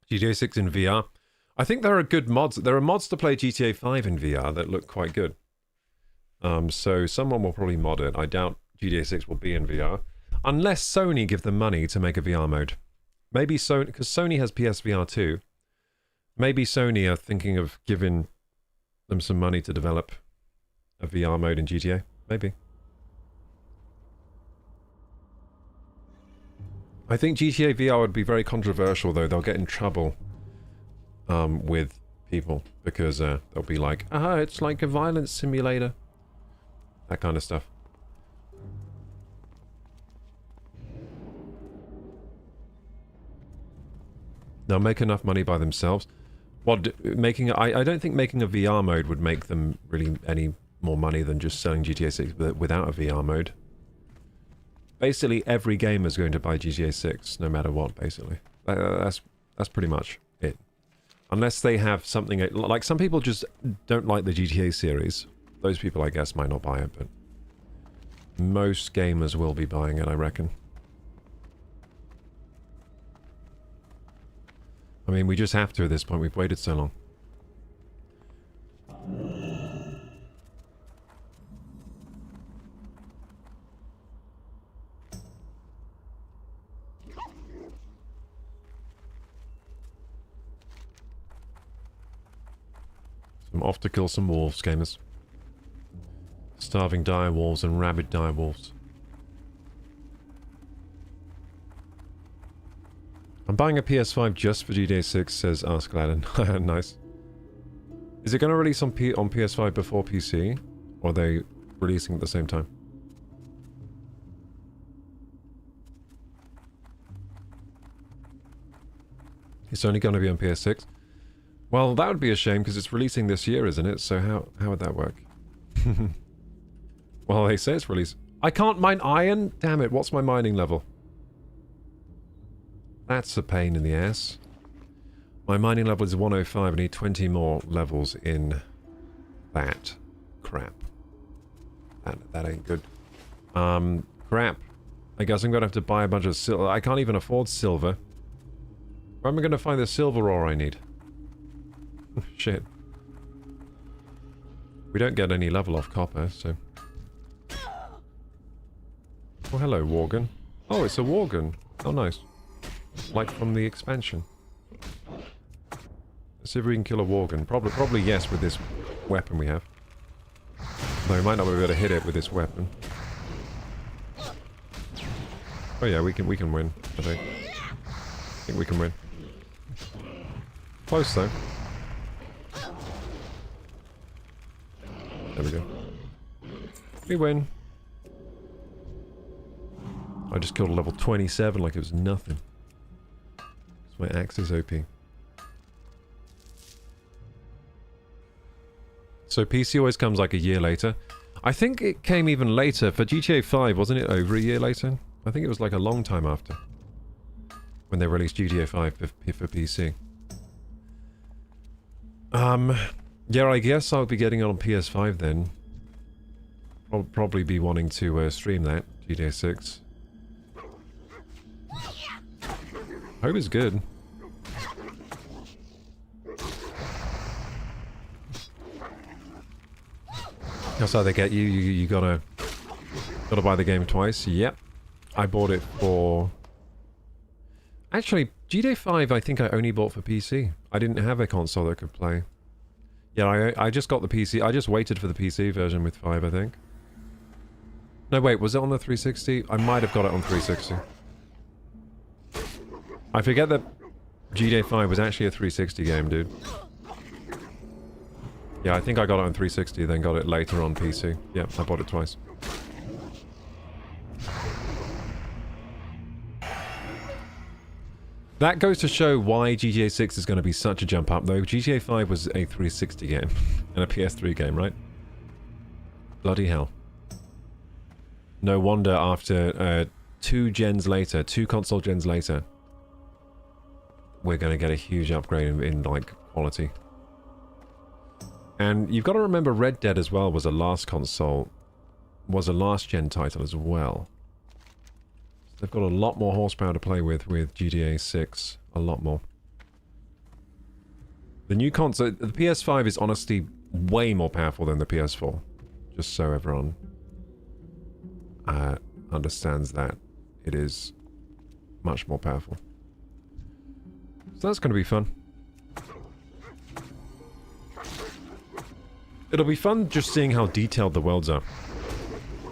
A: GTA 6 in VR. I think there are good mods. There are mods to play GTA 5 in VR that look quite good. So someone will probably mod it. I doubt GTA 6 will be in VR. Unless Sony give them money to make a VR mode. Maybe Sony, because Sony has PSVR too. Maybe Sony are thinking of giving them some money to develop a VR mode in GTA. Maybe. I think GTA VR would be very controversial though. They'll get in trouble with people because they'll be like, it's like a violence simulator. That kind of stuff. They'll make enough money by themselves. I don't think making a VR mode would make them really any more money than just selling GTA 6 without a VR mode. Basically, every gamer is going to buy GTA 6, no matter what, basically. That's pretty much it. Unless they have something... Like, some people just don't like the GTA series. Those people, I guess, might not buy it, but... most gamers will be buying it, I reckon. I mean, we just have to at this point. We've waited so long. I'm off to kill some wolves, gamers. Starving dire wolves and rabid dire wolves. I'm buying a PS5 just for GTA 6, says Ask Aladdin. Nice. Is it going to release on PS5 before PC? Or are they releasing at the same time? It's only going to be on PS6? Well, that would be a shame because it's releasing this year, isn't it? So how would that work? Well, they say it's released. I can't mine iron? Damn it, what's my mining level? That's a pain in the ass. My mining level is 105. I need 20 more levels in that. Crap. That ain't good. Crap. I guess I'm going to have to buy a bunch of silver. I can't even afford silver. Where am I going to find the silver ore I need? Shit. We don't get any level off copper, so... Oh, hello, Worgen. Oh, it's a Worgen. Oh, nice. Like from the expansion. Let's see if we can kill a Worgen. Probably yes with this weapon we have. Though we might not be able to hit it with this weapon. Oh yeah, we can win, I think. I think we can win. Close though. There we go. We win. I just killed a level 27 like it was nothing. My axe is OP. So PC always comes like a year later. I think it came even later. For GTA 5, wasn't it over a year later? I think it was like a long time after. When they released GTA 5 for PC. Yeah, I guess I'll be getting it on PS5 then. I'll probably be wanting to stream that, GTA 6. Hope it's good. That's how they get you. You gotta buy the game twice. Yep. I bought it for... Actually, GTA 5 I think I only bought for PC. I didn't have a console that could play. Yeah, I just got the PC. I just waited for the PC version with 5, I think. No, wait, was it on the 360? I might have got it on 360. I forget that GTA 5 was actually a 360 game, dude. Yeah, I think I got it on 360, then got it later on PC. Yeah, I bought it twice. That goes to show why GTA 6 is going to be such a jump up, though. GTA 5 was a 360 game and a PS3 game, right? Bloody hell. No wonder after 2 console gens later, we're going to get a huge upgrade in like, quality. And you've got to remember Red Dead as well was a last gen title as well. They've got a lot more horsepower to play with GTA 6. A lot more. The new console, the PS5 is honestly way more powerful than the PS4. Just so everyone understands that. It is much more powerful. So that's going to be fun. It'll be fun just seeing how detailed the worlds are.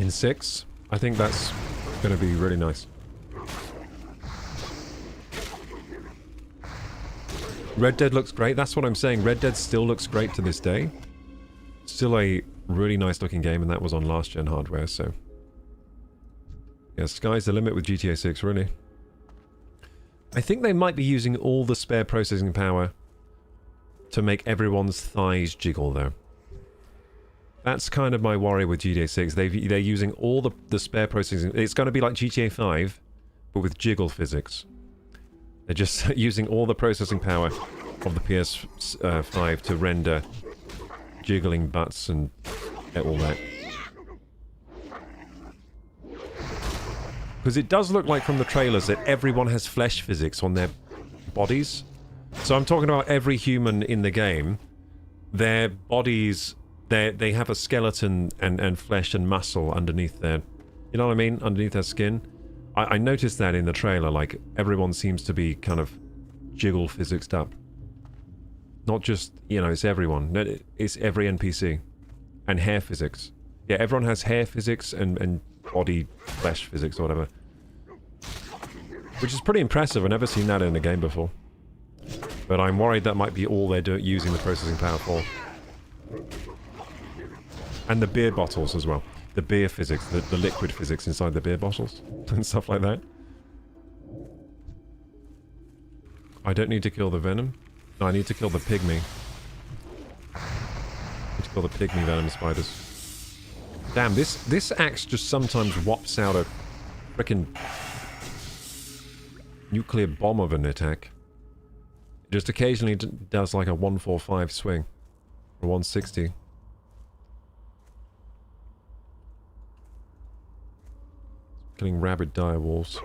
A: In 6, I think that's going to be really nice. Red Dead looks great. That's what I'm saying. Red Dead still looks great to this day. Still a really nice looking game, and that was on last gen hardware, so... Yeah, sky's the limit with GTA 6, really. I think they might be using all the spare processing power to make everyone's thighs jiggle, though. That's kind of my worry with GTA 6. They're using all the spare processing... It's going to be like GTA 5, but with jiggle physics. They're just using all the processing power of the PS5 to render jiggling butts and all that. Because it does look like from the trailers that everyone has flesh physics on their bodies. So I'm talking about every human in the game. Their bodies, they have a skeleton and flesh and muscle underneath their... You know what I mean? Underneath their skin. I noticed that in the trailer, like, everyone seems to be kind of jiggle physicsed up. Not just, you know, it's everyone. It's every NPC. And hair physics. Yeah, everyone has hair physics and body flesh physics or whatever. Which is pretty impressive. I've never seen that in a game before. But I'm worried that might be all they're using the processing power for. And the beer bottles as well. The beer physics, the liquid physics inside the beer bottles. And stuff like that. I don't need to kill the venom. No, I need to kill the pygmy. I need to kill the pygmy venom spiders. Damn, this axe just sometimes whops out a frickin' nuclear bomb of an attack. It just occasionally does like a 145 swing. Or 160. Killing rabid dire wolves.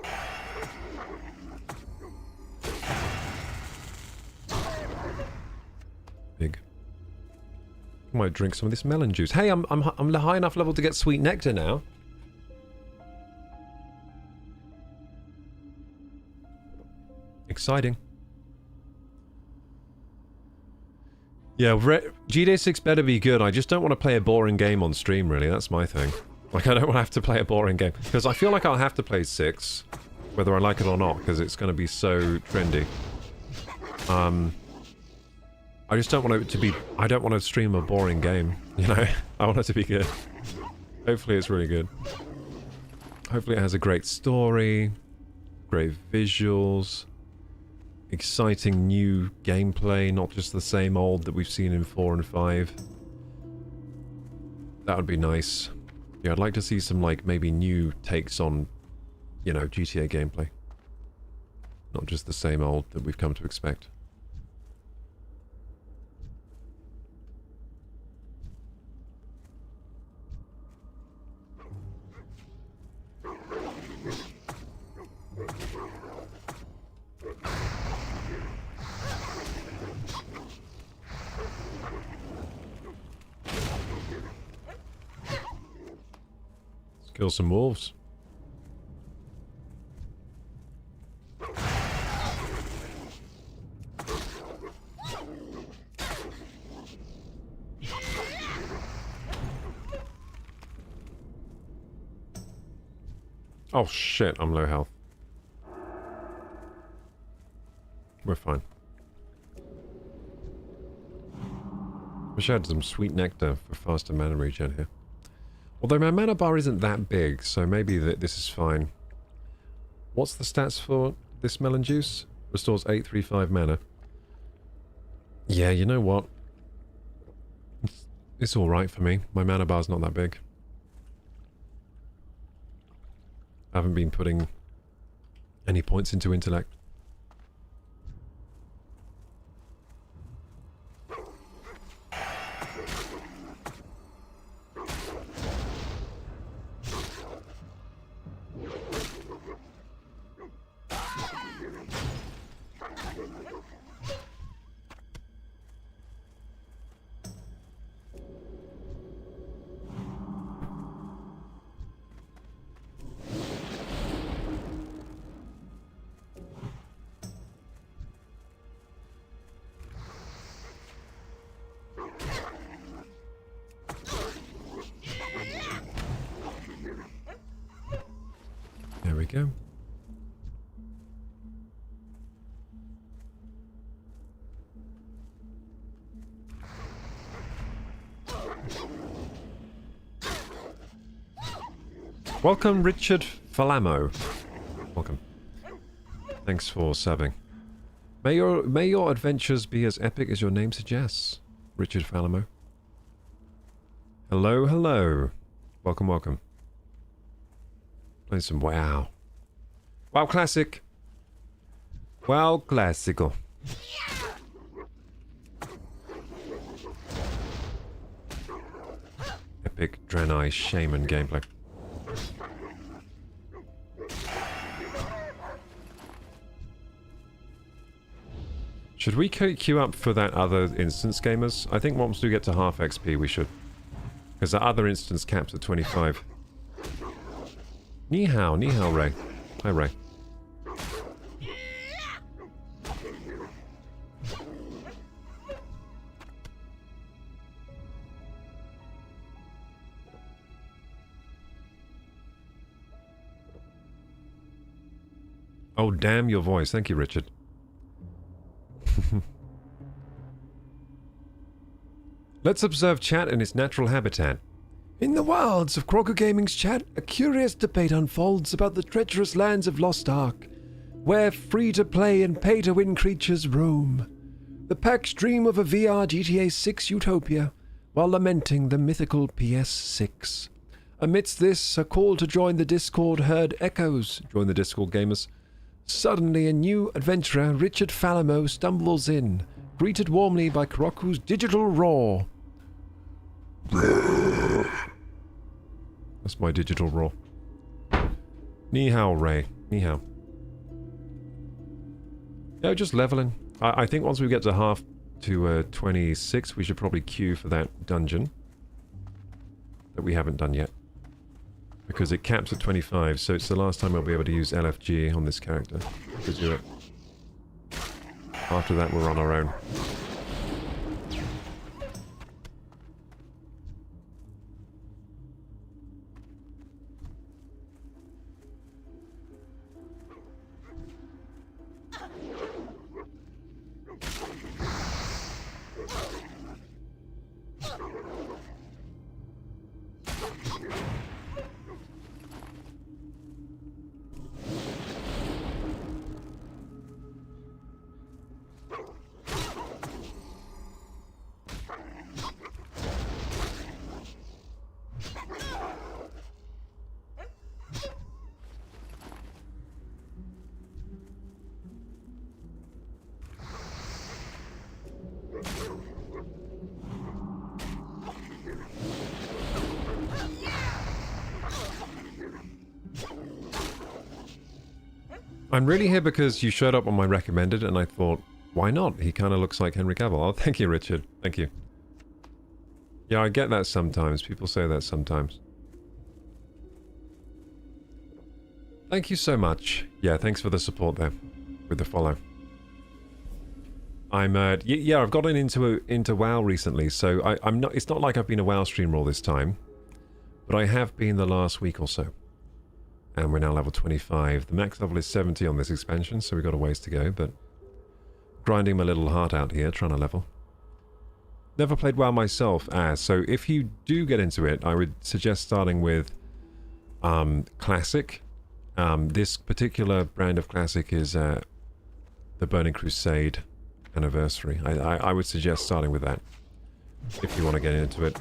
A: Big. I might drink some of this melon juice. Hey, I'm high enough level to get sweet nectar now. Exciting. Yeah, GTA 6 better be good. I just don't want to play a boring game on stream, really. That's my thing. Like, I don't want to have to play a boring game. Because I feel like I'll have to play 6, whether I like it or not, because it's going to be so trendy. I just don't want it to be... I don't want to stream a boring game, you know? I want it to be good. Hopefully it's really good. Hopefully it has a great story, great visuals, exciting new gameplay, not just the same old that we've seen in 4 and 5. That would be nice. Yeah, I'd like to see some, like, maybe new takes on, you know, GTA gameplay. Not just the same old that we've come to expect. Kill some wolves. Oh shit, I'm low health. We're fine. Wish I had some sweet nectar for faster mana regen here. Although my mana bar isn't that big, so maybe this is fine. What's the stats for this melon juice? Restores 835 mana. Yeah, you know what? It's alright for me. My mana bar's not that big. I haven't been putting any points into intellect. There we go. Welcome, Richard Falamo. Welcome. Thanks for subbing. May your adventures be as epic as your name suggests, Richard Falamo. Hello, hello. Welcome, welcome. Play some WoW. WoW Classic. WoW Classical. Epic Dranei Shaman gameplay. Should we queue up for that other instance, gamers? I think once we get to half XP we should. Because the other instance caps at 25. Ni hao, Ray. Hi, Ray. Oh, damn your voice. Thank you, Richard. Let's observe chat in its natural habitat. In the wilds of KorokuGaming's chat, a curious debate unfolds about the treacherous lands of Lost Ark, where free-to-play and pay-to-win creatures roam. The packs dream of a VR GTA 6 utopia, while lamenting the mythical PS6. Amidst this, a call to join the Discord herd echoes. Join the Discord, gamers. Suddenly, a new adventurer, Richard Falamo, stumbles in, greeted warmly by Koroku's digital roar. That's my digital roar. Ni hao, Ray. Ni hao. Yeah, just leveling. I think once we get to half to 26, we should probably queue for that dungeon that we haven't done yet. Because it caps at 25, so it's the last time I'll be able to use LFG on this character to do it. After that, we're on our own. I'm really here because you showed up on my recommended and I thought, why not? He kind of looks like Henry Cavill. Oh, thank you, Richard. Thank you. Yeah, I get that sometimes. People say that sometimes. Thank you so much. Yeah, thanks for the support there with the follow. I'm yeah, I've gotten into WoW recently, so I'm not. It's not like I've been a WoW streamer all this time, but I have been the last week or so. And we're now level 25. The max level is 70 on this expansion, so we've got a ways to go, but grinding my little heart out here, trying to level. Never played WoW myself, so if you do get into it, I would suggest starting with Classic. This particular brand of Classic is the Burning Crusade Anniversary. I would suggest starting with that, if you want to get into it.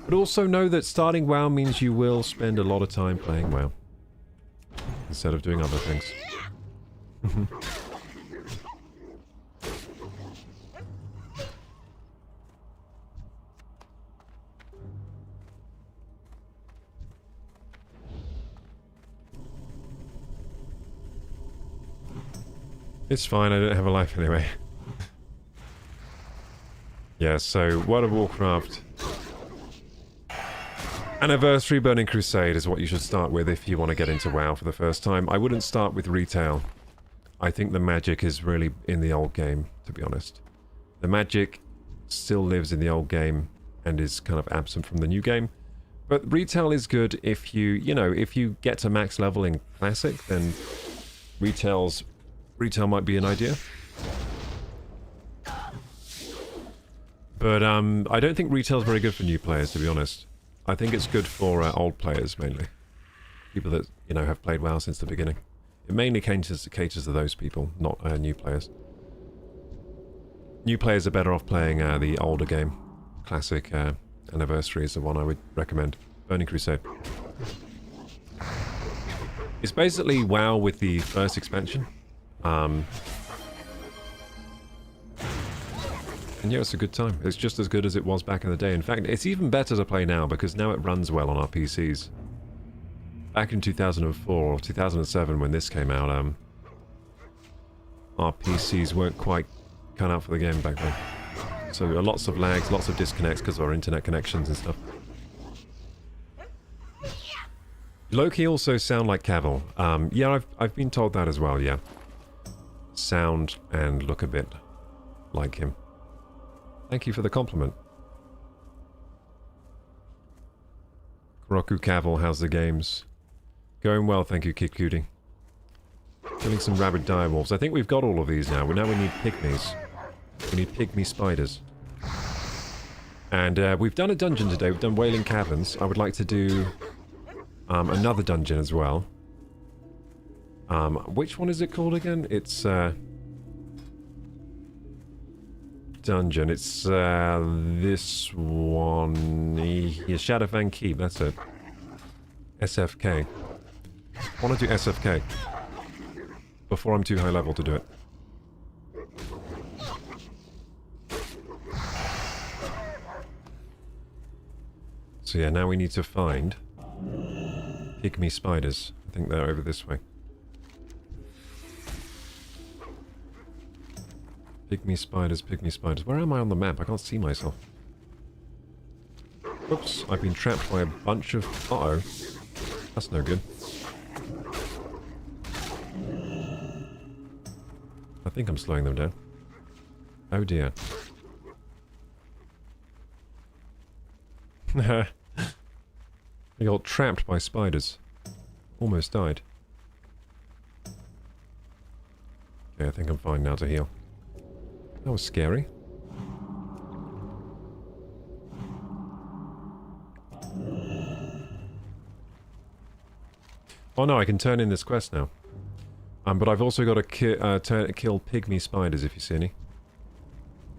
A: But also know that starting WoW means you will spend a lot of time playing WoW instead of doing other things. It's fine, I don't have a life anyway. Yeah, so World of Warcraft Anniversary Burning Crusade is what you should start with if you want to get into WoW for the first time. I wouldn't start with retail. I think the magic is really in the old game, to be honest. The magic still lives in the old game and is kind of absent from the new game. But retail is good if you know, if you get to max level in Classic, then retail might be an idea. But I don't think retail is very good for new players, to be honest. I think it's good for old players, mainly. People that, you know, have played WoW since the beginning. It mainly caters to those people, not new players. New players are better off playing the older game. Classic Anniversary is the one I would recommend. Burning Crusade. It's basically WoW with the first expansion. And yeah, it's a good time. It's just as good as it was back in the day. In fact, it's even better to play now because now it runs well on our PCs. Back in 2004 or 2007 when this came out, our PCs weren't quite cut out for the game back then. So lots of lags, lots of disconnects because of our internet connections and stuff. Loki also sound like Cavill. Yeah, I've been told that as well, yeah. Sound and look a bit like him. Thank you for the compliment. KorokuGaming, how's the games? Going well, thank you, Kid Cutie. Killing some rabid direwolves. I think we've got all of these now. Now we need pygmies. We need pygmy spiders. And we've done a dungeon today. We've done Wailing Caverns. I would like to do another dungeon as well. Which one is it called again? It's dungeon. It's this one. Here, Shadowfang Keep. That's it. SFK. I want to do SFK before I'm too high level to do it. So yeah, now we need to find pygmy spiders. I think they're over this way. Pygmy spiders, pygmy spiders. Where am I on the map? I can't see myself. Oops, I've been trapped by a bunch of... Uh-oh. That's no good. I think I'm slowing them down. Oh dear. I got trapped by spiders. Almost died. Okay, I think I'm fine now to heal. That was scary. Oh no, I can turn in this quest now. But I've also got to kill pygmy spiders, if you see any.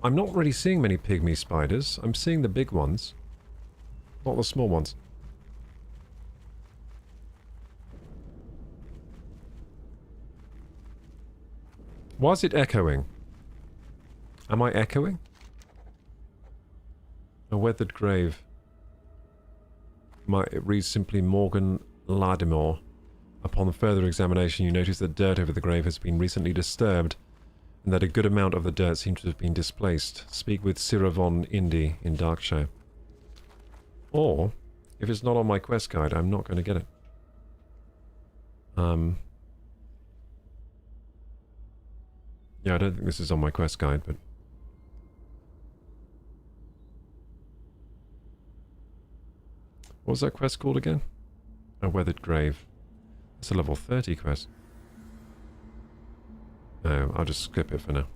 A: I'm not really seeing many pygmy spiders. I'm seeing the big ones. Not the small ones. Why is it echoing? Am I echoing? A weathered grave. It reads simply Morgan Ladimore. Upon further examination, you notice that dirt over the grave has been recently disturbed, and that a good amount of the dirt seems to have been displaced. Speak with Siravon Indy in Darkshire. Or, if it's not on my quest guide, I'm not going to get it. Yeah, I don't think this is on my quest guide, but... What was that quest called again? A Weathered Grave. It's a level 30 quest. No, I'll just skip it for now.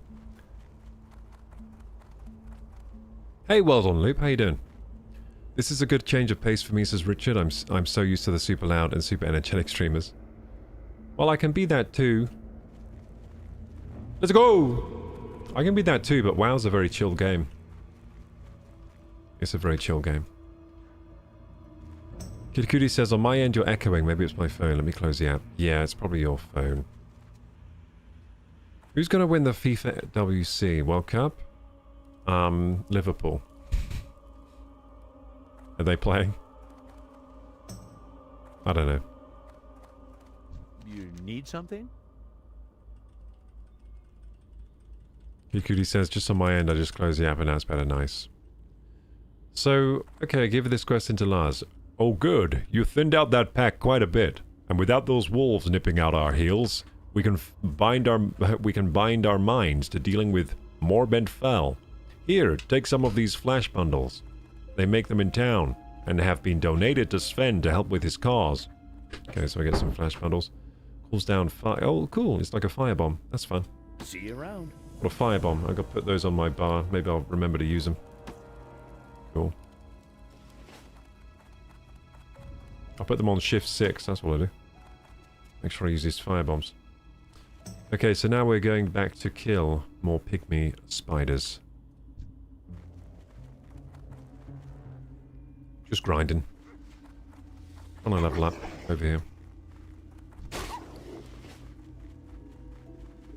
A: Hey, well done, Loop. How you doing? This is a good change of pace for me, says Richard. I'm so used to the super loud and super energetic streamers. Well, I can be that too. Let's go! I can be that too, but WoW's a very chill game. It's a very chill game. Kid Cootie says, on my end you're echoing. Maybe it's my phone. Let me close the app. Yeah, it's probably your phone. Who's going to win the FIFA WC World Cup? Liverpool. Are they playing? I don't know.
K: You need something?
A: Kid Cootie says, just on my end, I just closed the app and now it's better. Nice. So, okay, give this question to Lars.
E: Oh good, you thinned out that pack quite a bit, and without those wolves nipping out our heels, we can bind our minds to dealing with Morbent Fell. Here, take some of these flash bundles. They make them in town, and have been donated to Sven to help with his cause. Okay, so I get some flash bundles. Cools down fire. Oh, cool, it's like a firebomb. That's fun.
K: See you around.
A: What a firebomb. I've got to put those on my bar. Maybe I'll remember to use them. Cool. I'll put them on shift 6, that's what I do. Make sure I use these firebombs. Okay, so now we're going back to kill more pygmy spiders. Just grinding. Trying to level up over here.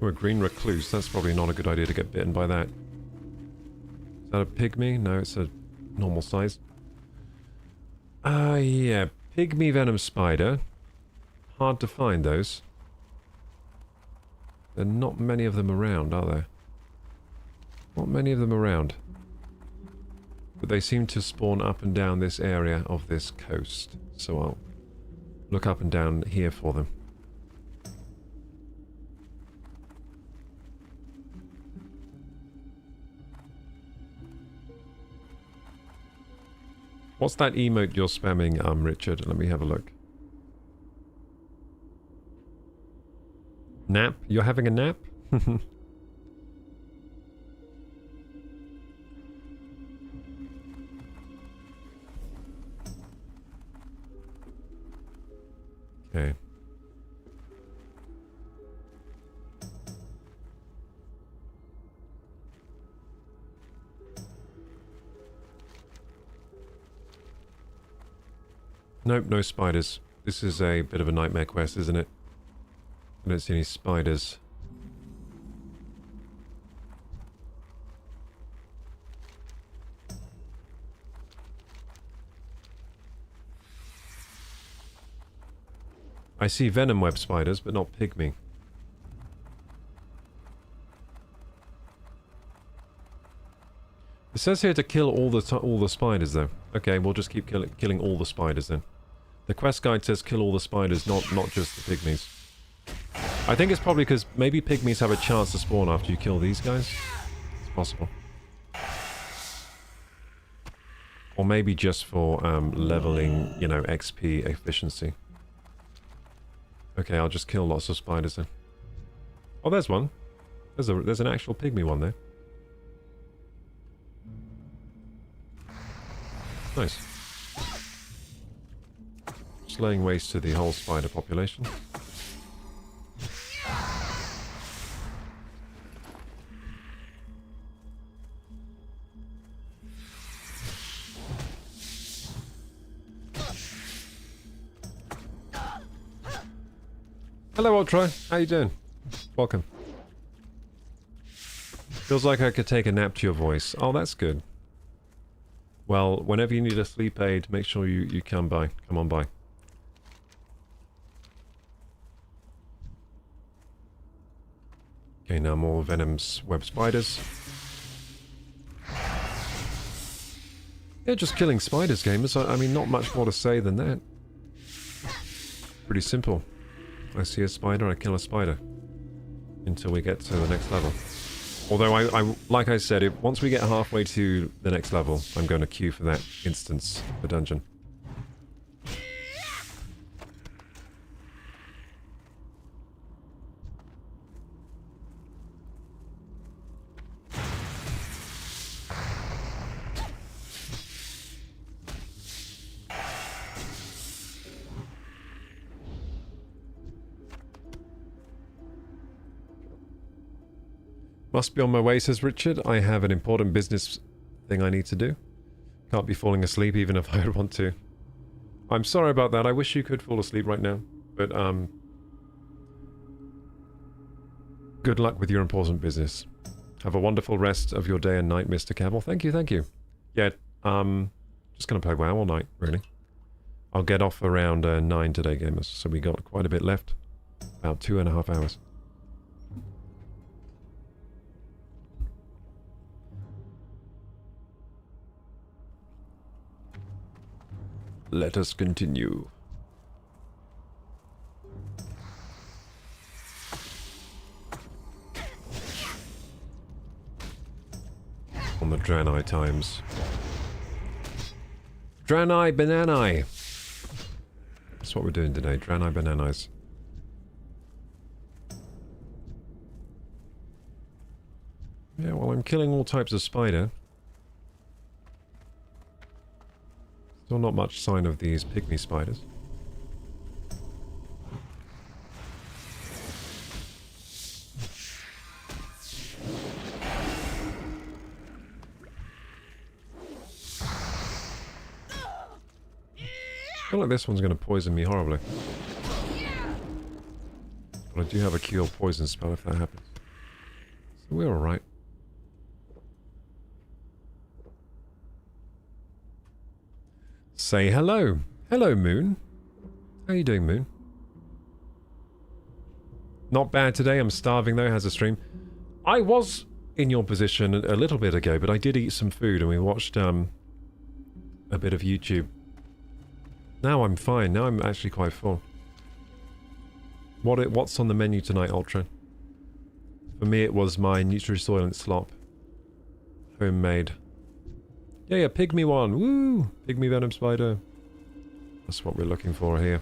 A: Oh, a green recluse. That's probably not a good idea to get bitten by that. Is that a pygmy? No, it's a normal size. Yeah. Pygmy venom spider. Hard to find those. There are not many of them around, are there? Not many of them around. But they seem to spawn up and down this area of this coast. So I'll look up and down here for them. What's that emote you're spamming, Richard? Let me have a look. Nap? You're having a nap? Okay. Nope, no spiders. This is a bit of a nightmare quest, isn't it? I don't see any spiders. I see venom web spiders, but not pygmy. It says here to kill all the spiders, though. Okay, we'll just keep killing all the spiders then. The quest guide says kill all the spiders, not just the pygmies. I think it's probably because maybe pygmies have a chance to spawn after you kill these guys. It's possible. Or maybe just for leveling, you know, XP efficiency. Okay, I'll just kill lots of spiders then. Oh, there's one. There's an actual pygmy one there. Nice. Just laying waste to the whole spider population. Hello, Ultra. How you doing? Welcome. Feels like I could take a nap to your voice. Oh, that's good. Well, whenever you need a sleep aid, make sure you come by. Come on by. Okay, now more Venom's web spiders. Yeah, just killing spiders, gamers. I mean, not much more to say than that. Pretty simple. I see a spider, I kill a spider. Until we get to the next level. Although, I like I said, once we get halfway to the next level, I'm going to queue for that instance, the dungeon. Must be on my way, says Richard. I have an important business thing I need to do. Can't be falling asleep even if I want to. I'm sorry about that. I wish you could fall asleep right now. But, good luck with your important business. Have a wonderful rest of your day and night, Mr. Cabell. Thank you, thank you. Yeah, just gonna play WoW all night, really. I'll get off around 9 today, gamers. So we got quite a bit left. About 2.5 hours. Let us continue. On the Dranei times. Dranei BANANEI! That's what we're doing today, Dranei BANANEIs. Yeah, well, I'm killing all types of spider. Still not much sign of these pygmy spiders. I feel like this one's going to poison me horribly. But I do have a cure poison spell if that happens. So we're alright. Say hello. Hello, Moon. How you doing, Moon? Not bad today. I'm starving, though. How's the stream? I was in your position a little bit ago, but I did eat some food, and we watched a bit of YouTube. Now I'm fine. Now I'm actually quite full. What's on the menu tonight, Ultra? For me, it was my Nutri-Soylent slop. Homemade. Yeah, pygmy one. Woo! Pygmy venom spider. That's what we're looking for here.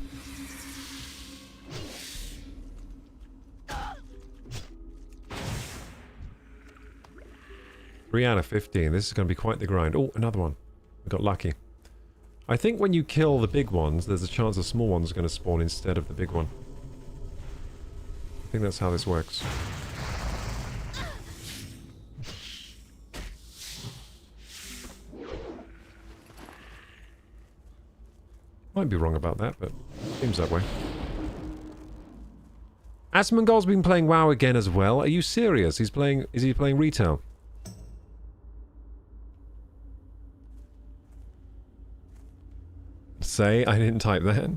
A: 3 out of 15. This is going to be quite the grind. Oh, another one. We got lucky. I think when you kill the big ones, there's a chance the small one's going to spawn instead of the big one. I think that's how this works. Might be wrong about that, but seems that way. Asmongold's been playing WoW again as well. Are you serious? Is he playing retail? Say? I didn't type that.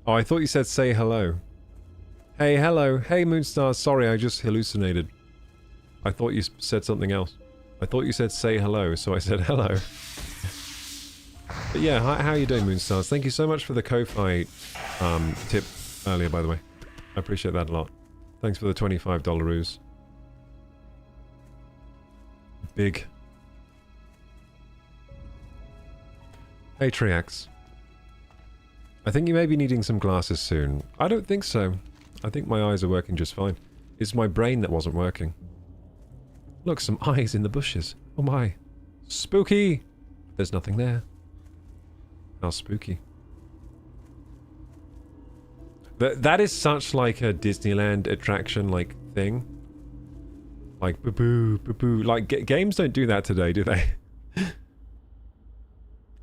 A: Oh, I thought you said say hello. Hey, hello. Hey, Moonstar. Sorry, I just hallucinated. I thought you said something else. I thought you said say hello, so I said hello. But yeah, how are you doing, Moonstars? Thank you so much for the Ko-Fi tip earlier, by the way. I appreciate that a lot. Thanks for the $25-roos. Big. Hey, Triax. I think you may be needing some glasses soon. I don't think so. I think my eyes are working just fine. It's my brain that wasn't working. Look, some eyes in the bushes. Oh my. Spooky! There's nothing there. How spooky. That is such like a Disneyland attraction like thing. Like boo-boo, boo-boo. Like games don't do that today, do they?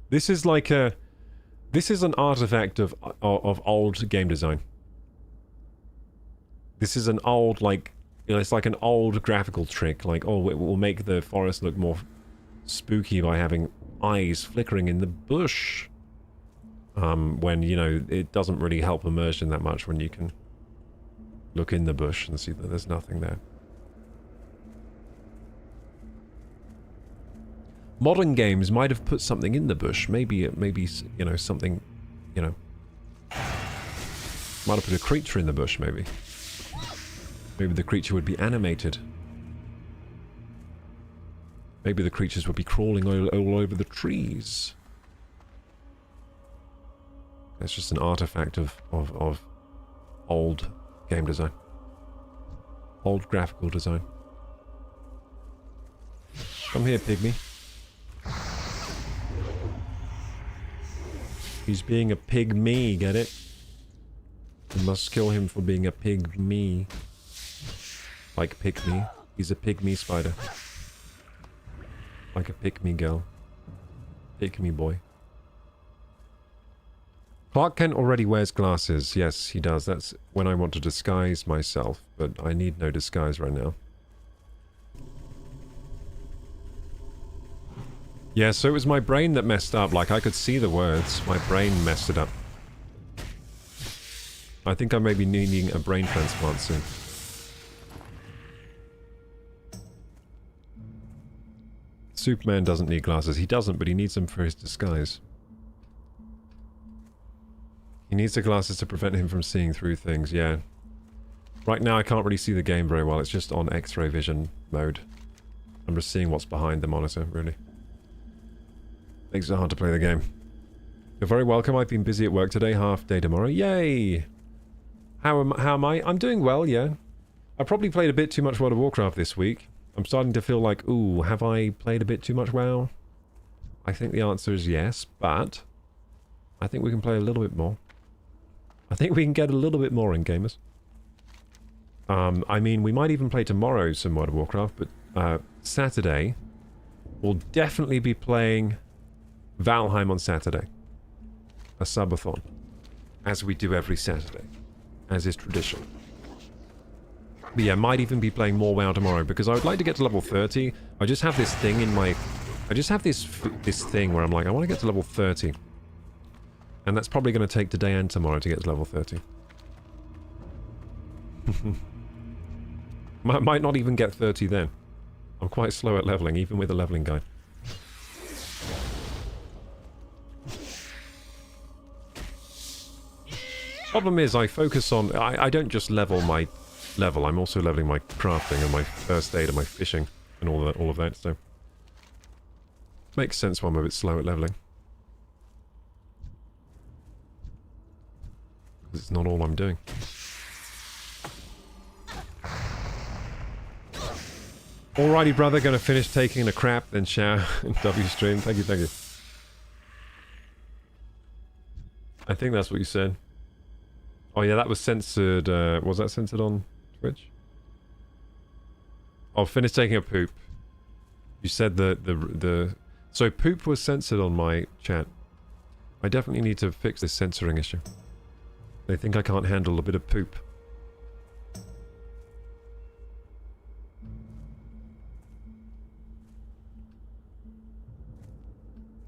A: This is like a... This is an artifact of old game design. This is an old, like... You know, it's like an old graphical trick. Like, oh, it will make the forest look more spooky by having eyes flickering in the bush. When, you know, it doesn't really help immersion that much when you can look in the bush and see that there's nothing there. Modern games might have put something in the bush. Maybe, you know, something, you know... Might have put a creature in the bush, maybe. Maybe the creature would be animated. Maybe the creatures would be crawling all over the trees. It's just an artifact of old game design. Old graphical design. Come here, pygmy. He's being a pygmy, get it? We must kill him for being a pygmy. Like pygmy. He's a pygmy spider. Like a pygmy girl. Pygmy boy. Clark Kent already wears glasses. Yes, he does. That's when I want to disguise myself, but I need no disguise right now. Yeah, so it was my brain that messed up. Like, I could see the words. My brain messed it up. I think I may be needing a brain transplant soon. Superman doesn't need glasses. He doesn't, but he needs them for his disguise. He needs the glasses to prevent him from seeing through things, yeah. Right now I can't really see the game very well. It's just on X-ray vision mode. I'm just seeing what's behind the monitor, really. Makes it hard to play the game. You're very welcome. I've been busy at work today, half day tomorrow. Yay! How am I? I'm doing well, yeah. I probably played a bit too much World of Warcraft this week. I'm starting to feel like, ooh, have I played a bit too much WoW? I think the answer is yes, but I think we can play a little bit more. I think we can get a little bit more in, gamers. I mean, we might even play tomorrow some World of Warcraft, but Saturday, we'll definitely be playing Valheim on Saturday. A subathon. As we do every Saturday. As is tradition. But yeah, might even be playing more WoW tomorrow, because I would like to get to level 30. I just have this thing in my... I just have this thing where I'm like, I want to get to level 30. And that's probably going to take today and tomorrow to get to level 30. Might not even get 30 then. I'm quite slow at leveling, even with a leveling guide. Problem is, I focus on... I don't just level my level, I'm also leveling my crafting and my first aid and my fishing and all of that, so... Makes sense why I'm a bit slow at leveling. It's not all I'm doing. Alrighty, brother, gonna finish taking a crap, then shower and W stream. Thank you, thank you. I think that's what you said. Oh yeah, that was censored. Was that censored on Twitch? Oh, finish taking a poop. You said the so poop was censored on my chat. I definitely need to fix this censoring issue. They think I can't handle a bit of poop.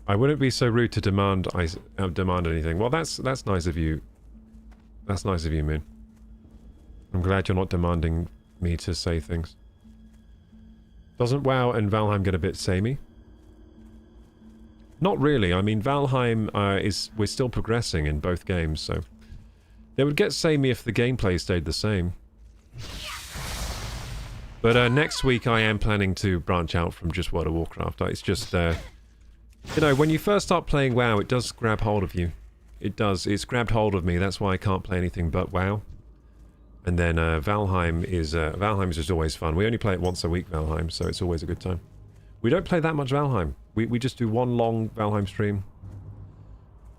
A: I wouldn't be so rude to demand anything. Well, that's nice of you. That's nice of you, Moon. I'm glad you're not demanding me to say things. Doesn't WoW and Valheim get a bit samey? Not really. I mean, Valheim we're still progressing in both games, so they would get samey if the gameplay stayed the same. But next week I am planning to branch out from just World of Warcraft. It's just, you know, when you first start playing WoW, it does grab hold of you. It does. It's grabbed hold of me. That's why I can't play anything but WoW. And then Valheim is just always fun. We only play it once a week, Valheim, so it's always a good time. We don't play that much Valheim. We just do one long Valheim stream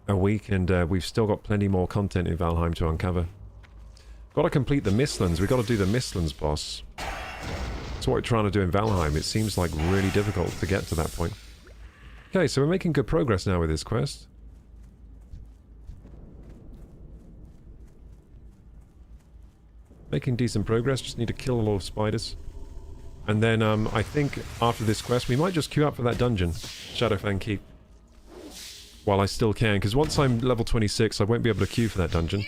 A: a week, and we've still got plenty more content in Valheim to uncover. Got to complete the Mistlands. We've got to do the Mistlands boss. That's what we're trying to do in Valheim. It seems like really difficult to get to that point. Okay, so we're making good progress now with this quest. Making decent progress, just need to kill a lot of spiders. And then I think after this quest we might just queue up for that dungeon, Shadowfang Keep. While I still can, because once I'm level 26 I won't be able to queue for that dungeon.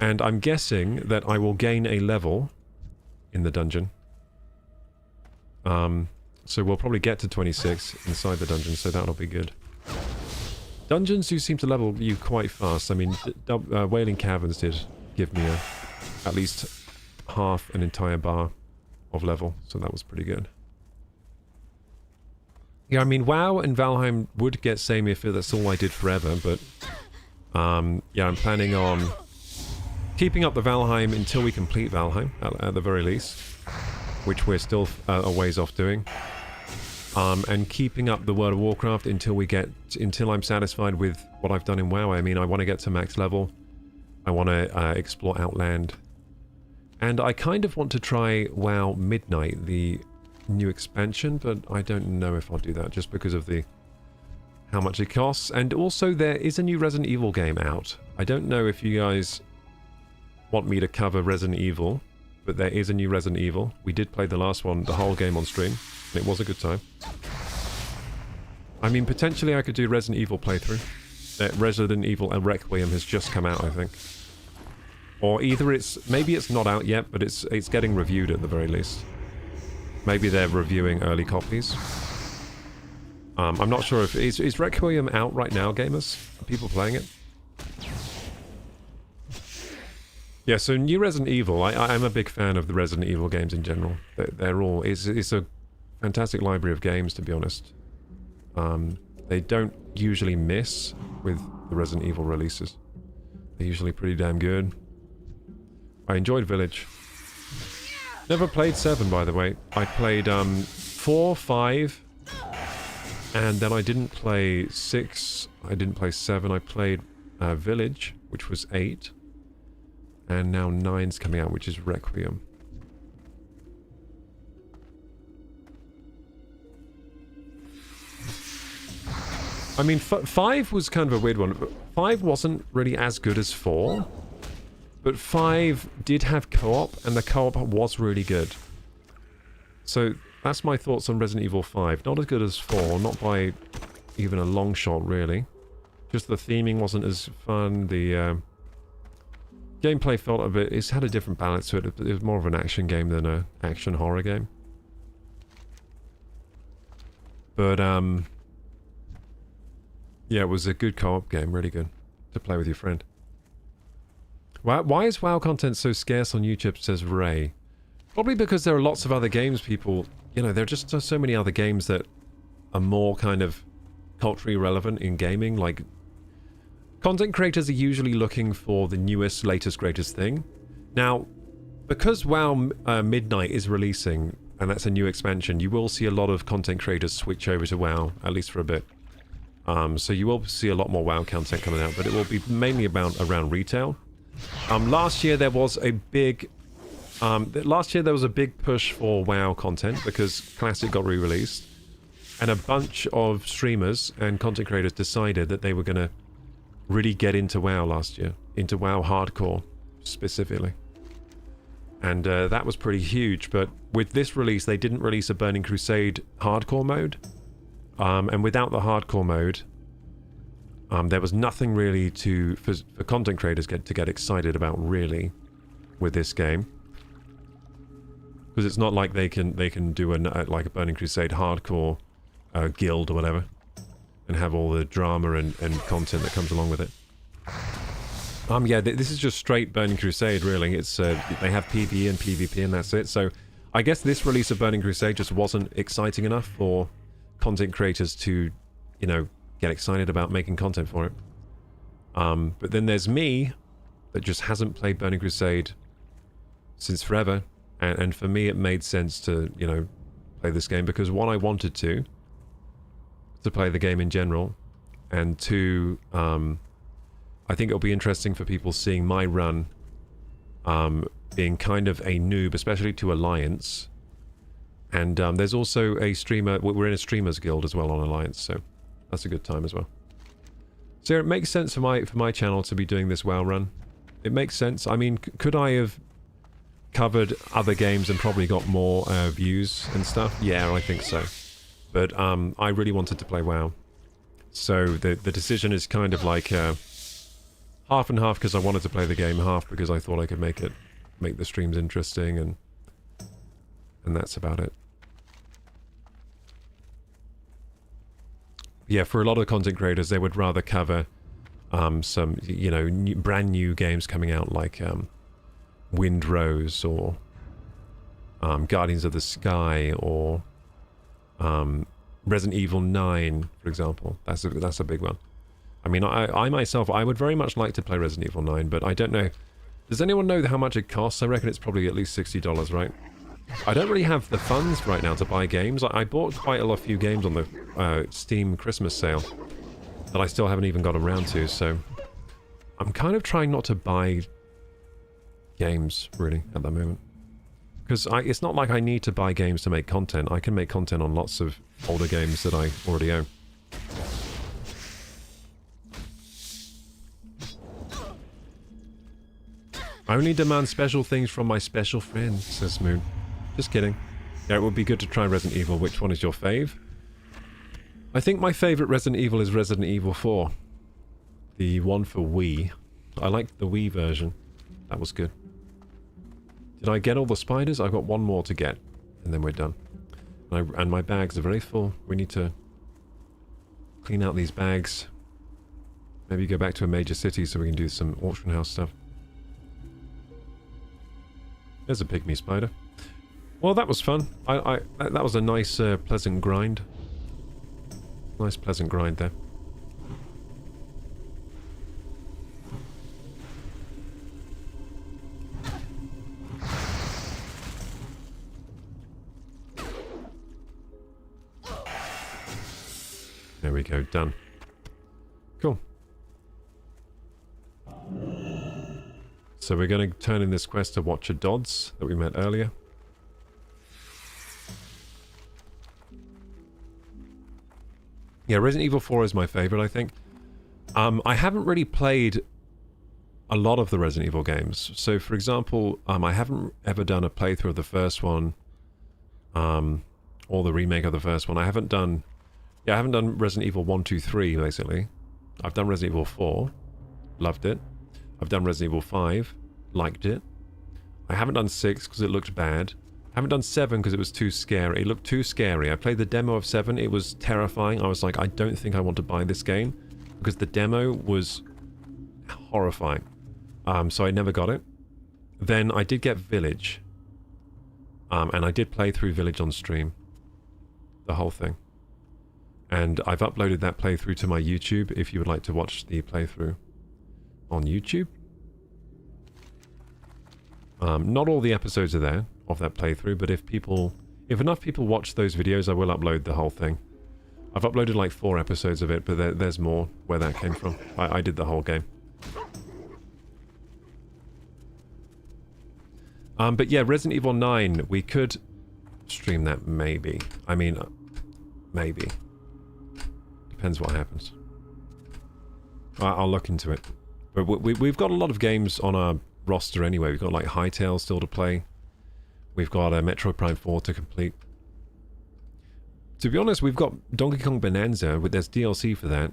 A: And I'm guessing that I will gain a level in the dungeon. So we'll probably get to 26 inside the dungeon, so that'll be good. Dungeons do seem to level you quite fast. I mean, Wailing Caverns did give me at least half an entire bar of level, so that was pretty good. Yeah, I mean, WoW and Valheim would get samey if that's all I did forever, but yeah, I'm planning on keeping up the Valheim until we complete Valheim, at the very least, which we're still a ways off doing. And keeping up the World of Warcraft until I'm satisfied with what I've done in WoW. I mean, I want to get to max level. I want to explore Outland. And I kind of want to try WoW Midnight, the new expansion, but I don't know if I'll do that just because of how much it costs. And also there is a new Resident Evil game out. I don't know if you guys want me to cover Resident Evil, but there is a new Resident Evil. We did play the last one, the whole game on stream. It was a good time. I mean, potentially I could do Resident Evil playthrough. Resident Evil Requiem has just come out, I think. Or either maybe it's not out yet, but it's getting reviewed at the very least. Maybe they're reviewing early copies. I'm not sure if... Is Requiem out right now, gamers? Are people playing it? Yeah, so new Resident Evil. I'm a big fan of the Resident Evil games in general. They're all... It's a fantastic library of games, to be honest. They don't usually miss with the Resident Evil releases. They're usually pretty damn good. I enjoyed Village. Never played 7, by the way. I played 4, 5, and then I didn't play 6. I didn't play 7. I played Village, which was 8. And now 9's coming out, which is Requiem. I mean, 5 was kind of a weird one. 5 wasn't really as good as 4. But 5 did have co-op, and the co-op was really good. So that's my thoughts on Resident Evil 5. Not as good as 4, not by even a long shot, really. Just the theming wasn't as fun. The gameplay felt a bit... It's had a different balance to it. It was more of an action game than an action horror game. But, yeah, it was a good co-op game. Really good to play with your friend. Why is WoW content so scarce on YouTube, says Ray? Probably because there are lots of other games people... You know, there are just so many other games that are more kind of culturally relevant in gaming. Like, content creators are usually looking for the newest, latest, greatest thing. Now, because WoW Midnight is releasing, and that's a new expansion, you will see a lot of content creators switch over to WoW, at least for a bit. So you will see a lot more WoW content coming out, but it will be mainly around retail. Last year there was a big push for WoW content because Classic got re-released, and a bunch of streamers and content creators decided that they were going to really get into WoW last year, into WoW hardcore specifically. And that was pretty huge, but with this release they didn't release a Burning Crusade hardcore mode. And without the hardcore mode, there was nothing really for content creators to get excited about really with this game, because it's not like they can do like a Burning Crusade hardcore guild or whatever, and have all the drama and content that comes along with it. Yeah, this is just straight Burning Crusade really. It's they have PvE and PvP and that's it. So I guess this release of Burning Crusade just wasn't exciting enough for content creators to, you know, get excited about making content for it. But then there's me that just hasn't played Burning Crusade since forever, and for me it made sense to, you know, play this game because one, I wanted to play the game in general, and two, I think it'll be interesting for people seeing my run being kind of a noob, especially to Alliance. And there's also a streamer, we're in a streamers guild as well on Alliance, so that's a good time as well. So it makes sense for my channel to be doing this WoW run. It makes sense. I mean, could I have covered other games and probably got more views and stuff? Yeah, I think so. But I really wanted to play WoW. So the decision is kind of like half and half because I wanted to play the game, half because I thought I could make the streams interesting, and that's about it. Yeah, for a lot of content creators, they would rather cover some, you know, brand new games coming out like Windrose or Guardians of the Sky or Resident Evil 9, for example. That's a big one. I mean, I myself, I would very much like to play Resident Evil 9, but I don't know. Does anyone know how much it costs? I reckon it's probably at least $60, right? I don't really have the funds right now to buy games. I bought quite a few games on the Steam Christmas sale that I still haven't even got around to, so I'm kind of trying not to buy games, really, at the moment. Because it's not like I need to buy games to make content. I can make content on lots of older games that I already own. I only demand special things from my special friend, says Moon. Just kidding. Yeah, it would be good to try Resident Evil. Which one is your fave? I think my favorite Resident Evil is Resident Evil 4. The one for Wii. I liked the Wii version. That was good. Did I get all the spiders? I've got one more to get, and then we're done. And my bags are very full. We need to clean out these bags. Maybe go back to a major city so we can do some auction house stuff. There's a pygmy spider. Well, that was fun. That was a nice, pleasant grind. Nice, pleasant grind there. There we go, done. Cool. So we're going to turn in this quest to Watcher Dodds that we met earlier. Yeah, Resident Evil 4 is my favorite, I think. I haven't really played a lot of the Resident Evil games. So, for example, I haven't ever done a playthrough of the first one, or the remake of the first one. I haven't done Resident Evil 1, 2, 3, basically. I've done Resident Evil 4, loved it. I've done Resident Evil 5, liked it. I haven't done 6 because it looked bad. I haven't done 7 because it was too scary. It looked too scary. I played the demo of 7. It was terrifying. I was like, I don't think I want to buy this game because the demo was horrifying. So I never got it. Then I did get Village. And I did play through Village on stream. The whole thing. And I've uploaded that playthrough to my YouTube if you would like to watch the playthrough on YouTube. Not all the episodes are there of that playthrough, but if If enough people watch those videos, I will upload the whole thing. I've uploaded like 4 episodes of it, but there's more where that came from. I did the whole game. But yeah, Resident Evil 9, we could stream that maybe. I mean, maybe. Depends what happens. I'll look into it. But we've got a lot of games on our roster anyway. We've got like Hytale still to play. We've got Metroid Prime 4 to complete. To be honest, we've got Donkey Kong Bonanza, but there's DLC for that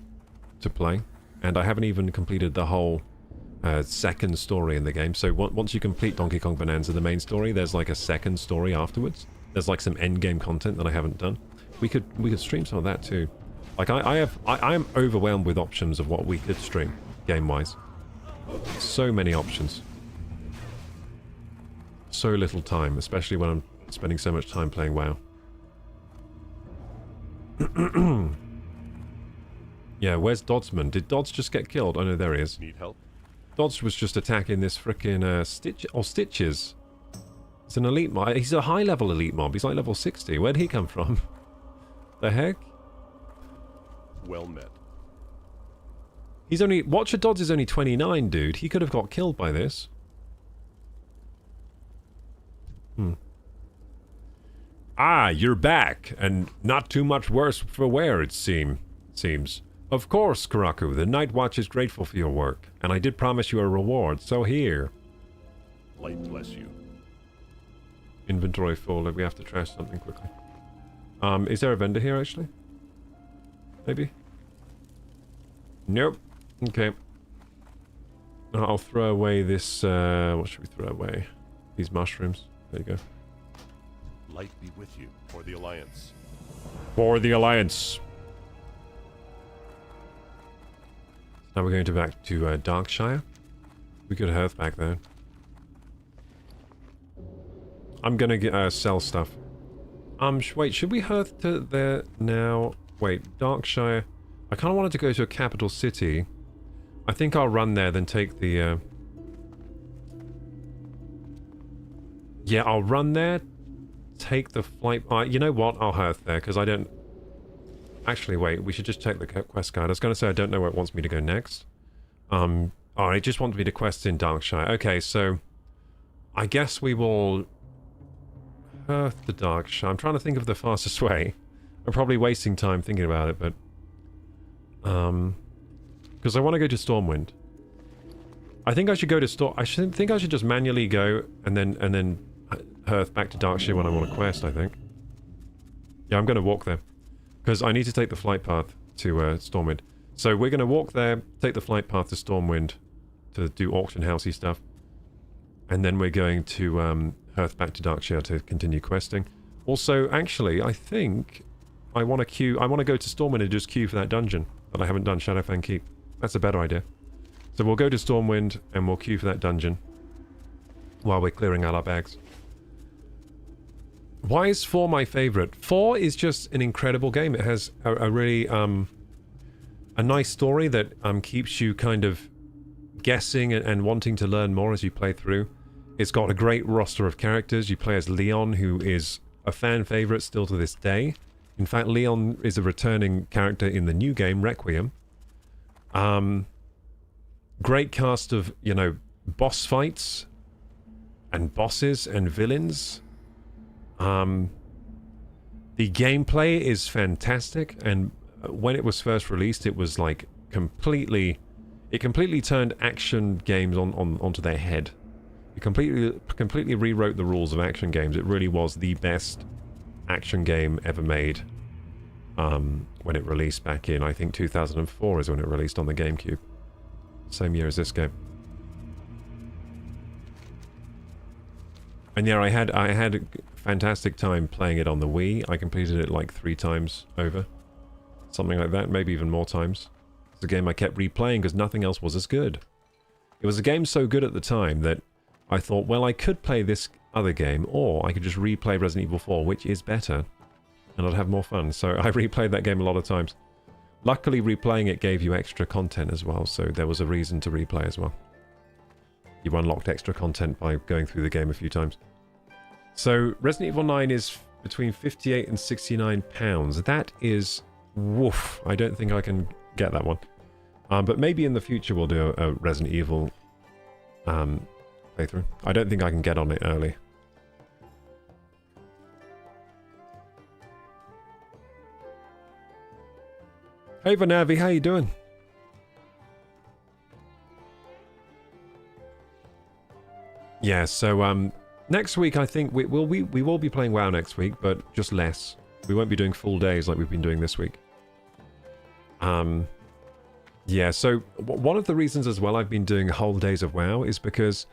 A: to play. And I haven't even completed the whole second story in the game. So once you complete Donkey Kong Bonanza, the main story, there's like a second story afterwards. There's like some end game content that I haven't done. We could stream some of that too. Like I am overwhelmed with options of what we could stream game-wise. So many options. So little time, especially when I'm spending so much time playing WoW. Yeah, where's Dodsman? Did Dodds just get killed? Oh no, there he is.
E: Need help?
A: Dodds was just attacking this frickin' Stitches. It's an elite mob. He's a high-level elite mob. He's like level 60. Where'd he come from? The heck?
E: Well met.
A: He's only... Watcher Dodds is only 29, dude. He could have got killed by this.
C: Ah, you're back, and not too much worse for wear, it seems.
A: Of course, Koroku. The Night Watch is grateful for your work, and I did promise you a reward, so here.
E: Light bless you.
A: Inventory full. We have to trash something quickly. Is there a vendor here, actually? Maybe? Nope. Okay. I'll throw away this, what should we throw away? These mushrooms. There you go.
E: Light be with you, for the Alliance.
C: For the Alliance.
A: Now we're going to back to Darkshire. We could hearth back there. I'm gonna get sell stuff. Wait, should we hearth to there now? Wait, Darkshire. I kind of wanted to go to a capital city. I think I'll run there, then take the. Yeah, I'll run there. Take the flight. You know what? I'll hearth there because I don't. Actually, wait. We should just check the quest guide. I was going to say I don't know where it wants me to go next. Oh, it just wants me to quest in Darkshire. Okay, so I guess we will hearth to Darkshire. I'm trying to think of the fastest way. I'm probably wasting time thinking about it, but because I want to go to Stormwind. I think I should go to I think I should just manually go and then hearth back to Darkshire when I want to quest. I think. Yeah, I'm going to walk there. Because I need to take the flight path to Stormwind. So we're going to walk there, take the flight path to Stormwind to do auction housey stuff. And then we're going to hearth back to Darkshire to continue questing. Also, actually, I think I want to go to Stormwind and just queue for that dungeon that I haven't done, Shadowfang Keep. That's a better idea. So we'll go to Stormwind and we'll queue for that dungeon while we're clearing out our bags. Why is 4 my favorite? 4 is just an incredible game. It has a really a nice story that keeps you kind of guessing and wanting to learn more as you play through. It's got a great roster of characters. You play as Leon, who is a fan favorite still to this day. In fact, Leon is a returning character in the new game, Requiem. Great cast of, you know, boss fights and bosses and villains. The gameplay is fantastic, and when it was first released, it was like completely turned action games onto their head. It completely rewrote the rules of action games. It really was the best action game ever made. When it released back in, I think 2004 is when it released on the GameCube. Same year as this game. And yeah, I had a fantastic time playing it on the Wii. I completed it like 3 times over. Something like that, maybe even more times. It's a game I kept replaying because nothing else was as good. It was a game so good at the time that I thought, well, I could play this other game, or I could just replay Resident Evil 4, which is better, and I'd have more fun. So I replayed that game a lot of times. Luckily, replaying it gave you extra content as well, so there was a reason to replay as well. You unlocked extra content by going through the game a few times. So Resident Evil 9 is between 58 and 69 pounds. That is woof. I don't think I can get that one. But maybe in the future we'll do a Resident Evil playthrough. I don't think I can get on it early. Hey Vanavi, how you doing? Yeah, so next week I think we will be playing WoW next week, but just less. We won't be doing full days like we've been doing this week. Yeah, so one of the reasons as well I've been doing whole days of WoW is because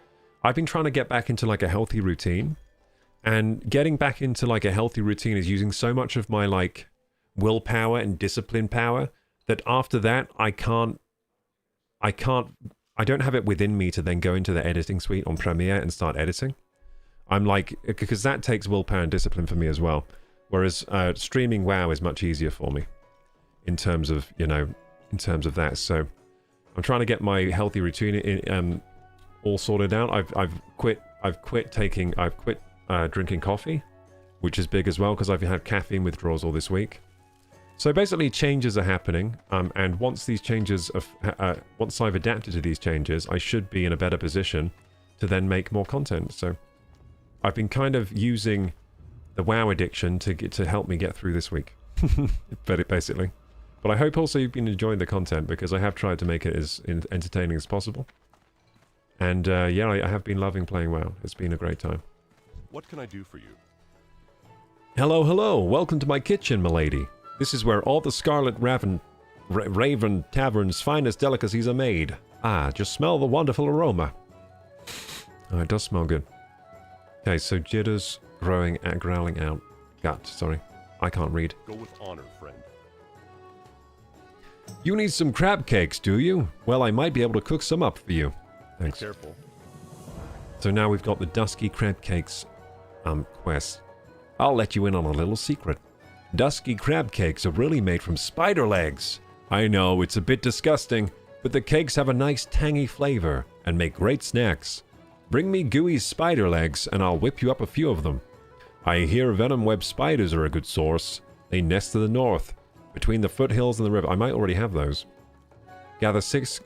A: I've been trying to get back into like a healthy routine, and getting back into like a healthy routine is using so much of my like willpower and discipline power that after that I don't have it within me to then go into the editing suite on Premiere and start editing. I'm like, because that takes willpower and discipline for me as well. Whereas streaming WoW is much easier for me in terms of, you know, in terms of that. So I'm trying to get my healthy routine all sorted out. I've quit drinking coffee, which is big as well because I've had caffeine withdrawals all this week. So basically changes are happening, and once these changes, once I've adapted to these changes, I should be in a better position to then make more content. So I've been kind of using the WoW addiction to help me get through this week, basically. But I hope also you've been enjoying the content because I have tried to make it as entertaining as possible. And yeah, I have been loving playing WoW. It's been a great time.
E: What can I do for you?
A: Hello, hello. Welcome to my kitchen, milady. This is where all the Scarlet Raven Tavern's finest delicacies are made. Ah, just smell the wonderful aroma. Oh, it does smell good. Okay, so jitters growling out. Gut, sorry. I can't read.
E: Go with honor, friend.
A: You need some crab cakes, do you? Well, I might be able to cook some up for you. Thanks.
E: Be careful.
A: So now we've got the Dusky Crab Cakes quest. I'll let you in on a little secret. Dusky crab cakes are really made from spider legs. I know, it's a bit disgusting, but the cakes have a nice tangy flavor and make great snacks. Bring me gooey spider legs and I'll whip you up a few of them. I hear venom web spiders are a good source. They nest to the north, between the foothills and the river. I might already have those. Gather 6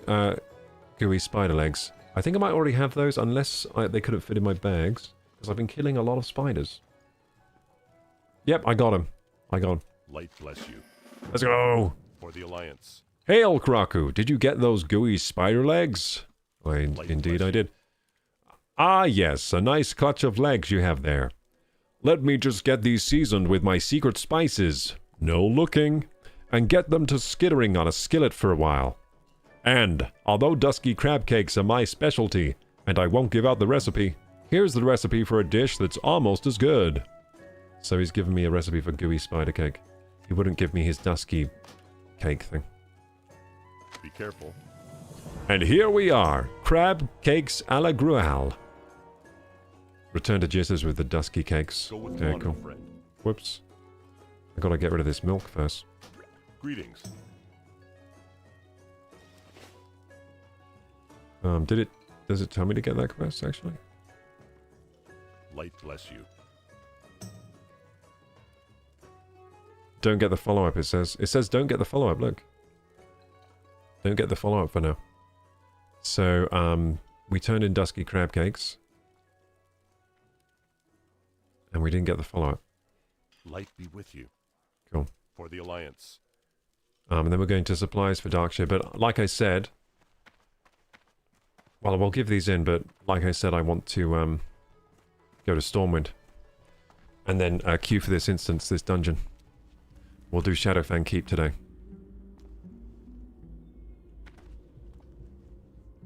A: gooey spider legs. I think I might already have those unless they couldn't fit in my bags, because I've been killing a lot of spiders. Yep, I got them. I got him.
E: Light bless you.
A: Let's go!
E: For the Alliance.
A: Hail, Koroku! Did you get those gooey spider legs? Indeed I did. Ah, yes, a nice clutch of legs you have there. Let me just get these seasoned with my secret spices. No looking. And get them to skittering on a skillet for a while. And, although dusky crab cakes are my specialty, and I won't give out the recipe, here's the recipe for a dish that's almost as good. So he's given me a recipe for gooey spider cake. He wouldn't give me his dusky cake thing.
E: Be careful.
A: And here we are. Crab cakes a la Gruel. Return to jitters with the dusky cakes.
E: Go with
A: Okay,
E: honor,
A: cool.
E: friend.
A: Whoops. I gotta get rid of this milk first.
E: Greetings.
A: Does it tell me to get that quest, actually?
E: Light bless you.
A: Don't get the follow-up, it says. It says don't get the follow-up, look. Don't get the follow-up for now. So, we turned in dusky crab cakes. And we didn't get the follow-up.
E: Light be with you.
A: Cool.
E: For the Alliance.
A: And then we're going to supplies for Darkshire. But like I said... Well, we'll give these in, but like I said, I want to go to Stormwind. And then queue for this instance, this dungeon. We'll do Shadowfang Keep today.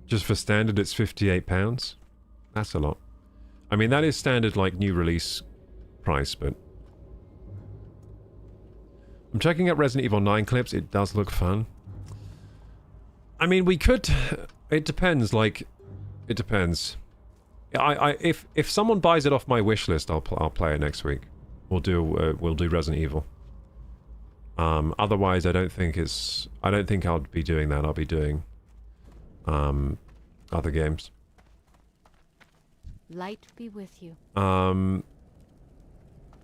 A: Just for standard, it's £58. That's a lot. I mean, that is standard, like, new release price, but... I'm checking out Resident Evil 9 clips. It does look fun. I mean, we could... It depends, like... It depends. If someone buys it off my wish list, I'll play it next week. We'll do Resident Evil. Otherwise, I don't think I'll be doing that. I'll be doing other games.
B: Light be with you.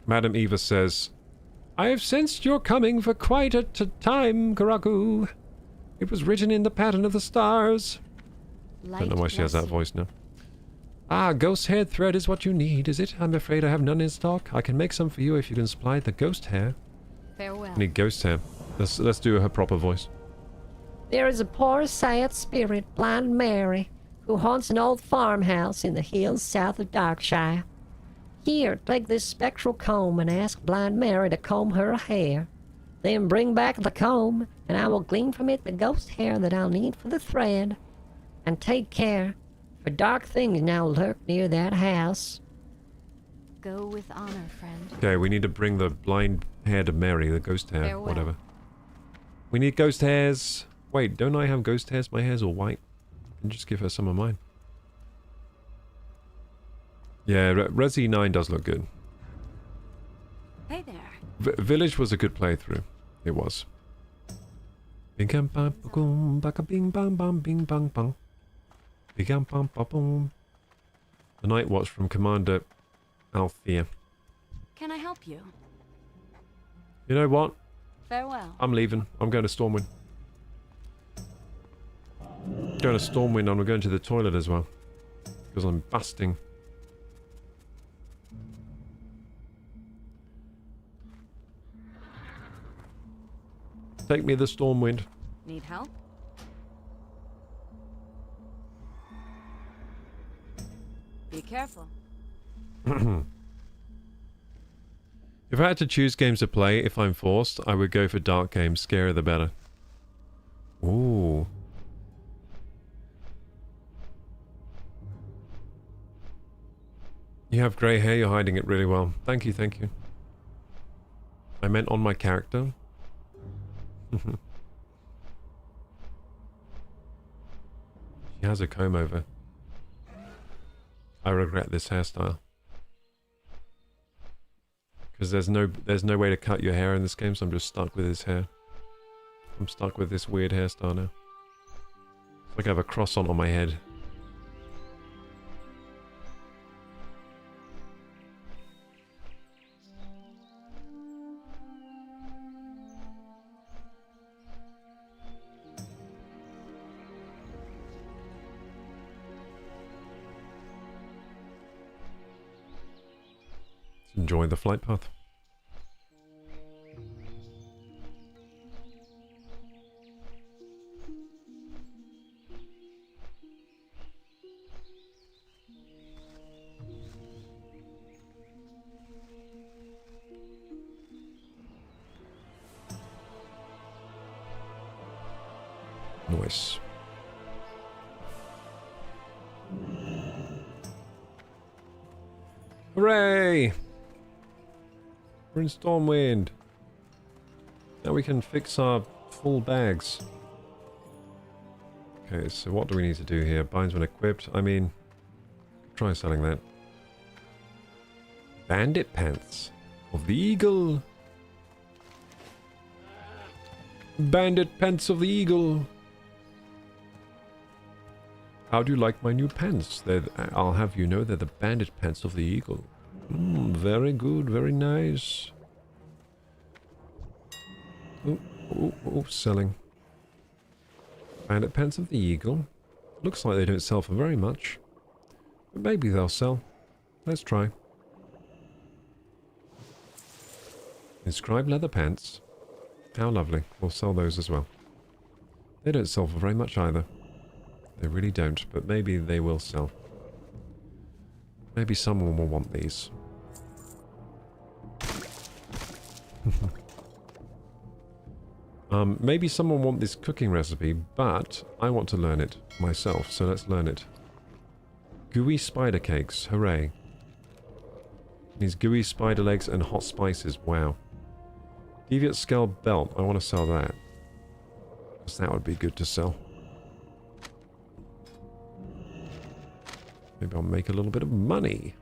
A: Madam Eva says, I have sensed your coming for quite a time, Koroku. It was written in the pattern of the stars. Don't know why she has that voice now. Ah, ghost hair thread is what you need, is it? I'm afraid I have none in stock. I can make some for you if you can supply the ghost hair.
B: Farewell.
A: I need ghost hair. Let's do her proper voice.
F: There is a poor sad spirit, Blind Mary, who haunts an old farmhouse in the hills south of Darkshire. Here, take this spectral comb and ask Blind Mary to comb her hair. Then bring back the comb, and I will glean from it the ghost hair that I'll need for the thread. And take care, for dark things now lurk near that house.
B: Go with honor, friend.
A: Okay, we need to bring the blind hair to Mary, the ghost hair,
B: Farewell.
A: whatever. We need ghost hairs. Wait, don't I have ghost hairs? My hair's all white. I can just give her some of mine. Yeah, Resi 9 does look good.
B: Hey there.
A: Village was a good playthrough. It was. Bing bam bam boom baka bing bam bam bing bang bang. Bing bam bam boom. The Night Watch from Commander Althea.
B: Can I help you?
A: You know what?
B: Farewell.
A: I'm leaving. I'm going to Stormwind. Going to Stormwind and I'm going to the toilet as well. Because I'm busting. Take me the Stormwind.
B: Need help? Be careful.
A: If I had to choose games to play, if I'm forced, I would go for dark games. Scarier the better. Ooh. You have grey hair, you're hiding it really well. Thank you, thank you. I meant on my character. She has a comb over. I regret this hairstyle. Because there's no way to cut your hair in this game, so I'm just stuck with his hair. I'm stuck with this weird hairstyle now. It's like I have a cross on my head. Enjoy the flight path. Nice. Hooray! We're in Stormwind. Now we can fix our full bags. Okay, so what do we need to do here? Binds when equipped. I mean, try selling that. Bandit pants of the eagle. Bandit pants of the eagle. How do you like my new pants? I'll have you know they're the bandit pants of the eagle. Very good, very nice. Oh, selling. Bandit pants of the eagle. Looks like they don't sell for very much. But maybe they'll sell. Let's try. Inscribed leather pants. How lovely. We'll sell those as well. They don't sell for very much either. They really don't, but maybe they will sell. Maybe someone will want these. Maybe someone will want this cooking recipe, but I want to learn it myself, so let's learn it. Gooey spider cakes, hooray. These gooey spider legs and hot spices, wow. Deviant skull belt, I want to sell that. Because that would be good to sell. Maybe I'll make a little bit of money.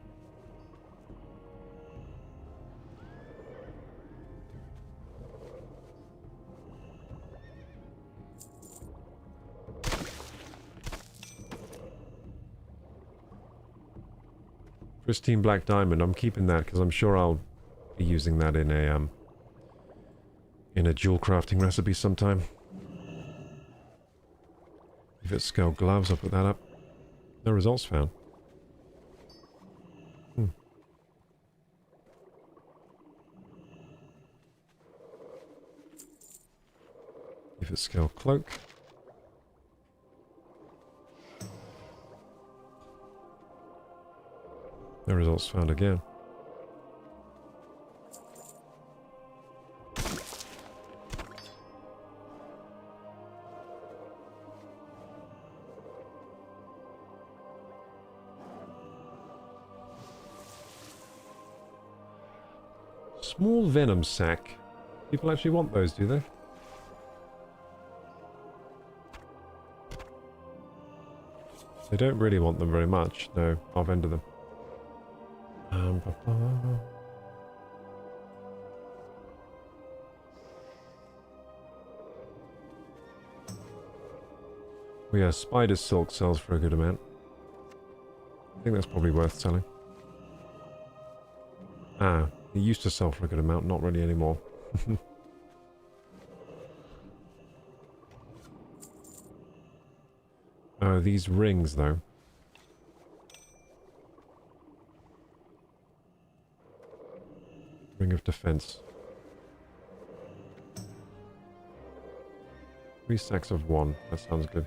A: Pristine black diamond, I'm keeping that because I'm sure I'll be using that in a jewel crafting recipe sometime. If it's scale gloves, I'll put that up. No results found. If it's scale cloak. No results found again. Small venom sac. People actually want those, do they? They don't really want them very much. No, I'll vendor them. Oh yeah, spider silk sells for a good amount. I think that's probably worth selling. Ah, it used to sell for a good amount, not really anymore. Oh, these rings though. Ring of defense. 3 stacks of 1. That sounds good.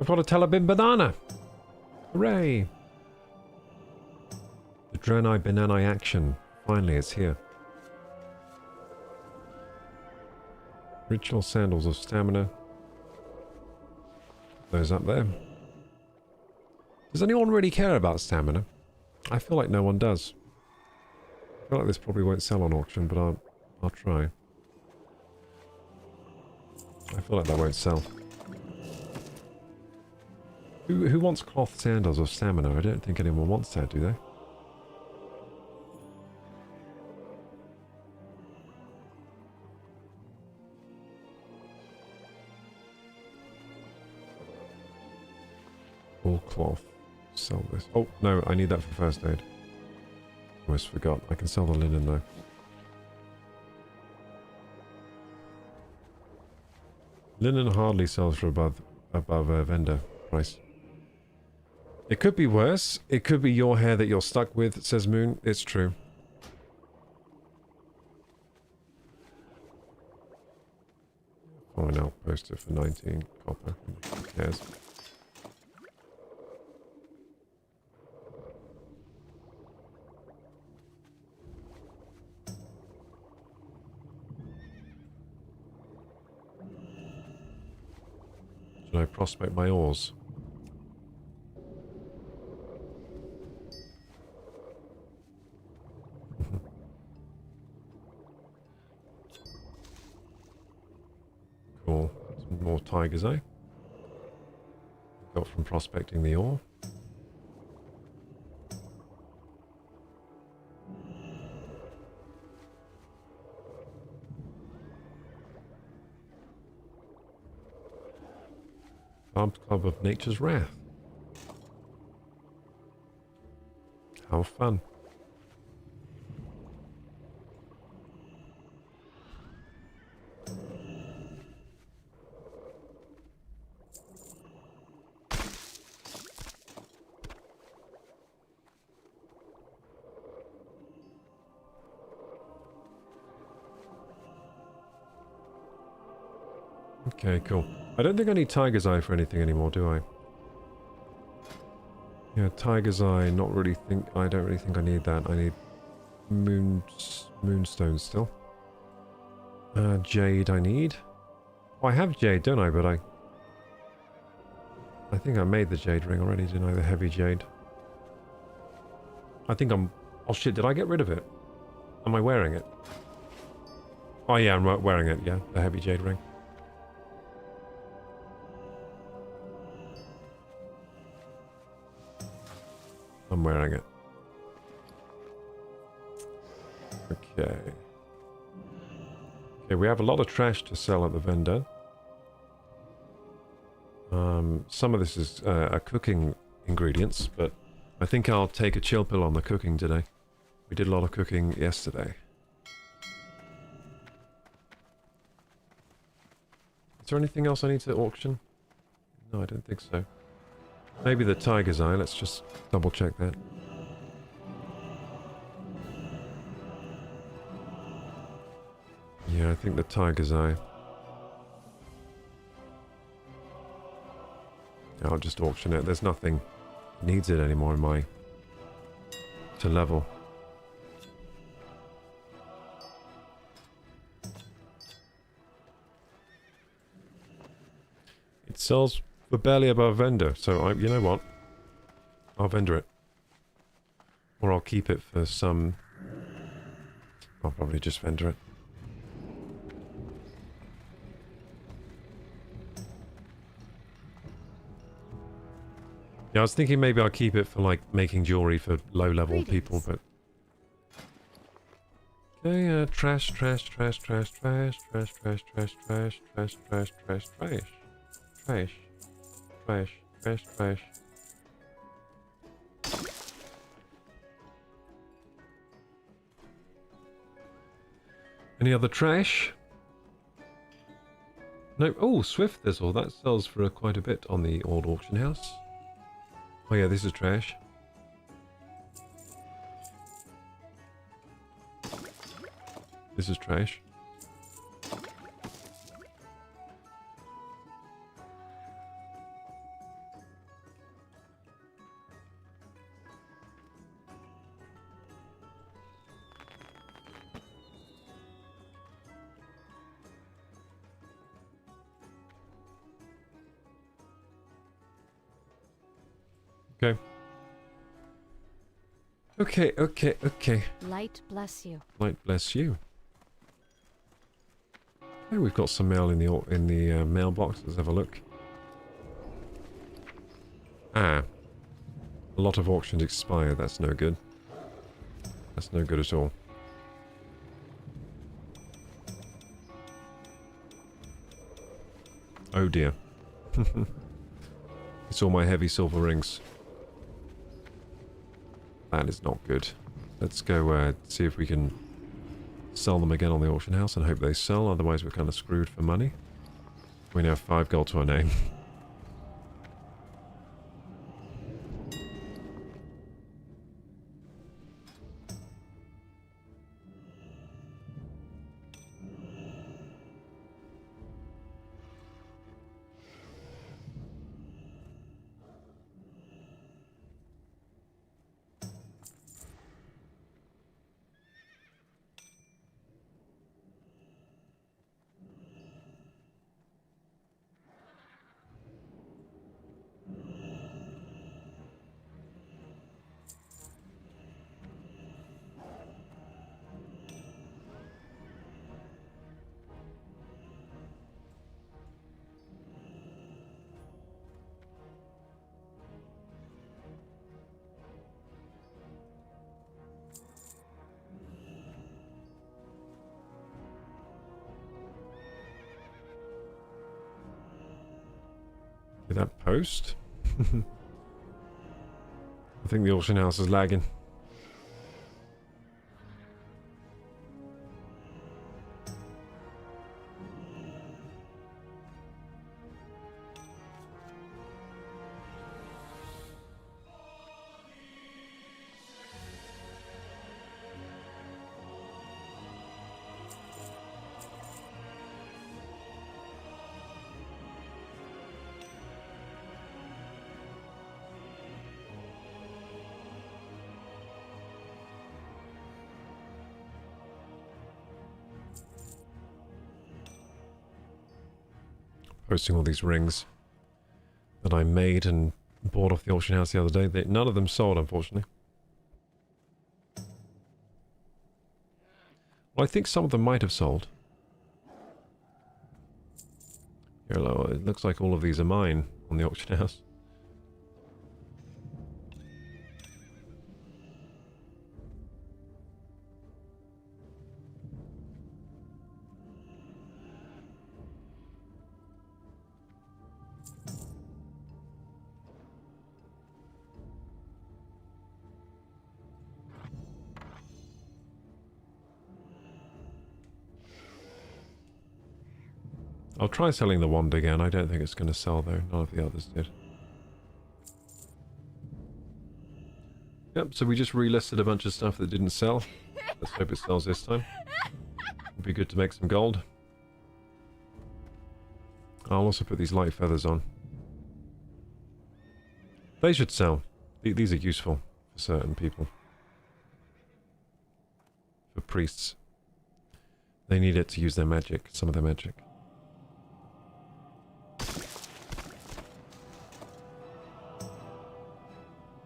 A: I've got a Tel'Abim banana! Hooray! The Dranei BANANEI action. Finally, it's here. Ritual sandals of stamina. Those up there. Does anyone really care about stamina? I feel like no one does. I feel like this probably won't sell on auction, but I'll try. I feel like that won't sell. Who wants cloth sandals of stamina? I don't think anyone wants that, do they? All cloth. Sell this. Oh, no, I need that for first aid. Almost forgot. I can sell the linen, though. Linen hardly sells for above vendor price. It could be worse. It could be your hair that you're stuck with, says Moon. It's true. Fine, I'll post it for 19 copper. Who cares? Should I prospect my ores? Cool. Some more tiger's eye. Got from prospecting the ore. Armed Club of Nature's Wrath. How fun. Okay, cool. I don't think I need Tiger's Eye for anything anymore, do I? Yeah, Tiger's Eye, not really think... I don't really think I need that. I need Moonstone still. Jade I need. Oh, I have Jade, don't I? But I think I made the Jade ring already, didn't I? The heavy Jade. I think I'm... Oh shit, did I get rid of it? Am I wearing it? Oh yeah, I'm wearing it, yeah. The heavy Jade ring. I'm wearing it. Okay. Okay, we have a lot of trash to sell at the vendor. Some of this is cooking ingredients, but I think I'll take a chill pill on the cooking today. We did a lot of cooking yesterday. Is there anything else I need to auction? No, I don't think so. Maybe the tiger's eye. Let's just double check that. Yeah, I think the tiger's eye. I'll just auction it. There's nothing needs it anymore in my to level. It sells for barely above vendor, so you know what? I'll vendor it. Or I'll keep it for some... I'll probably just vendor it. Yeah, I was thinking maybe I'll keep it for like making jewelry for low-level people, but... Okay, trash, trash, trash, trash, trash, trash, trash, trash, trash, trash, trash, trash, trash, trash, trash, trash, trash. Any other trash? No. Oh, Swift Thistle. That sells for quite a bit on the old auction house. Oh yeah, this is trash. This is trash. Okay. Okay.
B: Light bless you.
A: Light bless you. Okay, we've got some mail in the mailbox. Let's have a look. Ah. A lot of auctions expire. That's no good. That's no good at all. Oh dear. It's all my heavy silver rings. That is not good. Let's go see if we can sell them again on the auction house and hope they sell, otherwise we're kind of screwed for money. We now have 5 gold to our name. That post? I think the auction house is lagging. Posting all these rings that I made and bought off the auction house the other day. None of them sold, unfortunately. Well, I think some of them might have sold. Here, it looks like all of these are mine on the auction house. I'll try selling the wand again. I don't think it's going to sell though. None of the others did. Yep, so we just relisted a bunch of stuff that didn't sell. Let's hope it sells this time. It'd be good to make some gold. I'll also put these light feathers on. They should sell. These are useful for certain people. For priests. They need it to use their magic, some of their magic.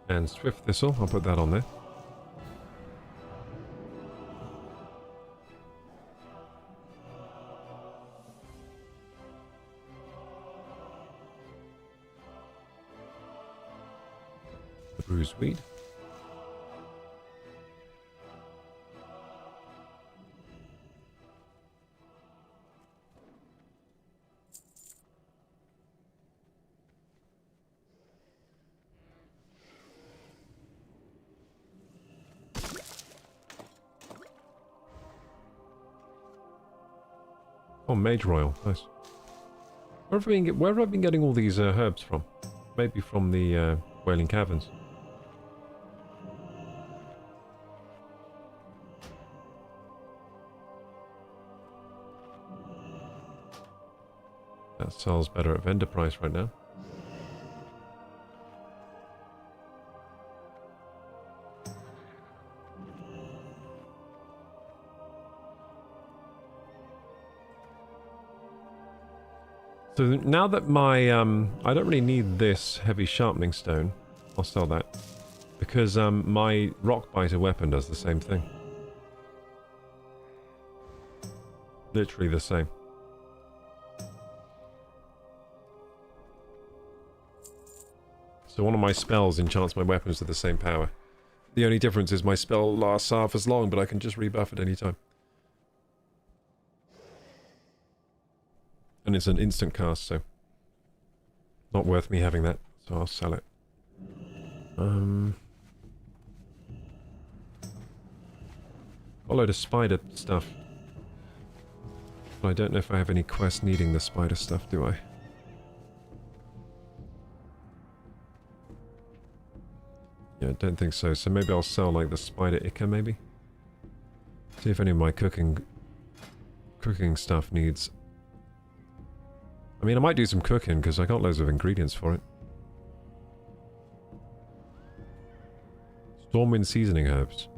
A: And Swift Thistle, I'll put that on there. The bruised weed. Oh, Mage Royal, nice. Where have I been getting all these herbs from? Maybe from the Wailing Caverns. That sells better at vendor price right now. So now that my, I don't really need this heavy sharpening stone. I'll sell that. Because my rock biter weapon does the same thing. Literally the same. So one of my spells enchants my weapons with the same power. The only difference is my spell lasts half as long, but I can just rebuff at any time. And it's an instant cast, so not worth me having that, so I'll sell it. Got a load of spider stuff. But I don't know if I have any quests needing the spider stuff, do I? Yeah, I don't think so. So maybe I'll sell like the spider ichor, maybe? See if any of my cooking stuff needs... I mean, I might do some cooking, because I got loads of ingredients for it. Stormwind seasoning herbs.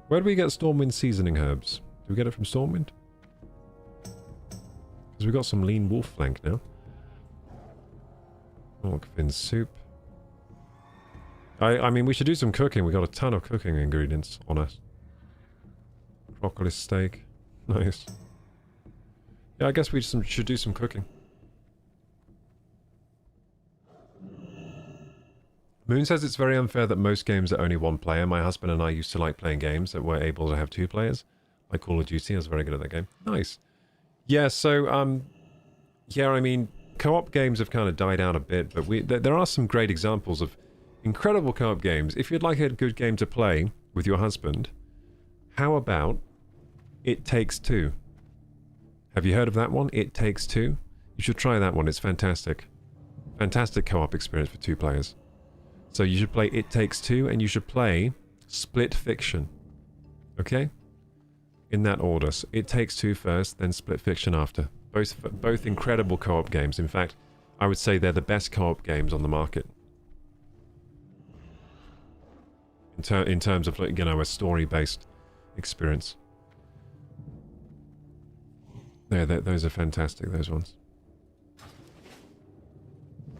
A: Where do we get Stormwind seasoning herbs? Do we get it from Stormwind? Because we've got some lean wolf flank now. Orc-fin soup. I mean, we should do some cooking. We got a ton of cooking ingredients on us. Broccoli steak. Nice. Yeah, I guess we should do some cooking. Moon says it's very unfair that most games are only one player. My husband and I used to like playing games that were able to have two players. Like Call of Duty, I was very good at that game. Nice. Yeah, so, yeah, I mean, co-op games have kind of died out a bit, but there are some great examples of incredible co-op games. If you'd like a good game to play with your husband, how about It Takes Two? Have you heard of that one? It Takes Two? You should try that one, it's fantastic. Fantastic co-op experience for two players. So you should play It Takes Two, and you should play Split Fiction. Okay? In that order. So It Takes Two first, then Split Fiction after. Both incredible co-op games. In fact, I would say they're the best co-op games on the market. In terms of, you know, a story-based experience. Those are fantastic, those ones.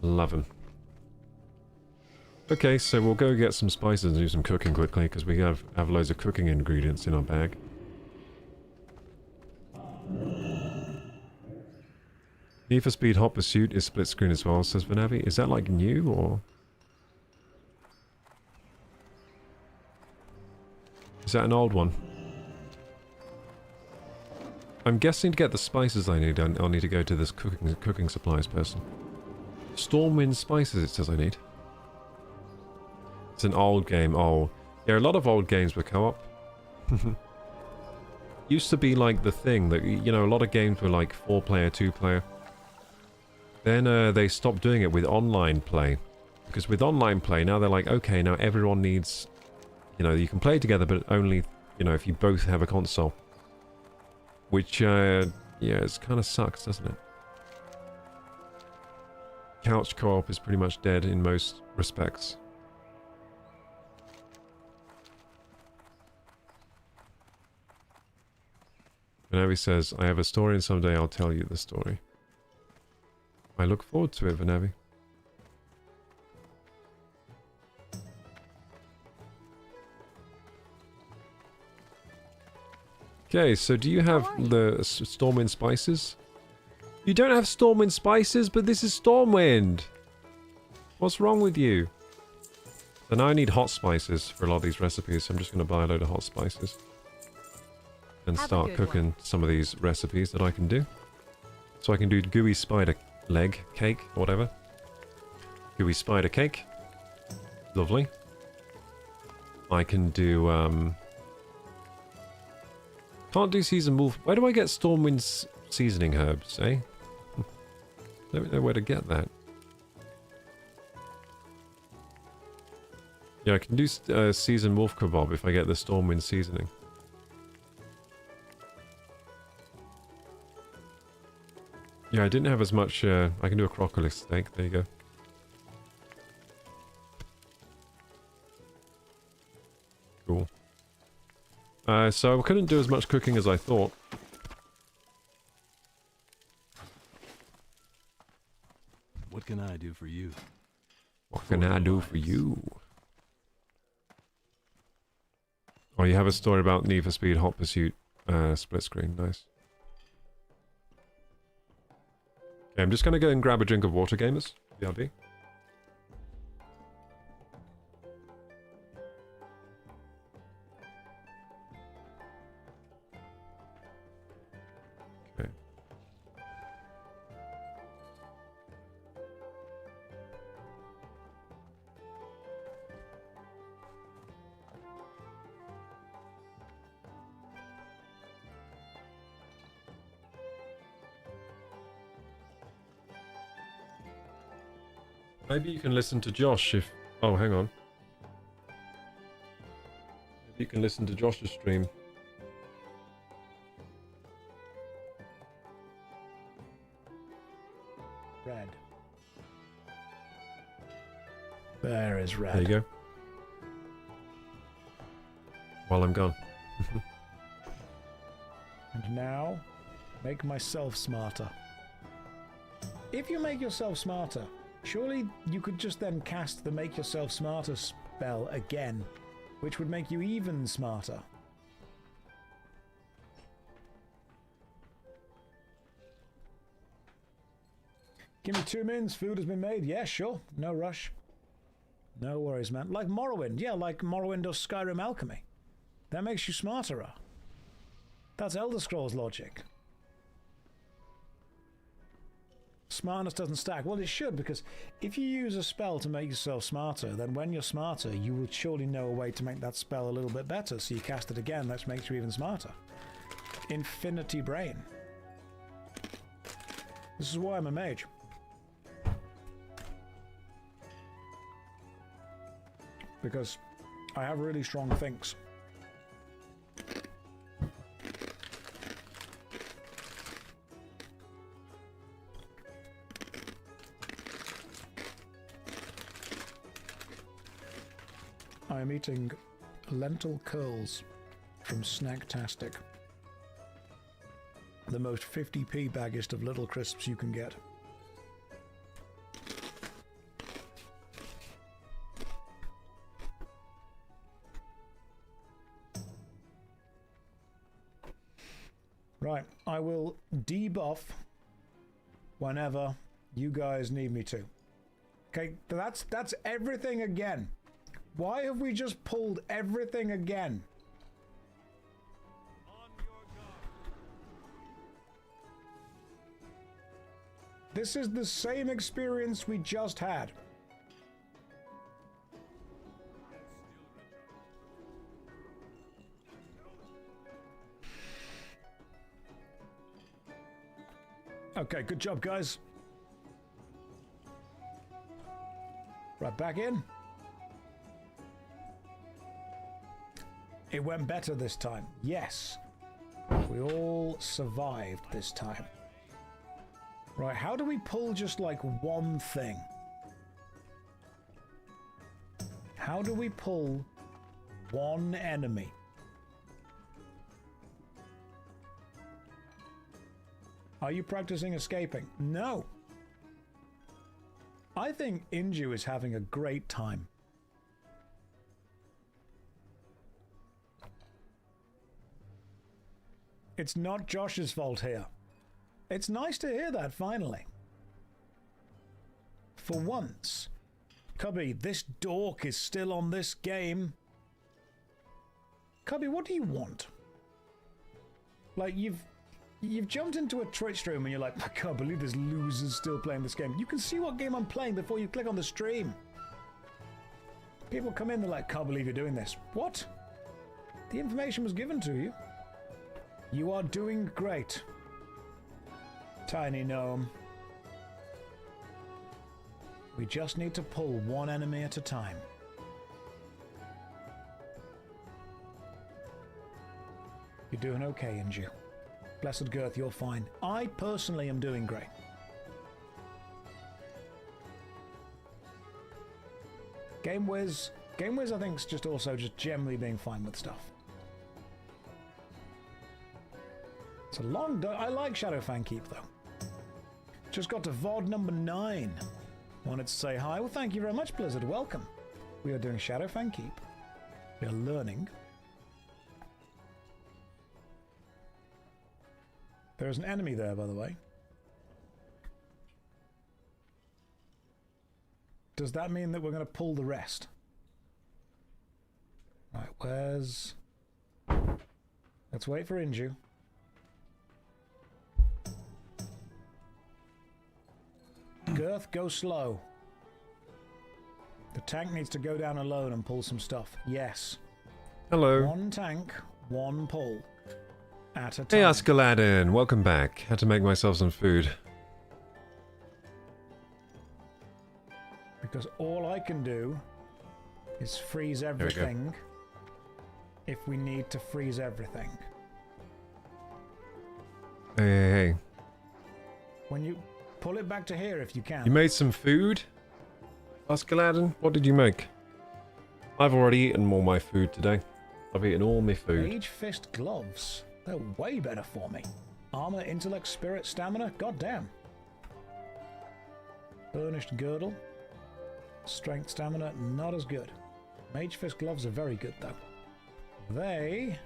A: Love them. Okay, so we'll go get some spices and do some cooking quickly, because we have loads of cooking ingredients in our bag. Need for Speed Hot Pursuit is split screen as well, says Vanavi. Is that like new, or...? Is that an old one? I'm guessing to get the spices I need, I'll need to go to this cooking supplies person. Stormwind spices, it says I need. It's an old game. Oh, yeah, a lot of old games were co-op. used to be like the thing that, you know, a lot of games were like 4-player, 2-player. Then they stopped doing it with online play. Because with online play, now they're like, okay, now everyone needs, you know, you can play together, but only, you know, if you both have a console. Which, yeah, it kind of sucks, doesn't it? Couch co-op is pretty much dead in most respects. Vanavi says, I have a story and someday I'll tell you the story. I look forward to it, Vanavi. Okay, so do you have the Stormwind spices? You don't have Stormwind spices, but this is Stormwind! What's wrong with you? So now I need hot spices for a lot of these recipes, so I'm just going to buy a load of hot spices. And start cooking some of these recipes that I can do. So I can do gooey spider leg cake, or whatever. Gooey spider cake. Lovely. I can do, can't do seasoned wolf. Where do I get Stormwind's seasoning herbs, eh? Don't know where to get that. Yeah, I can do seasoned wolf kebab if I get the Stormwind seasoning. Yeah, I didn't have as much, I can do a crocodile steak, there you go. Cool. So I couldn't do as much cooking as I thought.
K: What can I do for you?
A: What can I do for you? Oh, you have a story about Need for Speed Hot Pursuit split screen, nice. Okay, I'm just gonna go and grab a drink of water, gamers. BRB. Okay. Maybe you can listen to Josh if... Oh, hang on. Maybe you can listen to Josh's stream.
O: Red. There is red.
A: There you go. While I'm gone.
O: And now, make myself smarter. If you make yourself smarter, surely you could just then cast the Make Yourself Smarter spell again, which would make you even smarter. Give me 2 minutes, food has been made. Yeah, sure, no rush. No worries, man. Like Morrowind, yeah, like Morrowind or Skyrim Alchemy. That makes you smarter. That's Elder Scrolls logic. Smartness doesn't stack. Well, it should, because if you use a spell to make yourself smarter, then when you're smarter, you would surely know a way to make that spell a little bit better, so you cast it again, that makes you even smarter. Infinity Brain. This is why I'm a mage. Because I have really strong thinks. I am eating lentil curls from Snacktastic. The most 50p baggest of little crisps you can get. Right, I will debuff whenever you guys need me to. Okay, that's everything again. Why have we just pulled everything again? This is the same experience we just had. Okay, good job, guys. Right, back in. It went better this time. Yes. We all survived this time. Right, how do we pull just like one thing? How do we pull one enemy? Are you practicing escaping? No. I think Inju is having a great time. It's not Josh's fault here. It's nice to hear that, finally. For once. Cubby, this dork is still on this game. Cubby, what do you want? Like, you've jumped into a Twitch stream and you're like, I can't believe this loser's still playing this game. You can see what game I'm playing before you click on the stream. People come in, they're like, can't believe you're doing this. What? The information was given to you. You are doing great. Tiny gnome. We just need to pull one enemy at a time. You're doing okay, Inju. Blessed Girth, you're fine. I personally am doing great. GameWiz I think is just also just generally being fine with stuff. It's a long day. I like Shadowfang Keep though. Just got to VOD number 9. Wanted to say hi. Well, thank you very much, Blizzard. Welcome. We are doing Shadowfang Keep. We are learning. There's an enemy there, by the way. Does that mean that we're going to pull the rest? Right, where's... Let's wait for Inju. Girth, go slow. The tank needs to go down alone and pull some stuff. Yes.
A: Hello.
O: One tank, one pull. At a time.
A: Hey Askeladden, welcome back. Had to make myself some food.
O: Because all I can do is freeze everything if we need to freeze everything.
A: Hey.
O: When you pull it back to here if you can.
A: You made some food? Askeladden, what did you make? I've already eaten all my food today. I've eaten all my food.
O: Mage Fist gloves. They're way better for me. Armor, intellect, spirit, stamina. Goddamn. Burnished girdle. Strength, stamina, not as good. Mage Fist gloves are very good though. They...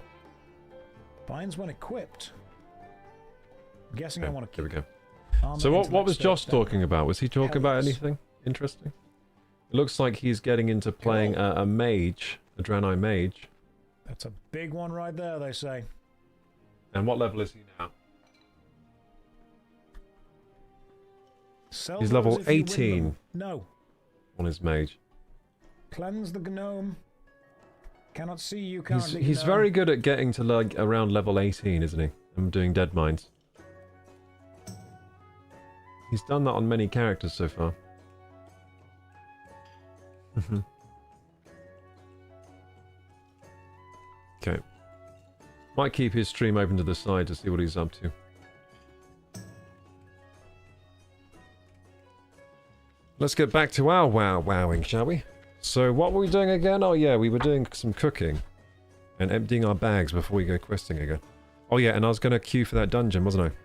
O: Binds when equipped. I'm guessing I want to keep.
A: Here we go. So what was Josh talking about? Was he talking about anything interesting? It looks like he's getting into playing a mage, a Dranei mage.
O: That's a big one right there, they say.
A: And what level is he now? He's level 18.
O: No.
A: On his mage.
O: Cleanse the gnome. Cannot see you currently.
A: He's very good at getting to like around level 18, isn't he? I'm doing dead mines. He's done that on many characters so far. Okay. Might keep his stream open to the side to see what he's up to. Let's get back to our wowing, shall we? So what were we doing again? Oh yeah, we were doing some cooking. And emptying our bags before we go questing again. Oh yeah, and I was going to queue for that dungeon, wasn't I?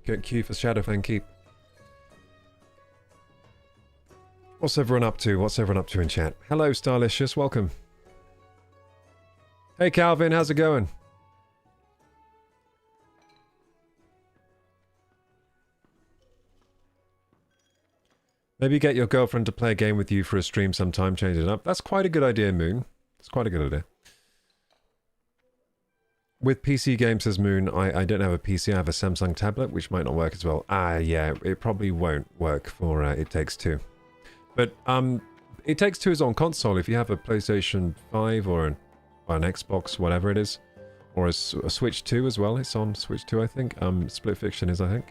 A: Get queue for Shadowfang Keep. What's everyone up to? What's everyone up to in chat? Hello, Stylicious. Welcome. Hey, Calvin. How's it going? Maybe get your girlfriend to play a game with you for a stream sometime. Change it up. That's quite a good idea, Moon. It's quite a good idea. With PC games, says Moon, I don't have a PC. I have a Samsung tablet, which might not work as well. Yeah. It probably won't work for It Takes Two. But It Takes Two is on console. If you have a PlayStation 5 or an Xbox, whatever it is, Or a Switch 2 as well. It's on Switch 2, I think. Split Fiction is, I think.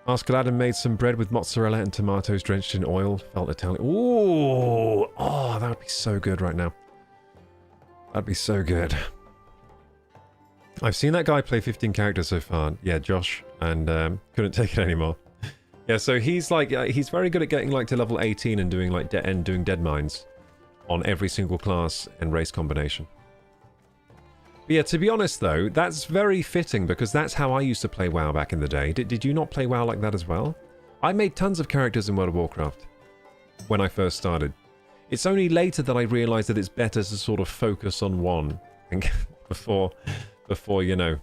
A: Ask Aladdin made some bread with mozzarella and tomatoes drenched in oil. Felt Italian. Ooh! Oh, that would be so good right now. That'd be so good. I've seen that guy play 15 characters so far. Yeah, Josh. And couldn't take it anymore. Yeah, so he's like, he's very good at getting like to level 18 and doing like doing dead mines on every single class and race combination. But yeah, to be honest though, that's very fitting because that's how I used to play WoW back in the day. Did you not play WoW like that as well? I made tons of characters in World of Warcraft when I first started. It's only later that I realized that it's better to sort of focus on one before, you know,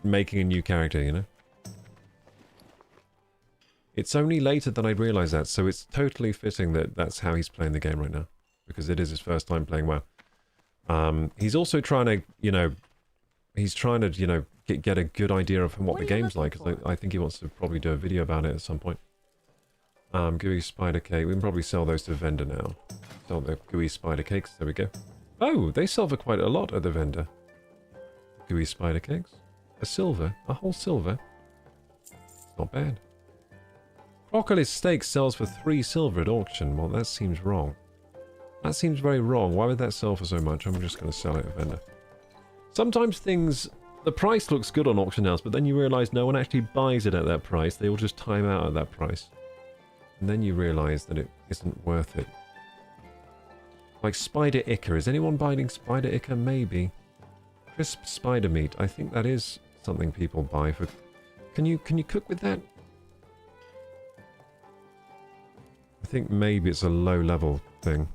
A: making a new character, you know? It's only later that I realized that, so it's totally fitting that that's how he's playing the game right now. Because it is his first time playing WoW. He's also trying to, you know, get a good idea of what the game's like. Because I think he wants to probably do a video about it at some point. Gooey spider cake. We can probably sell those to the vendor now. Sell the gooey spider cakes. There we go. Oh, they sell for quite a lot at the vendor. Gooey spider cakes. A silver. A whole silver. Not bad. Crocodile steak sells for 3 silver at auction. Well, that seems wrong. That seems very wrong. Why would that sell for so much? I'm just going to sell it at vendor. Sometimes things... The price looks good on auction house, but then you realise no one actually buys it at that price. They all just time out at that price. And then you realise that it isn't worth it. Like Spider Ica. Is anyone buying Spider Ica? Maybe. Crisp spider meat. I think that is something people buy for... Can you cook with that? I think maybe it's a low-level thing.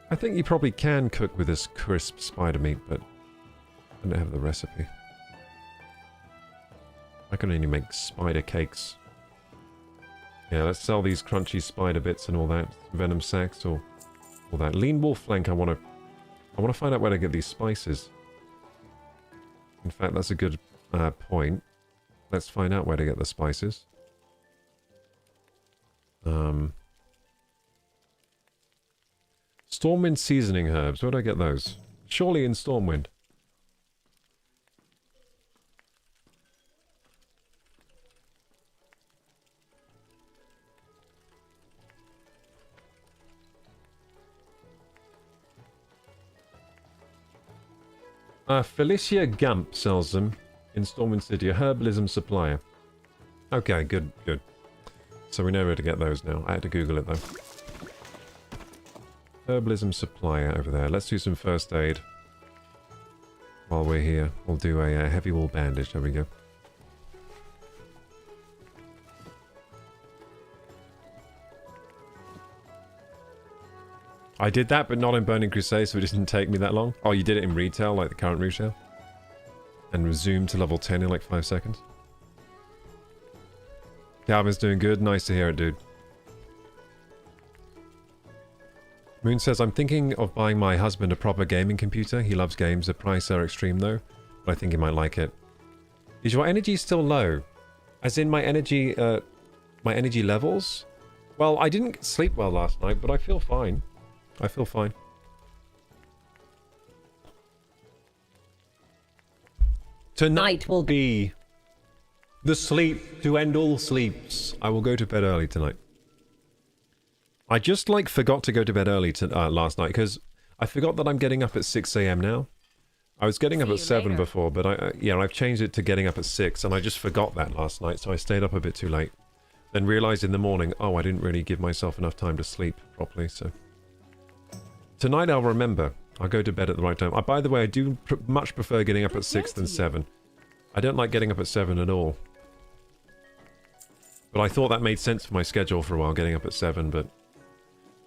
A: I think you probably can cook with this crisp spider meat, but I don't have the recipe. I can only make spider cakes. Yeah, let's sell these crunchy spider bits and all that. Venom sacks or all that. Lean wolf flank, I want to find out where to get these spices. In fact, that's a good point. Let's find out where to get the spices. Stormwind seasoning herbs. Where do I get those? Surely in Stormwind. Felicia Gump sells them in Stormwind City, a herbalism supplier. Okay, good, good. So we know where to get those now. I had to Google it though. Herbalism supplier over there. Let's do some first aid. While we're here, we'll do a heavy wool bandage. There we go. I did that, but not in Burning Crusade, so it didn't take me that long. Oh, you did it in retail, like the current retail? And resume to level 10 in like 5 seconds? Calvin's doing good. Nice to hear it, dude. Moon says, I'm thinking of buying my husband a proper gaming computer. He loves games. The price are extreme though, but I think he might like it. Is your energy still low? As in my energy levels? Well, I didn't sleep well last night, but I feel fine. I feel fine. Tonight will be the sleep to end all sleeps. I will go to bed early tonight. I just like forgot to go to bed early last night because I forgot that I'm getting up at 6 AM now. I was getting up at 7 before, but I've changed it to getting up at 6 and I just forgot that last night, so I stayed up a bit too late. Then realized in the morning, oh, I didn't really give myself enough time to sleep properly, so... Tonight I'll remember. I'll go to bed at the right time. By the way, I do much prefer getting up at 6 than 7. I don't like getting up at 7 at all. But I thought that made sense for my schedule for a while, getting up at 7, but...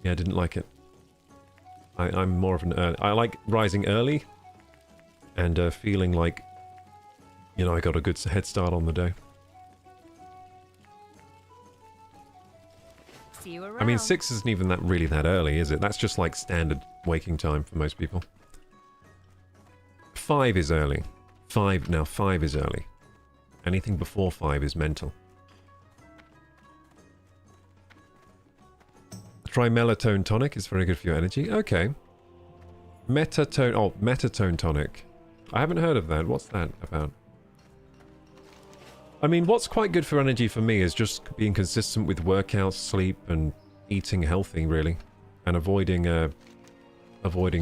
A: Yeah, I didn't like it. I'm more of an early... I like rising early and feeling like, you know, I got a good head start on the day.
B: See you around.
A: I mean, 6 isn't even really that early, is it? That's just like standard waking time for most people. 5 is early. 5 is early. Anything before 5 is mental. Try Melatonin Tonic. It's very good for your energy. Okay. Metatone Tonic. I haven't heard of that. What's that about? I mean, what's quite good for energy for me is just being consistent with workouts, sleep, and eating healthy, really. And avoiding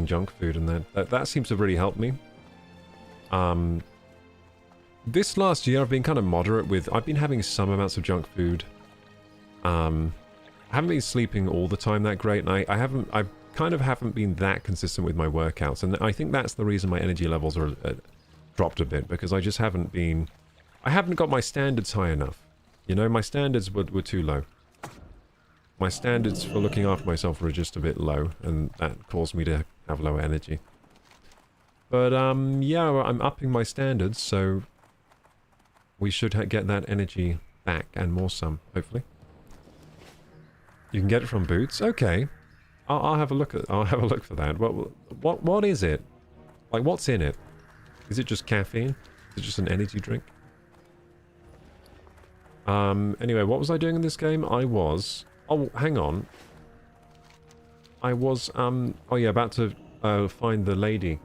A: junk food, and that seems to really help me. This last year I've been kind of moderate with... I've been having some amounts of junk food. I haven't been sleeping all the time that great, and I kind of haven't been that consistent with my workouts, and I think that's the reason my energy levels are dropped a bit, because I just haven't been... I haven't got my standards high enough. You know, my standards were too low. My standards for looking after myself were just a bit low, and that caused me to have lower energy. But, yeah, I'm upping my standards, so we should get that energy back, and more some, hopefully. You can get it from Boots? Okay. I'll have a look for that. What is it? Like, what's in it? Is it just caffeine? Is it just an energy drink? Anyway, what was I doing in this game? I was... Oh, hang on. I was, oh yeah, about to find the lady.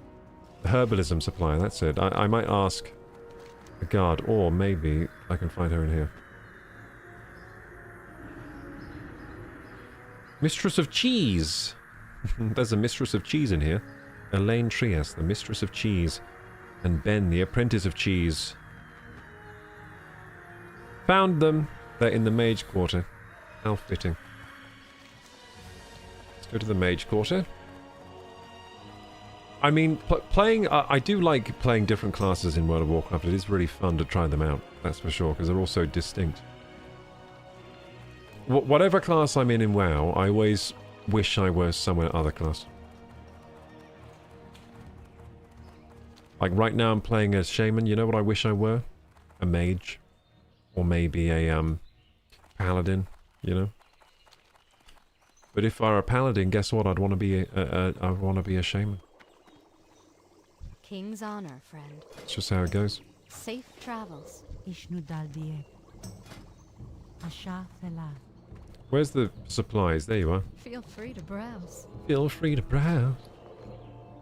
A: The herbalism supplier, that's it. I might ask the guard, or maybe I can find her in here. Mistress of Cheese! There's a Mistress of Cheese in here. Elaine Trias, the Mistress of Cheese. And Ben, the Apprentice of Cheese. Found them! They're in the Mage Quarter. How fitting. Let's go to the Mage Quarter. I mean, playing... I do like playing different classes in World of Warcraft. It is really fun to try them out, that's for sure, because they're all so distinct. Whatever class I'm in WoW, I always wish I were somewhere other class. Like right now I'm playing as Shaman. You know what I wish I were? A mage. Or maybe a paladin, you know? But if I were a paladin, guess what? I'd want to be I'd want to be a shaman.
B: King's honor, friend.
A: That's just how it goes.
B: Safe travels.
A: Where's the supplies? There you are.
B: Feel free to browse.
A: Feel free to browse.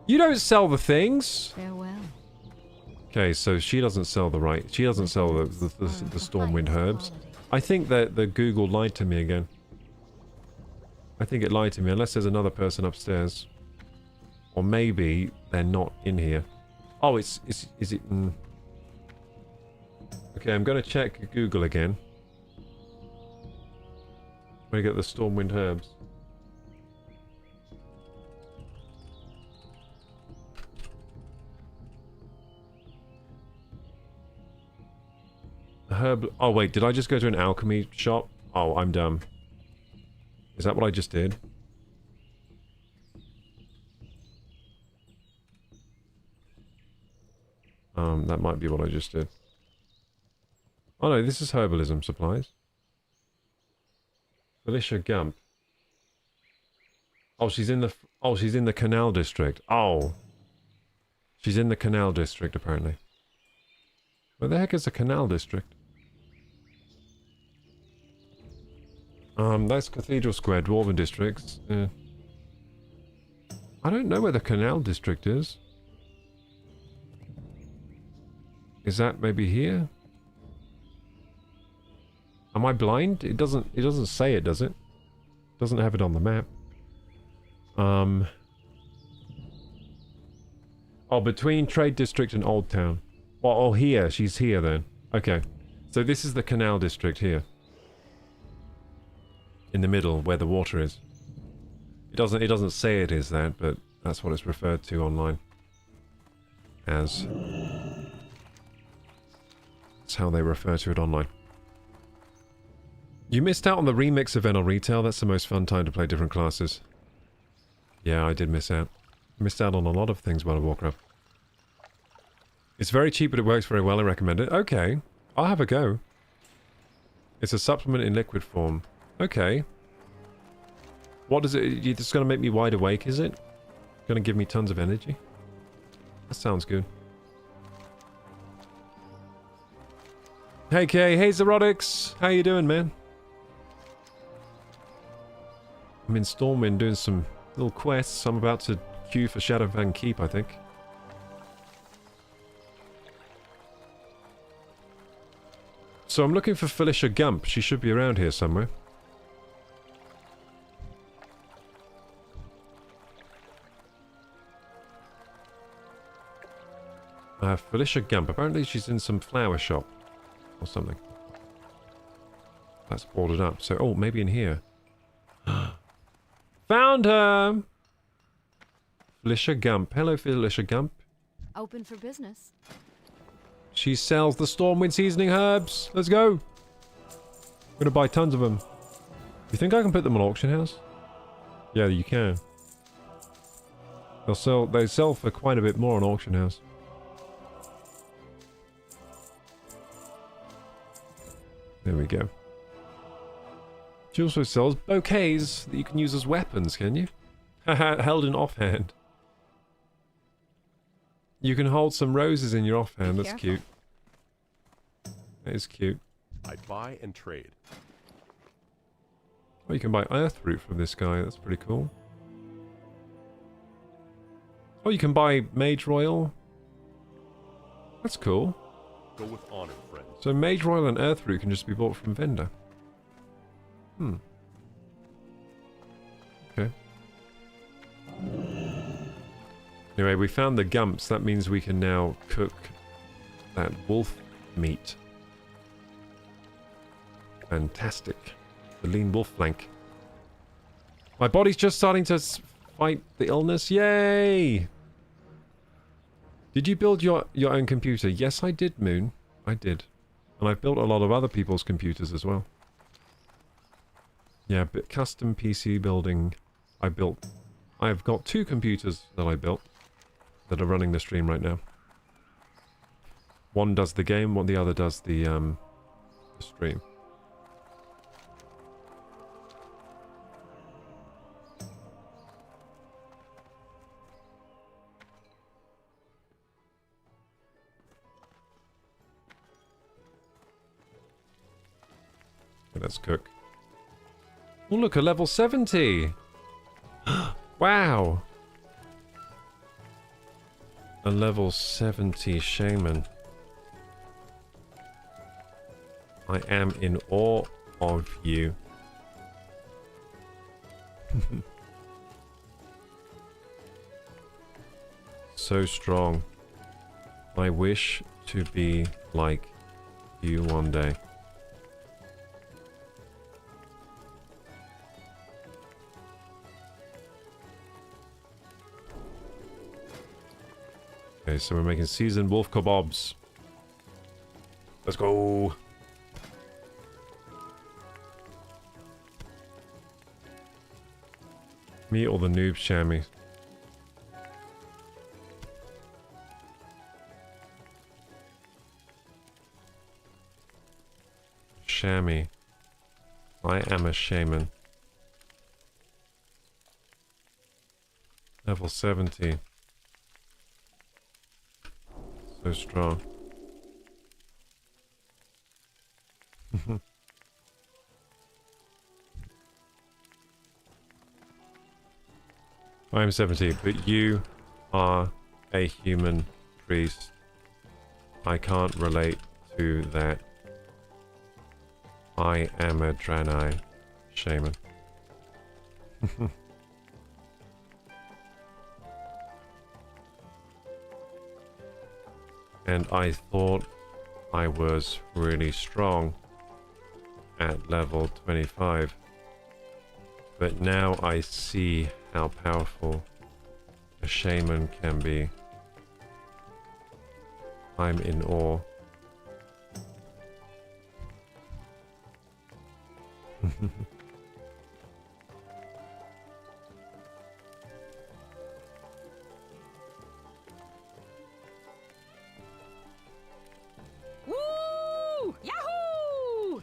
A: You don't sell the things!
B: Farewell.
A: Okay, so she doesn't sell she doesn't sell the Stormwind herbs. I think that the Google lied to me again. I think it lied to me, unless there's another person upstairs. Or maybe they're not in here. Oh, is it... Okay, I'm going to check Google again. I'm going to get the Stormwind herbs. Herb... Oh, wait, did I just go to an alchemy shop? Oh, I'm dumb. Is that what I just did? That might be what I just did. Oh no, this is herbalism supplies. Felicia Gump. Oh, she's in the Canal District. Oh. She's in the Canal District, apparently. Where the heck is the Canal District? That's Cathedral Square, Dwarven Districts. I don't know where the Canal District is. Is that maybe here? Am I blind? It doesn't say it, does it? Doesn't have it on the map. Oh, between Trade District and Old Town. Oh, here. She's here then. Okay. So this is the Canal District here. In the middle, where the water is. It doesn't say it is that, but that's what it's referred to online. As. That's how they refer to it online. You missed out on the remix event on retail. That's the most fun time to play different classes. Yeah, I did miss out. Missed out on a lot of things World of Warcraft. It's very cheap, but it works very well. I recommend it. Okay. I'll have a go. It's a supplement in liquid form. Okay. What is it? It's just going to make me wide awake, is it? Going to give me tons of energy? That sounds good. Hey Kay, hey Zerotics! How you doing, man? I'm in Stormwind doing some little quests. I'm about to queue for Shadowfang Keep, I think. So I'm looking for Felicia Gump. She should be around here somewhere. Felicia Gump. Apparently she's in some flower shop or something. That's boarded up. So, oh, maybe in here. Found her! Felicia Gump. Hello, Felicia Gump.
B: Open for business.
A: She sells the Stormwind seasoning herbs. Let's go. I'm gonna buy tons of them. You think I can put them on auction house? Yeah, you can. They sell for quite a bit more on auction house. There we go. She also sells bouquets that you can use as weapons, can you? Held in offhand. You can hold some roses in your offhand. That's cute. That is cute.
Q: I buy and trade.
A: Oh, you can buy Earthroot from this guy. That's pretty cool. Oh, you can buy Mage Royal. That's cool.
Q: Go with honor, friend.
A: So Mage Royal and Earthroot can just be bought from vendor. Hmm. Okay. Anyway, we found the gumps. That means we can now cook that wolf meat. Fantastic. The lean wolf flank. My body's just starting to fight the illness. Yay! Did you build your own computer? Yes, I did, Moon. I did. And I've built a lot of other people's computers as well. Yeah, but custom PC building I built. I've got 2 computers that I built that are running the stream right now. One does the game, the other does the stream. Let's cook. Oh look, a level 70! Wow! A level 70 shaman. I am in awe of you. So strong. I wish to be like you one day. Okay, so we're making seasoned wolf kebabs. Let's go. Me or the noob chamois? Chamois. I am a shaman. Level 70. So strong. I am 70, but you are a human priest. I can't relate to that. I am a Dranei Shaman. And I thought I was really strong at level 25. But now I see how powerful a shaman can be. I'm in awe.
I: Woo! Yahoo!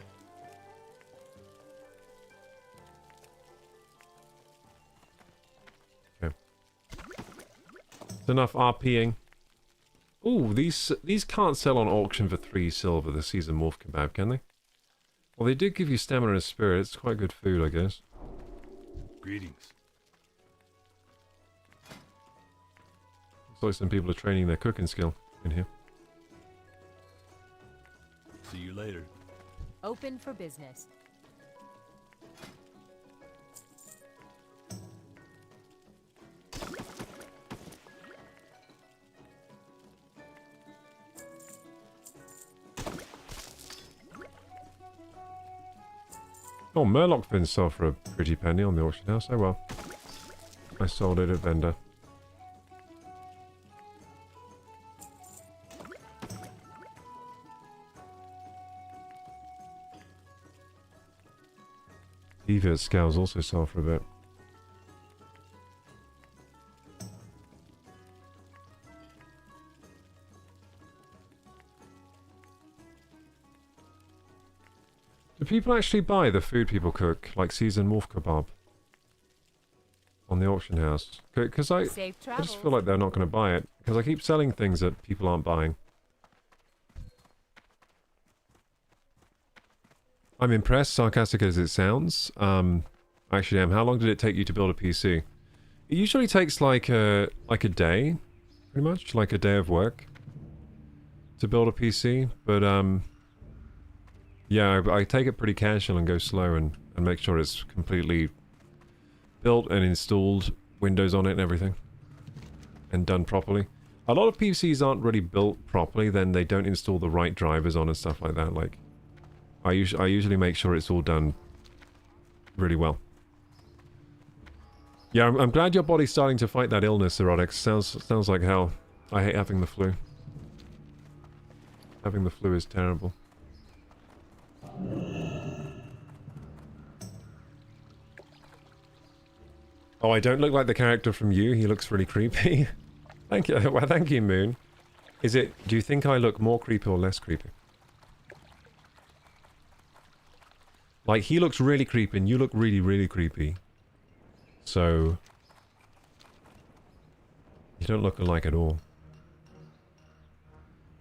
A: Okay. It's enough RPing. Ooh, these can't sell on auction for 3 silver, the seasoned wolf kebab, can they? Well, they did give you stamina and spirit. It's quite good food, I guess.
E: Greetings.
A: Looks like some people are training their cooking skill in here.
E: See you later.
B: Open for business.
A: Oh, Murloc fins sell for a pretty penny on the auction house. Oh well. I sold it at vendor. Deviant scales also sell for a bit. Do people actually buy the food people cook, like seasoned wolf kebab, on the auction house? Because I just feel like they're not going to buy it, because I keep selling things that people aren't buying. I'm impressed, sarcastic as it sounds. Actually, how long did it take you to build a PC? It usually takes like a day, pretty much, like a day of work to build a PC, but yeah, I take it pretty casual and go slow and make sure it's completely built and installed, Windows on it and everything, and done properly. A lot of PCs aren't really built properly, then they don't install the right drivers on and stuff like that. Like, I usually make sure it's all done really well. Yeah, I'm glad your body's starting to fight that illness, Erotics. Sounds like hell. I hate having the flu. Having the flu is terrible. Oh, I don't look like the character from You. He looks really creepy. Thank you. Well, thank you, Moon. Do you think I look more creepy or less creepy? Like, he looks really creepy and you look really, really creepy. So, you don't look alike at all.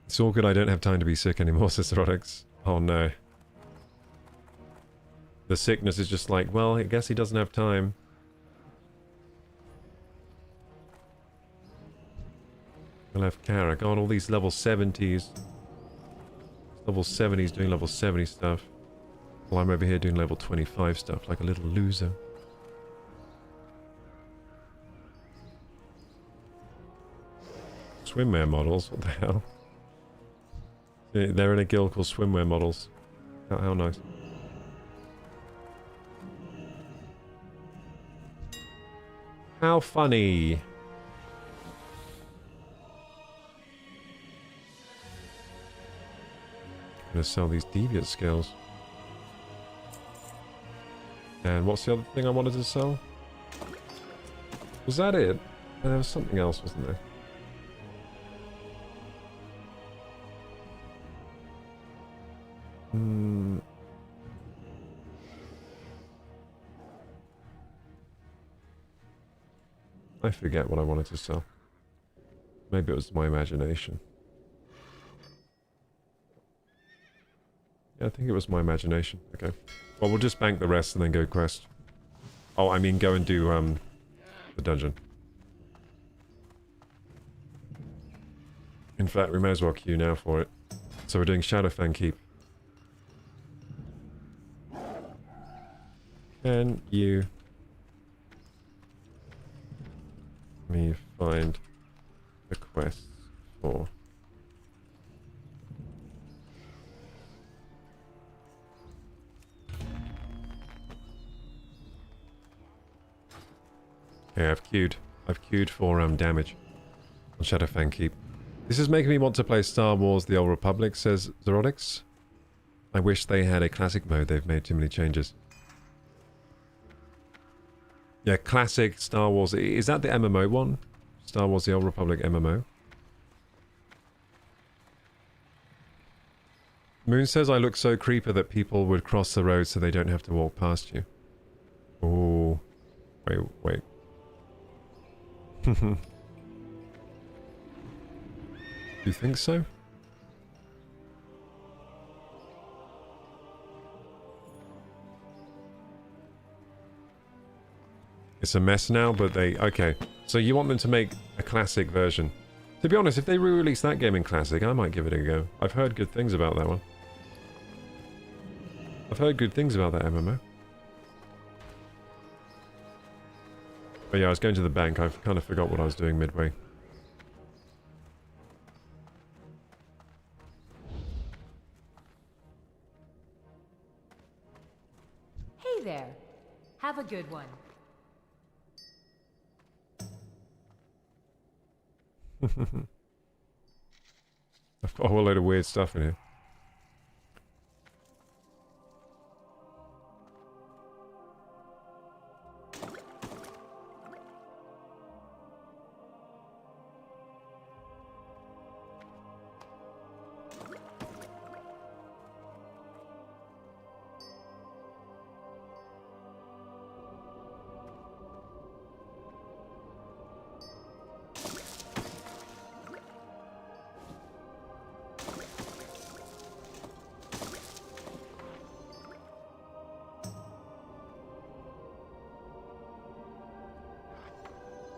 A: It's all good I don't have time to be sick anymore, Sisterotics. Oh no. The sickness is just like, well, I guess he doesn't have time. We'll have Kara. God, all these level 70s. Level 70s doing level 70 stuff. While I'm over here doing level 25 stuff like a little loser. Swimwear models? What the hell? They're in a guild called Swimwear Models. How nice. How funny. I'm gonna sell these deviant scales. And what's the other thing I wanted to sell? Was that it? There was something else, wasn't there? I forget what I wanted to sell. Maybe it was my imagination. Yeah, I think it was my imagination. Okay. Well, we'll just bank the rest and then go quest. Oh, I mean go and do the dungeon. In fact, we may as well queue now for it. So we're doing Shadowfang Keep. Can you me find the quest for okay, I've queued for damage on Shadowfang Keep. This is making me want to play Star Wars The Old Republic, says Zerodix. I wish they had a classic mode, they've made too many changes. Yeah, classic Star Wars. Is that the MMO one? Star Wars The Old Republic MMO? Moon says I look so creeper that people would cross the road so they don't have to walk past you. Oh. Wait. Do you think so? It's a mess now, but they... Okay, so you want them to make a classic version. To be honest, if they re-release that game in classic, I might give it a go. I've heard good things about that one. I've heard good things about that MMO. But yeah, I was going to the bank. I kind of forgot what I was doing midway.
B: Hey there. Have a good one.
A: I've got a whole load of weird stuff in here.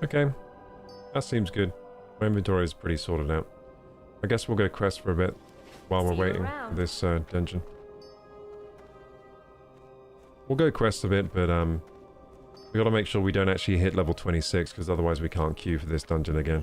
A: Okay, that seems good. My inventory is pretty sorted out. I guess we'll go quest for a bit while we're waiting for this dungeon. We'll go quest a bit, but we gotta make sure we don't actually hit level 26, because otherwise we can't queue for this dungeon again.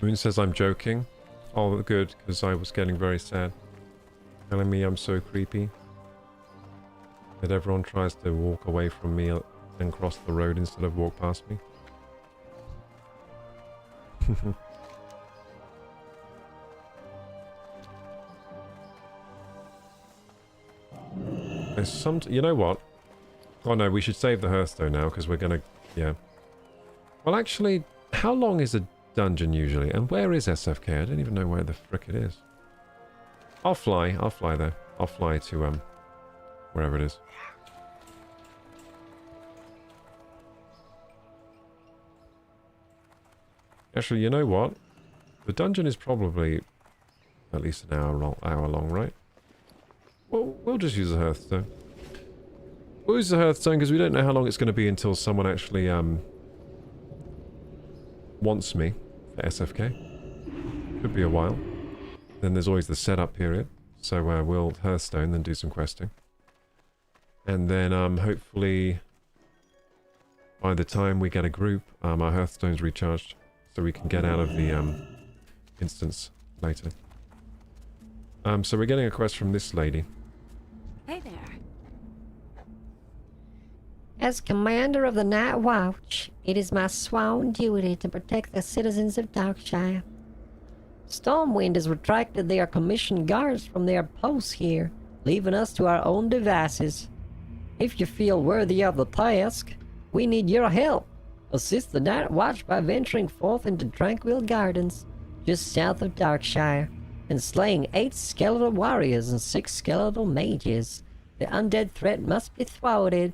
A: Moon says I'm joking. Oh, good, because I was getting very sad. Telling me I'm so creepy. That everyone tries to walk away from me and cross the road instead of walk past me. There's some... You know what? Oh no, we should save the Hearthstone now, because we're gonna... Yeah. Well, actually, how long is a dungeon usually? And where is SFK? I don't even know where the frick it is. I'll fly there. I'll fly to wherever it is. Actually, you know what? The dungeon is probably at least an hour long, right? Well, we'll just use the Hearthstone. We'll use the Hearthstone because we don't know how long it's going to be until someone actually wants me for SFK. Could be a while. Then there's always the setup period. So we'll Hearthstone, then do some questing. And then hopefully by the time we get a group, our Hearthstone's recharged. So we can get out of the instance later. So we're getting a quest from this lady.
D: Hey there.
F: As commander of the Night Watch, it is my sworn duty to protect the citizens of Darkshire. Stormwind has retracted their commissioned guards from their posts here, leaving us to our own devices. If you feel worthy of the task, we need your help. Assist the Night Watch by venturing forth into Tranquil Gardens, just south of Darkshire, and slaying 8 skeletal warriors and 6 skeletal mages. The undead threat must be thwarted.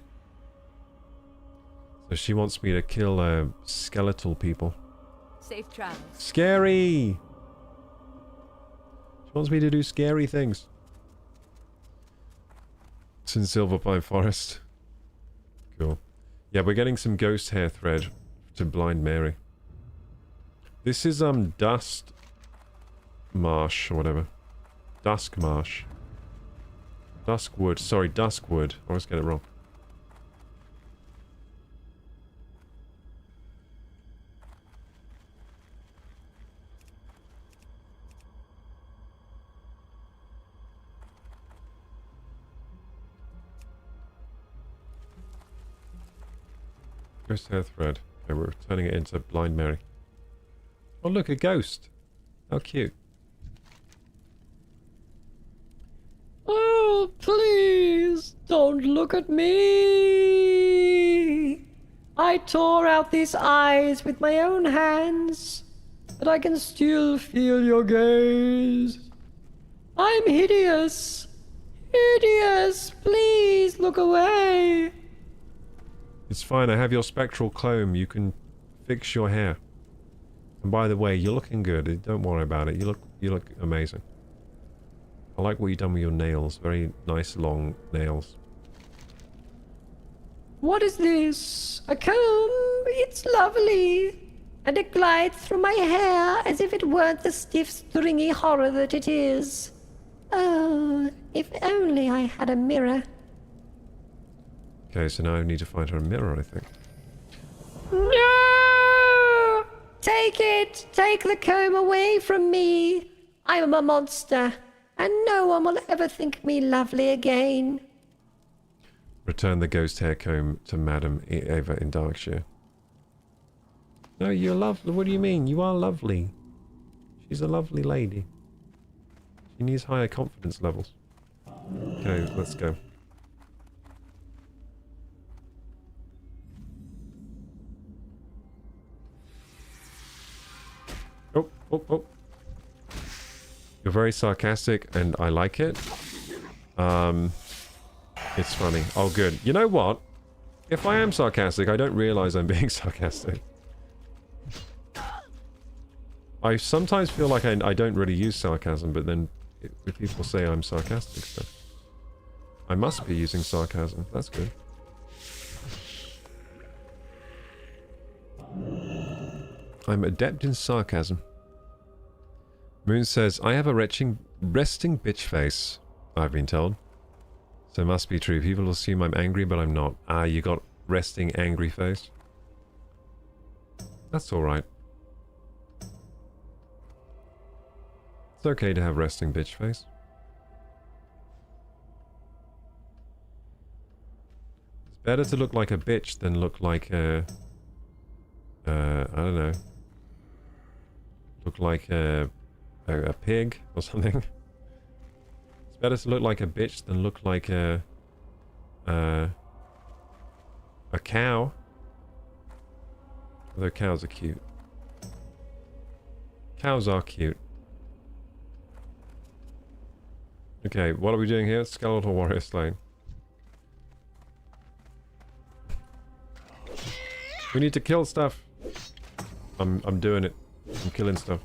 A: So she wants me to kill skeletal people.
B: Safe travels.
A: Scary! She wants me to do scary things. It's in Silverpine Forest. Cool. Yeah, we're getting some ghost hair thread to Blind Mary. This is Dust Marsh or whatever. Dusk Marsh. Duskwood. Sorry, Duskwood. I always get it wrong. Ghost hair thread. Okay, we're turning it into Blind Mary. Oh look, a ghost. How cute.
F: Oh, please, don't look at me. I tore out these eyes with my own hands, but I can still feel your gaze. I'm hideous. Hideous! Please look away!
A: It's fine, I have your spectral comb. You can fix your hair. And by the way, you're looking good. Don't worry about it. You look amazing. I like what you've done with your nails. Very nice long nails.
F: What is this? A comb? It's lovely. And it glides through my hair as if it weren't the stiff, stringy horror that it is. Oh, if only I had a mirror.
A: Okay, so now I need to find her a mirror, I think.
F: No! Take it! Take the comb away from me! I am a monster, and no one will ever think me lovely again.
A: Return the ghost hair comb to Madam Eva in Darkshire. No, you're lovely. What do you mean? You are lovely. She's a lovely lady. She needs higher confidence levels. Okay, let's go. Oh, oh, oh. You're very sarcastic and I like it. It's funny. Oh, good. You know what? If I am sarcastic, I don't realize I'm being sarcastic. I sometimes feel like I don't really use sarcasm, but then people say I'm sarcastic, so I must be using sarcasm. That's good. I'm adept in sarcasm. Moon says, I have a resting bitch face, I've been told. So it must be true. People assume I'm angry, but I'm not. Ah, you got resting angry face? That's alright. It's okay to have resting bitch face. It's better to look like a bitch than look like a... I don't know. Look like a pig or something. It's better to look like a bitch than look like a cow. Although cows are cute. Cows are cute. Okay, what are we doing here? Skeletal warrior slain. We need to kill stuff. I'm doing it. I'm killing stuff.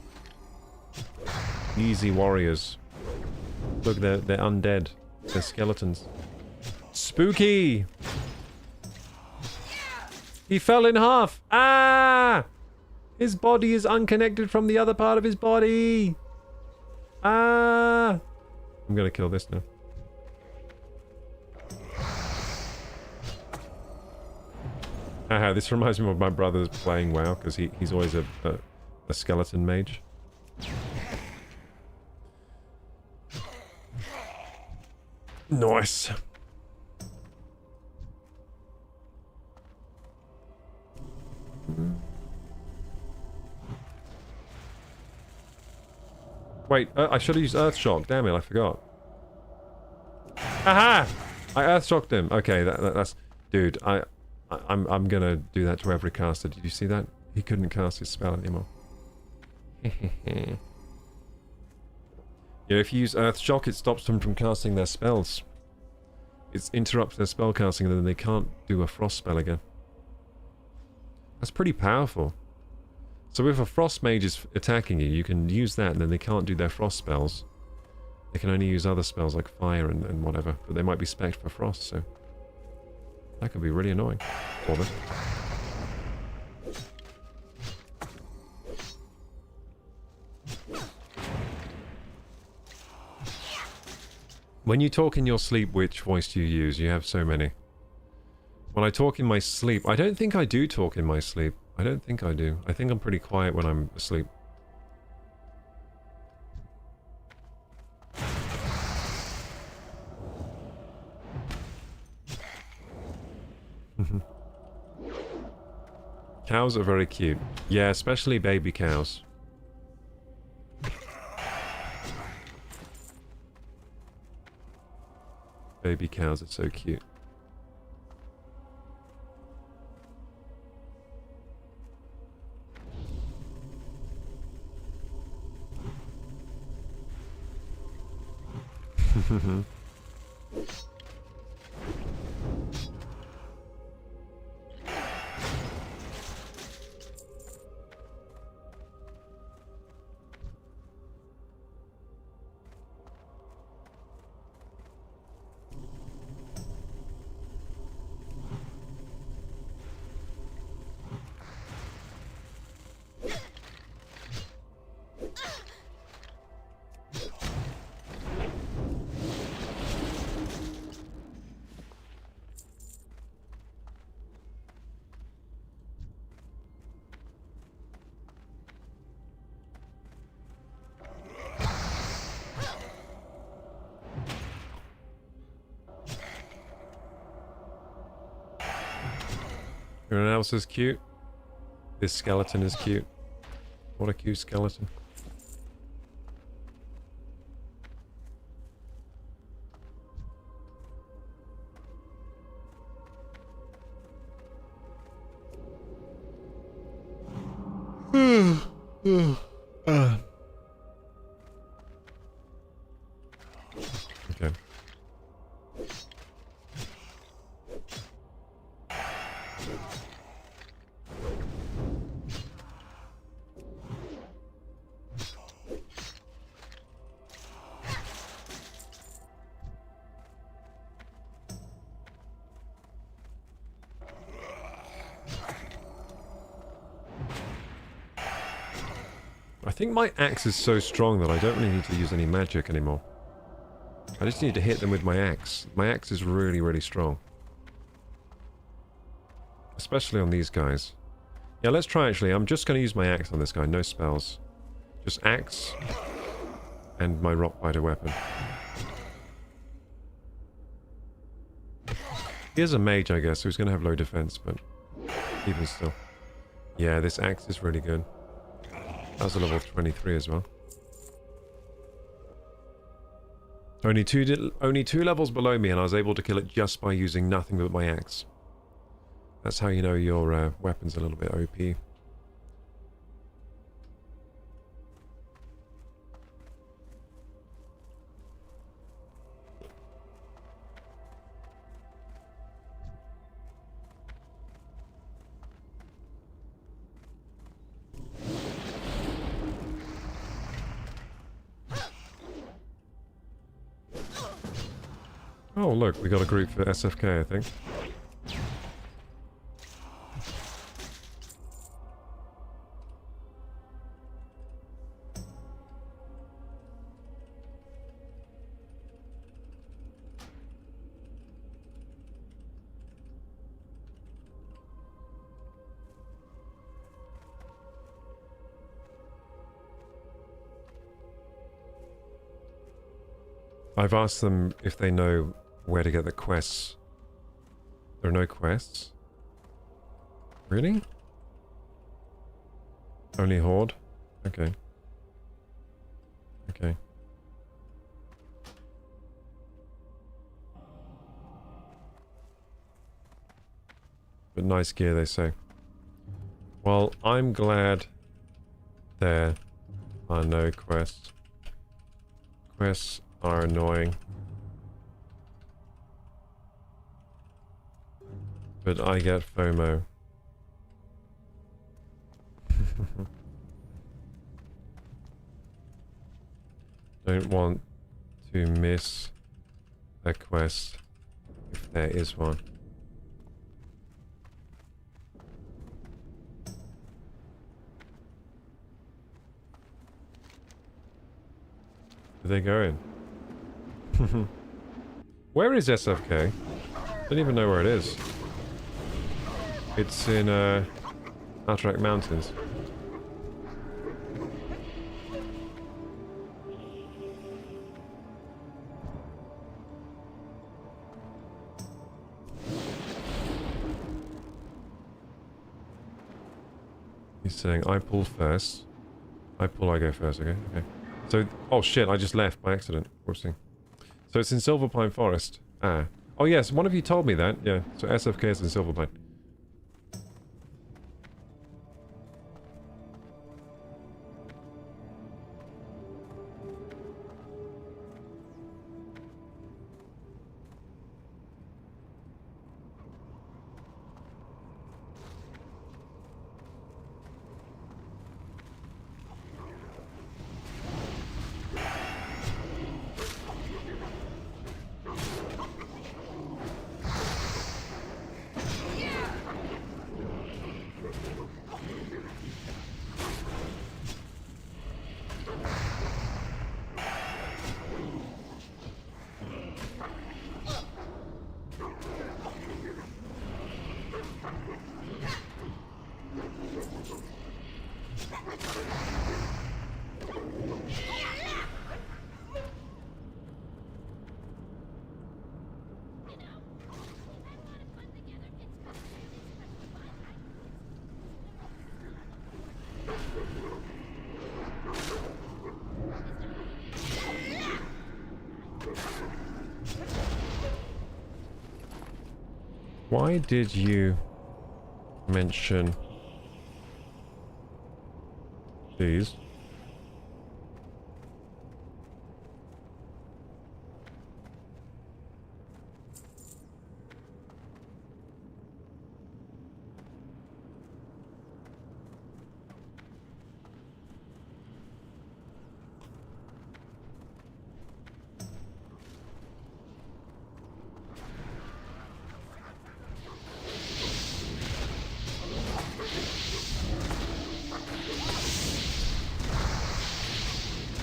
A: Easy warriors. Look, they're undead. They're skeletons. Spooky! He fell in half! Ah! His body is unconnected from the other part of his body! Ah! I'm gonna kill this now. Haha, this reminds me of my brother playing WoW, because he's always a skeleton mage. Nice. Wait, I should have used Earth Shock. Damn it, I forgot. Aha! I Earth Shocked him. Okay, that's... Dude, I'm gonna do that to every caster. Did you see that? He couldn't cast his spell anymore. Yeah, if you use Earth Shock, it stops them from casting their spells. It interrupts their spell casting and then they can't do a frost spell again. That's pretty powerful. So if a frost mage is attacking you, you can use that and then they can't do their frost spells. They can only use other spells like fire and whatever, but they might be spec'd for frost, so... That could be really annoying for them. When you talk in your sleep, which voice do you use? You have so many. When I talk in my sleep, I don't think I do talk in my sleep. I don't think I do. I think I'm pretty quiet when I'm asleep. Cows are very cute. Yeah, especially baby cows. Baby cows are so cute. Anyone else is cute? This skeleton is cute. What a cute skeleton. Okay. I think my axe is so strong that I don't really need to use any magic anymore. I just need to hit them with my axe. My axe is really, really strong. Especially on these guys. Yeah, let's try actually. I'm just going to use my axe on this guy. No spells. Just axe and my rock biter weapon. He is a mage, I guess, so he's going to have low defense, but even still. Yeah, this axe is really good. That was a level 23 as well. Only two levels below me, and I was able to kill it just by using nothing but my axe. That's how you know your weapon's a little bit OP. Oh look, we got a group for SFK, I think. I've asked them if they know where to get the quests. There are no quests? Really? Only Horde? Okay. Okay. But nice gear, they say. Well, I'm glad there are no quests. Quests are annoying. But I get FOMO. Don't want to miss a quest if there is one. Where they going? Where is SFK? Don't even know where it is. It's in Atrak Mountains. He's saying I pull first. I pull, I go first, okay? Okay. So, oh shit, I just left by accident. Whoopsie. So it's in Silverpine Forest. Ah. Oh yes, one of you told me that. Yeah, so SFK is in Silverpine. Why did you mention these?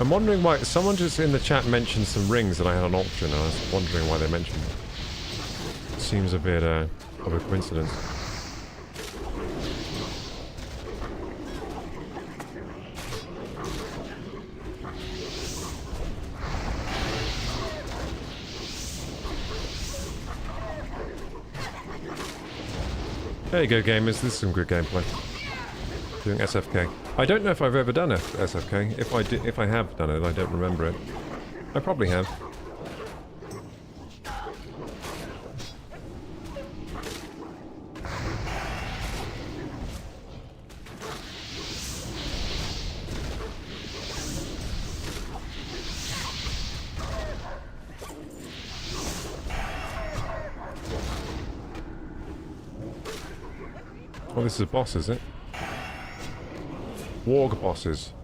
A: I'm wondering why someone just in the chat mentioned some rings that I had on auction, and I was wondering why they mentioned it. Seems a bit of a coincidence. There you go, gamers. This is some good gameplay. Doing SFK. I don't know if I've ever done SFK. If I have done it, I don't remember it. I probably have. Oh, this is a boss, is it? Warg bosses.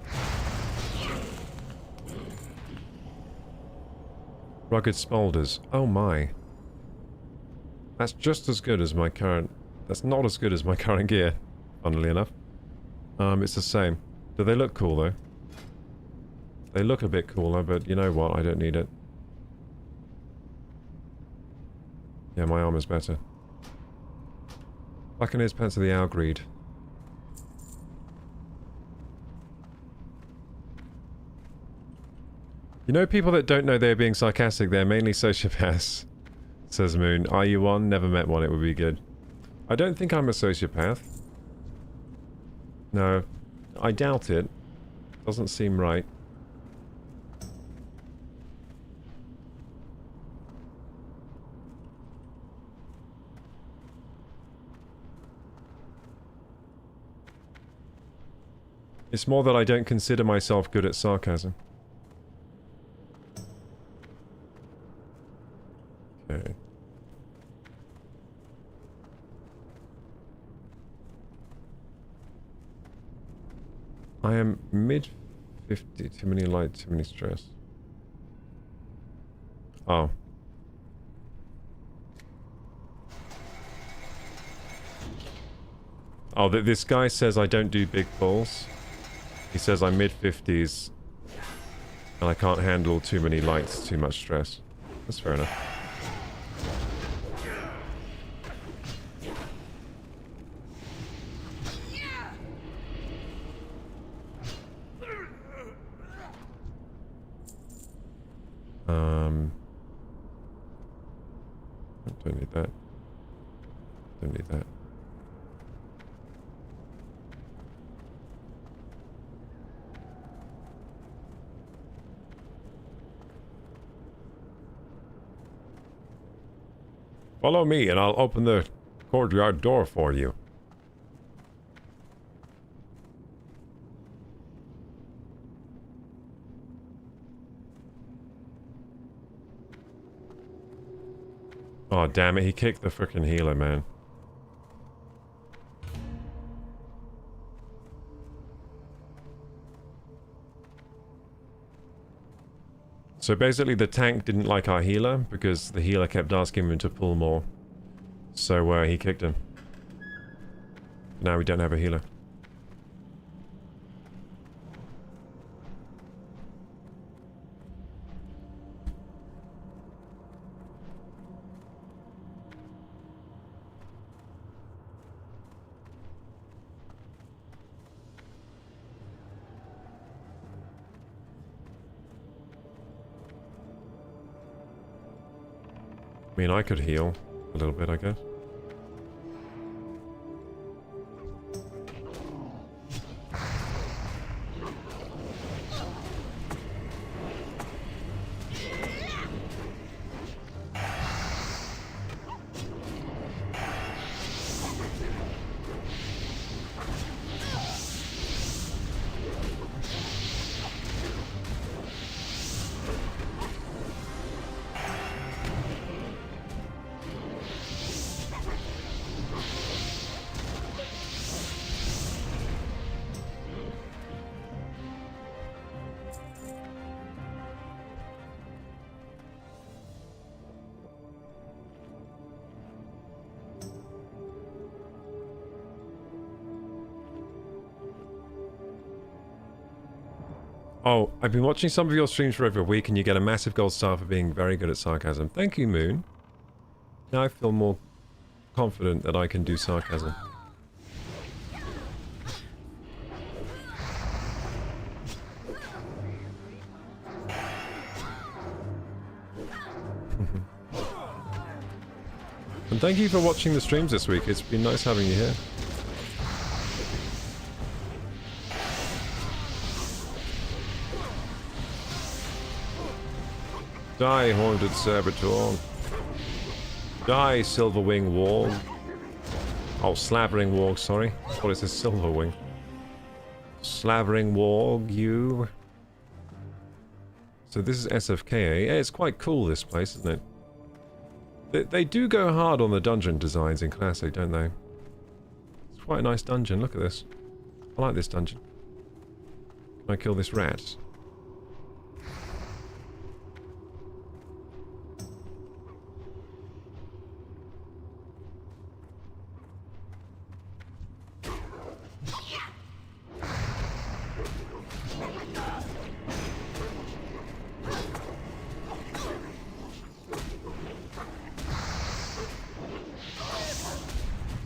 A: Rugged Smolders. Oh my. That's just as good as my current... That's not as good as my current gear, funnily enough. It's the same. Do they look cool, though? They look a bit cooler, but you know what? I don't need it. Yeah, my armor's better. Buccaneer's Pants of the Algreed. You know, people that don't know they're being sarcastic, they're mainly sociopaths, says Moon. Are you one? Never met one, it would be good. I don't think I'm a sociopath. No, I doubt it. Doesn't seem right. It's more that I don't consider myself good at sarcasm. Okay. I am mid-50. Too many light, too many stress. Oh. Oh, this guy says I don't do big balls. He says I'm mid-50s. And I can't handle too many lights, too much stress. That's fair enough. Don't need that. Don't need that. Follow me and I'll open the courtyard door for you. Oh, damn it. He kicked the frickin' healer, man. So basically the tank didn't like our healer because the healer kept asking him to pull more. So he kicked him. Now we don't have a healer. I mean, I could heal a little bit, I guess. Oh, I've been watching some of your streams for over a week and you get a massive gold star for being very good at sarcasm. Thank you, Moon. Now I feel more confident that I can do sarcasm. And thank you for watching the streams this week. It's been nice having you here. Die, Haunted Saboteur. Die, Silverwing Warg. Oh, Slavering Warg, sorry. I thought it says Silverwing. Slavering Warg, you. So this is SFK. Yeah, it's quite cool, this place, isn't it? They do go hard on the dungeon designs in Classic, don't they? It's quite a nice dungeon. Look at this. I like this dungeon. Can I kill this rat?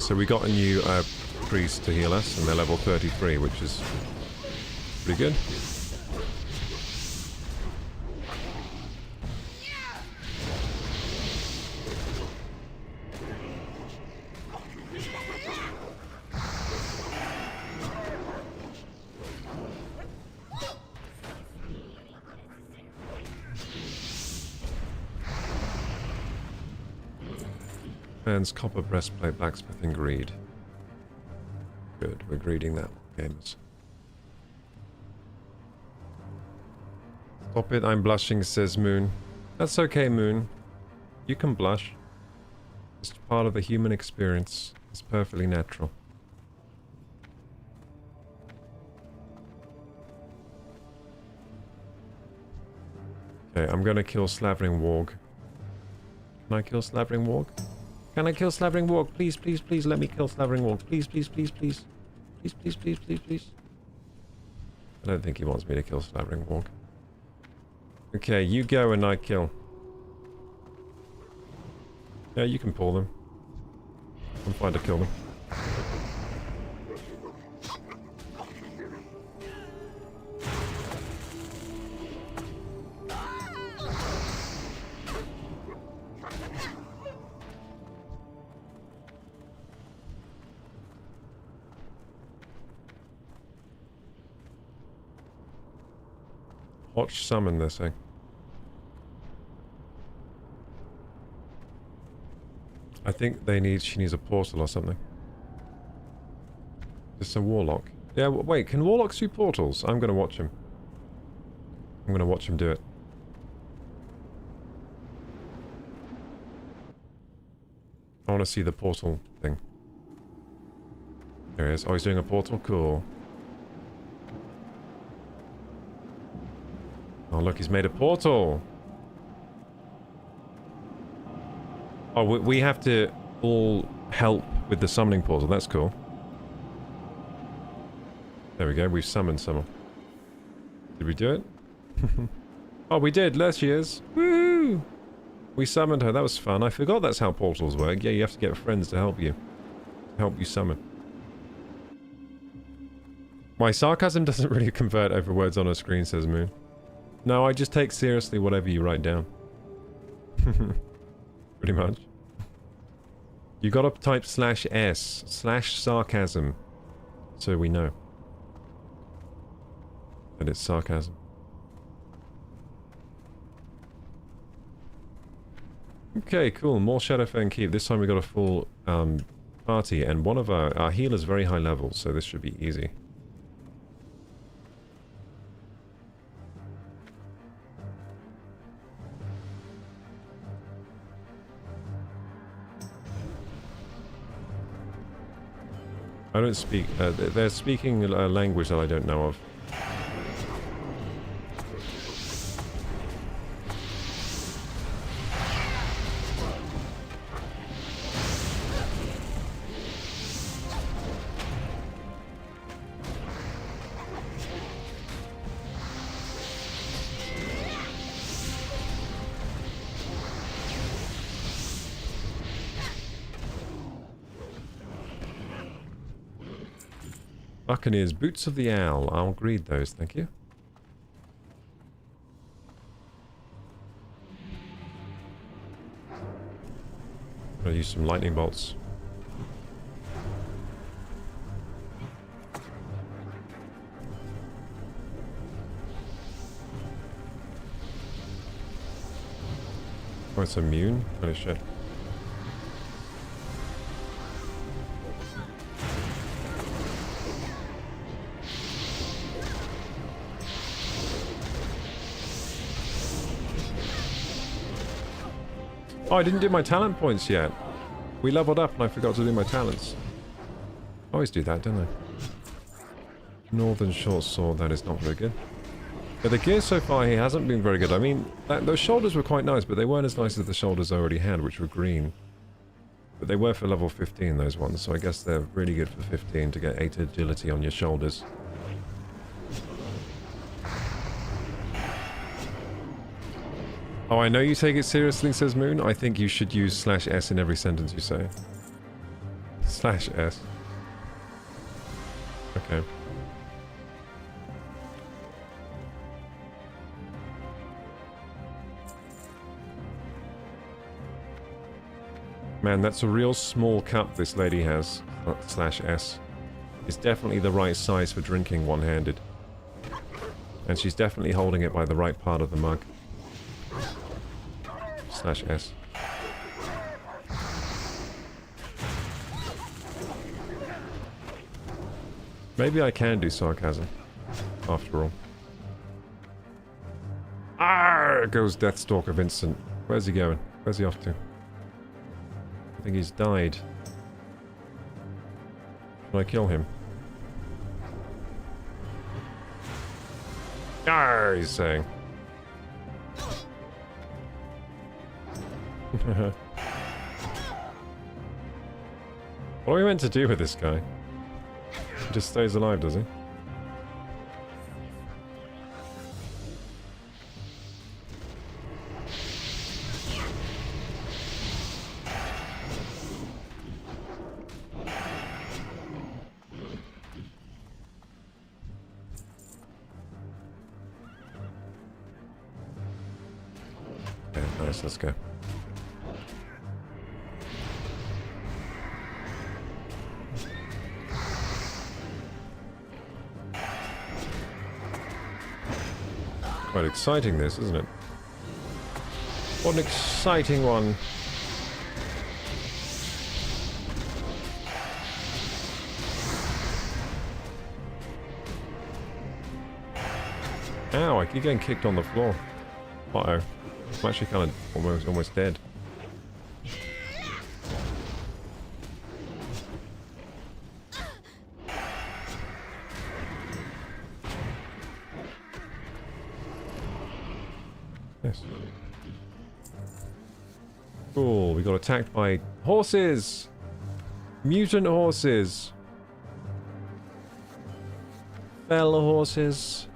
A: So we got a new priest to heal us, and they're level 33, which is pretty good. Man's copper breastplate, blacksmithing, greed. Good, we're greeding that, gamers. Stop it, I'm blushing, says Moon. That's okay, Moon. You can blush. It's part of the human experience. It's perfectly natural. Okay, I'm gonna kill Slavering Warg. Can I kill Slavering Warg? Can I kill Slavering Warg? Please, please, please, let me kill Slavering Warg. Please, please, please, please. Please, please, please, please, please. I don't think he wants me to kill Slavering Warg. Okay, you go and I kill. Yeah, you can pull them. I'm fine to kill them. Watch summon this thing. I think she needs a portal or something. Just a warlock. Yeah, wait, can warlocks do portals? I'm gonna watch him. I'm gonna watch him do it. I wanna see the portal thing. There he is. Oh, he's doing a portal? Cool. Oh, look, he's made a portal. Oh, we have to all help with the summoning portal. That's cool. There we go. We've summoned someone. Did we do it? Oh, we did. There she is. Woo! We summoned her. That was fun. I forgot that's how portals work. Yeah, you have to get friends to help you. Help you summon. My sarcasm doesn't really convert over words on a screen, says Moon. No, I just take seriously whatever you write down. Pretty much. You gotta type /s/sarcasm so we know that it's sarcasm. Okay, cool. More Shadowfang Keep. This time we got a full party, and one of our healer's very high level, so this should be easy. I don't speak... they're speaking a language that I don't know of. Buccaneers, Boots of the Owl. I'll greed those, thank you. I'll use some lightning bolts. Oh, it's immune? Holy shit. Oh, I didn't do my talent points yet. We leveled up and I forgot to do my talents. I always do that, don't I? Northern short sword, that is not very good. But the gear so far here hasn't been very good. I mean, those shoulders were quite nice, but they weren't as nice as the shoulders I already had, which were green. But they were for level 15, those ones, so I guess they're really good for 15 to get 8 agility on your shoulders. Oh, I know you take it seriously, says Moon. I think you should use /S in every sentence you say. /S. Okay. Man, that's a real small cup this lady has. /S. It's definitely the right size for drinking one-handed. And she's definitely holding it by the right part of the mug. /S. Maybe I can do sarcasm, after all. Arrgh! Goes Deathstalker Vincent. Where's he going? Where's he off to? I think he's died. Should I kill him? Arrgh, he's saying. What are we meant to do with this guy? He just stays alive, does he? Okay, nice, let's go. Quite exciting this, isn't it? What an exciting one. Ow, I keep getting kicked on the floor. Uh-oh. I'm actually kind of almost dead. Yes. Cool, we got attacked by horses! Mutant horses! Fellow horses.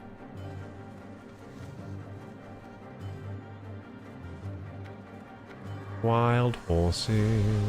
A: Wild horses.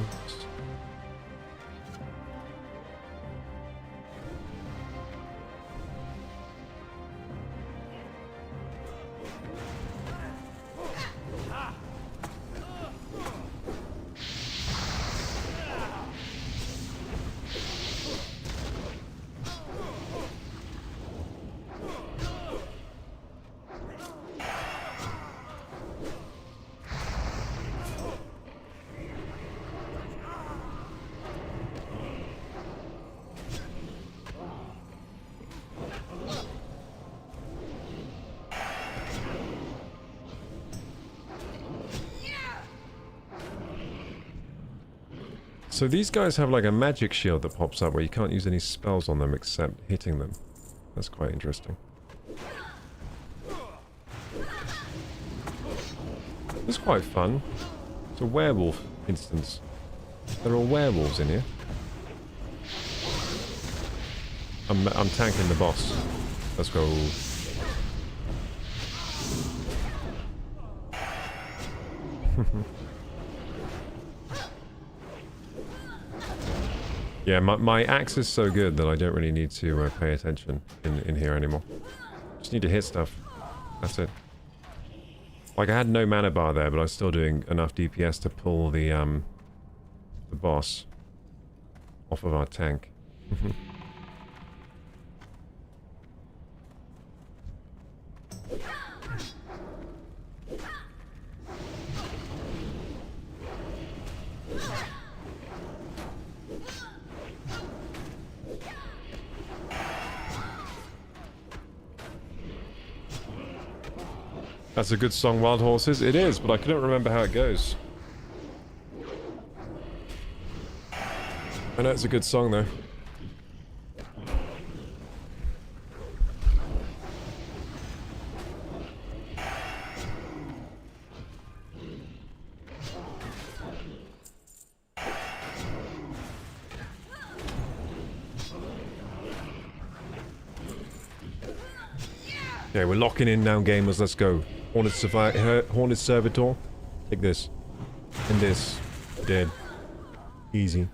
A: So these guys have like a magic shield that pops up where you can't use any spells on them except hitting them. That's quite interesting. It's quite fun. It's a werewolf instance. There are werewolves in here. I'm tanking the boss. Let's go. Yeah, my axe is so good that I don't really need to pay attention in here anymore. Just need to hit stuff. That's it. Like, I had no mana bar there, but I was still doing enough DPS to pull the boss off of our tank. That's a good song, Wild Horses. It is, but I couldn't remember how it goes. I know it's a good song, though. Okay, we're locking in now, gamers. Let's go. Haunted Servitor. Take this. And this. Dead. Easy.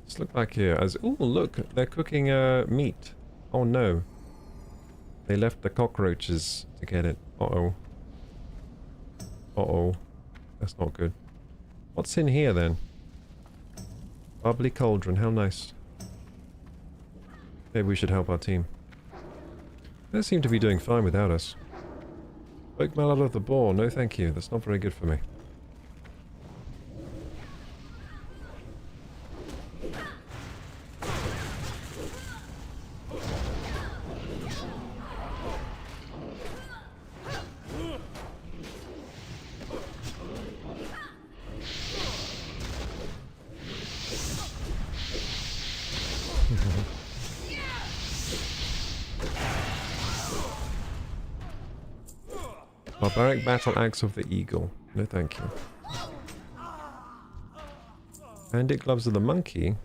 A: Let's look back here. Oh, look. They're cooking meat. Oh, no. They left the cockroaches to get it. Uh-oh. Uh-oh. That's not good. What's in here, then? Bubbly cauldron. How nice. Maybe we should help our team. They seem to be doing fine without us. Poke mail out of the boar. No thank you. That's not very good for me. Barbaric Battle Axe of the Eagle. No thank you. Bandit Gloves of the Monkey?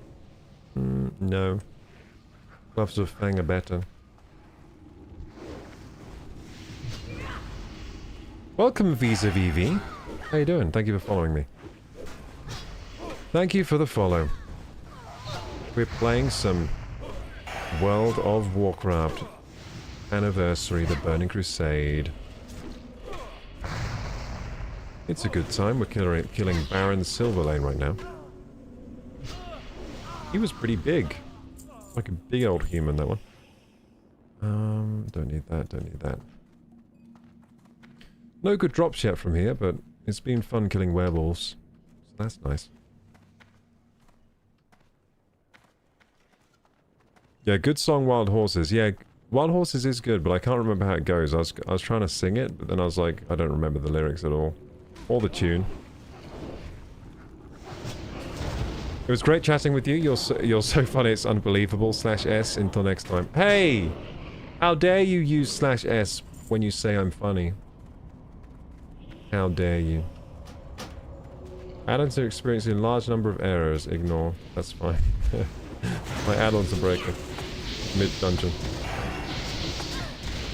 A: No. Gloves of Fang are better. Welcome, Visa VV. How you doing? Thank you for following me. Thank you for the follow. We're playing some World of Warcraft Anniversary, the Burning Crusade. It's a good time. We're killing Baron Silverlane right now. He was pretty big. Like a big old human, that one. Don't need that, don't need that. No good drops yet from here, but it's been fun killing werewolves. So that's nice. Yeah, good song, Wild Horses. Yeah, Wild Horses is good, but I can't remember how it goes. I was trying to sing it, but then I was like, I don't remember the lyrics at all. Or the tune. It was great chatting with you. You're so funny, it's unbelievable. /S until next time. Hey! How dare you use /S when you say I'm funny? How dare you? Add-ons are experiencing a large number of errors. Ignore. That's fine. My add-ons are breaking. Mid-dungeon.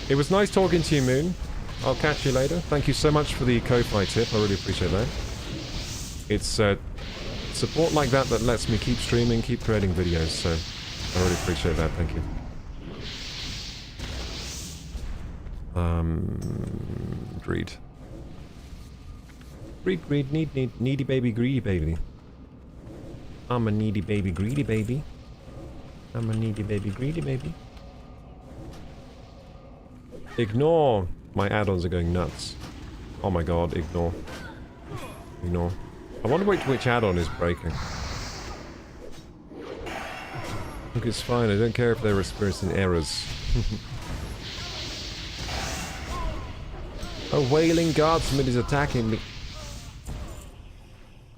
A: It was nice talking to you, Moon. I'll catch you later. Thank you so much for the Ko-Fi tip. I really appreciate that. It's support like that that lets me keep streaming, keep creating videos, so I really appreciate that. Thank you. Greed. Greed, needy baby, greedy baby. I'm a needy baby, greedy baby. I'm a needy baby, greedy baby. Ignore. My add-ons are going nuts. Oh my god, ignore. Ignore. I wonder which add-on is breaking. Look, it's fine. I don't care if they're experiencing errors. A wailing guardsman is attacking me.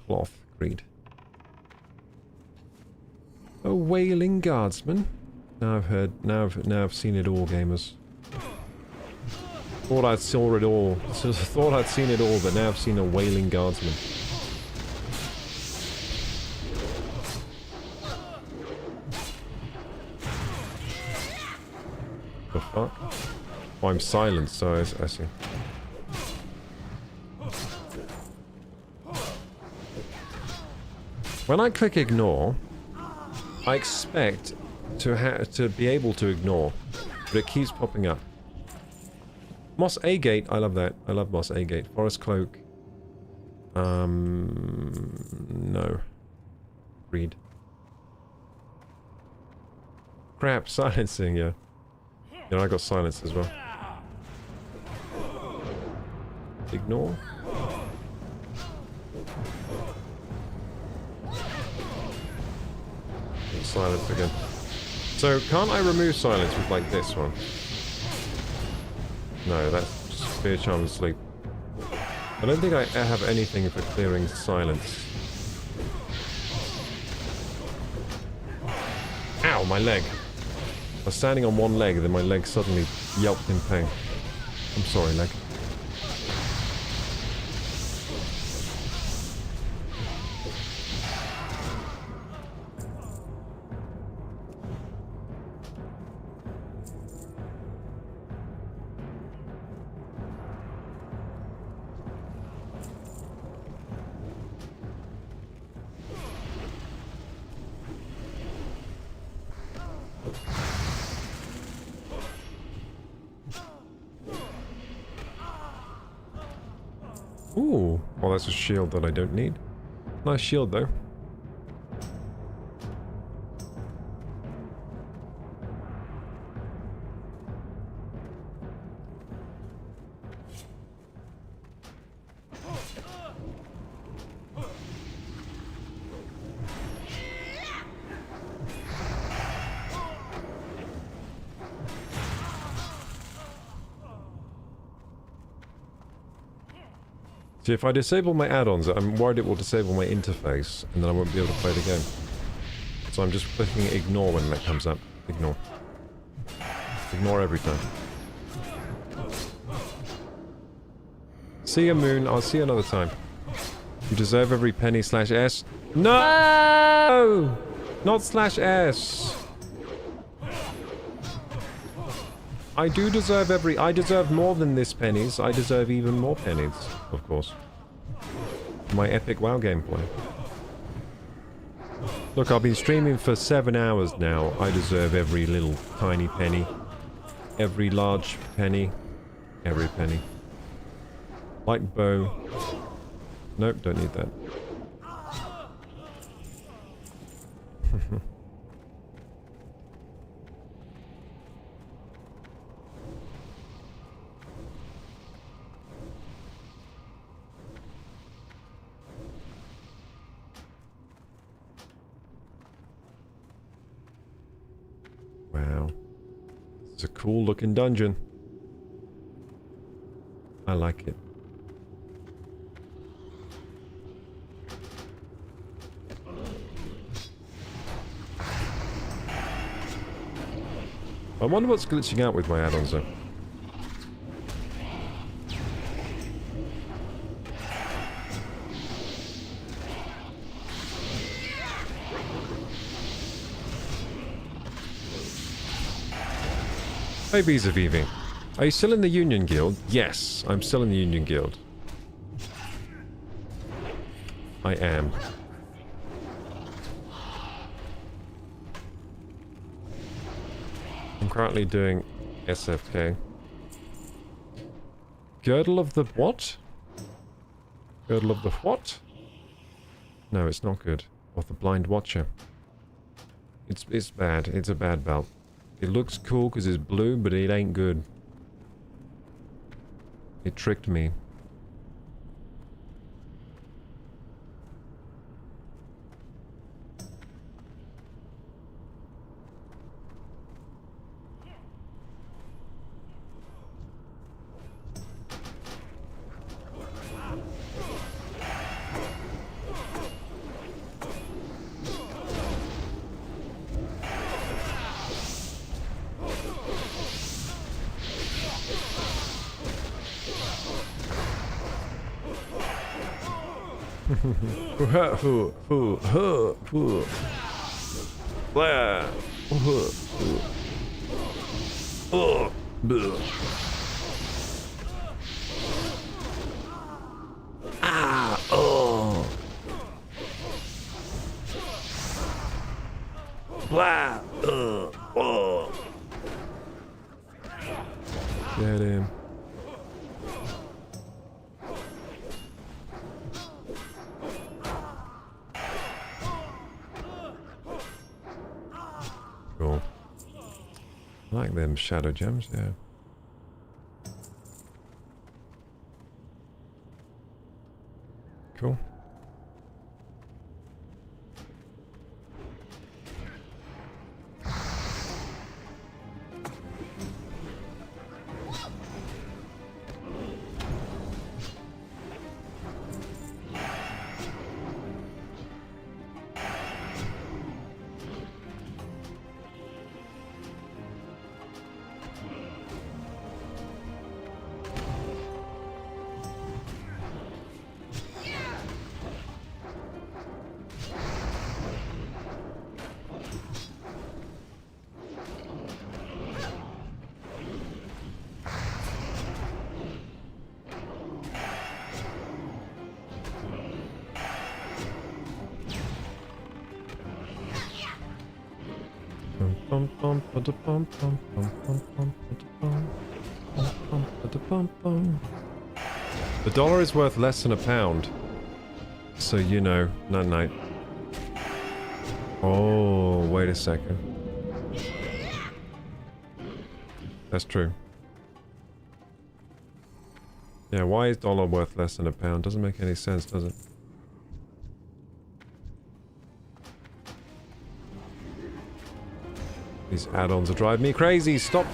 A: Cloth. Greed. A wailing guardsman? Now I've heard... Now I've seen it all, gamers. Thought I'd saw it all. Thought I'd seen it all, but now I've seen a wailing guardsman. The fuck? Oh, I'm silenced, so I see. When I click ignore, I expect to be able to ignore, but it keeps popping up. Moss Agate, I love that. I love Moss Agate. Forest Cloak. No. Read. Crap, silencing, yeah. Yeah, I got silence as well. Ignore. Silence again. So, can't I remove silence with, like, this one? No, that's just Fear Charm Sleep. I don't think I have anything for clearing silence. Ow, my leg. I was standing on one leg, then my leg suddenly yelped in pain. I'm sorry, leg. Ooh, well that's a shield that I don't need. Nice shield though. See, if I disable my add-ons, I'm worried it will disable my interface, and then I won't be able to play the game. So I'm just clicking ignore when that comes up. Ignore. Ignore every time. See you, Moon. I'll see you another time. You deserve every penny /S. No! Not /S. I do deserve I deserve more than this pennies. I deserve even more pennies, of course. My epic WoW gameplay. Look, I've been streaming for 7 hours now. I deserve every little tiny penny. Every large penny. Every penny. Light bow. Nope, don't need that. Wow. It's a cool looking dungeon. I like it. I wonder what's glitching out with my add-ons though. Hey Vis-a-Vivi. Are you still in the Union Guild? Yes, I'm still in the Union Guild. I am. I'm currently doing SFK. Girdle of the what? Girdle of the what? No, it's not good. Of the Blind Watcher. It's bad. It's a bad belt. It looks cool because it's blue, but it ain't good. It tricked me.
M: Blah. Oh.
A: Get him. Cool. I like them shadow gems, yeah. Cool. The dollar is worth less than a pound. So you know, night. Oh, wait a second. That's true. Yeah, why is dollar worth less than a pound? Doesn't make any sense, does it? These add-ons are driving me crazy. Stop.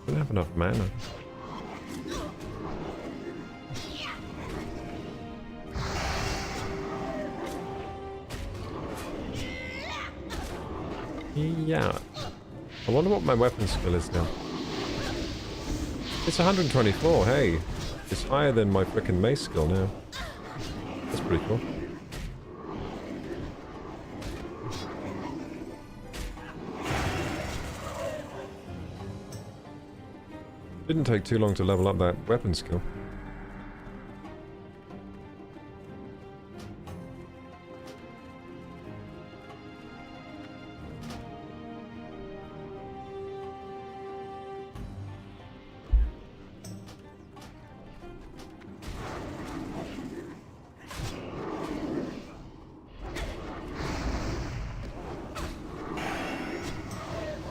A: Don't have enough mana. Yeah. I wonder what my weapon skill is now. It's 124, hey. It's higher than my frickin' mace skill now. That's pretty cool. Didn't take too long to level up that weapon skill.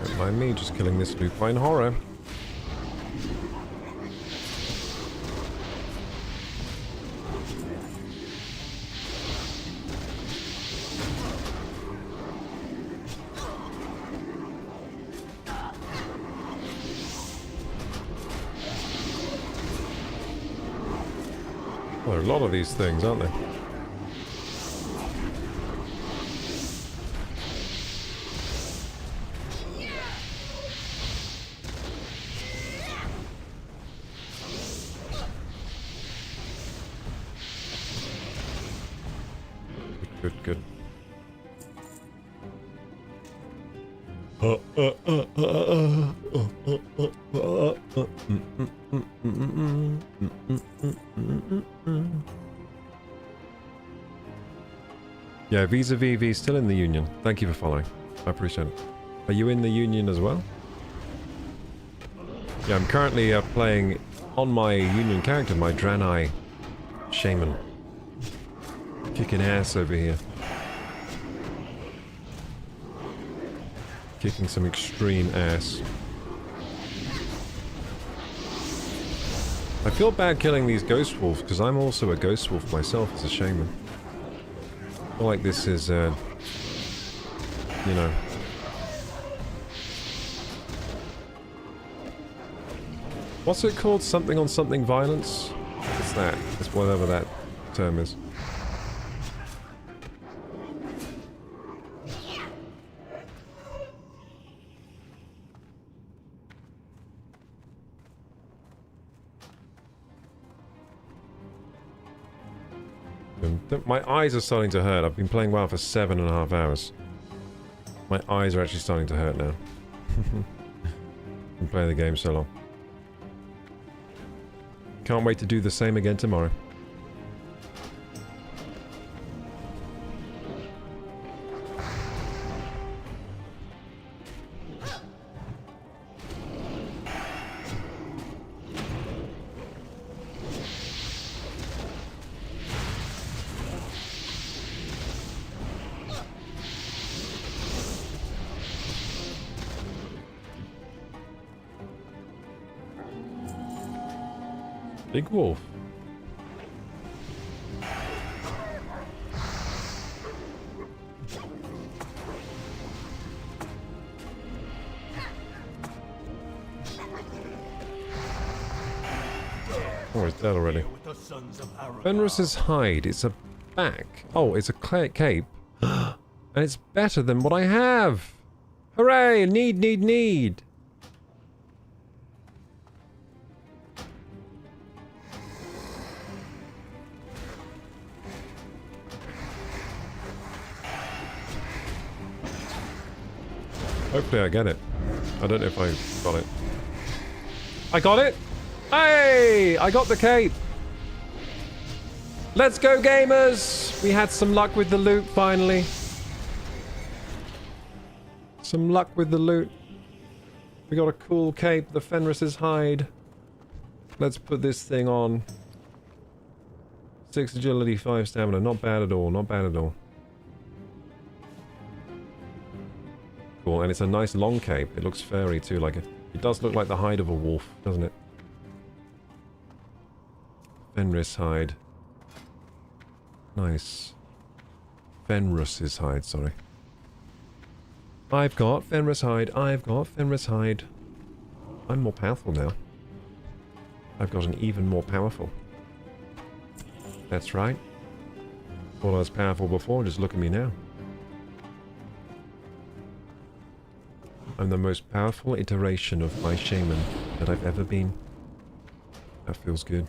A: Don't mind me just killing this lupine horror. There are a lot of these things, aren't there? Good. Yeah, Visa VV still in the Union. Thank you for following. I appreciate it. Are you in the Union as well? Yeah, I'm currently playing on my Union character, my Dranei Shaman. Kicking ass over here. Kicking some extreme ass. I feel bad killing these ghost wolves because I'm also a ghost wolf myself as a shaman. I feel like this is, you know. What's it called? Something on something violence? It's that. It's whatever that term is. My eyes are starting to hurt. I've been playing WoW for 7.5 hours. My eyes are actually starting to hurt now. Been playing the game so long. Can't wait to do the same again tomorrow. Big wolf. Oh, it's dead already. Fenris's hide. It's a back. Oh, it's a cape. And it's better than what I have. Hooray! Need. Hopefully I get it. I don't know if I got it. I got it! Hey! I got the cape! Let's go, gamers! We had some luck with the loot, finally. Some luck with the loot. We got a cool cape, the Fenris's hide. Let's put this thing on. 6 agility, 5 stamina. Not bad at all, not bad at all. Cool, and it's a nice long cape. It looks furry too, like it does look like the hide of a wolf, doesn't it? Fenris hide. Nice. Fenris's hide, sorry. I've got Fenris hide. I've got Fenris hide. I'm more powerful now. I've got an even more powerful. That's right. Thought I was powerful before, just look at me now. I'm the most powerful iteration of my shaman that I've ever been. That feels good.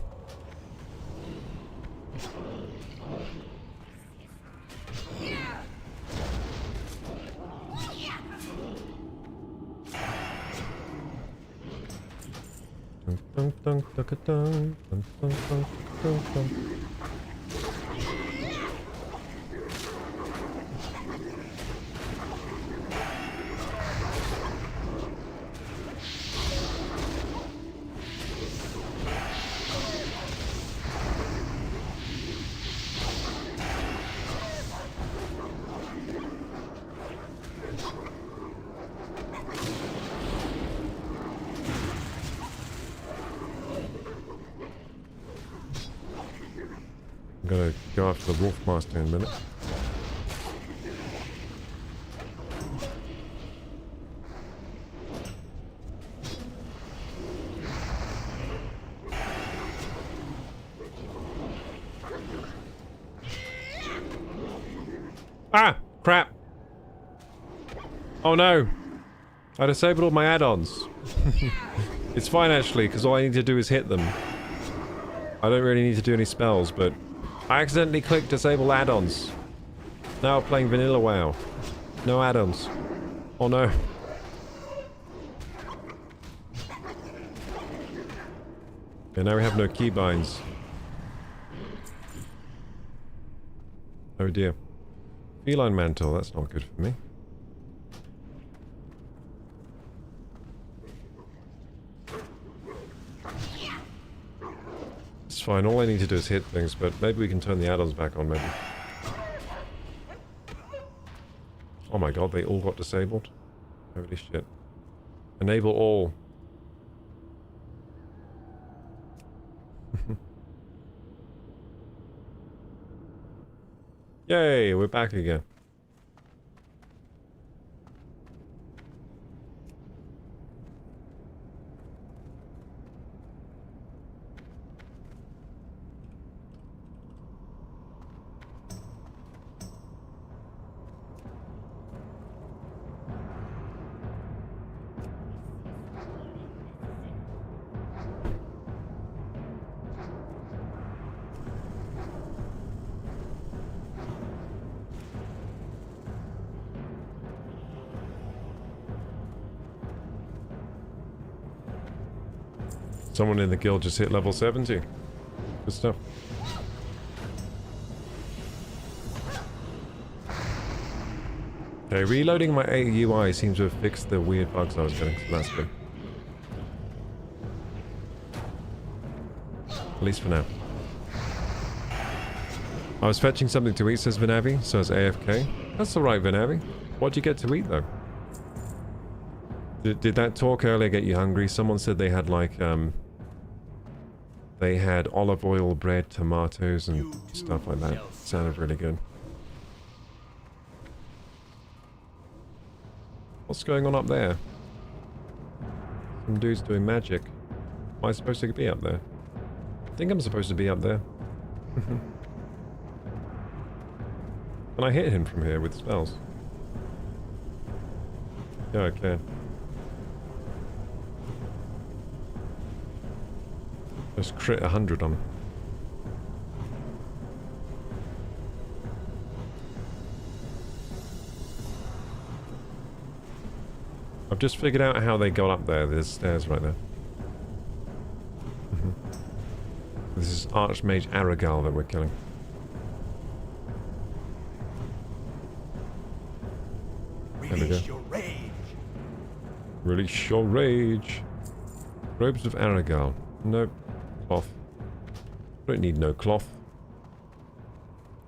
A: Dun, dun, dun, dun, dun, dun, dun, dun, dun, dun. I'm gonna go after the Wolf Master in a minute. Ah! Crap! Oh no! I disabled all my add-ons. It's fine actually, because all I need to do is hit them. I don't really need to do any spells, but I accidentally clicked disable add-ons. Now playing vanilla WoW. No add-ons. Oh no. Okay, now we have no keybinds. Oh dear. Feline mantle, that's not good for me. It's fine, all I need to do is hit things, but maybe we can turn the add-ons back on, maybe. Oh my god, they all got disabled? Holy shit. Enable all. Yay, we're back again. Someone in the guild just hit level 70. Good stuff. Okay, reloading my UI seems to have fixed the weird bugs I was getting, so that's good. At least for now. I was fetching something to eat, says Vinavi, so it's AFK. That's alright, Vinavi. What'd you get to eat, though? Did that talk earlier get you hungry? Someone said they had, like, they had olive oil, bread, tomatoes, and stuff like that. Sounded really good. What's going on up there? Some dude's doing magic. Am I supposed to be up there? I think I'm supposed to be up there. Can I hit him from here with spells? Yeah, I can. Just crit 100 on him. I've just figured out how they got up there. There's stairs right there. This is Archmage Aragal that we're killing.
K: Release your rage.
A: Release your rage. Robes of Aragal. Nope. Cloth. Don't need no cloth.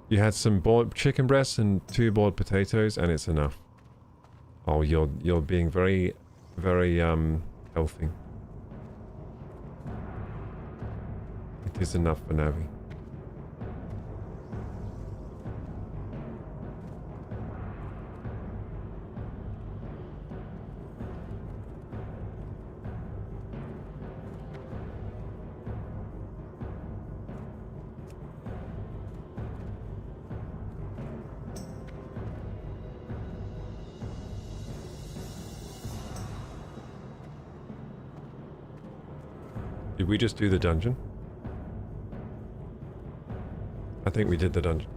A: You had some boiled chicken breasts and 2 boiled potatoes, and it's enough. Oh, you're being very, very healthy. It is enough for Navi. Did we just do the dungeon? I think we did the dungeon.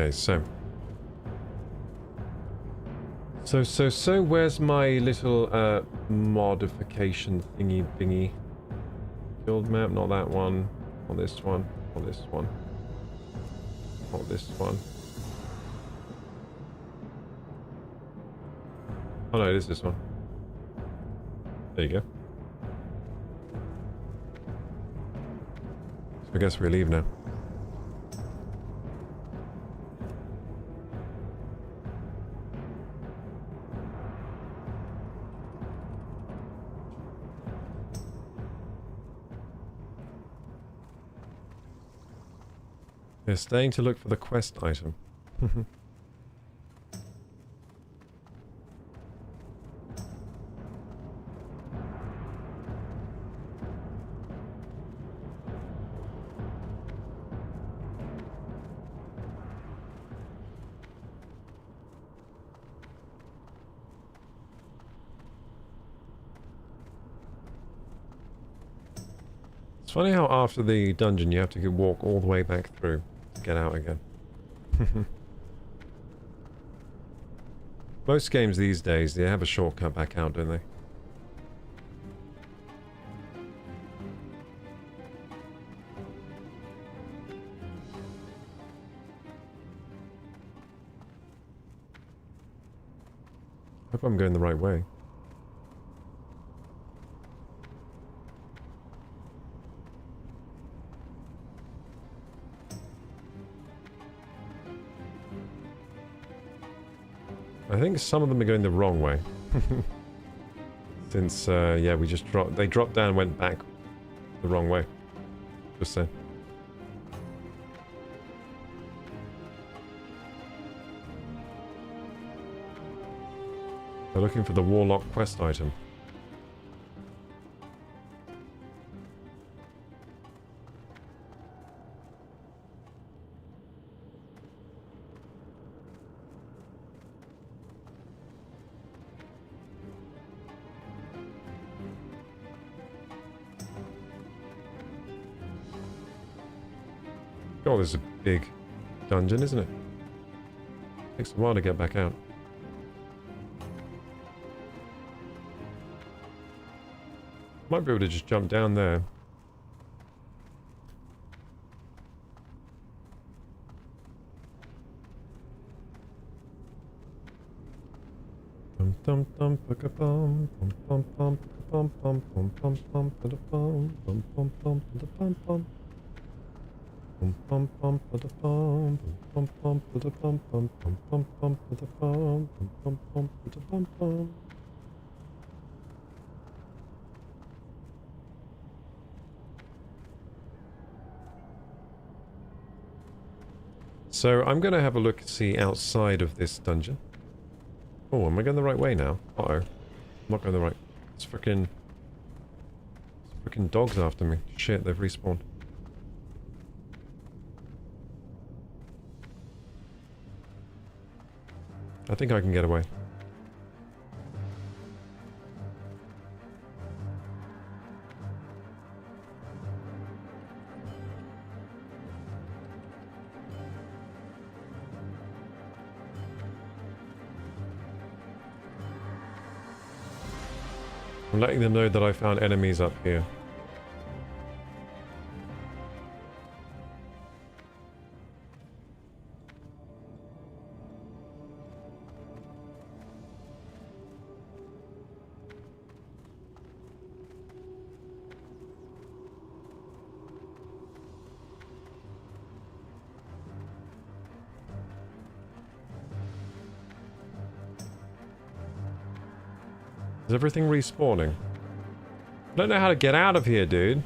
A: Okay, so where's my little modification thingy? Guild map, not that one, not this one, not this one, not this one. Oh no, it is this one. There you go. So I guess we leave now. They're staying to look for the quest item. It's funny how after the dungeon you have to walk all the way back through to get out again. Most games these days, they have a shortcut back out, don't they? Hope I'm going the right way. I think some of them are going the wrong way. Since, yeah, we just dropped... They dropped down and went back the wrong way. Just saying. We're looking for the Warlock quest item. Oh, this is a big dungeon, isn't it? Takes a while to get back out. Might be able to just jump down there. Dum dum dum paka bum bum bum bum bum bum bum bum bum bum bum bum bum bum bum bum. Bum bum bum bada bum bum bum bada bum bum bum bum bum bada bum bum bum bada bum bum. So I'm gonna have a look see outside of this dungeon. Oh, am I going the right way now? Uh-oh. I'm not going the right. It's freaking dogs after me. Shit, they've respawned. I think I can get away. I'm letting them know that I found enemies up here. Is everything respawning? I don't know how to get out of here, dude.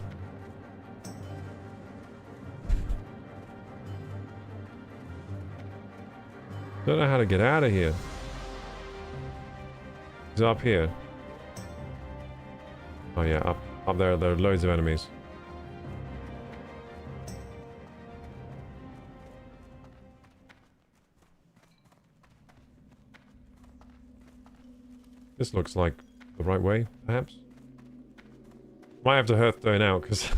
A: Don't know how to get out of here. He's up here. Oh yeah, up there. There are loads of enemies. This looks like the right way, perhaps. Might have to Hearthstone out because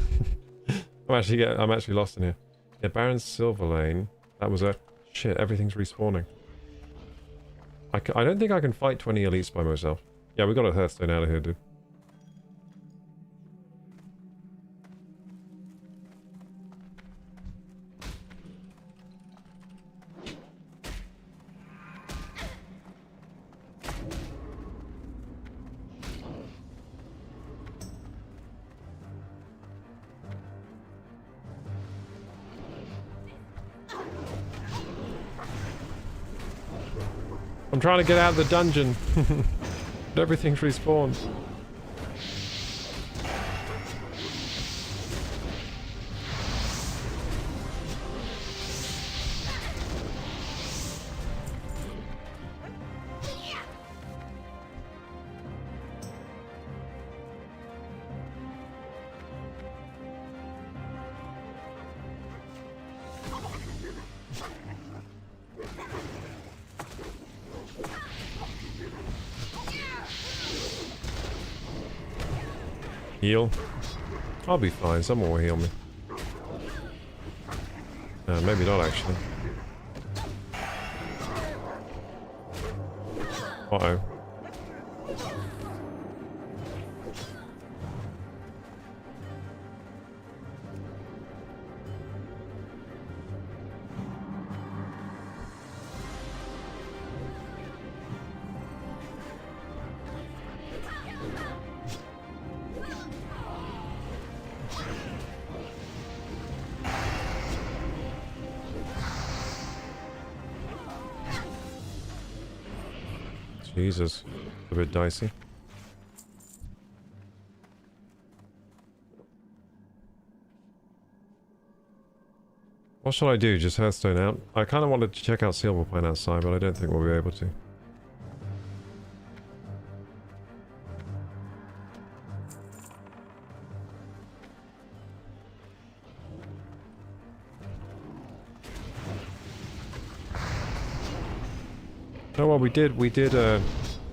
A: I'm actually lost in here. Yeah, Baron's Silver Lane. That was a shit. Everything's respawning. I don't think I can fight 20 elites by myself. Yeah, we got a Hearthstone out of here, dude. I'm trying to get out of the dungeon. Everything's respawned. Heal. I'll be fine. Someone will heal me. Maybe not, actually. Uh-oh. Jesus, a bit dicey. What shall I do? Just Hearthstone out? I kind of wanted to check out Silverpine outside, but I don't think we'll be able to. Oh well, we did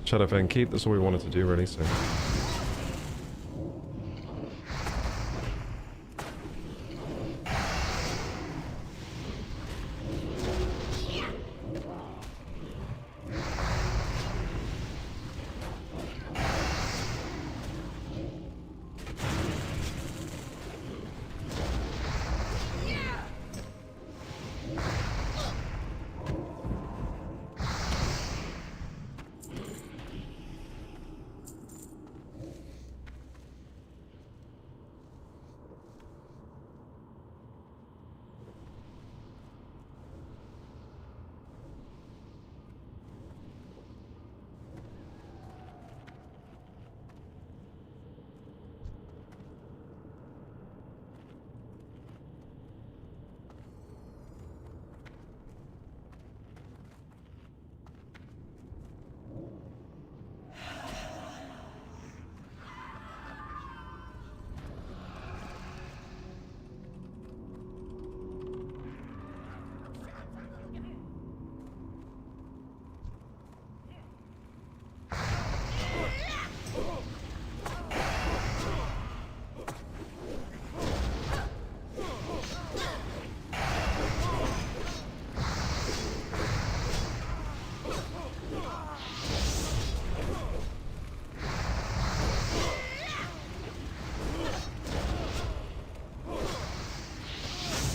A: Shadowfen Keep. That's all we wanted to do, really. So.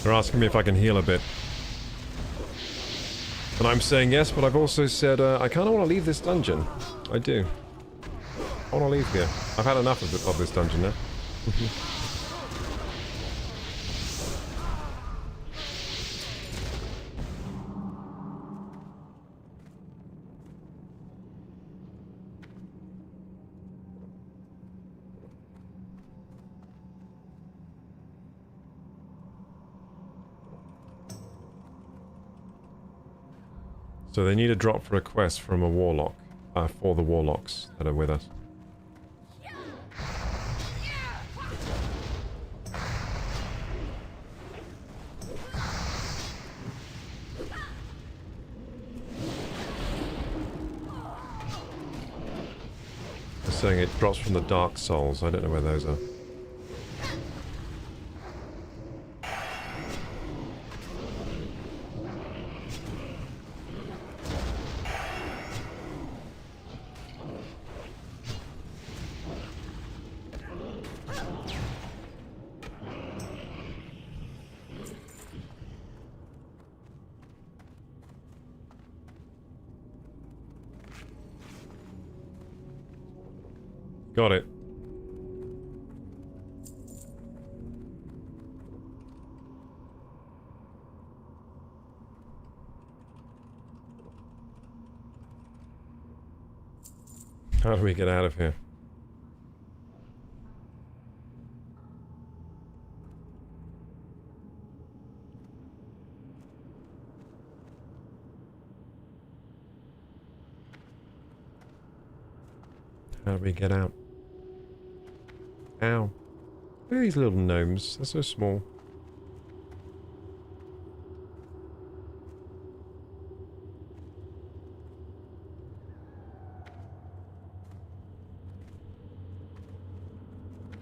A: They're asking me if I can heal a bit. And I'm saying yes, but I've also said I kind of want to leave this dungeon. I do. I want to leave here. I've had enough of this dungeon now. So they need a drop for a quest from a warlock, for the warlocks that are with us. They're saying it drops from the Dark Souls. I don't know where those are. Got it. How do we get out of here? How do we get out? Ow. Look at these little gnomes. They're so small.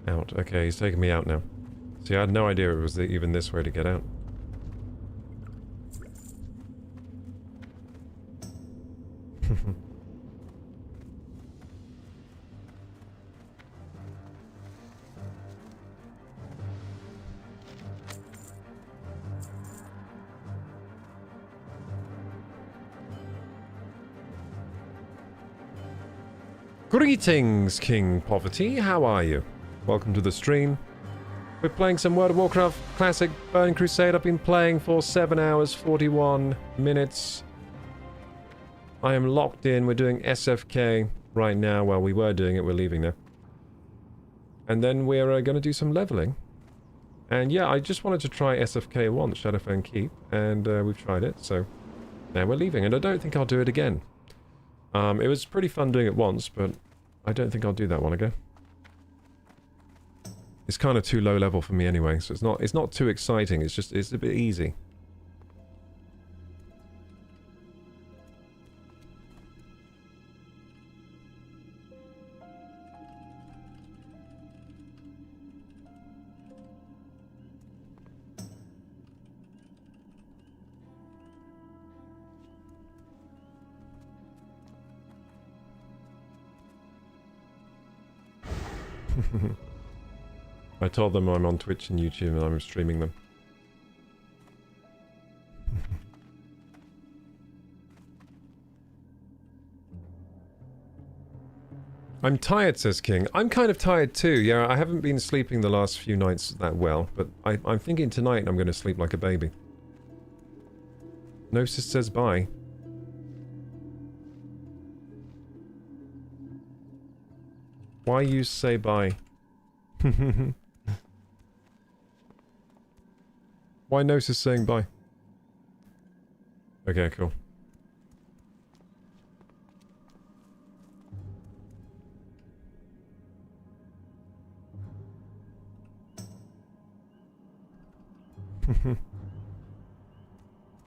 A: Out. Okay, he's taking me out now. See, I had no idea it was even this way to get out. Greetings, King Poverty. How are you? Welcome to the stream. We're playing some World of Warcraft Classic Burning Crusade. I've been playing for 7 hours, 41 minutes. I am locked in. We're doing SFK right now. Well, we were doing it. We're leaving now. And then we're going to do some leveling. And yeah, I just wanted to try SFK once, Shadowfen Keep. And we've tried it, so now we're leaving. And I don't think I'll do it again. It was pretty fun doing it once, but I don't think I'll do that one again. It's kind of too low level for me anyway, so it's not too exciting. It's a bit easy. I told them I'm on Twitch and YouTube and I'm streaming them. I'm tired, says King. I'm kind of tired too. Yeah, I haven't been sleeping the last few nights that well, but I'm thinking tonight I'm going to sleep like a baby. Gnosis says bye. Why you say bye? Why Gnosis saying bye? Okay, cool.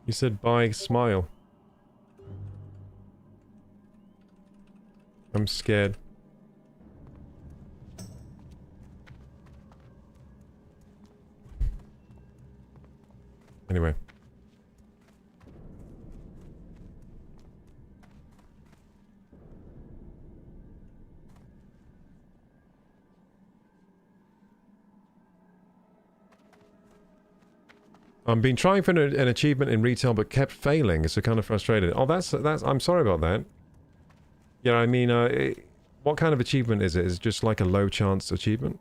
A: You said bye, smile. I'm scared. Anyway. I've been trying for an achievement in retail but kept failing, so kind of frustrated. Oh, that's I'm sorry about that. Yeah, I mean, what kind of achievement is it? Is it just like a low chance achievement?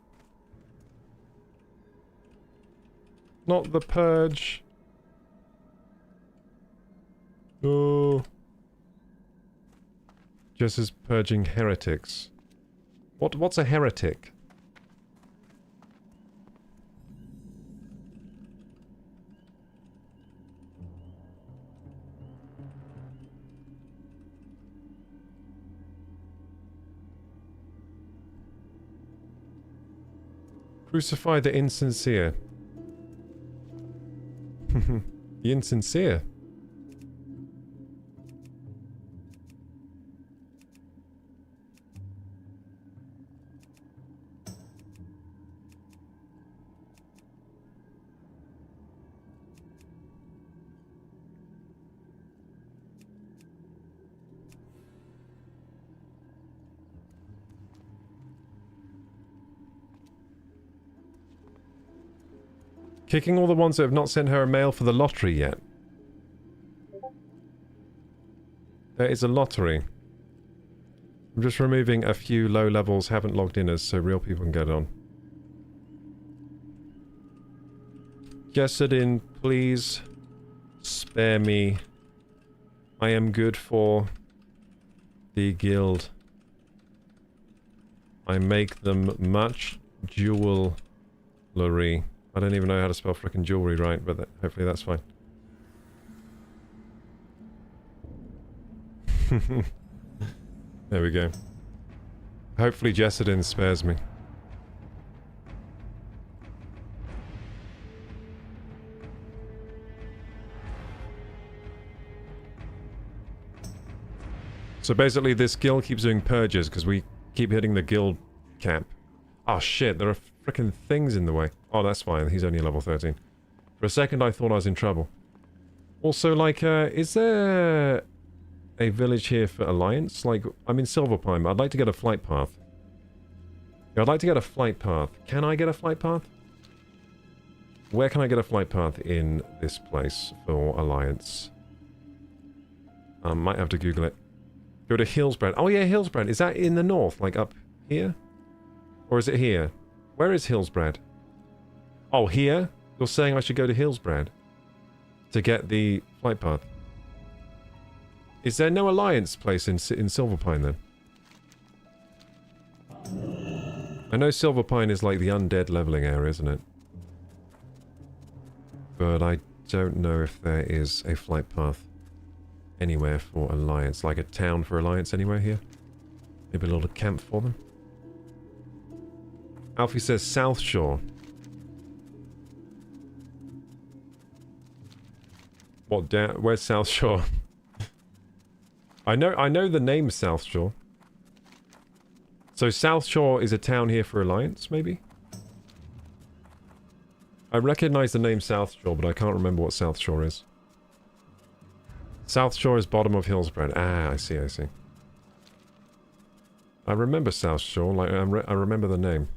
A: Not the purge. Oh. Just as purging heretics. What's a heretic? Crucify the insincere. The insincere? Kicking all the ones that have not sent her a mail for the lottery yet. There is a lottery. I'm just removing a few low levels haven't logged in as so real people can get on. Jessadin, please spare me. I am good for the guild. I make them much jewelry. I don't even know how to spell frickin' jewelry right, but hopefully that's fine. There we go. Hopefully Jessadin spares me. So basically this guild keeps doing purges because we keep hitting the guild cap. Oh shit, there are frickin' things in the way. Oh, that's fine. He's only level 13. For a second, I thought I was in trouble. Also, like, is there a village here for Alliance? Like, I'm in Silverpine, but I'd like to get a flight path. Yeah, I'd like to get a flight path. Can I get a flight path? Where can I get a flight path in this place for Alliance? I might have to Google it. Go to Hillsbrad. Oh yeah, Hillsbrad. Is that in the north? Like up here? Or is it here? Where is Hillsbrad? Oh, here? You're saying I should go to Hillsbrad to get the flight path. Is there no Alliance place in Silverpine then? I know Silverpine is like the undead leveling area, isn't it? But I don't know if there is a flight path anywhere for Alliance. Like a town for Alliance anywhere here? Maybe a little camp for them? Alfie says South Shore. What down? Where's South Shore? I know the name South Shore. So South Shore is a town here for Alliance, maybe? I recognize the name South Shore, but I can't remember what South Shore is. South Shore is bottom of Hillsbrad. Ah, I see. I remember South Shore, like I remember the name.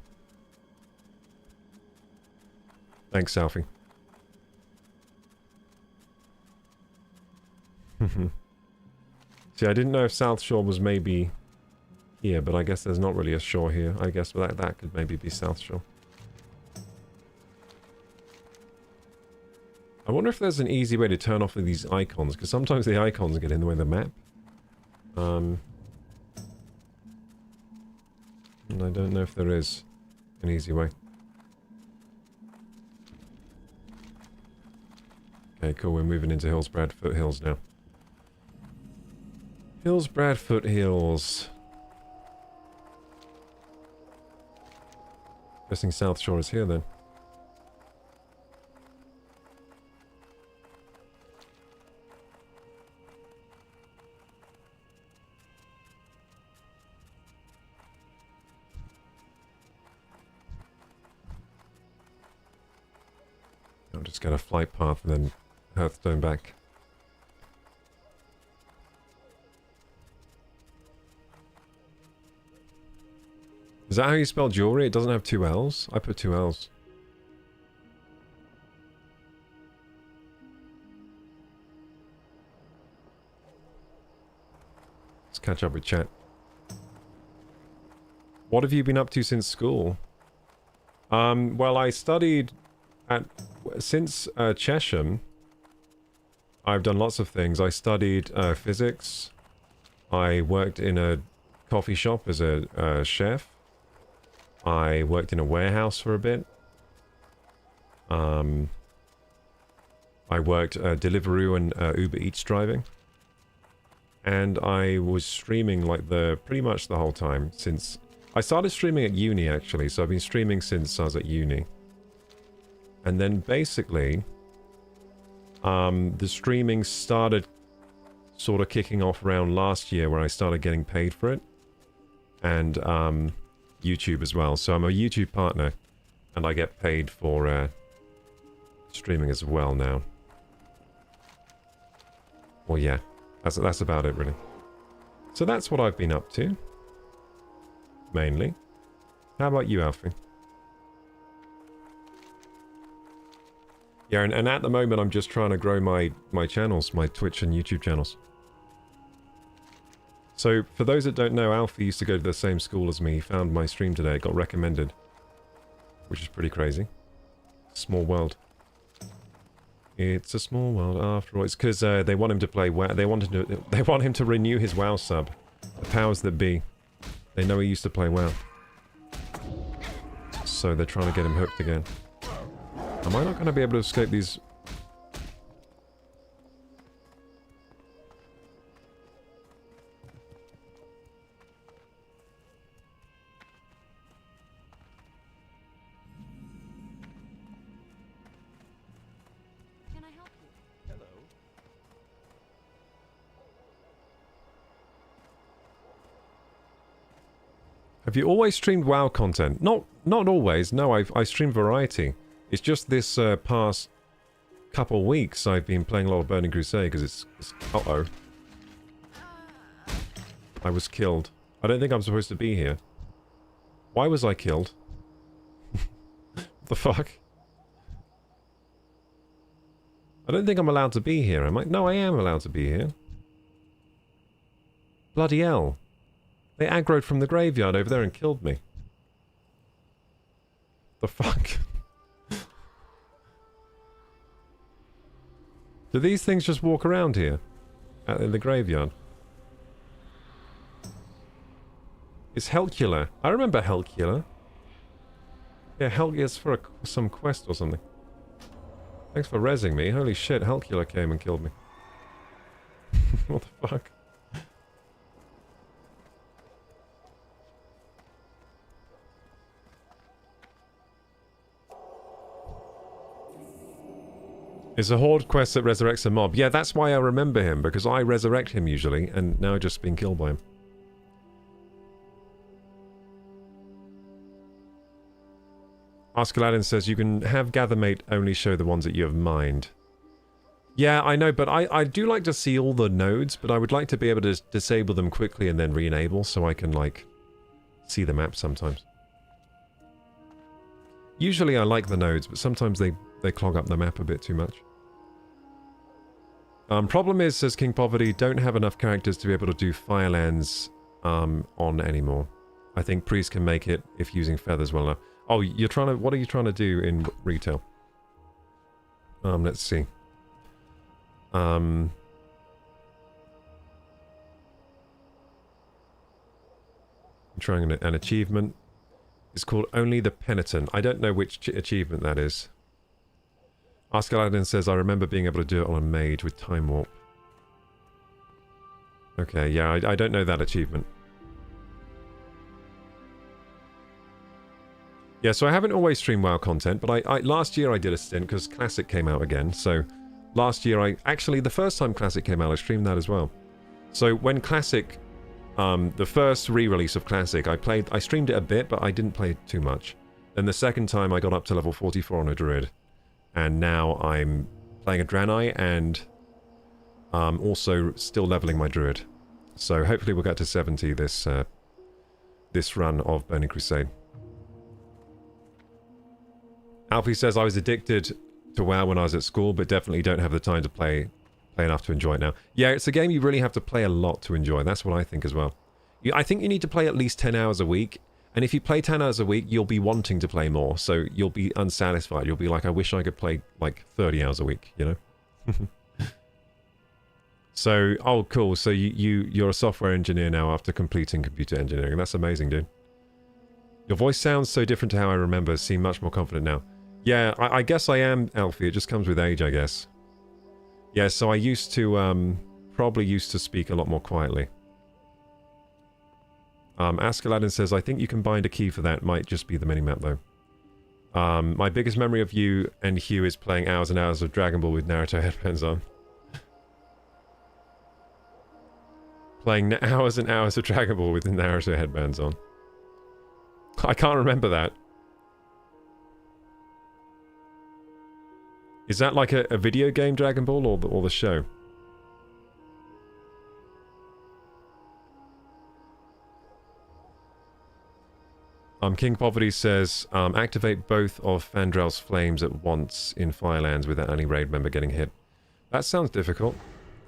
A: Thanks, Alfie. See, I didn't know if South Shore was maybe here, but I guess there's not really a shore here. I guess that could maybe be South Shore. I wonder if there's an easy way to turn off these icons, because sometimes the icons get in the way of the map. And I don't know if there is an easy way. Okay, cool, we're moving into Hillsbrad Foothills now. Hillsbrad Foothills. Guessing South Shore is here then. I'll just get a flight path and then Hearthstone back. Is that how you spell jewelry? It doesn't have two L's? I put two L's. Let's catch up with chat. What have you been up to since school? Well, I studied since Chesham. I've done lots of things. I studied physics. I worked in a coffee shop as a chef. I worked in a warehouse for a bit. I worked Deliveroo and Uber Eats driving. And I was streaming like pretty much the whole time since... I started streaming at uni actually, so I've been streaming since I was at uni. And then basically, the streaming started sort of kicking off around last year where I started getting paid for it. And YouTube as well. So I'm a YouTube partner and I get paid for streaming as well now. Well, yeah, that's about it really. So that's what I've been up to. Mainly. How about you, Alfie? Yeah, and at the moment I'm just trying to grow my channels, my Twitch and YouTube channels. So, for those that don't know, Alfie used to go to the same school as me. He found my stream today, got recommended. Which is pretty crazy. Small world. It's a small world after all. It's because they want him to play WoW. They want him to renew his WoW sub. The powers that be. They know he used to play WoW. So they're trying to get him hooked again. Am I not going to be able to escape these... Have you always streamed WoW content? Not always. No, I stream variety. It's just this past couple weeks I've been playing a lot of Burning Crusade because it's uh-oh. I was killed. I don't think I'm supposed to be here. Why was I killed? What the fuck? I don't think I'm allowed to be here, am I? No, I am allowed to be here. Bloody hell. They aggroed from the graveyard over there and killed me. The fuck? Do these things just walk around here? In the graveyard? It's Helcula. I remember Helcula. Yeah, Helcula's for some quest or something. Thanks for rezzing me. Holy shit, Helcula came and killed me. What the fuck? It's a horde quest that resurrects a mob. Yeah, that's why I remember him, because I resurrect him usually, and now I've just been killed by him. Ask Aladdin says, you can have Gathermate only show the ones that you have mined. Yeah, I know, but I do like to see all the nodes, but I would like to be able to disable them quickly and then re-enable, so I can, like, see the map sometimes. Usually I like the nodes, but sometimes they clog up the map a bit too much. Problem is, says King Poverty, don't have enough characters to be able to do Firelands on anymore. I think Priest can make it if using feathers well enough. Oh, you're trying to... What are you trying to do in retail? Let's see. I'm trying an achievement. It's called Only the Penitent. I don't know which achievement that is. Ask Aladdin says, I remember being able to do it on a mage with Time Warp. Okay, yeah, I don't know that achievement. Yeah, so I haven't always streamed WoW content, but I last year I did a stint because Classic came out again. So last year actually the first time Classic came out, I streamed that as well. So when Classic, the first re-release of Classic, I streamed it a bit, but I didn't play too much. Then the second time I got up to level 44 on a Druid. And now I'm playing a Dranei and also still leveling my Druid. So hopefully we'll get to 70 this run of Burning Crusade. Alfie says, I was addicted to WoW when I was at school, but definitely don't have the time to play enough to enjoy it now. Yeah, it's a game you really have to play a lot to enjoy. That's what I think as well. I think you need to play at least 10 hours a week. And if you play 10 hours a week, you'll be wanting to play more. So you'll be unsatisfied. You'll be like, I wish I could play like 30 hours a week, you know? So, oh, cool. So you're a software engineer now after completing computer engineering. That's amazing, dude. Your voice sounds so different to how I remember. Seem much more confident now. Yeah, I guess I am, Alfie. It just comes with age, I guess. Yeah, so I used to, probably used to speak a lot more quietly. Ask Aladdin says, I think you can bind a key for that. Might just be the minimap, though. My biggest memory of you and Hugh is playing hours and hours of Dragon Ball with Naruto headphones on. Playing hours and hours of Dragon Ball with the Naruto headbands on. I can't remember that. Is that like a video game Dragon Ball or the show? King Poverty says, activate both of Fandrel's flames at once in Firelands without any raid member getting hit. That sounds difficult.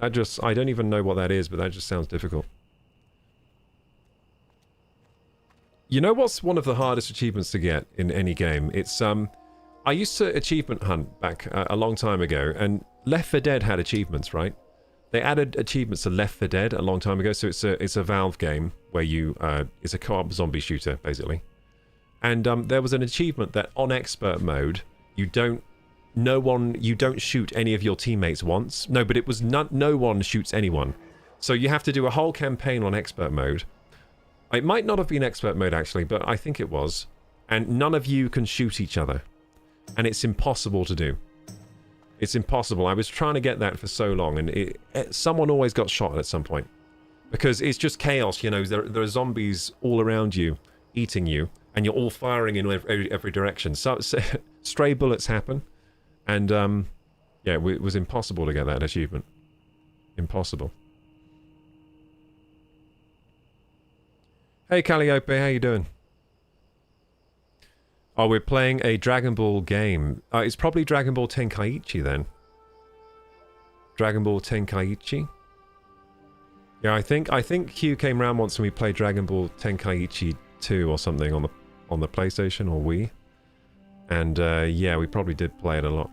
A: I don't even know what that is, but that just sounds difficult. You know what's one of the hardest achievements to get in any game? It's, I used to achievement hunt back a long time ago, and Left 4 Dead had achievements, right? They added achievements to Left 4 Dead a long time ago, so it's a Valve game where you, it's a co-op zombie shooter, basically. And there was an achievement that on expert mode, you don't shoot any of your teammates once. No, but it was no one shoots anyone. So you have to do a whole campaign on expert mode. It might not have been expert mode actually, but I think it was. And none of you can shoot each other. And it's impossible to do. It's impossible. I was trying to get that for so long, and someone always got shot at some point. Because it's just chaos, you know, there are zombies all around you, eating you, and you're all firing in every direction. So stray bullets happen, and yeah, it was impossible to get that achievement. Impossible. Hey Calliope, how you doing? Oh, we're playing a Dragon Ball game. It's probably Dragon Ball Tenkaichi then. Dragon Ball Tenkaichi. Yeah, I think Hugh came round once and we played Dragon Ball Tenkaichi 2 or something on the PlayStation or Wii. And yeah, we probably did play it a lot.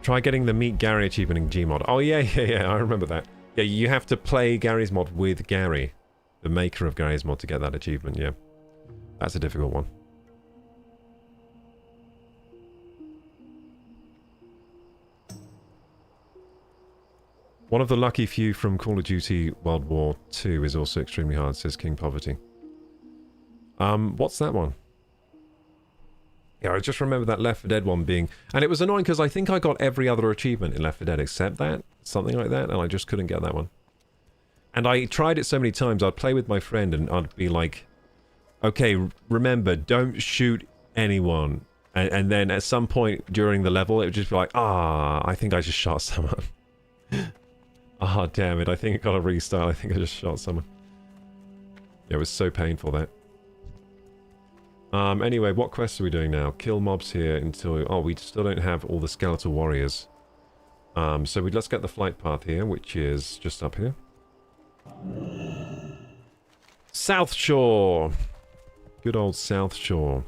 A: Try getting the Meet Gary achievement in Gmod. Oh yeah, I remember that. Yeah, you have to play Gary's mod with Gary, the maker of Gary's mod, to get that achievement, yeah. That's a difficult one. One of the lucky few from Call of Duty World War II is also extremely hard, says King Poverty. What's that one? Yeah, I just remember that Left 4 Dead one being... And it was annoying because I think I got every other achievement in Left 4 Dead except that. Something like that, and I just couldn't get that one. And I tried it so many times, I'd play with my friend and I'd be like, okay, remember, don't shoot anyone. And then at some point during the level, it would just be like, I think I just shot someone. Damn it, I think I got a restart. I think I just shot someone. Yeah, it was so painful, that. Anyway, what quests are we doing now? Kill mobs here until... Oh, we still don't have all the skeletal warriors. So let's get the flight path here, which is just up here. South Shore! Good old South Shore.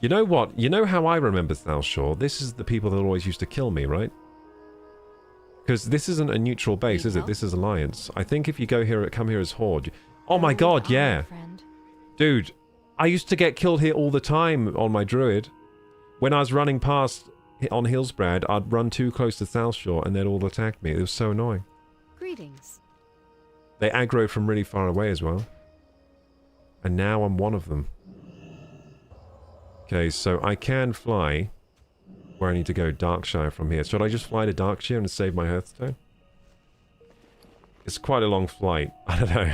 A: You know what? You know how I remember South Shore? This is the people that always used to kill me, right? Because this isn't a neutral base, is it? This is Alliance. I think if you go here, come here as Horde. Oh my god, yeah. Dude, I used to get killed here all the time on my Druid. When I was running past on Hillsbrad, I'd run too close to South Shore and they'd all attack me. It was so annoying.
B: Greetings.
A: They aggro from really far away as well. And now I'm one of them. Okay, so I can fly where I need to go, Darkshire from here. Should I just fly to Darkshire and save my Hearthstone? It's quite a long flight. I don't know.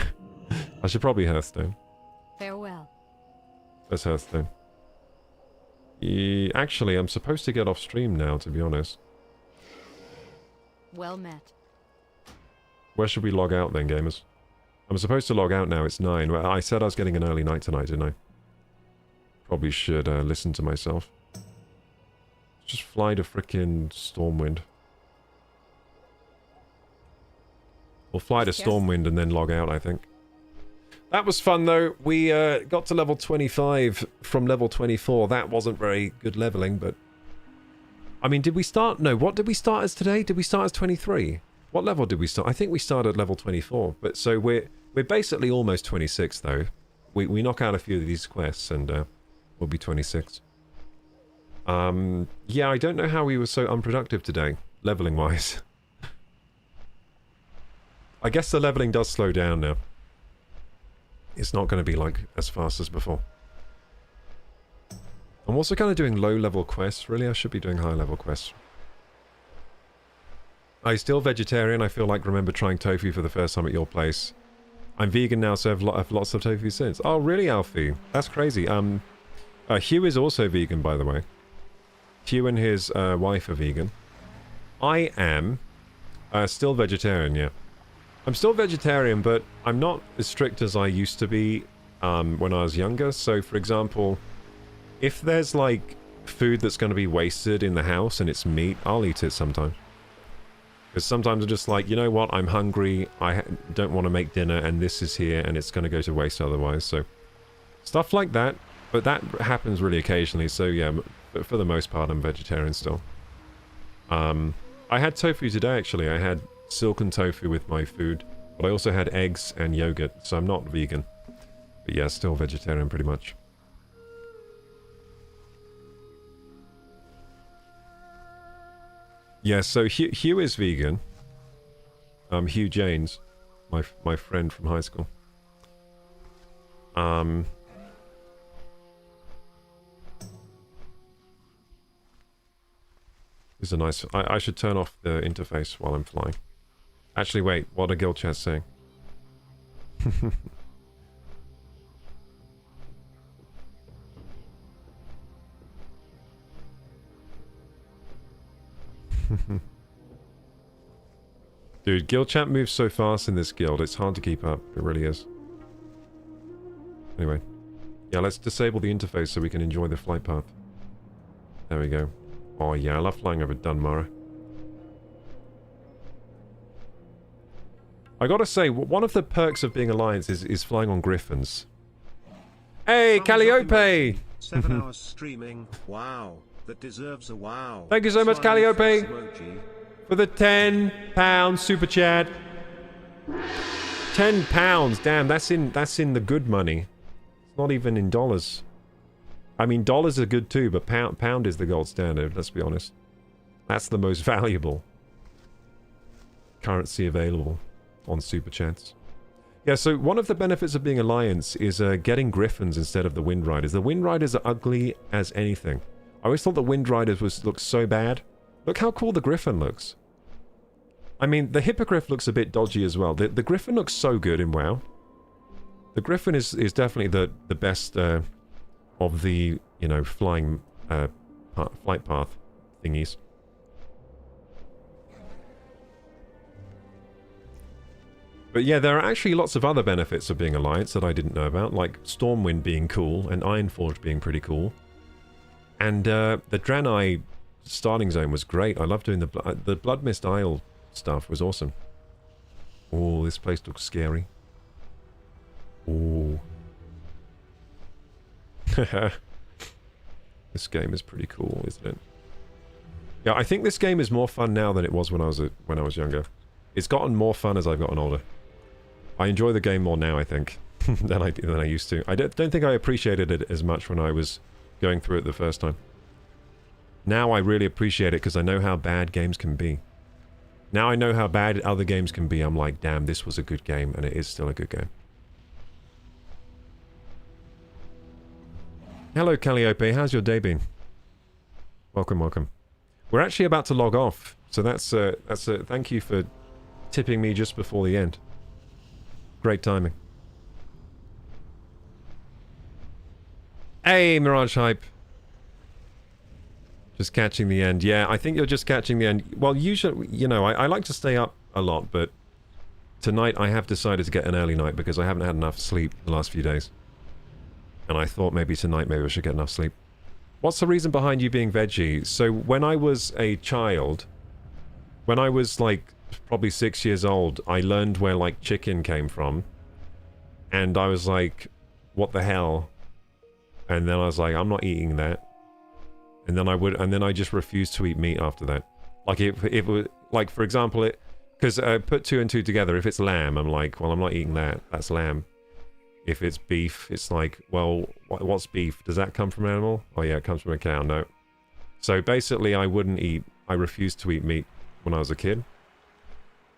A: I should probably Hearthstone.
B: Farewell.
A: Where's Hearthstone? Actually, I'm supposed to get off stream now, to be honest.
B: Well met.
A: Where should we log out then, gamers? I'm supposed to log out now, it's 9. Well, I said I was getting an early night tonight, didn't I? Probably should listen to myself. Just fly to frickin' Stormwind. We'll fly to Stormwind and then log out, I think. That was fun, though. We got to level 25 from level 24. That wasn't very good leveling, but... I mean, did we start... No, what did we start as today? Did we start as 23? What level did we start? I think we started at level 24. But so we're basically almost 26, though. We knock out a few of these quests and we'll be 26. Yeah, I don't know how we were so unproductive today, leveling-wise. I guess the leveling does slow down now. It's not going to be like as fast as before. I'm also kind of doing low-level quests. Really, I should be doing high-level quests. I'm still vegetarian. I feel like remember trying tofu for the first time at your place. I'm vegan now, so I've lots of tofu since. Oh, really, Alfie? That's crazy. Hugh is also vegan, by the way. Hugh and his wife are vegan. I am still vegetarian, yeah. I'm still vegetarian, but I'm not as strict as I used to be when I was younger. So, for example, if there's, like, food that's going to be wasted in the house and it's meat, I'll eat it sometimes. Because sometimes I'm just like, you know what, I'm hungry, I don't want to make dinner, and this is here, and it's going to go to waste otherwise, so... Stuff like that, but that happens really occasionally, so yeah, but for the most part, I'm vegetarian still. I had tofu today, actually. I had silken tofu with my food, but I also had eggs and yogurt, so I'm not vegan. But yeah, still vegetarian pretty much. Yeah, so Hugh is vegan. Hugh Janes, my friend from high school. This is a nice... I should turn off the interface while I'm flying. Actually, wait, what are guild chat saying? Dude, guild chat moves so fast in this guild, it's hard to keep up. It really is. Anyway. Yeah, let's disable the interface so we can enjoy the flight path. There we go. Oh yeah, I love flying over Dunmara. I gotta say, one of the perks of being Alliance is flying on Griffins. Hey, Calliope!
J: 7 hours streaming. Wow. That deserves a wow.
A: Thank you so much, Calliope, for the £10 super chat. £10, damn, that's in the good money. It's not even in dollars. I mean, dollars are good too, but pound is the gold standard. Let's be honest. That's the most valuable currency available on super chats. Yeah, so one of the benefits of being Alliance is getting Griffins instead of the Wind Riders. The Wind Riders are ugly as anything. I always thought the Wind Riders looked so bad. Look how cool the Griffin looks. I mean, the Hippogriff looks a bit dodgy as well. The Griffin looks so good in WoW. The Griffin is definitely the best of the, you know, flying flight path thingies. But yeah, there are actually lots of other benefits of being Alliance that I didn't know about, like Stormwind being cool and Ironforge being pretty cool. And the Dranei starting zone was great. I love doing the Bloodmist Isle stuff was awesome. Oh, this place looks scary. Oh. This game is pretty cool, isn't it? Yeah, I think this game is more fun now than it was when I was younger. It's gotten more fun as I've gotten older. I enjoy the game more now, I think, than I used to. I don't think I appreciated it as much when I was going through it the first time. Now I really appreciate it because I know how bad games can be. Now I know how bad other games can be. I'm like, damn, this was a good game, and it is still a good game. Hello, Calliope. How's your day been? Welcome, welcome. We're actually about to log off, so that's thank you for tipping me just before the end. Great timing. Hey, Mirage Hype. Just catching the end. Yeah, I think you're just catching the end. Well, usually, you know, I like to stay up a lot, but tonight I have decided to get an early night because I haven't had enough sleep the last few days. And I thought maybe tonight maybe I should get enough sleep. What's the reason behind you being veggie? So when I was a child, when I was like probably 6 years old, I learned where like chicken came from. And I was like, what the hell? And then I was like, I'm not eating that. And then I just refused to eat meat after that. Like it was like, for example, because put 2 and 2 together, if it's lamb, I'm like, well, I'm not eating that. That's lamb. If it's beef, it's like, well, what's beef? Does that come from an animal? Oh yeah, it comes from a cow. No. So basically, I refused to eat meat when I was a kid.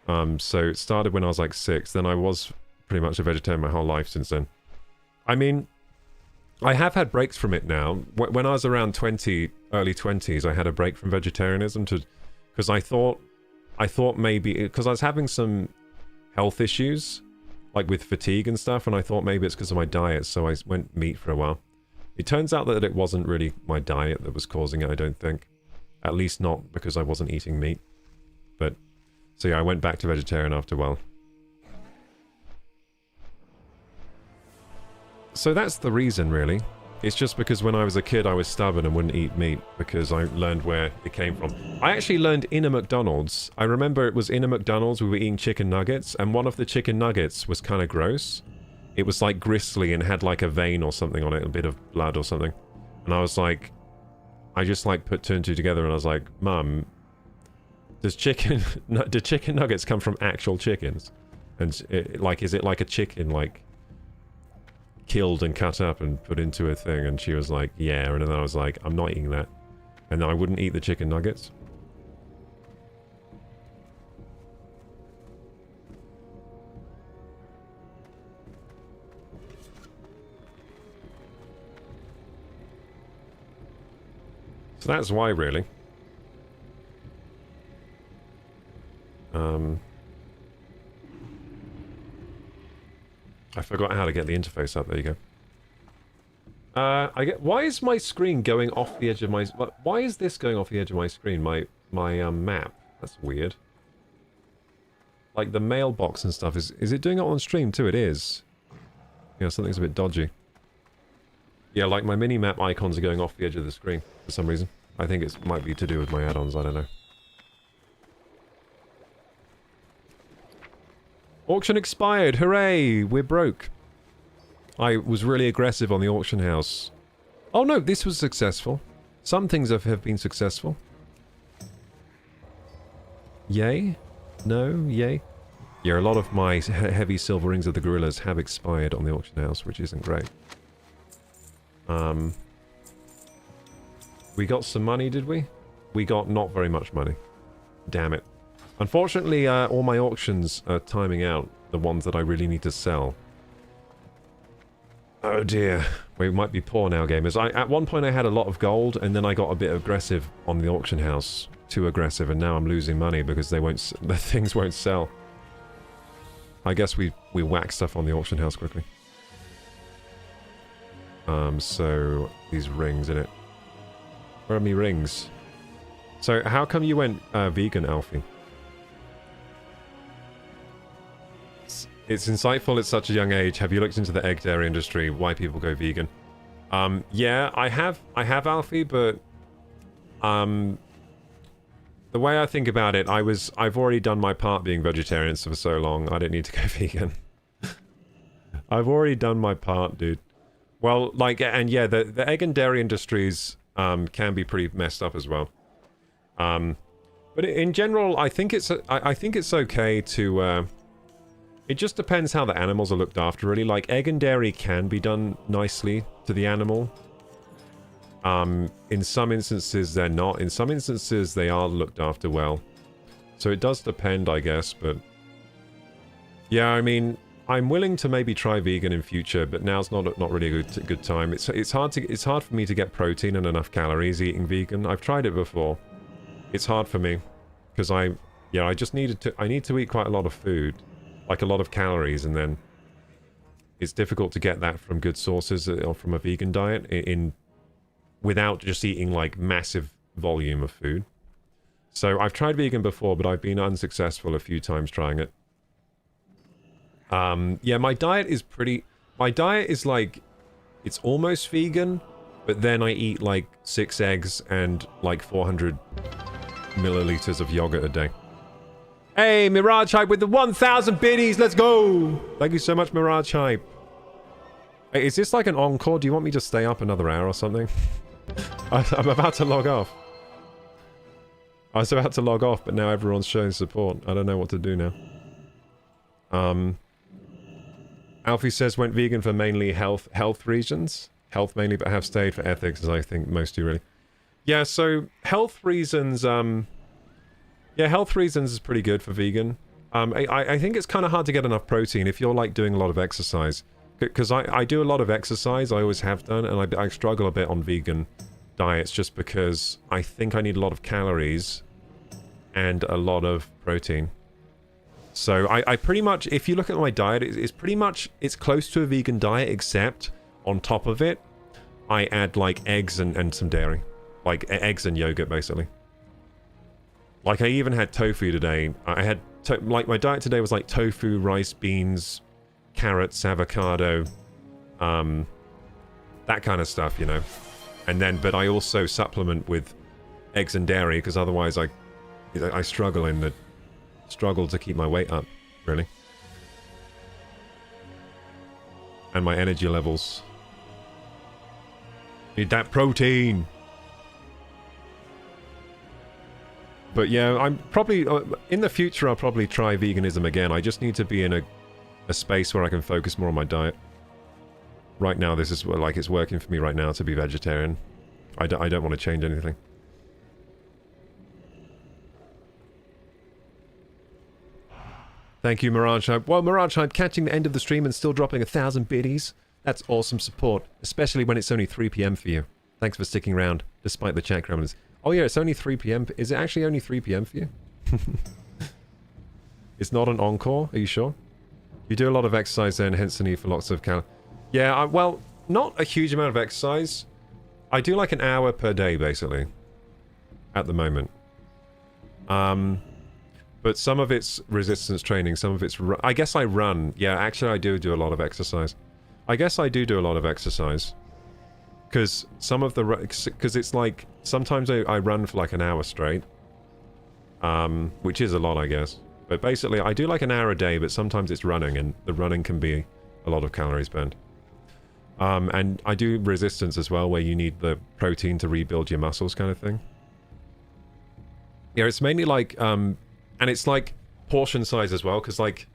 A: So it started when I was like 6. Then I was pretty much a vegetarian my whole life since then. I mean, I have had breaks from it now. When I was around 20, early 20s, I had a break from vegetarianism because I thought maybe, because I was having some health issues, like with fatigue and stuff, and I thought maybe it's because of my diet, so I went meat for a while. It turns out that it wasn't really my diet that was causing it, I don't think. At least not because I wasn't eating meat. But, so yeah, I went back to vegetarian after a while. So that's the reason, really. It's just because when I was a kid, I was stubborn and wouldn't eat meat because I learned where it came from. I actually learned in a McDonald's. I remember it was in a McDonald's, we were eating chicken nuggets, and one of the chicken nuggets was kind of gross. It was like gristly and had like a vein or something on it, a bit of blood or something. And I was like, I just like put 2 and 2 together and I was like, Mum, do chicken nuggets come from actual chickens? And is it like a chicken, like killed and cut up and put into a thing? And she was like, yeah. And then I was like, I'm not eating that. And then I wouldn't eat the chicken nuggets. So that's why, really. I forgot how to get the interface up. There you go. Why is my screen going off the edge of my... Why is this going off the edge of my screen? My map. That's weird. Like the mailbox and stuff. Is it doing it on stream too? It is. Yeah, something's a bit dodgy. Yeah, like my mini-map icons are going off the edge of the screen for some reason. I think it might be to do with my add-ons. I don't know. Auction expired! Hooray! We're broke. I was really aggressive on the auction house. Oh no, this was successful. Some things have been successful. Yay? No? Yay? Yeah, a lot of my heavy silver rings of the gorillas have expired on the auction house, which isn't great. We got some money, did we? We got not very much money. Damn it. Unfortunately, all my auctions are timing out, the ones that I really need to sell. Oh dear. We might be poor now, gamers. At one point I had a lot of gold, and then I got a bit aggressive on the auction house. Too aggressive, and now I'm losing money because the things won't sell. I guess we whack stuff on the auction house quickly. So these rings, innit? Where are me rings? So how come you went vegan, Alfie? It's insightful at such a young age. Have you looked into the egg dairy industry? Why people go vegan? Yeah, I have, Alfie, but the way I think about it, I've already done my part being vegetarian for so long. I don't need to go vegan. I've already done my part, dude. Well, like, and yeah, the egg and dairy industries can be pretty messed up as well. But in general, I think it's okay to. It just depends how the animals are looked after, really. Like, egg and dairy can be done nicely to the animal. In some instances, they're not. In some instances, they are looked after well. So it does depend, I guess, but... Yeah, I mean, I'm willing to maybe try vegan in future, but now's not really a good time. It's hard for me to get protein and enough calories eating vegan. I've tried it before. It's hard for me, because I need to eat quite a lot of food. Like a lot of calories, and then it's difficult to get that from good sources or from a vegan diet without just eating like massive volume of food. So I've tried vegan before, but I've been unsuccessful a few times trying it. Yeah, my diet is like, it's almost vegan, but then I eat like 6 eggs and like 400 milliliters of yogurt a day. Hey, Mirage Hype with the 1,000 biddies, let's go! Thank you so much, Mirage Hype. Hey, is this like an encore? Do you want me to stay up another hour or something? I'm about to log off. I was about to log off, but now everyone's showing support. I don't know what to do now. Alfie says, went vegan for mainly health reasons. Health mainly, but have stayed for ethics, as I think most do, really. Yeah, so health reasons, yeah, health reasons is pretty good for vegan. I think it's kind of hard to get enough protein if you're like doing a lot of exercise. Because I do a lot of exercise, I always have done, and I struggle a bit on vegan diets just because I think I need a lot of calories and a lot of protein. So I pretty much, if you look at my diet, it's pretty much, it's close to a vegan diet, except on top of it, I add like eggs and some dairy. Like eggs and yogurt, basically. Like, I even had tofu today. I had, like, my diet today was like tofu, rice, beans, carrots, avocado, that kind of stuff, you know. And then, but I also supplement with eggs and dairy, because otherwise I struggle to keep my weight up, really. And my energy levels. Need that protein! But yeah, I'm probably, in the future, I'll probably try veganism again. I just need to be in a space where I can focus more on my diet. Right now, this is, like, it's working for me right now to be vegetarian. I don't want to change anything. Thank you, Mirage Hype. Well, Mirage Hype catching the end of the stream and still dropping 1,000 biddies. That's awesome support, especially when it's only 3 PM for you. Thanks for sticking around, despite the chat gremlins. Oh yeah, it's only 3 PM. Is it actually only 3 PM for you? It's not an encore, are you sure? You do a lot of exercise then, hence the need for lots of Yeah, well, not a huge amount of exercise. I do like an hour per day, basically. At the moment. But some of it's resistance training, some of it's... I guess I run. Yeah, actually I do a lot of exercise. I guess I do a lot of exercise. Because some of the... Because it's like... Sometimes I run for like an hour straight. Which is a lot, I guess. But basically, I do like an hour a day, but sometimes it's running, and the running can be a lot of calories burned. And I do resistance as well, where you need the protein to rebuild your muscles kind of thing. Yeah, it's mainly like... and it's like portion size as well, because like...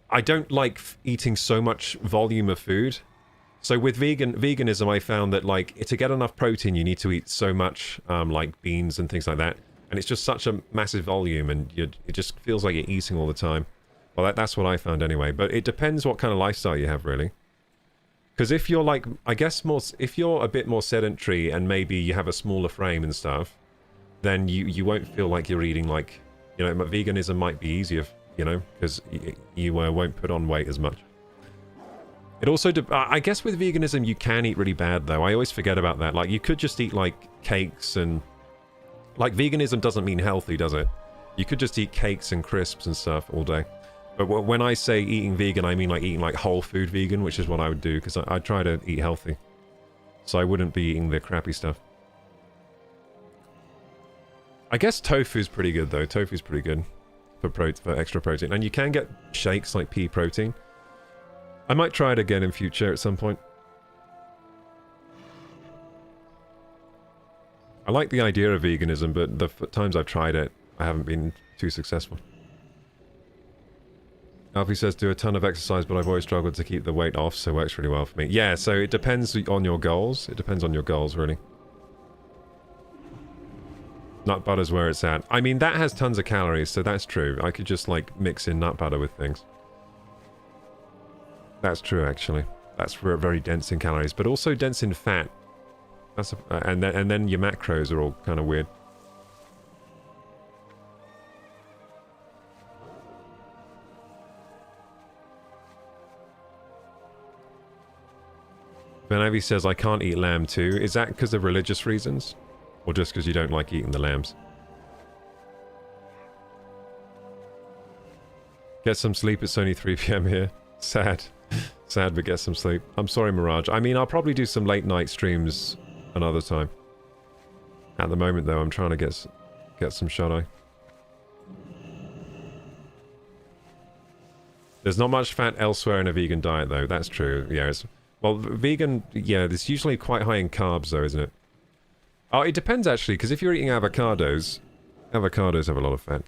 A: I don't like eating so much volume of food. So with veganism, I found that like to get enough protein, you need to eat so much like beans and things like that, and it's just such a massive volume, and it just feels like you're eating all the time. Well, that's what I found anyway. But it depends what kind of lifestyle you have, really. Because if you're like, I guess if you're a bit more sedentary and maybe you have a smaller frame and stuff, then you won't feel like you're eating like, you know, veganism might be easier, you know, because you won't put on weight as much. It also, I guess with veganism, you can eat really bad, though. I always forget about that. Like, you could just eat, like, cakes and... Like, veganism doesn't mean healthy, does it? You could just eat cakes and crisps and stuff all day. But when I say eating vegan, I mean like eating like whole food vegan, which is what I would do, because I try to eat healthy. So I wouldn't be eating the crappy stuff. I guess tofu's pretty good though. Tofu's pretty good for extra protein. And you can get shakes like pea protein. I might try it again in future at some point. I like the idea of veganism, but the times I've tried it, I haven't been too successful. Alfie says, do a ton of exercise, but I've always struggled to keep the weight off, so it works really well for me. Yeah, so it depends on your goals. It depends on your goals, really. Nut butter's where it's at. I mean, that has tons of calories, so that's true. I could just, like, mix in nut butter with things. That's true, actually. That's very dense in calories, but also dense in fat. That's and then your macros are all kind of weird. Benavi says, I can't eat lamb too. Is that because of religious reasons? Or just because you don't like eating the lambs? Get some sleep, it's only 3 PM here. Sad. Sad, but get some sleep. I'm sorry, Mirage. I mean, I'll probably do some late night streams another time. At the moment, though, I'm trying to get some shut-eye. There's not much fat elsewhere in a vegan diet, though. That's true. Yeah, well, vegan, yeah, it's usually quite high in carbs, though, isn't it? Oh, it depends, actually, because if you're eating avocados have a lot of fat.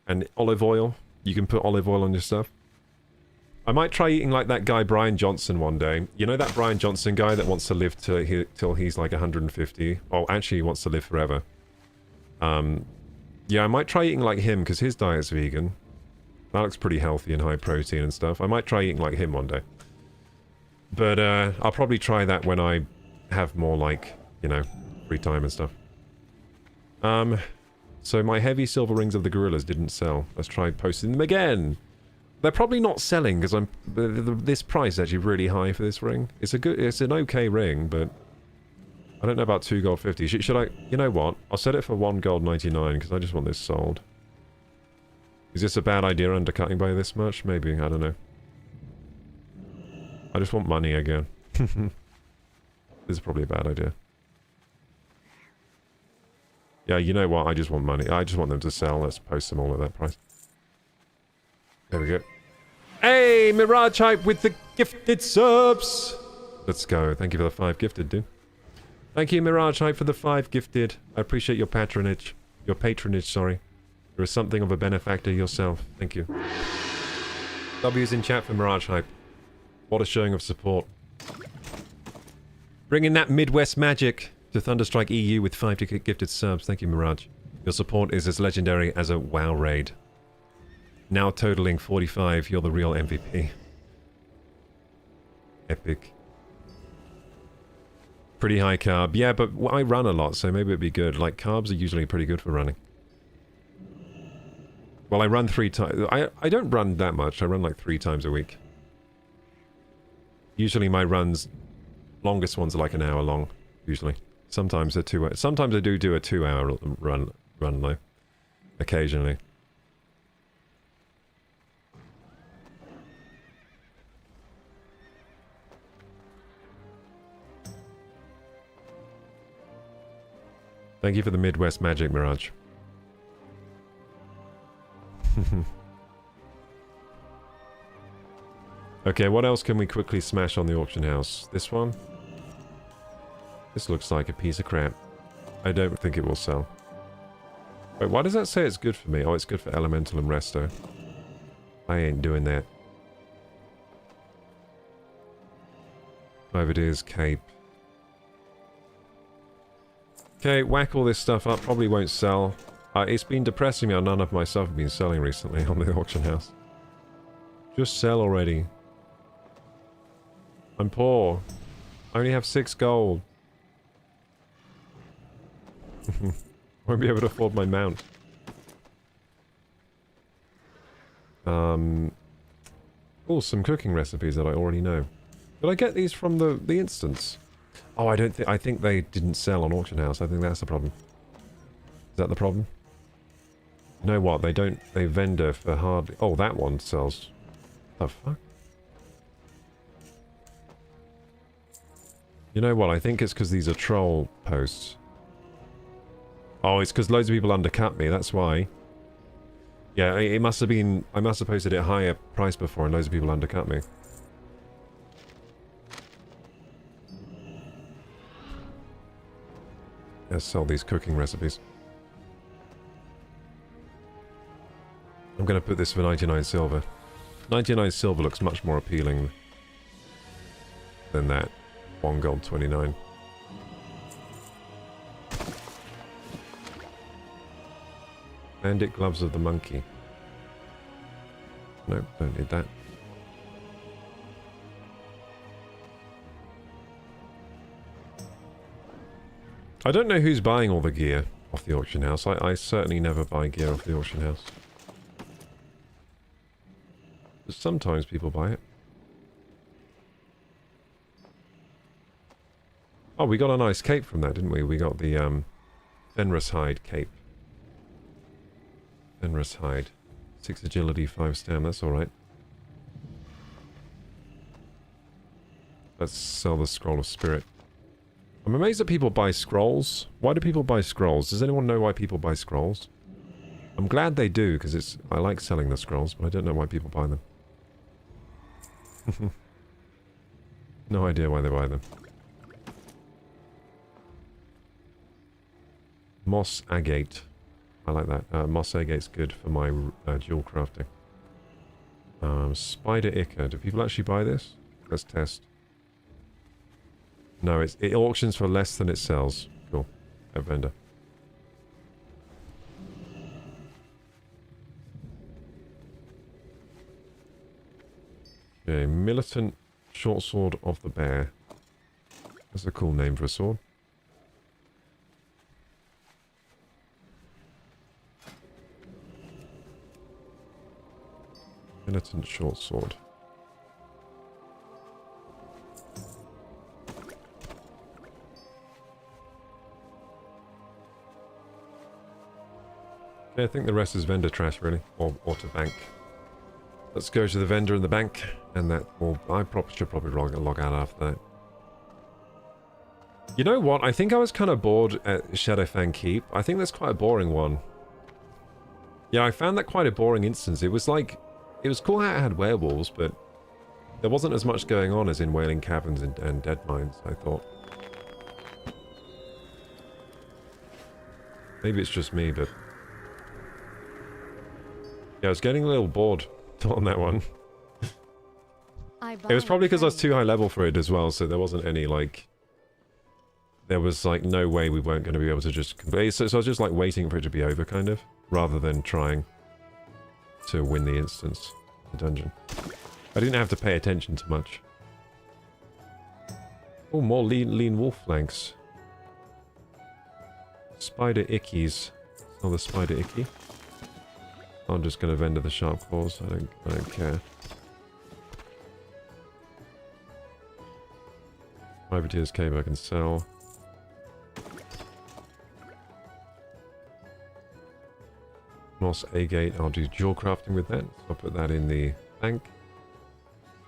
A: And olive oil. You can put olive oil on your stuff. I might try eating like that guy Brian Johnson one day. You know that Brian Johnson guy that wants to live till he's like 150? Oh, actually, he wants to live forever. Yeah, I might try eating like him, because his diet's vegan. That looks pretty healthy and high protein and stuff. I might try eating like him one day. But I'll probably try that when I have more, like, you know, free time and stuff. So my heavy silver rings of the gorillas didn't sell. Let's try posting them again. They're probably not selling because this price is actually really high for this ring. It's an okay ring, but I don't know about 2 gold 50. Should I? You know what? I'll set it for 1 gold 99 because I just want this sold. Is this a bad idea, undercutting by this much? Maybe, I don't know. I just want money again. This is probably a bad idea. Yeah, you know what? I just want money. I just want them to sell. Let's post them all at that price. There we go. Hey, Mirage Hype with the gifted subs! Let's go. Thank you for the 5 gifted, dude. Thank you, Mirage Hype, for the 5 gifted. I appreciate your patronage. Your patronage, sorry. You're something of a benefactor yourself. Thank you. W's in chat for Mirage Hype. What a showing of support. Bringing that Midwest magic to ThunderStrike EU with 5 gifted subs. Thank you, Mirage. Your support is as legendary as a WoW raid. Now totaling 45, you're the real MVP. Epic. Pretty high carb. Yeah, but I run a lot, so maybe it'd be good. Like, carbs are usually pretty good for running. Well, I run 3 times. I don't run that much. I run like 3 times a week. Usually my runs, longest ones are like an hour long, usually. Sometimes they're 2 hours. Sometimes I do a 2-hour run though. Occasionally. Thank you for the Midwest magic, Mirage. Okay, what else can we quickly smash on the auction house? This one? This looks like a piece of crap. I don't think it will sell. Wait, why does that say it's good for me? Oh, it's good for Elemental and Resto. I ain't doing that. Over it is, Cape. Okay, whack all this stuff up. Probably won't sell. It's been depressing me how none of my stuff have been selling recently on the auction house. Just sell already. I'm poor. I only have 6 gold. Won't be able to afford my mount. Oh, some cooking recipes that I already know. Did I get these from the instance? Oh, I think they didn't sell on auction house. I think that's the problem. Is that the problem? You know what? They vendor for hardly... Oh, that one sells. The fuck? You know what? I think it's because these are troll posts. Oh, it's because loads of people undercut me. That's why. Yeah, it must have been... I must have posted it at a higher price before and loads of people undercut me. Let's sell these cooking recipes. I'm going to put this for 99 silver. 99 silver looks much more appealing than that. 1 gold 29. Bandit gloves of the monkey. Nope, don't need that. I don't know who's buying all the gear off the auction house. I certainly never buy gear off the auction house. But sometimes people buy it. Oh, we got a nice cape from that, didn't we? We got the Fenris hide cape. Fenris hide. 6 agility, 5 stam, that's alright. Let's sell the scroll of spirit. I'm amazed that people buy scrolls. Why do people buy scrolls? Does anyone know why people buy scrolls? I'm glad they do, because I like selling the scrolls, but I don't know why people buy them. No idea why they buy them. Moss agate. I like that. Moss agate's good for my jewel crafting. Spider ichor. Do people actually buy this? Let's test. No, it auctions for less than it sells. Cool. At vendor. Okay, militant short sword of the bear. That's a cool name for a sword. Militant short sword. Okay, I think the rest is vendor trash, really, or to bank. Let's go to the vendor and the bank, and that will... I should probably log out after that. You know what? I think I was kind of bored at Shadowfang Keep. I think that's quite a boring one. Yeah, I found that quite a boring instance. It was like... It was cool how it had werewolves, but there wasn't as much going on as in Wailing Caverns and Dead Mines, I thought. Maybe it's just me, but... Yeah, I was getting a little bored on that one. It was probably because I was too high level for it as well, so there wasn't any, like... There was, like, no way we weren't going to be able to just... So I was just, like, waiting for it to be over, kind of, rather than trying to win the instance, the dungeon. I didn't have to pay attention to much. Oh, more lean wolf flanks. Spider ickies. Oh, the spider icky. I'm just going to vendor the sharp claws. I don't care. Privateer's cave I can sell. Moss agate. I'll do jewel crafting with that. So I'll put that in the bank.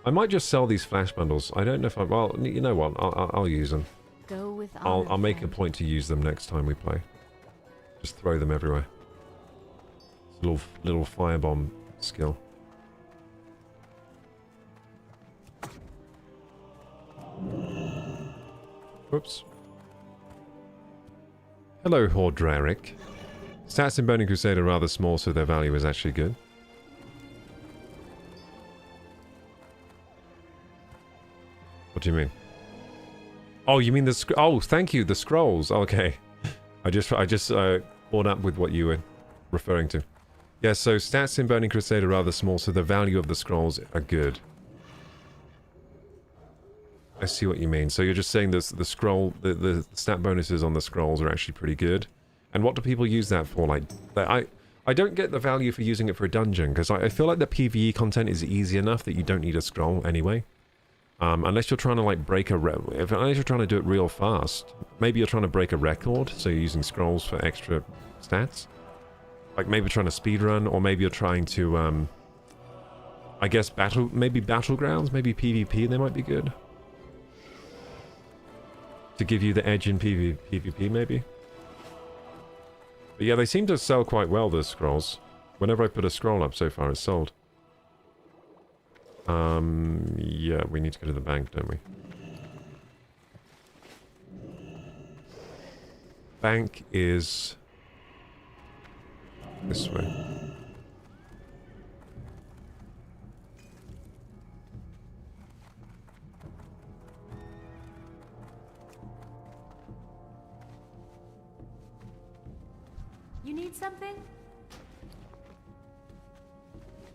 A: I might just sell these flash bundles. I don't know if I... Well, you know what? I'll use them.
D: Go with
A: I'll make a point to use them next time we play. Just throw them everywhere. It's a little firebomb skill. Whoops. Hello, Hordraric. Stats in Burning Crusade are rather small, so their value is actually good. What do you mean? Oh, you mean the oh, thank you, the scrolls. Okay. I just caught up with what you were referring to. Yeah, so stats in Burning Crusade are rather small, so the value of the scrolls are good. I see what you mean. So you're just saying this, the the stat bonuses on the scrolls are actually pretty good. And what do people use that for? Like, I don't get the value for using it for a dungeon, because I feel like the PvE content is easy enough that you don't need a scroll anyway. Unless you're trying to like break unless you're trying to do it real fast. Maybe you're trying to break a record, so you're using scrolls for extra stats. Like maybe trying to speedrun, or maybe you're trying to, I guess maybe battlegrounds, maybe PvP, they might be good. To give you the edge in PvP, maybe. But yeah, they seem to sell quite well, the scrolls. Whenever I put a scroll up so far, it's sold. Yeah, we need to go to the bank, don't we? Bank is this way.
B: You need something?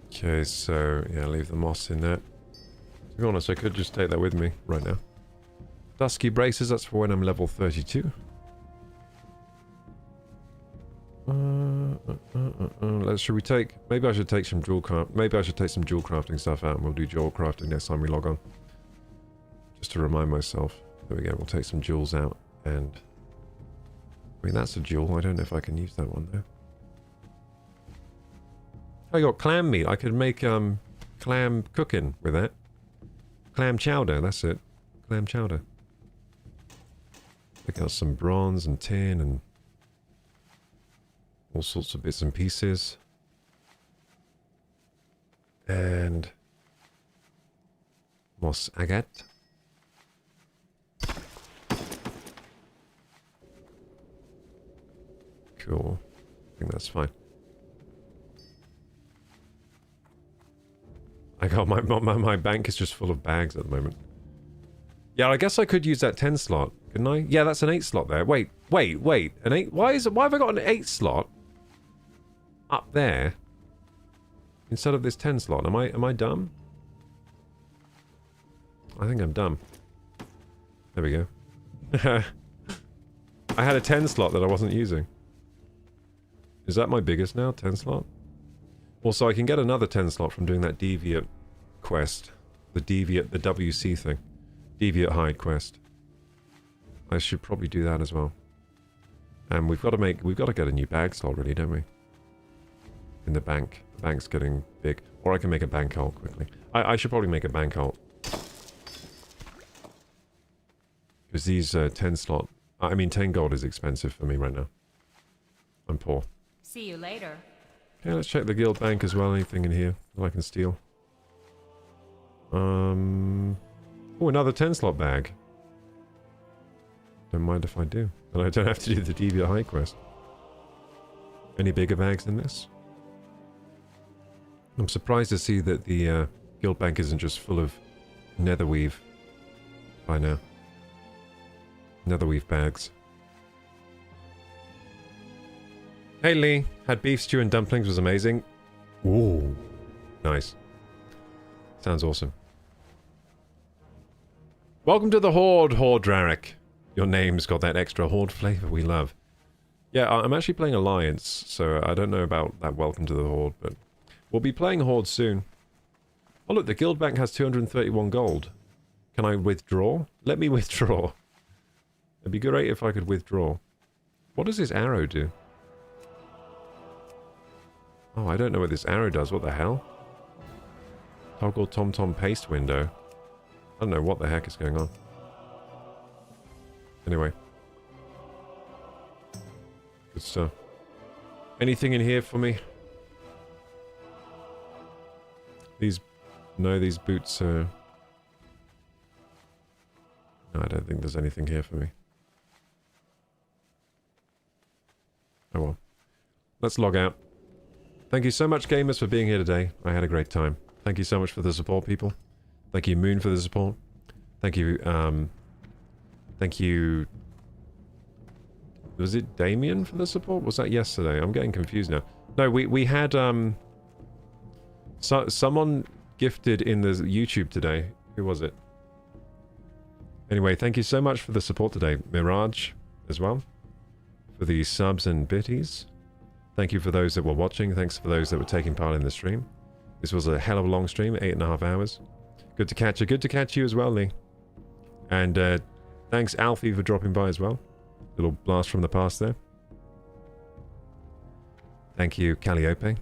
A: Okay, so yeah, leave the moss in there. To be honest, I could just take that with me right now. Dusky braces, that's for when I'm level 32. Should we take... Maybe I should take some dual crafting stuff out, and we'll do dual crafting next time we log on. Just to remind myself. There we go, we'll take some jewels out, and... I mean, that's a jewel. I don't know if I can use that one, though. I got clam meat. I could make, clam cooking with that. Clam chowder, that's it. Clam chowder. Pick out some bronze and tin and... all sorts of bits and pieces. And... moss agate. Cool. I think that's fine. I got my bank is just full of bags at the moment. Yeah, I guess I could use that 10 slot, couldn't I? Yeah, that's an 8 slot there. Wait. An 8? Why have I got an 8 slot up there instead of this 10 slot? Am I dumb? I think I'm dumb. There we go. I had a 10 slot that I wasn't using. Is that my biggest now? 10 slot? Also, I can get another 10 slot from doing that Deviate quest. The WC thing. Deviate Hide quest. I should probably do that as well. And we've got to get a new bag slot, really, don't we? In the bank. The bank's getting big. Or I can make a bank alt quickly. I should probably make a bank alt. Because these 10 slot... I mean, 10 gold is expensive for me right now. I'm poor.
B: See you later.
A: Okay, let's check the guild bank as well. Anything in here that I can steal? Oh, another 10 slot bag. Don't mind if I do. And I don't have to do the Deviate High quest. Any bigger bags than this? I'm surprised to see that the guild bank isn't just full of netherweave by now. Netherweave bags. Hey Lee, had beef stew and dumplings, was amazing. Ooh, nice. Sounds awesome. Welcome to the Horde, Draric. Your name's got that extra Horde flavor we love. Yeah, I'm actually playing Alliance, so I don't know about that welcome to the Horde, but we'll be playing Horde soon. Oh look, the guild bank has 231 gold. Can I withdraw? Let me withdraw. It'd be great if I could withdraw. What does this arrow do? Oh, I don't know what this arrow does. What the hell? Toggle TomTom paste window. I don't know what the heck is going on. Anyway. Good stuff. Anything in here for me? These... No, these boots are... No, I don't think there's anything here for me. Oh well. Let's log out. Thank you so much, gamers, for being here today. I had a great time. Thank you so much for the support, people. Thank you, Moon, for the support. Thank you, Thank you... Was it Damien for the support? Was that yesterday? I'm getting confused now. No, we had, someone gifted in the YouTube today. Who was it? Anyway, thank you so much for the support today. Mirage, as well. For the subs and bitties. Thank you for those that were watching. Thanks for those that were taking part in the stream. This was a hell of a long stream, 8.5 hours. Good to catch you. Good to catch you as well, Lee. And thanks, Alfie, for dropping by as well. Little blast from the past there. Thank you, Calliope, for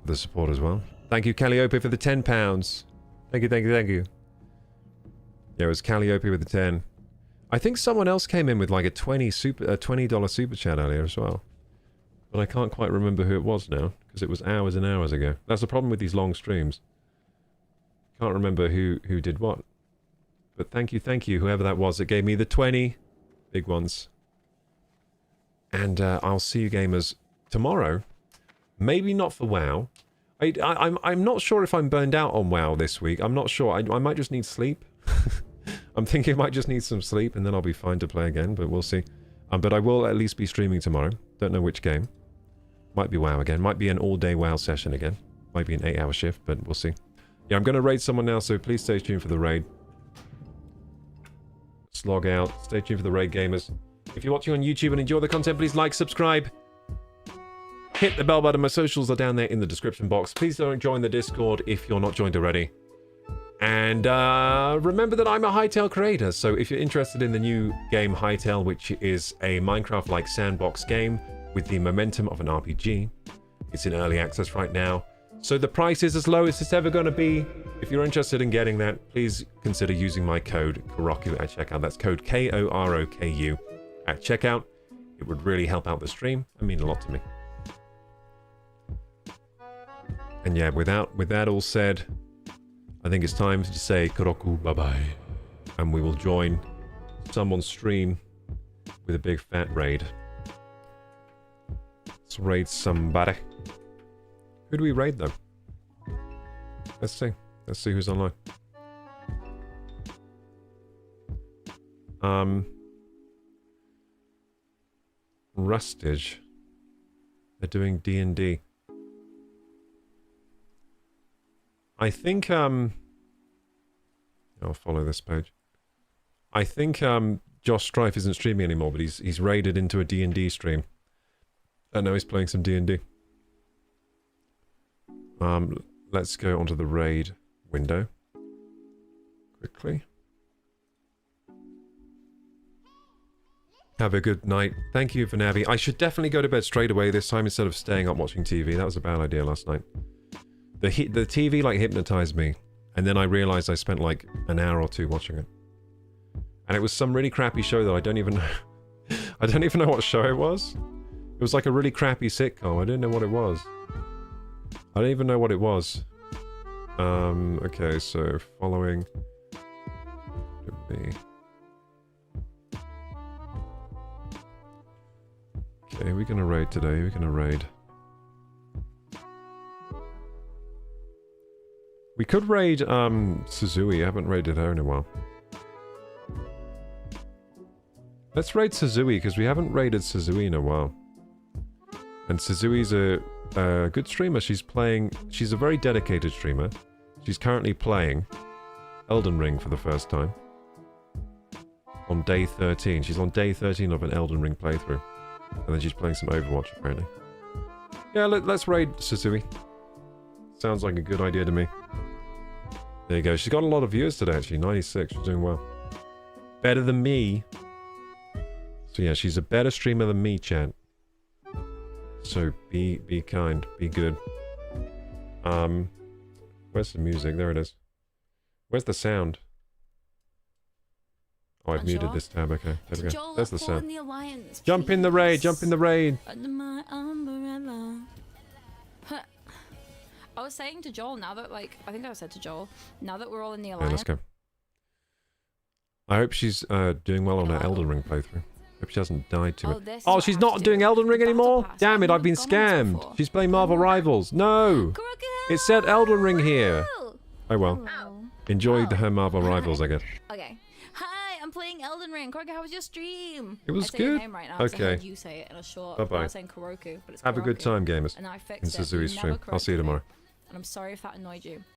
A: the support as well. Thank you, Calliope, for the £10. Thank you, thank you, thank you. Yeah, it was Calliope with the 10. I think someone else came in with like a $20 super chat earlier as well. But I can't quite remember who it was now, because it was hours and hours ago. That's the problem with these long streams. Can't remember who did what. But thank you, whoever that was that gave me the 20 big ones. And I'll see you gamers tomorrow. Maybe not for WoW. I'm not sure if I'm burned out on WoW this week. I'm not sure. I might just need sleep. I'm thinking I might just need some sleep and then I'll be fine to play again, but we'll see. But I will at least be streaming tomorrow. Don't know which game. Might be WoW again. Might be an all-day WoW session again. Might be an 8-hour shift, but we'll see. Yeah, I'm going to raid someone now, so please stay tuned for the raid. Let's log out. Stay tuned for the raid, gamers. If you're watching on YouTube and enjoy the content, please like, subscribe. Hit the bell button. My socials are down there in the description box. Please don't join the Discord if you're not joined already. And remember that I'm a Hytale creator, so if you're interested in the new game Hytale, which is a Minecraft-like sandbox game with the momentum of an RPG, it's in early access right now. So the price is as low as it's ever going to be. If you're interested in getting that, please consider using my code KOROKU at checkout. That's code KOROKU at checkout. It would really help out the stream and mean a lot to me. And yeah, with that all said, I think it's time to say Koroku bye-bye. And we will join someone's stream with a big fat raid. Let's raid somebody. Who do we raid though? Let's see. Let's see who's online. Rustage. They're doing D&D. I think, I'll follow this page. I think, Josh Strife isn't streaming anymore, but he's raided into a D&D stream. I know he's playing some D&D. Let's go onto the raid window. Quickly. Have a good night. Thank you for Navi. I should definitely go to bed straight away this time instead of staying up watching TV. That was a bad idea last night. The TV like hypnotized me, and then I realized I spent like an hour or two watching it. And it was some really crappy show that I don't even know. I don't even know what show it was. It was like a really crappy sitcom. I didn't know what it was. I don't even know what it was. Okay, so following should be. Okay, we're gonna raid today. We're gonna raid. We could raid Suzui. I haven't raided her in a while. Let's raid Suzui because we haven't raided Suzui in a while. And Suzui's a good streamer. She's a very dedicated streamer. She's currently playing Elden Ring for the first time. On day 13. She's on day 13 of an Elden Ring playthrough. And then she's playing some Overwatch, apparently. Yeah, let's raid Suzui. Sounds like a good idea to me. There you go. She's got a lot of viewers today, actually. 96. She's doing well. Better than me. So yeah, she's a better streamer than me, chat. So be kind. Be good. Where's the music? There it is. Where's the sound? Oh, I've muted this tab. Okay, there we go. There's the sound. Jump in the raid! Jump in the raid!
R: Under my umbrella. I was saying to Joel, now that, like, I think I said to Joel, now that we're all in the alliance...
A: Okay, let's go. I hope she's doing well on her Elden Ring playthrough. Hope she hasn't died too much. Oh, she's not doing Elden Ring anymore? Damn it, I've been scammed. She's playing Marvel Rivals. No! It said Elden Ring here. Oh well. Enjoy her Marvel Rivals, I guess.
R: Okay. Hi, I'm playing Elden Ring. Koroku, how was your stream?
A: It was
R: I say
A: good.
R: your name right now, I
A: Okay.
R: heard you say it in a short.
A: Bye-bye.
R: I was saying Koroku, but it's
A: Have a good
R: Koroku.
A: time, gamers.
R: And I
A: In
R: fixed it.
A: Suzui's
R: You
A: stream.
R: never
A: I'll see you
R: corrected me.
A: tomorrow.
R: And I'm sorry if that annoyed you.